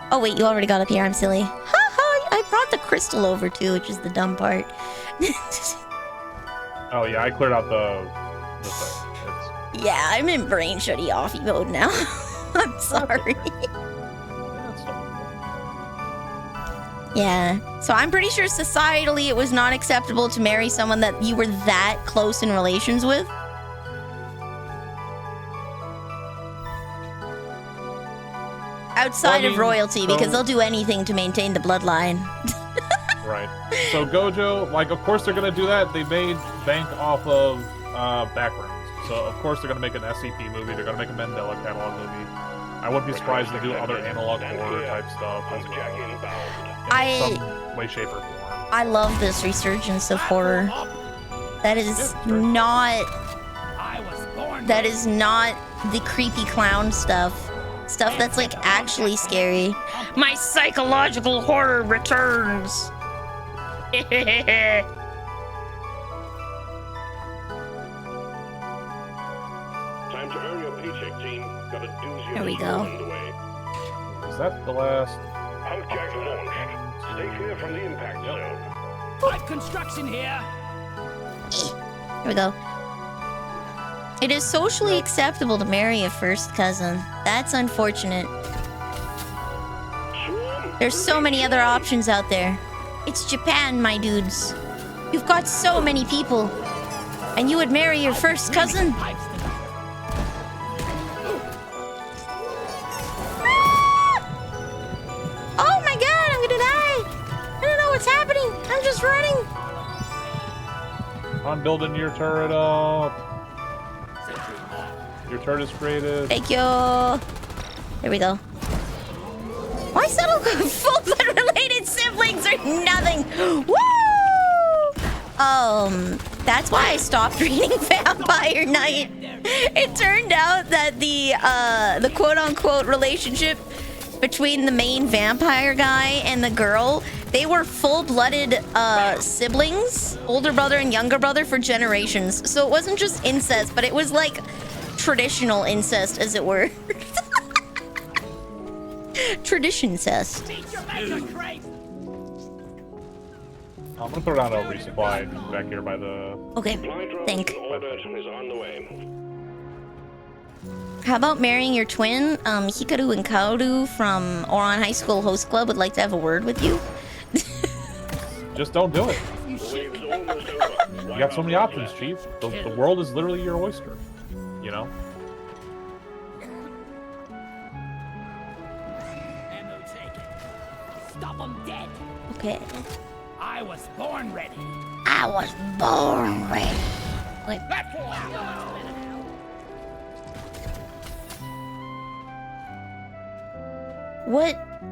Oh wait, you already got up here. I'm silly. Ha ha! I brought the crystal over too, which is the dumb part. Oh yeah, I cleared out the thing. It's, Yeah, I'm in brain shutty offy mode now. I'm sorry. it's fine. Yeah. So I'm pretty sure societally it was not acceptable to marry someone that you were that close in relations with. Outside Well, I of mean, royalty, because so- they'll do anything to maintain the bloodline. Right. So Gojo, like, of course they're gonna do that. They made bank off of backgrounds. So of course they're gonna make an SCP movie. They're gonna make a Mandela catalog movie. I wouldn't be surprised if they do other analog horror type stuff as well. Jack inbound. In some way, shape, or form. I love this resurgence of horror. That is Yeah, sure. not I was born that is not the creepy clown stuff. Stuff that's like actually scary. My psychological horror returns. Time to earn your paycheck, team. Got a doozy There of we a go. show underway. Is that the last? Pump jack launched. Stay clear from the impact zone. Light construction here. Here we go. It is socially acceptable to marry a first cousin. That's unfortunate. Swarm. There's so many other options out there. It's Japan, my dudes. You've got so many people. And you would marry your first cousin? Pipes to the Oh my god, I'm gonna die! I don't know what's happening. I'm just running. I'm building your turret up. Your turret is created. Thank you. There we go. Why settle full blood related siblings or nothing? Woo! That's why I stopped reading Vampire Knight. It turned out that the quote unquote relationship between the main vampire guy and the girl, they were full-blooded siblings, older brother and younger brother for generations. So it wasn't just incest, but it was like traditional incest, as it were. Tradition-cest. I'm gonna throw down a resupply back here by the... Okay, think. Order is on the way. How about marrying your twin? Hikaru and Kaoru from Oran High School Host Club would like to have a word with you. Just don't do it. The wave's almost over. You got so many options, Chief. The world is literally your oyster. You know? Ammo taken. Stop them dead. Okay. I was born ready. I was born ready. Wait.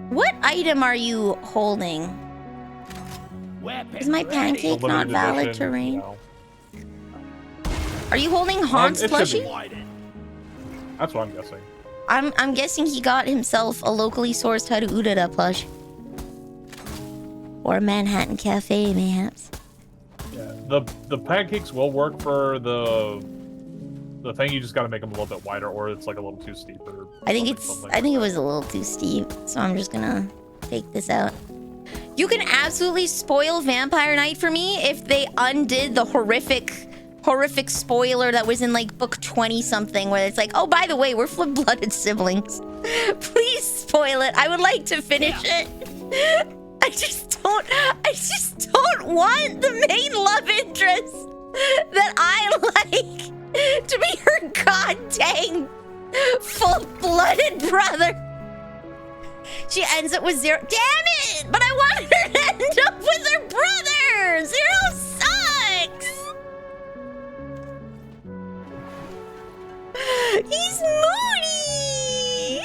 What item are you holding? Weapon Is my ready. pancake The not limited valid edition, terrain? you know. Are you holding Hans's it should plushie? be. That's what I'm guessing. I'm guessing he got himself a locally sourced Haru Urara plush. Or a Manhattan Cafe, mayhaps. Yeah. The pancakes will work for the thing. You just got to make them a little bit wider, or it's like a little too steep. Or I think it was a little too steep, so I'm just gonna take this out. You can absolutely spoil Vampire Knight for me if they undid the horrific spoiler that was in like book 20 something, where it's like, oh, by the way, we're flip-blooded siblings. Please spoil it. I would like to finish it. I just don't want the main love interest that I like to be her goddamn full-blooded brother. She ends up with 0. Damn it! But I wanted her to end up with her brother! 0 sucks! He's moody!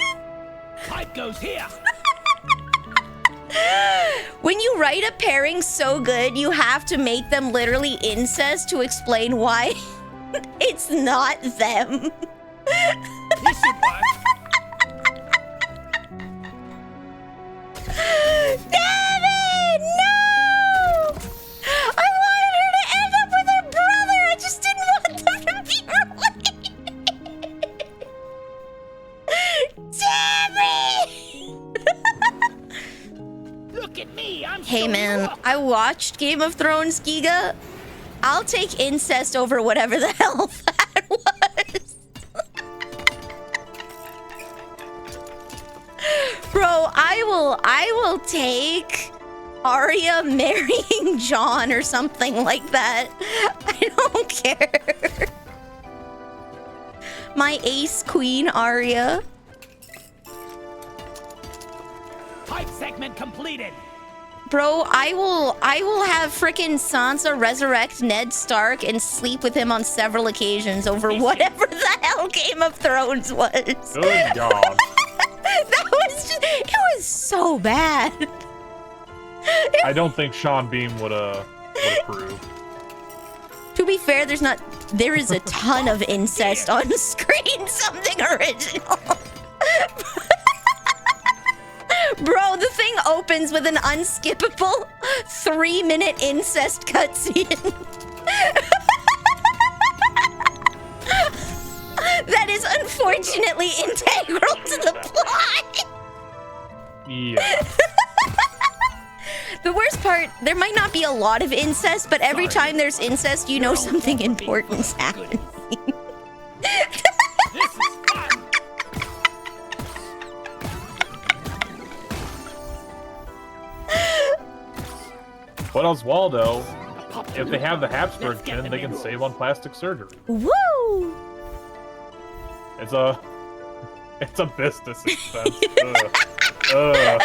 Pipe goes here. When you write a pairing so good, you have to make them literally incest to explain why it's not them. This should work. Damn it! No! I wanted her to end up with her brother. I just didn't want them to be related. Damn it! Look at me. I'm Hey showing man, off. I watched Game of Thrones, Giga. I'll take incest over whatever the hell that was. Bro, I will take Arya marrying Jon or something like that. I don't care. My ace queen Arya. Pipe segment completed. Bro, I will have frickin' Sansa resurrect Ned Stark and sleep with him on several occasions over whatever the hell Game of Thrones was. Good God. That was just, it was so bad. I don't think Sean Beam would approve. To be fair, there is a ton of incest on screen, something original. Bro, the thing opens with an unskippable 3-minute incest cutscene. That is unfortunately integral to the plot. Yeah. The worst part, there might not be a lot of incest, but every time there's incest, you know something important's happening. This is fun. But Oswaldo, if they have the Habsburg pin, they can save on plastic surgery. Woo! It's a business expense. Ugh.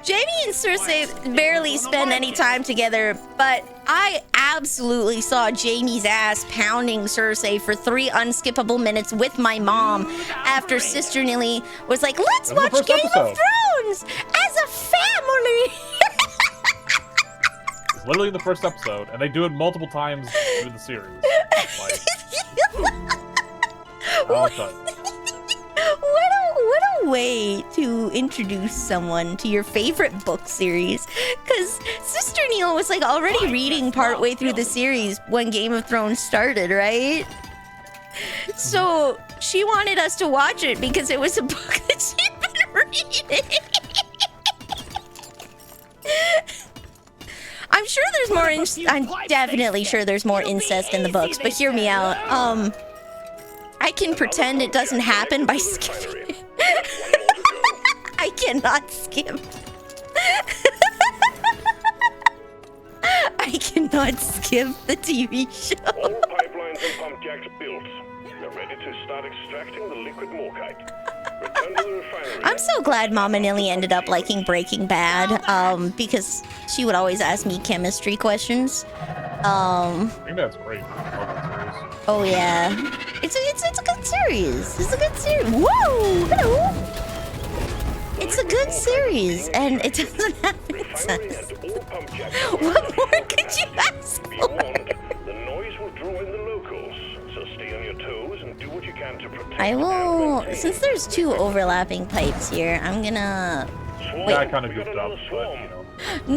Jamie and Cersei barely spend any time together, but I absolutely saw Jamie's ass pounding Cersei for 3 unskippable minutes with my mom after Sister Nilly was like, let's That was the watch first Game episode. of Thrones as a family. Literally in the first episode, and they do it multiple times through the series. Like, I'll tell you. What a way to introduce someone to your favorite book series. Because Sister Neil was like already reading partway through the series when Game of Thrones started, right? So she wanted us to watch it because it was a book that she'd been reading. I'm sure there's more. I'm definitely sure there's more incest in the books, but hear me out. I can pretend it doesn't happen by skipping it. I cannot skip. I cannot skip the TV show. All pipelines and pump jacks built. You're ready to start extracting the liquid morkite. Return to the refinery. I'm so glad Mama Nilly ended up liking Breaking Bad, because she would always ask me chemistry questions. I think that's great. I love that series. Oh yeah, it's a good series. It's a good series. Whoa, hello. It's a good series, and it doesn't have incest. What more could you ask Be for? warned, the noise will draw in the locals, so stay on your toes and do what you can to protect. I will, and maintain. since there's 2 overlapping pipes here, I'm gonna... Swarm, Yeah, I kind of we got goofed up, another but swarm. you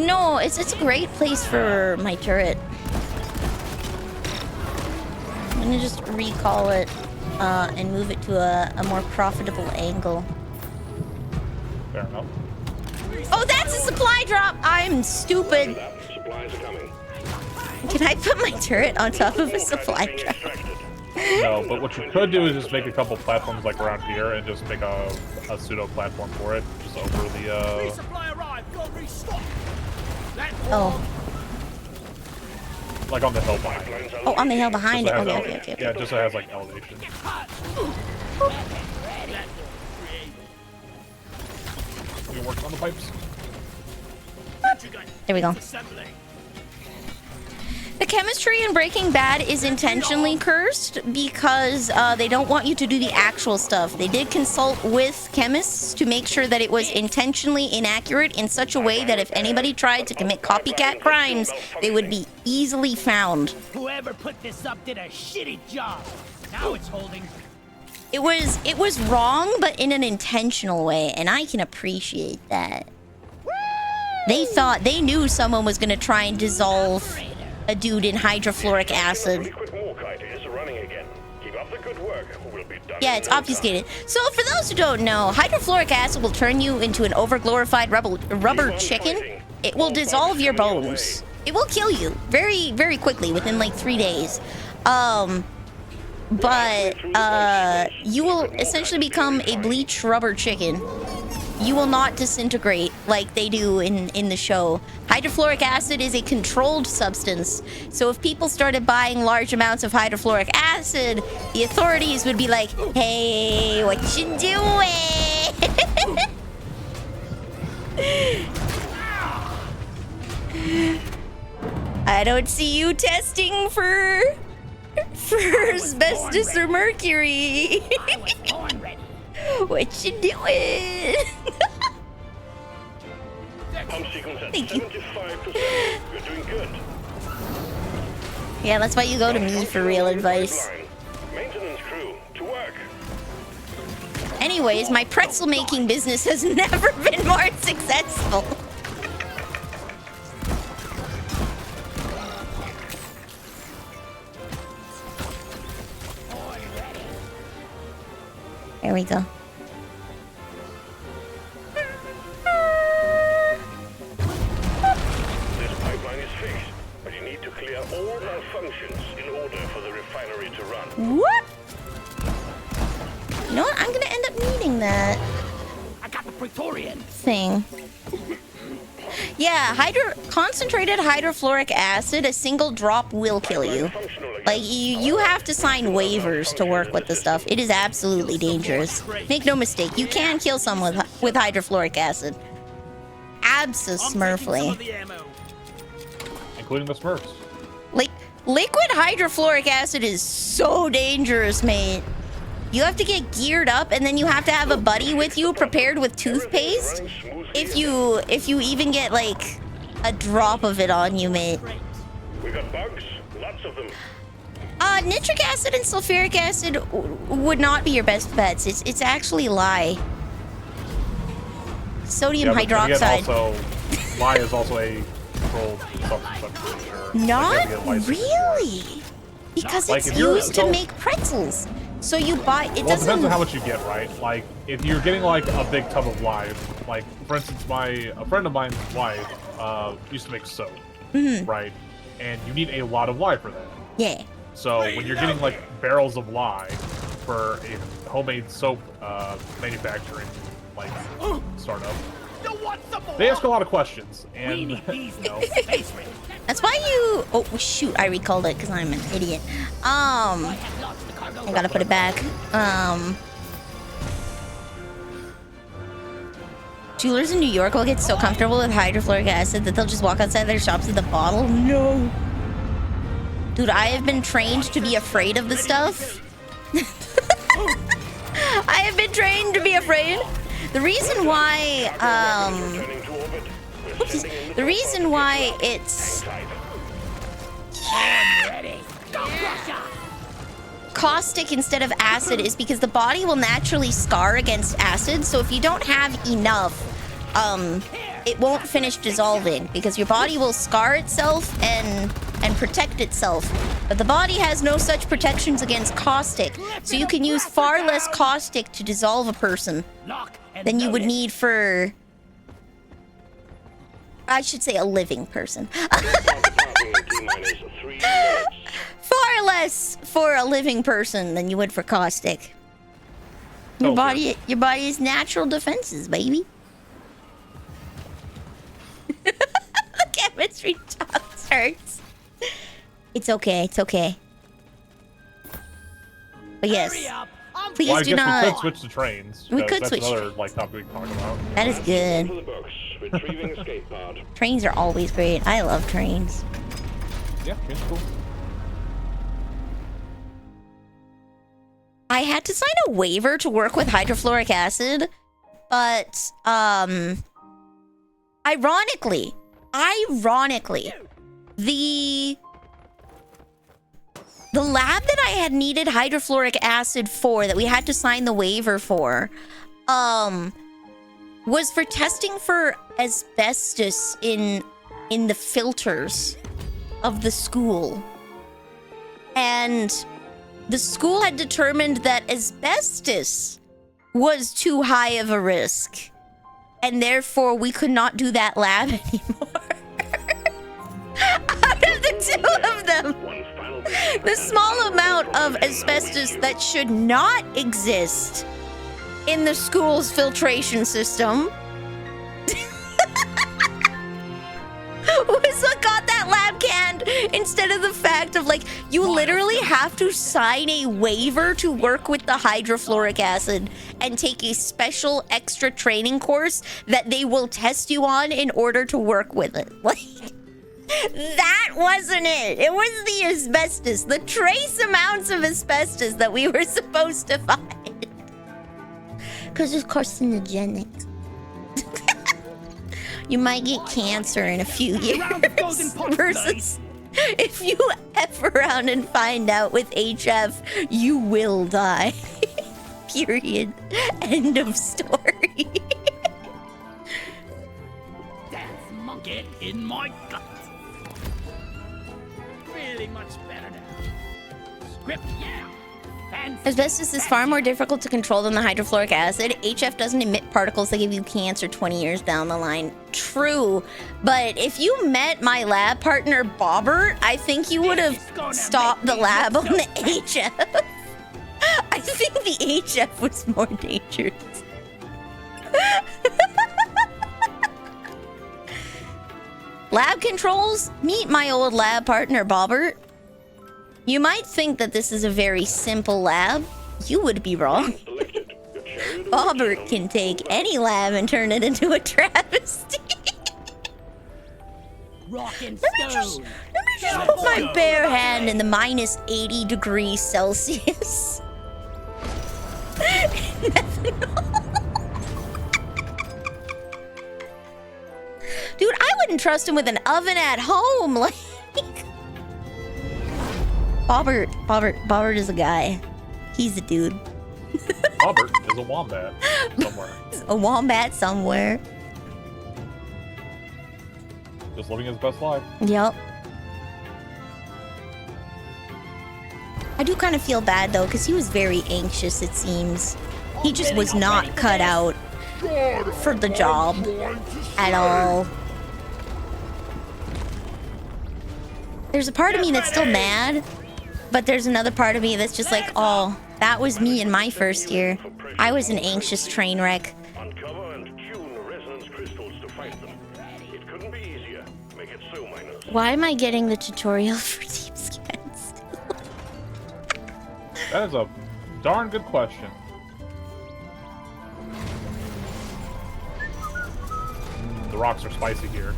know. No, it's a great place for my turret. I'm gonna just recall it, and move it to a more profitable angle. Fair enough. Oh, that's a supply drop! I'm stupid! That supplies are coming. Can I put my turret on top of a supply Being drop? extracted. No, but what you could do is just make a couple platforms like around here and just make a pseudo platform for it, just over the Resupply arrived. Go restock. That Oh. like on the hill behind. Pipelines are Oh, on the hill behind it. Just so Okay, it has okay, okay, Yeah, okay. just so it has like elevation. You working on the pipes? There we go. assembly. The chemistry in Breaking Bad is intentionally cursed because they don't want you to do the actual stuff. They did consult with chemists to make sure that it was intentionally inaccurate in such a way that if anybody tried to commit copycat crimes, they would be easily found. Whoever put this up did a shitty job. Now it's holding. It was wrong, but in an intentional way, and I can appreciate that. They knew someone was gonna try and dissolve a dude in hydrofluoric acid. Liquid morkite is running again. Keep up the good work. We'll be done. Yeah, in it's no time. obfuscated. So for those who don't know, hydrofluoric acid will turn you into an overglorified rubber chicken. It will dissolve your bones. It will kill you very, very quickly, within like 3 days. But you will essentially become a bleached rubber chicken. You will not disintegrate like they do in the show. Hydrofluoric acid is a controlled substance. So if people started buying large amounts of hydrofluoric acid, the authorities would be like, hey, what you doing? I don't see you testing for asbestos or mercury. I was born ready. What you doing? Pump sequence at Thank you. 75%. You're doing good. Yeah, that's why you go to me for real advice. Maintenance crew, to work. Anyways, my pretzel making business has never been more successful. There we go. This pipeline is fixed, but you need to clear all malfunctions in order for the refinery to run. What? You know what? I'm gonna end up needing that I got the Praetorian. thing. Yeah, concentrated hydrofluoric acid, a single drop will kill you. Like, you have to sign waivers to work with the stuff. It is absolutely dangerous. Make no mistake, you can kill someone with hydrofluoric acid. I'm taking some Abso-smurfly. of the ammo. And including the Smurfs. Like, liquid hydrofluoric acid is so dangerous, mate. You have to get geared up, and then you have to have a buddy with you prepared with toothpaste. If you even get like a drop of it on you, mate. We got bugs, lots of them. Nitric acid and sulfuric acid would not be your best bets. It's actually lye. Sodium But then again, hydroxide. also, lye is also a controlled substance, I'm pretty sure. Not Like, you have to get licensed for it. really, because Like, it's if you're- used to so- make pretzels. So you buy it Well, it doesn't. depends on how much you get, right? Like, if you're getting like a big tub of lye, like for instance, a friend of mine's wife used to make soap, right? And you need a lot of lye for that. Yeah. So when you're getting like barrels of lye for a homemade soap manufacturing like startup, they ask a lot of questions, and you know, That's why you. Oh shoot! I recalled it because I'm an idiot. I gotta put it back. Jewelers in New York will get so comfortable with hydrofluoric acid that they'll just walk outside their shops with a bottle. No. Dude, I have been trained to be afraid of the stuff. I have been trained to be afraid. The reason why, Returning to orbit. We're Oopsies. sending in The reason why it's caustic instead of acid is because the body will naturally scar against acid. So if you don't have enough, it won't finish dissolving because your body will scar itself and protect itself. But the body has no such protections against caustic. So you can use far less caustic to dissolve a person than you would need for, I should say, a living person. T-minus 3 minutes. Far less for a living person than you would for caustic. Your Okay. body's natural defenses, baby. The chemistry talk hurts. It's okay. It's okay. But yes, please well, I do guess we not. could switch to trains. We 'cause could that's switch another like topic we can talk about. That is For good. the books. Retrieving escape pod. Trains are always great. I love trains. Yeah, trains are cool. I had to sign a waiver to work with hydrofluoric acid, but ironically, the lab that I had needed hydrofluoric acid for, that we had to sign the waiver for, was for testing for asbestos in the filters of the school. And the school had determined that asbestos was too high of a risk, and therefore we could not do that lab anymore. Out of the two of them, One final mission. the small amount of asbestos that should not exist in the school's filtration system was what got that lab canned, instead of the fact of, like, you literally have to sign a waiver to work with the hydrofluoric acid and take a special extra training course that they will test you on in order to work with it. Like, that wasn't it. It was the asbestos, the trace amounts of asbestos that we were supposed to find. Because it's carcinogenic. You might get cancer in a few years. Versus if you F around and find out with HF, you will die. Period. End of story. That's monkey in my gut. Really much better now. Script, yeah. Fancy. Asbestos is far more difficult to control than the hydrofluoric acid. HF doesn't emit particles that give you cancer 20 years down the line. True, but if you met my lab partner Bobbert, I think you would have stopped the lab on the HF. I think the HF was more dangerous. Lab controls? Meet my old lab partner Bobbert. You might think that this is a very simple lab. You would be wrong. Selected. Your chariot Bobbert can take any lab and turn it into a travesty. Rockin' Let me just put my bare hand in the minus 80 degrees Celsius. Dude, I wouldn't trust him with an oven at home. Like, Bobbert is a guy. He's a dude. Robert is a wombat somewhere. A wombat somewhere. Just living his best life. Yep. I do kind of feel bad though, because he was very anxious, it seems. He just was not cut out for the job at all. There's a part of me that's still mad, but there's another part of me that's just like, oh, that was me in my first year. I was an anxious train wreck. Uncover and tune resonance crystals to fight them. It couldn't be easier. Make it so minus. Why am I getting the tutorial for deep scans? That is a darn good question. The rocks are spicy here.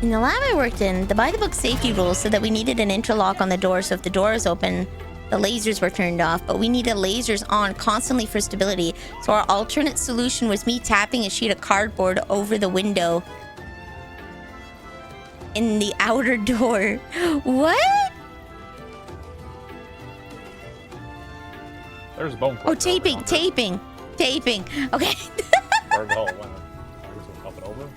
In the lab I worked in, the by-the-book safety rules said that we needed an interlock on the door, so if the door is open, the lasers were turned off, but we needed lasers on constantly for stability, so our alternate solution was me tapping a sheet of cardboard over the window in the outer door. What? There's a bone. Oh, taping. Okay. Where the hell it went? I guess we'll up it over.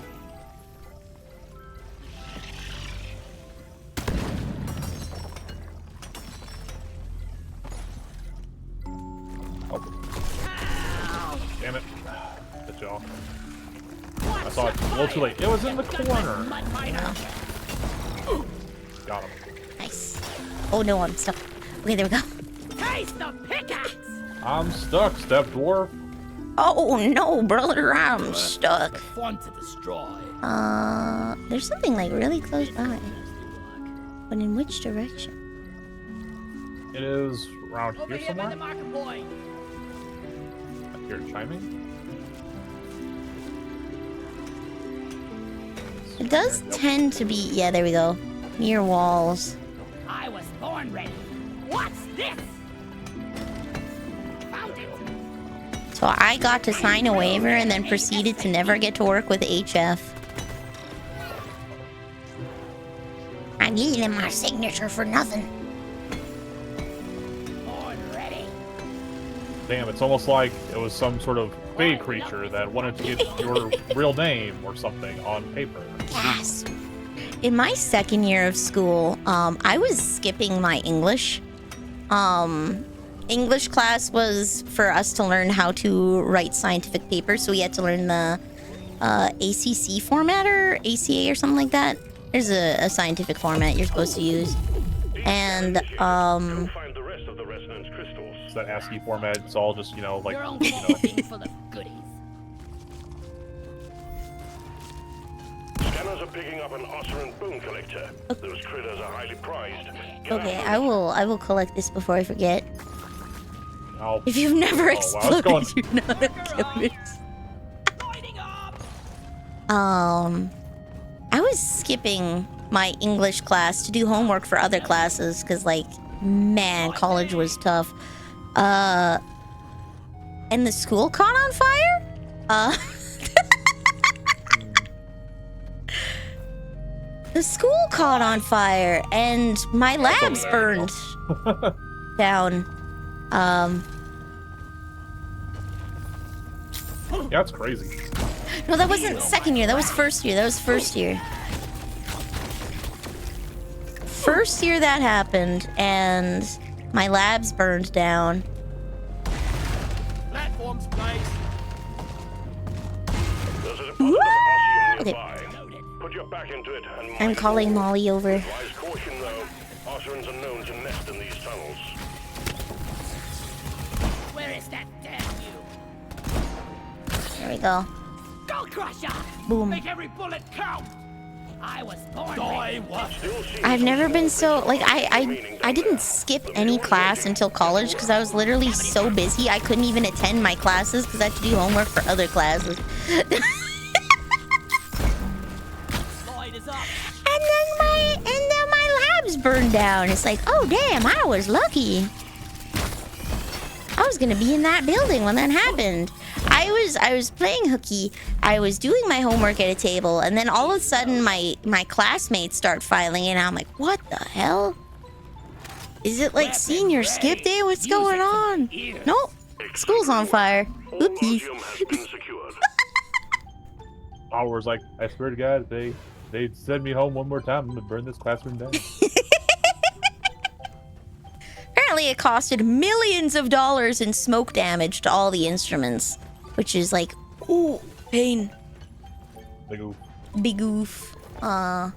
Oh. Damn it. Good job. I saw it a little too late. It was in the corner. Got him. Nice. Oh no, I'm stuck. Okay, there we go. Taste the pickaxe! I'm stuck, step dwarf. Oh no, brother, I'm stuck. Fun to destroy. There's something like really close by. But in which direction? It is around Over here here by the somewhere. marker point. I hear it chiming. It does tend to be, yeah, there we go. Near walls. I was born ready. What's this? Found it. So I got to sign a waiver and then proceeded to never get to work with HF. I gave them my signature for nothing. Born ready. Damn, it's almost like it was some sort of fey creature that wanted to get your real name or something on paper. Yes. In my second year of school, I was skipping my English. English class was for us to learn how to write scientific papers, so we had to learn the ACC format or ACA or something like that. There's a scientific format you're supposed to use. And, Find the rest of the resonance crystals. It's that ASCII format. It's all just, you know, like, Your own you know. thing full of goodies. Scanners are picking up an oscillant bone collector. Those critters are highly prized. okay, I will collect this before I forget. Oh, If you've never wow, it's exploded, going- you know how to kill this. Lighting up. I was skipping my English class to do homework for other classes because, like, man, college was tough. And the school caught on fire? The school caught on fire and my labs burned down. Yeah, that's crazy. No, that wasn't second year. That was first year. First year that happened, and my labs burned down. Platforms, please. There's a deposit of osmium Okay. nearby. Put your back into it and I'm mind calling Molly over. wise caution though. Osirans are known to nest in these tunnels. Where is that damn you? There we go. Skull crusher! Boom. Make every bullet count! I was born Die ready. what? I've never been so, like, I didn't skip any class until college because I was literally so busy I couldn't even attend my classes because I had to do homework for other classes. burned down. It's like, oh damn, I was lucky. I was gonna be in that building when that happened. I was playing hooky. I was doing my homework at a table, and then all of a sudden my classmates start filing in. I'm like, what the hell? Is it like senior skip day? What's going on? Nope. School's on fire. Oopsies. I was like, I swear to God, if they'd send me home one more time, I'm gonna burn this classroom down. Apparently it costed millions of dollars in smoke damage to all the instruments. Which is like, ooh, pain. Big oof. Big oof. And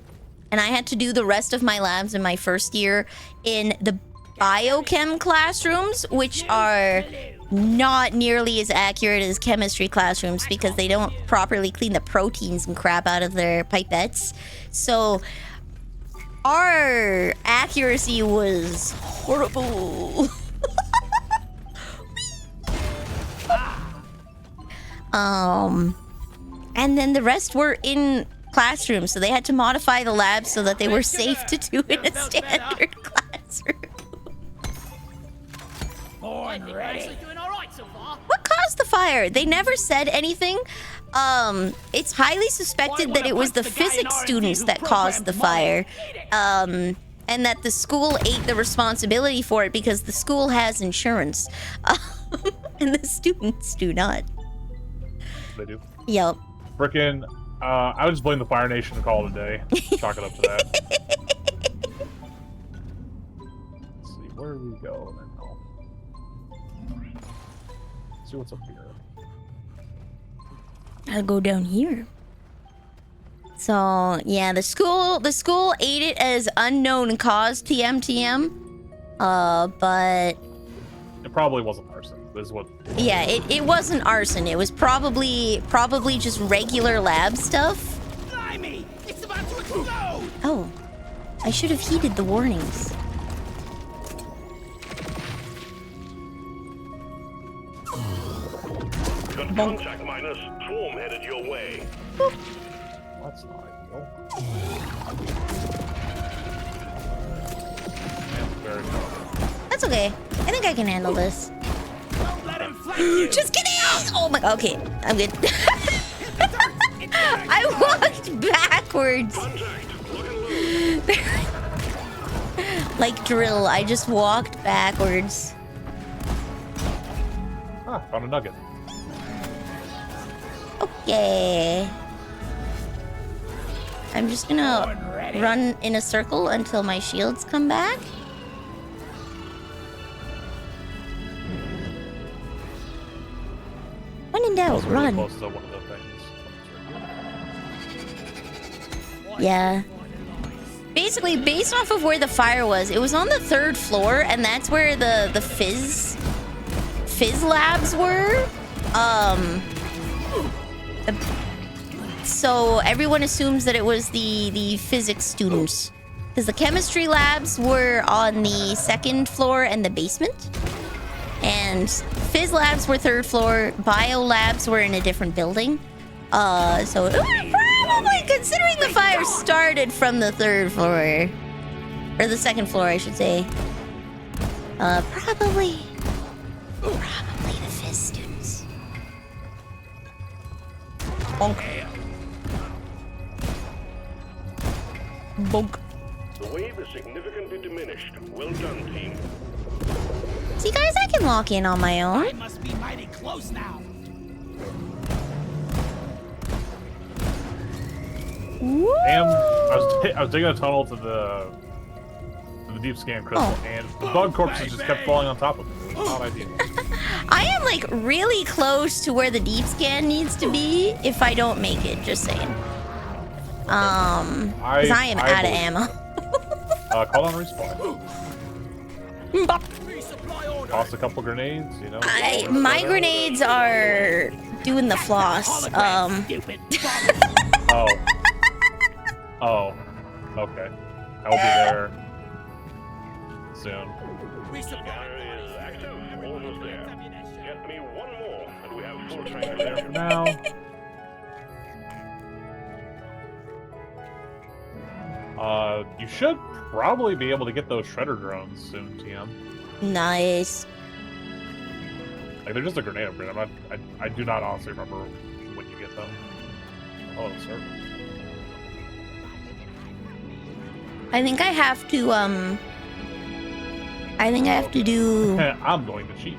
I had to do the rest of my labs in my first year in the biochem classrooms, which are not nearly as accurate as chemistry classrooms because they don't properly clean the proteins and crap out of their pipettes. So our accuracy was horrible. And then the rest were in classrooms, so they had to modify the labs so that they were safe to do in a standard classroom. I think we're actually doing all right so far. What caused the fire? They never said anything. It's highly suspected that it was the physics students that caused the fire. And that the school ate the responsibility for it because the school has insurance. And the students do not. They do. Yep. Frickin', I would just blame the Fire Nation and call it a day. Chalk it up to that. Let's see, where do we go then? Let's see what's up here. I'll go down here. So yeah, the school ate it as unknown cause TM. But it probably wasn't arson. This is what. Yeah, it wasn't arson. It was probably just regular lab stuff. Blimey! It's about to explode! Oh, I should have heeded the warnings. Got contact minus. Swarm headed your way. Boop. That's not ideal. Very good. That's okay. I think I can handle this. Don't let him flank you! Just kidding! Oh my. Okay, I'm good. I walked backwards. Like drill, I just walked backwards. Ah, found a nugget. Okay. I'm just gonna run in a circle until my shields come back. When in doubt, Really run. close to one of the things. Yeah. Basically, based off of where the fire was, it was on the 3rd floor, and that's where the fizz labs were. So everyone assumes that it was the physics students, because the chemistry labs were on the 2nd floor and the basement, and phys labs were 3rd floor. Bio labs were in a different building. So probably, considering the fire started from the 3rd floor, or the 2nd floor, I should say. Probably the phys students. Bonk. Bonk. The wave is significantly diminished. Well done, team. See, guys, I can lock in on my I own. must be mighty close now. Woo! And I was digging a tunnel to the deep scan crystal, and the bug corpses just kept falling on top of it. It was not ideal. I am like really close to where the deep scan needs to be if I don't make it, just saying. Because I am out of ammo. Call on respawn. Bop. Toss a couple grenades, you know. My grenades are doing the floss. Oh, okay. I will be there soon. Scanner is active. Almost there. Get me one more, and we have full training there. For now. you should probably be able to get those shredder drones soon, TM. Nice. Like, they're just a grenade upgrade. I do not honestly remember when you get them. Oh, sir. I think I have to, I think I have to do... I'm going to cheat.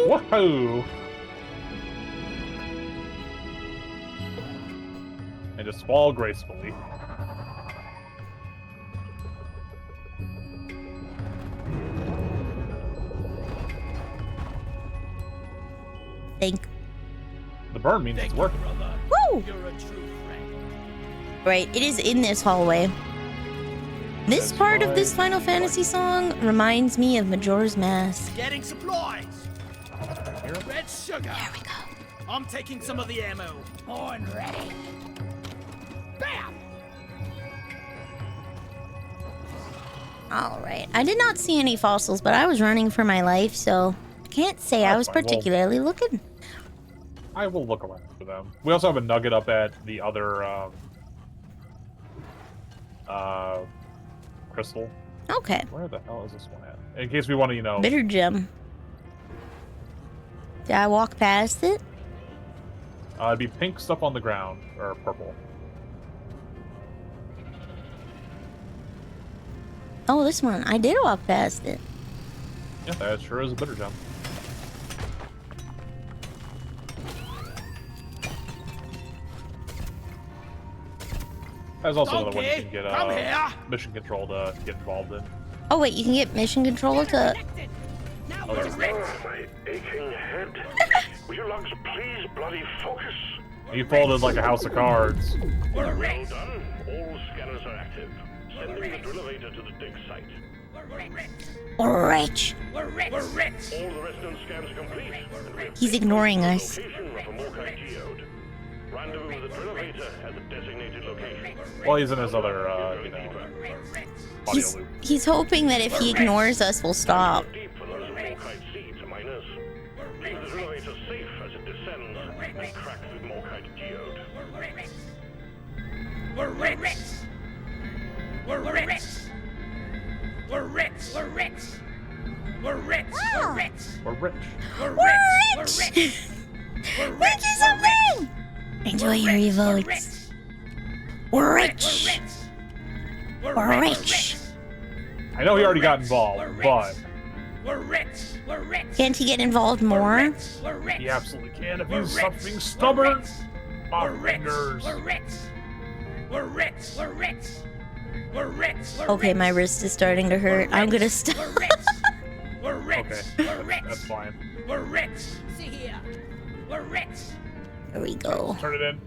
Whoa! And just fall gracefully. Think. The burn means it's working. Woo! You're a true friend. Right, it is in this hallway. This That's part of right. this Final Fantasy song reminds me of Majora's Mask. Getting supplies. Red sugar. There we go. I'm taking some of the ammo. On ready. Bam! Alright, I did not see any fossils, but I was running for my life, so I can't say I was That's fine. Well, particularly looking. I will look around for them. We also have a nugget up at the other crystal. Okay. Where the hell is this one at? In case we want to, you know. Bitter gem. Did I walk past it? It'd be pink stuff on the ground, or purple. Oh, this one. I did walk past it. Yeah, that sure is a bitter gem. There's also another one you can get Come here. mission control to get involved in. Oh, wait, you can get mission control to... Connected. Now Oh, we're there we ready. Oh, my aching head. Will you lugs please bloody focus? You folded like a house of cards. We're Well ready. done. All scanners are active. Sending the drill-elevator to the dig site. Rich. We're rich. We're rich. All the resident scans are complete. And we have He's ignoring us. location of a Morkai geode. Rendezvous with the drill-elevator at the designated location. Well, he's in his other, you know, audio He's, loop. he's hoping that if he ignores us, we'll stop. Deep for those Morkite seeds, miners. Leave the drill-elevator safe as it descends and crack the Morkite geode. We're rich. We're rich. We're rich. We're rich. We're rich. We're rich. We're rich. We're We're rich. rich! We're Rich rich. is a ring! Enjoy your emotes. We're rich! We're rich! I know he already got involved, but We're rich. We're rich. Can't he get involved more? We're rich. he absolutely can if We're he's rich. something stubborn. My We're rich. fingers. We're rich. We're rich. We're rich. We're rich. We're Okay, my wrist is starting to hurt. I'm gonna stop. We're rich. We're rich. Okay, We're rich. that's fine. We're rich. See here. We're rich. There we go. Turn it in.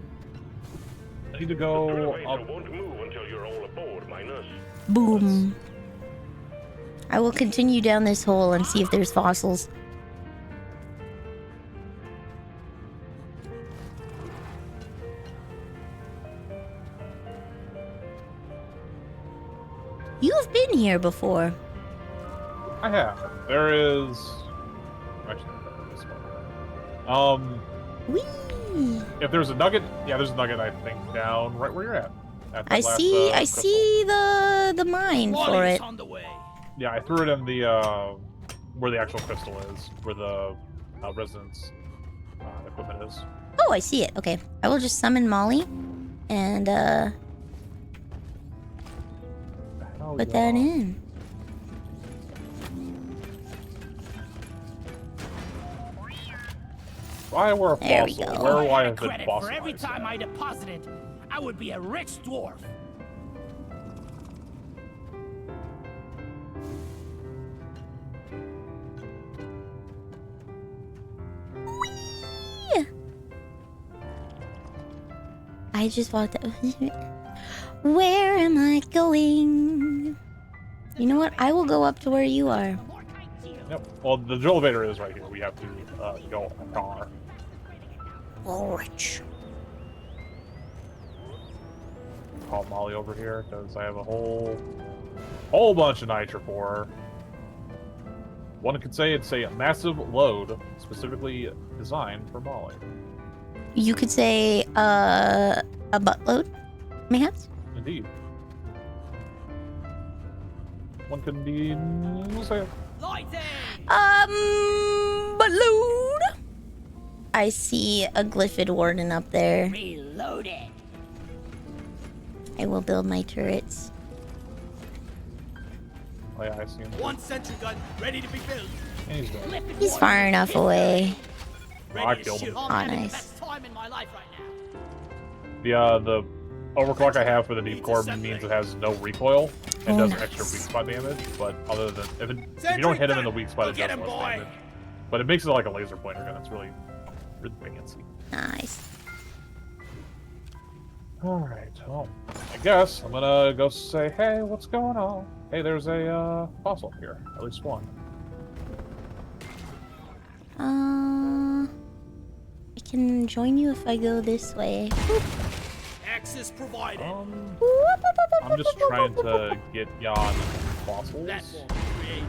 I need to The go drill-elevator up. won't move until you're all aboard, miners. Boom. I will continue down this hole and see if there's fossils. You've been here before. I have. There is. Actually, this one. Whee! If there's a nugget, yeah, there's a nugget. I think down right where you're at. At that I last, see. I crystal. see the mine for Warning's it. on the way. Yeah, I threw it in the where the actual crystal is, where the residence equipment is. Oh, I see it. Okay, I will just summon Molly, and Hell put yeah. that in. If I were a There we fossil, go. where would I Get have been credit fossilized? for every time I at? deposited, I would be a rich dwarf. I just walked up. Where am I going? You know what? I will go up to where you are. Yep. Well, the drill elevator is right here. We have to go in a car. Rich. Call Molly over here because I have a whole bunch of nitra for her. One could say it's a massive load specifically designed for Molly. You could say a buttload, mayhaps. Indeed. one can be. We'll say. Lighting! Balloon. I see a Glyphid Warden up there. Reload it! I will build my turrets. Oh yeah, I see him. One sentry gun ready to be built. And he's dead. He's far enough away. I killed him. I'm Oh, having nice. the best time in my life right now. The overclock I have for the deep core means it has no recoil and Oh, does nice. extra weak spot damage. But other than if you don't hit him in the weak spot, it Go get does him, less boy. damage. But it makes it like a laser pointer gun. It's really fancy. Nice. Alright, well, I guess I'm gonna go say, hey, what's going on? Hey, there's a fossil here. At least one. I can join you if I go this way. Access provided. I'm just trying to get Jan fossils. Platform created.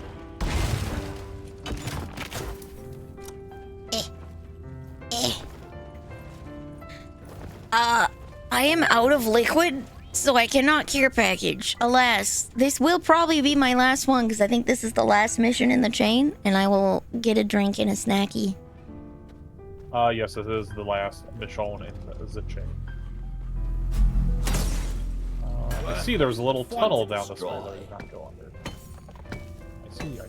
I am out of liquid, so I cannot care package. Alas, this will probably be my last one because I think this is the last mission in the chain, and I will get a drink and a snacky. Yes, this is the last mission in the chain. I see there's a little tunnel down this way that I did not go under. I see.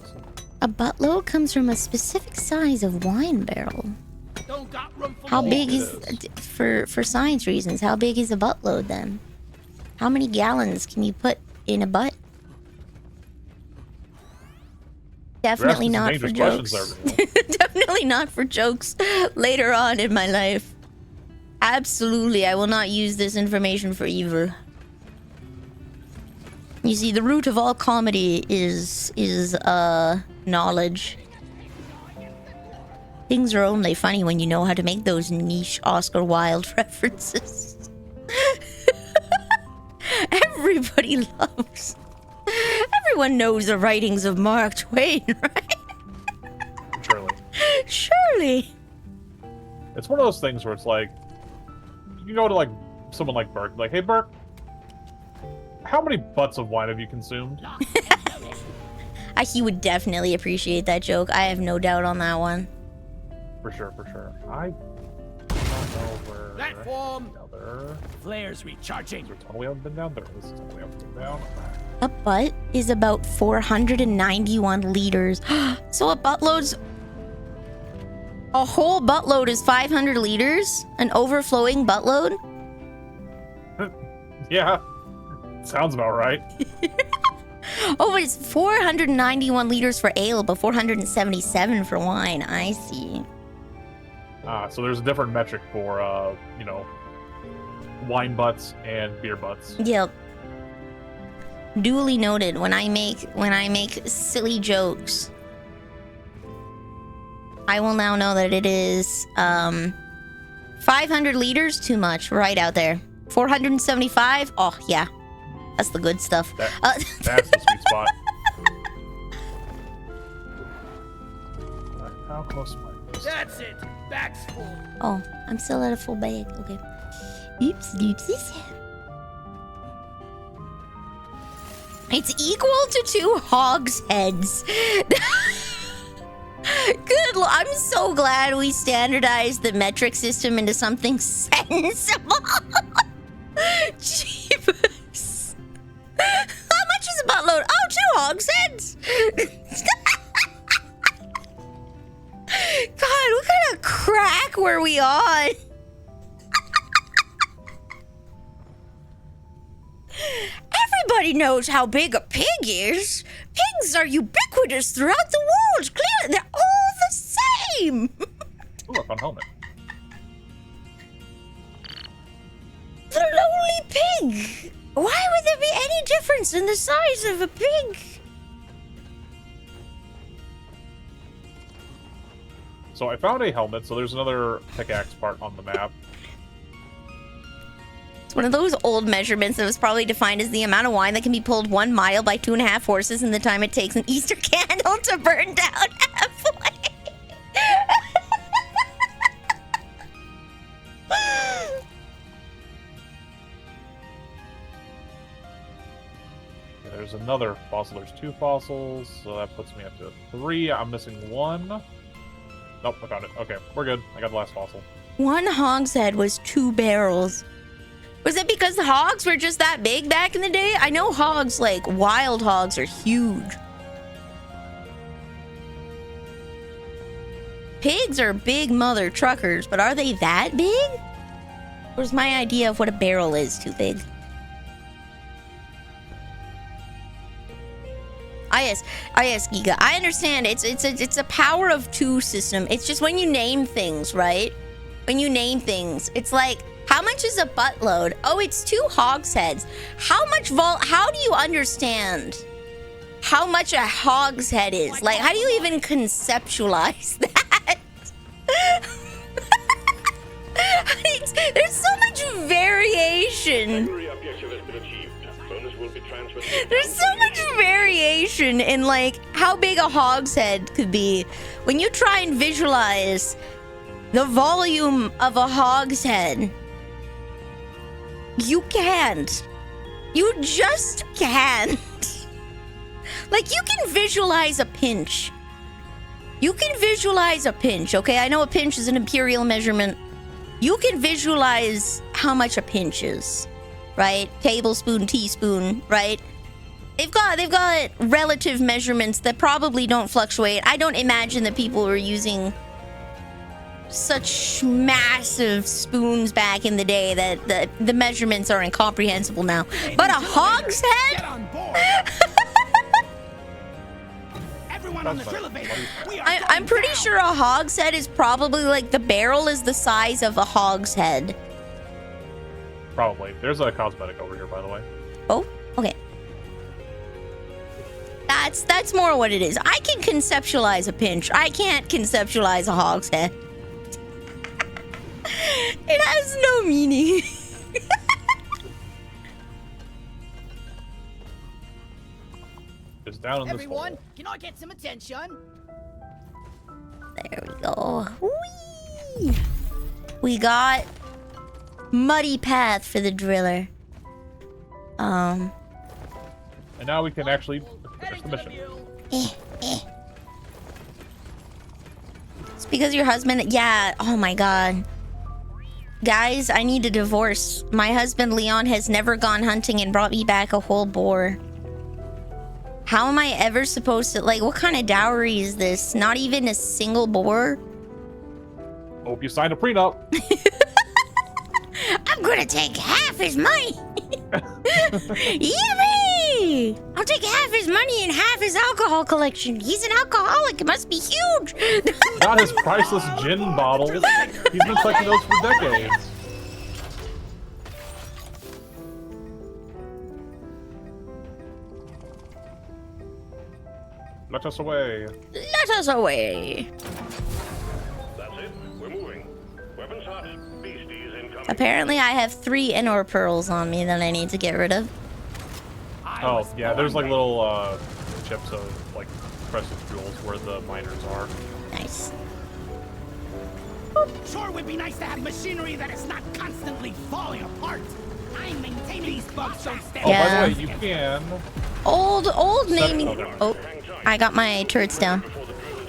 A buttload comes from a specific size of wine barrel. Don't got room for How more. big is, for science reasons, how big is a buttload then? How many gallons can you put in a butt? Definitely You're not asking for some dangerous jokes. questions there, Definitely not for jokes later on in my life. Absolutely, I will not use this information for evil. You see, the root of all comedy is knowledge. Things are only funny when you know how to make those niche Oscar Wilde references. Everybody loves. Everyone knows the writings of Mark Twain, right? Surely. Surely. It's one of those things where it's like, you go to like someone like Burke, like, hey Burke, how many butts of wine have you consumed? He would definitely appreciate that joke. I have no doubt on that one. For sure. I don't know where Platform. the other. Flares recharging. Is there a tunnel we haven't been down? There is a tunnel we haven't been down. A butt is about 491 liters. So a buttload's... A whole buttload is 500 liters? An overflowing buttload? Yeah, sounds about right. Oh, but it's 491 liters for ale, but 477 for wine. I see. So there's a different metric for, wine butts and beer butts. Yep. Duly noted. When I make silly jokes, I will now know that it is 500 liters too much right out there. 475. Oh yeah, that's the good stuff. That's the sweet spot. How close am I? That's it. Back's full. Oh, I'm still at a full bag. Okay. Oops, doopsies. It's equal to 2 hogsheads. Good. I'm so glad we standardized the metric system into something sensible. Jeepers. How much is a buttload? Oh, 2 hogsheads. God, what kind of crack were we on? Everybody knows how big a pig is. Pigs are ubiquitous throughout the world. Clearly, they're all the same. Ooh, a fun helmet. The lonely pig. Why would there be any difference in the size of a pig? So I found a helmet, so there's another pickaxe part on the map. It's one of those old measurements that was probably defined as the amount of wine that can be pulled 1 mile by 2.5 horses in the time it takes an Easter candle to burn down halfway. there's another fossil. There's 2 fossils, so that puts me up to 3. I'm missing 1. Nope, I found it. Okay, we're good. I got the last fossil. 1 hogshead was 2 barrels. Was it because the hogs were just that big back in the day? I know hogs, like wild hogs, are huge. Pigs are big mother truckers, but are they that big? Or is my idea of what a barrel is too big? Yes, Giga. I understand. It's a power of 2 system. It's just when you name things, right? When you name things, it's like, how much is a buttload? Oh, it's 2 hogsheads. How do you understand how much a hogshead is? Like, how do you even conceptualize that? There's so much variation. Secondary objective has been achieved. Bonus will be transferred. There's so much variation in, like, how big a hogshead could be. When you try and visualize the volume of a hogshead, you can't. You just can't. Like, you can visualize a pinch. You can visualize a pinch, okay? I know a pinch is an imperial measurement. You can visualize how much a pinch is, right? Tablespoon, teaspoon, right? They've got relative measurements that probably don't fluctuate. I don't imagine that people were using such massive spoons back in the day that the measurements are incomprehensible now. But a hogshead? Get on board. Everyone on the elevator. I'm pretty sure a hogshead is probably like the barrel is the size of a hogshead. Probably. There's a cosmetic over here, by the way. Oh, okay. That's more what it is. I can conceptualize a pinch. I can't conceptualize a hogshead. It has no meaning. It's down in this Everyone, hole. can I get some attention? There we go. Whee! We got muddy path for the driller. And now we can actually finish the mission. It's because your husband... Yeah, oh my god. Guys, I need a divorce. My husband, Leon, has never gone hunting and brought me back a whole boar. How am I ever supposed to... Like, what kind of dowry is this? Not even a single boar? Hope you signed a prenup. I'm gonna take half his money! Yippee! I'll take half his money and half his alcohol collection. He's an alcoholic. It must be huge. Got his priceless gin bottles. He's been collecting those for decades. Let us away. Let us away. That's it. We're moving. Weapons hot. Beasties incoming. Apparently, I have 3 Enor pearls on me that I need to get rid of. Oh, yeah, there's like little chips of like precious jewels where the miners are. Nice. Sure would be nice to have machinery that is not constantly falling apart. I'm maintaining these bugs don't stay. Oh, by Yeah. the way, you can. Old naming. Oh, there. Oh, I got my turrets down.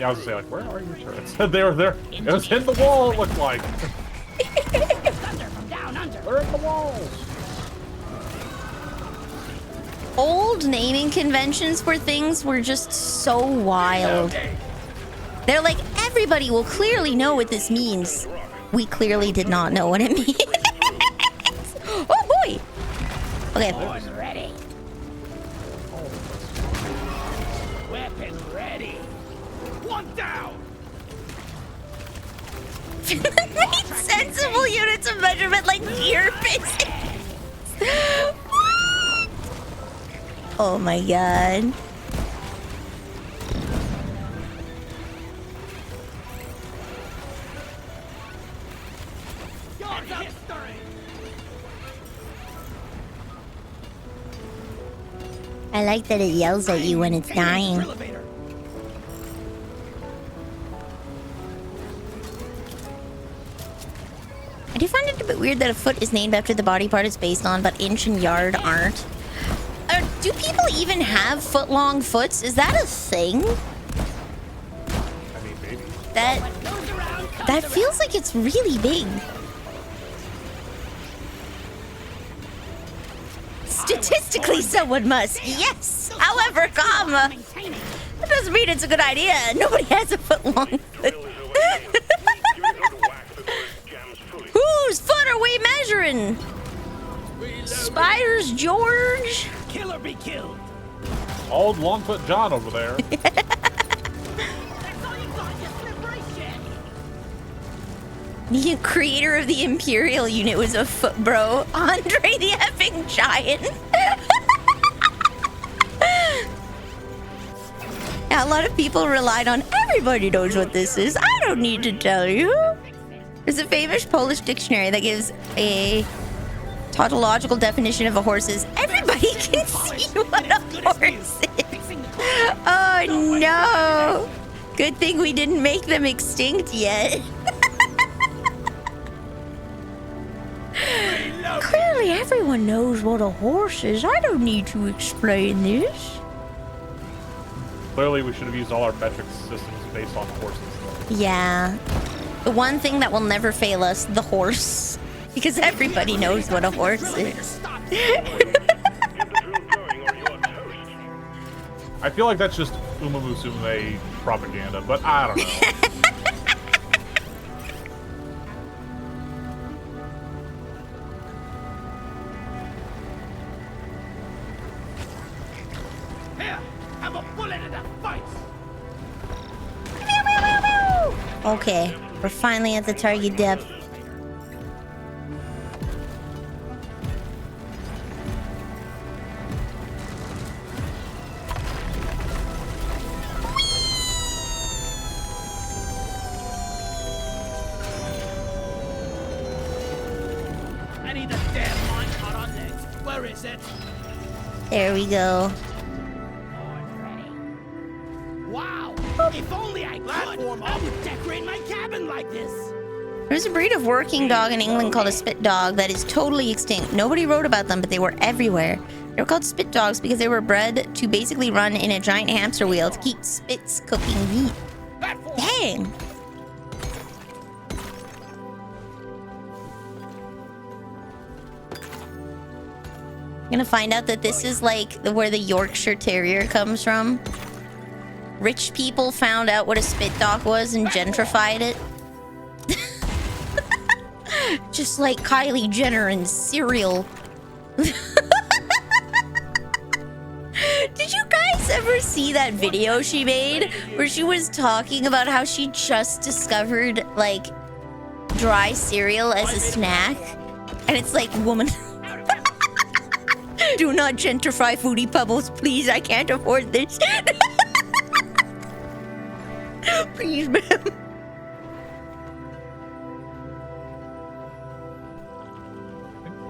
Yeah, I was gonna say, like, where are your turrets? They were there. It was in the wall, it looked like. Thunder from down under. They're in the walls. Old naming conventions for things were just so wild. They're like, everybody will clearly know what this means. We clearly did not know what it means. Oh boy. Okay. Boys ready. Weapon ready. One down. Sensible units of measurement like ear pieces. Oh my god. Guards up, stirring. I like that it yells at you when it's dying. Elevator. I do find it a bit weird that a foot is named after the body part it's based on, but inch and yard aren't. Do people even have foot-long foots? Is that a thing? I mean, maybe. That feels like it's really big. Statistically, someone must. Yes. However, comma. That doesn't mean it's a good idea. Nobody has a foot-long foot. Whose foot are we measuring? Spider's George? Kill or be killed. Old Longfoot John over there. That's all you got, you slippery shit. The creator of the Imperial unit was a foot bro. Andre the effing Giant. Yeah, a lot of people relied on everybody knows what this is. I don't need to tell you. There's a famous Polish dictionary that gives a tautological definition of a horse is everybody can see what a horse is. Oh no. Good thing we didn't make them extinct yet. Clearly everyone knows what a horse is. I don't need to explain this. Clearly, we should have used all our metric systems based on horses. Yeah. The one thing that will never fail us, the horse. Because everybody knows what a horse is. I feel like that's just Umamusume propaganda, but I don't know. Here, have a bullet in the face. Okay, we're finally at the target depth. I need a damn minecart on this. Where is it? There we go. Wow! If only I could, I would decorate my cabin like this. There's a breed of working dog in England called a spit dog that is totally extinct. Nobody wrote about them, but they were everywhere. They were called spit dogs because they were bred to basically run in a giant hamster wheel to keep spits cooking meat. Dang! I'm gonna find out that this is like where the Yorkshire Terrier comes from. Rich people found out what a spit dog was and gentrified it. Just like Kylie Jenner and cereal. Did you guys ever see that video she made where she was talking about how she just discovered like dry cereal as a snack? And it's like, woman, do not gentrify Foodie Pebbles, please. I can't afford this. Please, ma'am.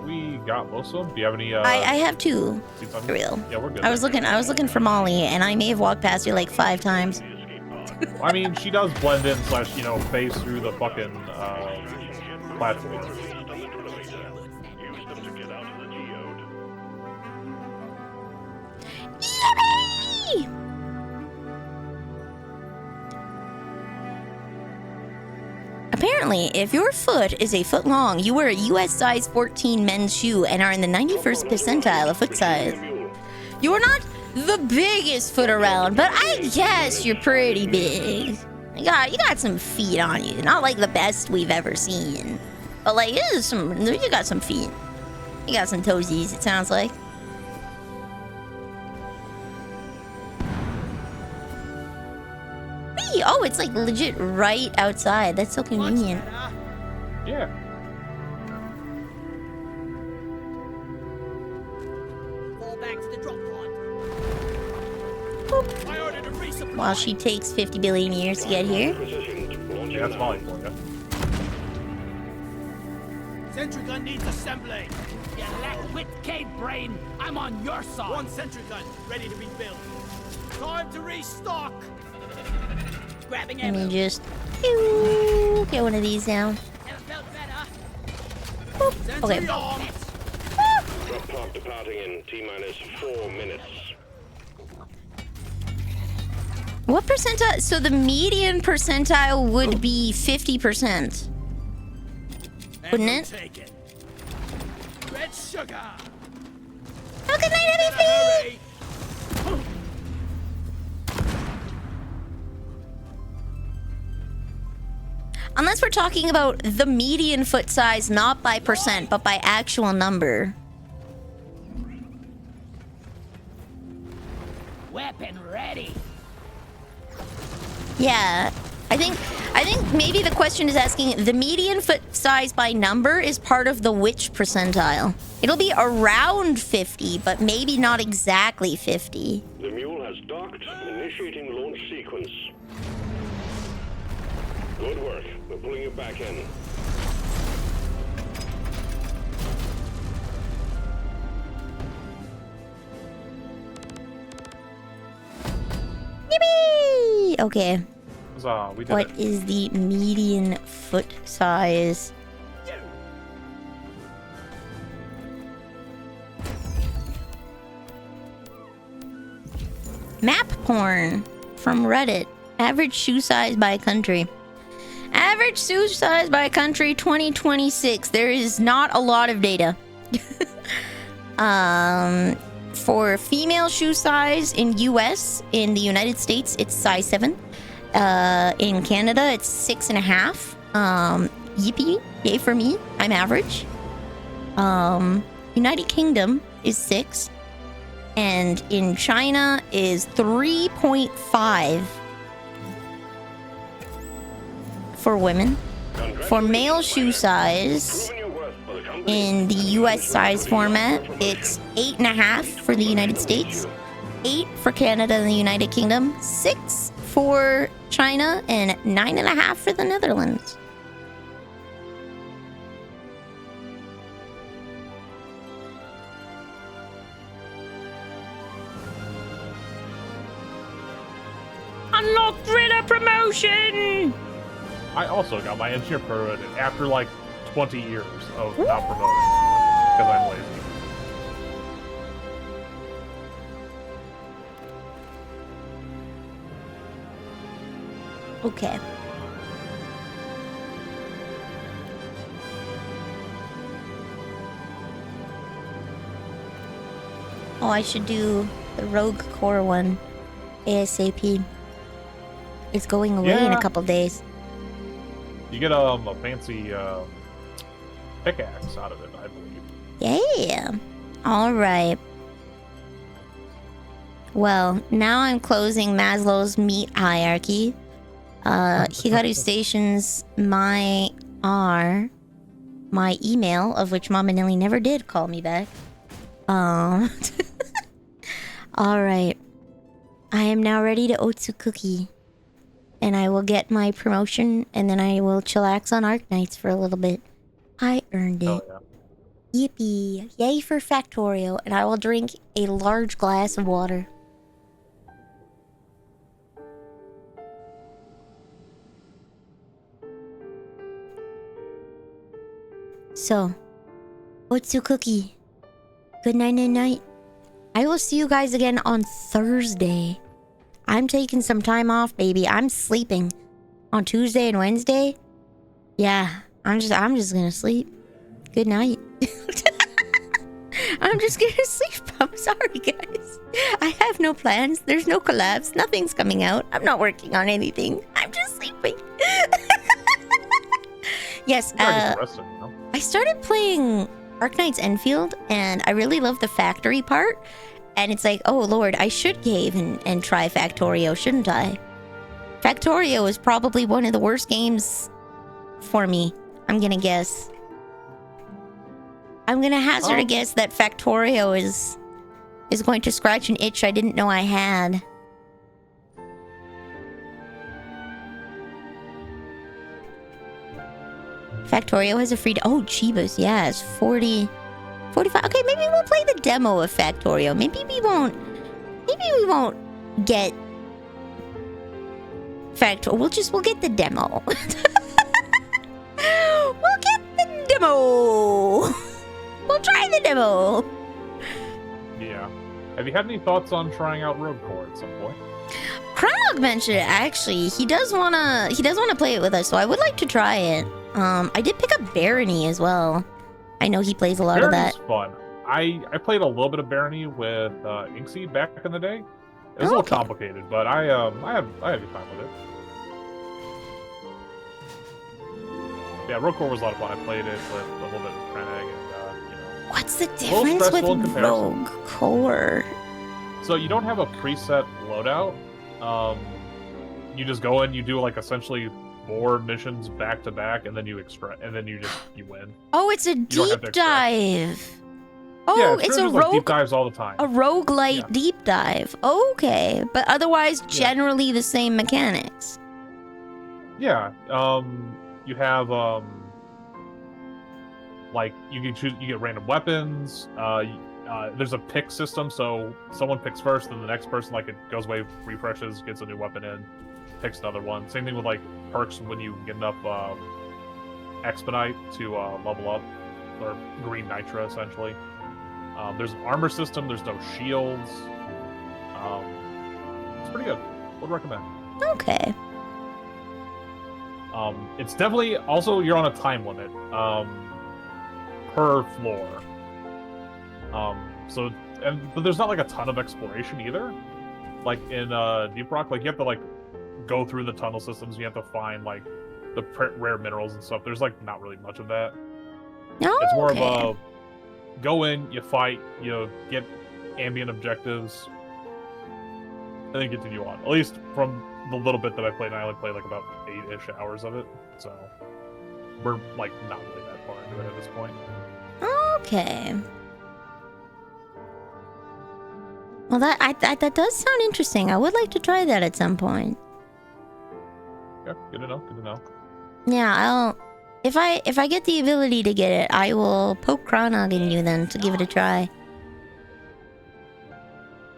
We got most of them. Do you have any? I have two. seats on For real. Yeah, we're good. I was looking for Molly, and I may have walked past her like 5 times. I mean, she does blend in / phase through the fucking platform. Yippee! Apparently, if your foot is a foot long, you wear a US size 14 men's shoe and are in the 91st percentile of foot size. You are not the biggest foot around, but I guess you're pretty big. You got some feet on you. Not like the best we've ever seen. But like, you got some feet. You got some toesies, it sounds like. Oh, it's like legit right outside. That's so convenient. Yeah. Fall back to the drop pod. I ordered a resupply. While she takes 50 billion years to get here. Yeah, that's Molly for you. Sentry gun needs assembly. You lack wit, cave brain. I'm on your side. One sentry gun ready to be built. Time to restock. Grabbing Let me ammo. just get one of these down. Never felt better. Boop. Okay. Sentry on. Start departing in T-minus 4 minutes. What percentile? So the median percentile would be 50%. Wouldn't it? Take it. Red sugar. Oh, good night, everything! Hurry. Unless we're talking about the median foot size, not by percent, but by actual number. Weapon ready. Yeah, I think maybe the question is asking the median foot size by number is part of the which percentile. It'll be around 50, but maybe not exactly 50. The mule has docked, initiating launch sequence. Good work. We're pulling you back in. Yippee! Okay. We did What it. is the median foot size? Map porn from Reddit. Average shoe size by country. Average shoe size by country 2026. There is not a lot of data. For female shoe size in US, in the United States, it's size 7. In Canada, it's 6.5. Yippee, yay for me. I'm average. United Kingdom is 6. And in China is 3.5 for women. For male shoe size, in the US size format, it's 8.5 for the United States, 8 for Canada and the United Kingdom, 6 for China, and 9.5 for the Netherlands. Unlocked Thriller promotion! I also got my engineer promoted after like 20 years of not promoting because I'm lazy. Okay. Oh, I should do the Rogue Core one ASAP. It's going away in a couple days. You get a fancy pickaxe out of it, I believe. Yeah. All right. Well, now I'm closing Maslow's meat hierarchy. Hikaru Stations my email, of which Mama Nilly never did call me back. All right. I am now ready to Otsu Cookie. And I will get my promotion, and then I will chillax on Arc Nights for a little bit. I earned it. Oh, yeah. Yippee. Yay for Factorio, and I will drink a large glass of water. So, Otsu Cookie. Good night, night, night. I will see you guys again on Thursday. I'm taking some time off, baby. I'm sleeping on Tuesday and Wednesday. Yeah, I'm just gonna sleep. Good night. I'm just gonna sleep. I'm sorry, guys. I have no plans. There's no collabs. Nothing's coming out. I'm not working on anything. I'm just sleeping. Yes, I started playing Arknight's Enfield, and I really love the factory part. And it's like, oh lord, I should cave and try Factorio, shouldn't I? Factorio is probably one of the worst games for me, I'm gonna guess. I'm gonna hazard a guess that Factorio is going to scratch an itch I didn't know I had. Factorio has a free... Oh, Chibas, yeah, it's 45... Okay, maybe we'll play the demo of Factorio. Maybe we won't get... We'll get the demo. We'll get the demo. We'll try the demo. Have you had any thoughts on trying out Rogue Core at some point? Chronog mentioned it, actually. He does wanna play it with us, so I would like to try it. I did pick up Barony as well. I know he plays a lot Barony's of that. fun. I played a little bit of Barony with Inkseed back in the day. It was a little complicated, but I had a good time with it. Yeah, Rogue Core was a lot of fun. I played it with a little bit of Krennic and What's the difference with Rogue Core? So you don't have a preset loadout. You just go in, you do like essentially 4 missions back to back, and then you extract, and then you win. Oh, it's a deep dive. Oh, yeah, it's a rogue. Like deep dives all the time. A roguelite deep dive. Okay, but otherwise generally the same mechanics. Yeah. You have like you can choose. You get random weapons. There's a pick system, so someone picks first, then the next person, like, it goes away, refreshes, gets a new weapon in, picks another one. Same thing with like perks when you get enough Expedite to level up, or green nitra essentially. There's an armor system. There's no shields. It's pretty good. Would recommend. Okay. It's definitely also you're on a time limit per floor. But there's not like a ton of exploration either. Like in Deep Rock, like you have to like go through the tunnel systems. You have to find like the rare minerals and stuff. There's like not really much of that. It's more of a go in, you fight, you get ambient objectives, and then continue on. At least from the little bit that I played, I only played like about 8-ish hours of it. So we're like not really that far into it at this point. Okay. Well, that does sound interesting. I would like to try that at some point. Yeah, good to know. Good to know. Yeah, if I get the ability to get it, I will poke Chronog in you then to give it a try.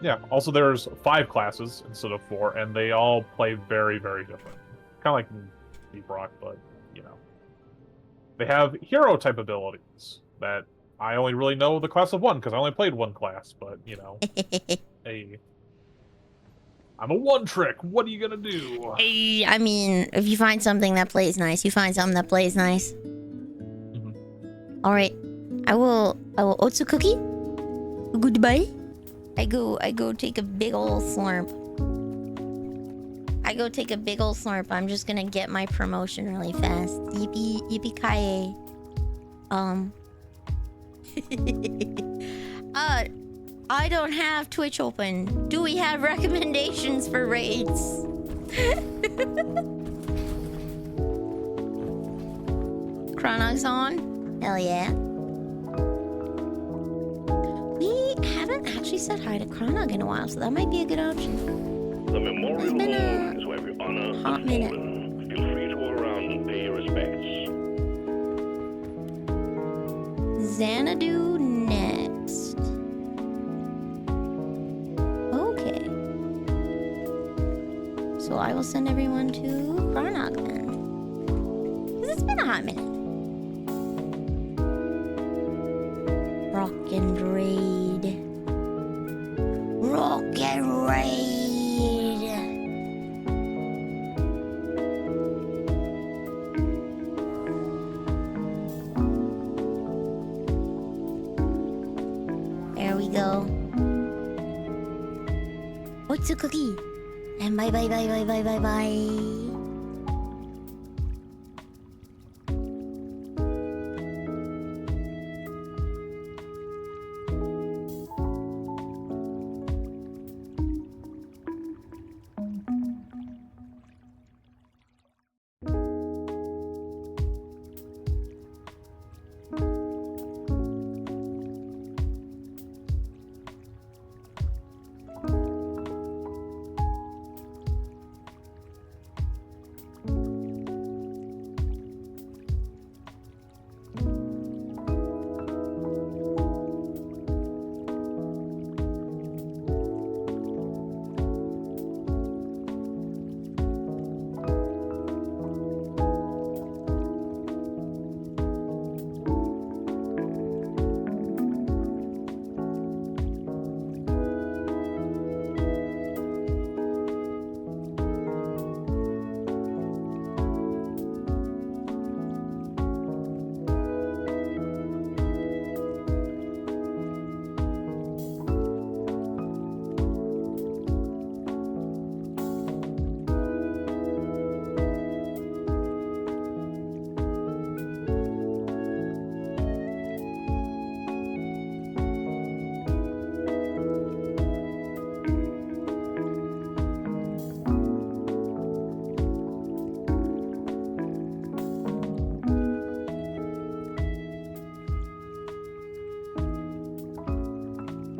Yeah. Also, there's 5 classes instead of 4, and they all play very, very different. Kind of like in Deep Rock, but they have hero type abilities that I only really know the class of 1 because I only played 1 class. But hey, I'm a one trick. What are you gonna do? Hey, I mean, if you find something that plays nice, you find something that plays nice. Mm-hmm. All right, I will Otsu cookie. Goodbye. I go take a big ol' slurp. I'm just gonna get my promotion really fast. Yippee-ki-yay. I don't have Twitch open. Do we have recommendations for raids? Chronog's on? Hell yeah. We haven't actually said hi to Chronog in a while, so that might be a good option. The memorial It's been hall is where we honor the hot minute. fallen. Feel free to go around and pay your respects. Xanadu next. Okay. So I will send everyone to Chronog then. 'Cause it's been a hot minute. Rock and raid. Rock and raid. There we go. What's a cookie? And bye bye bye bye bye bye bye.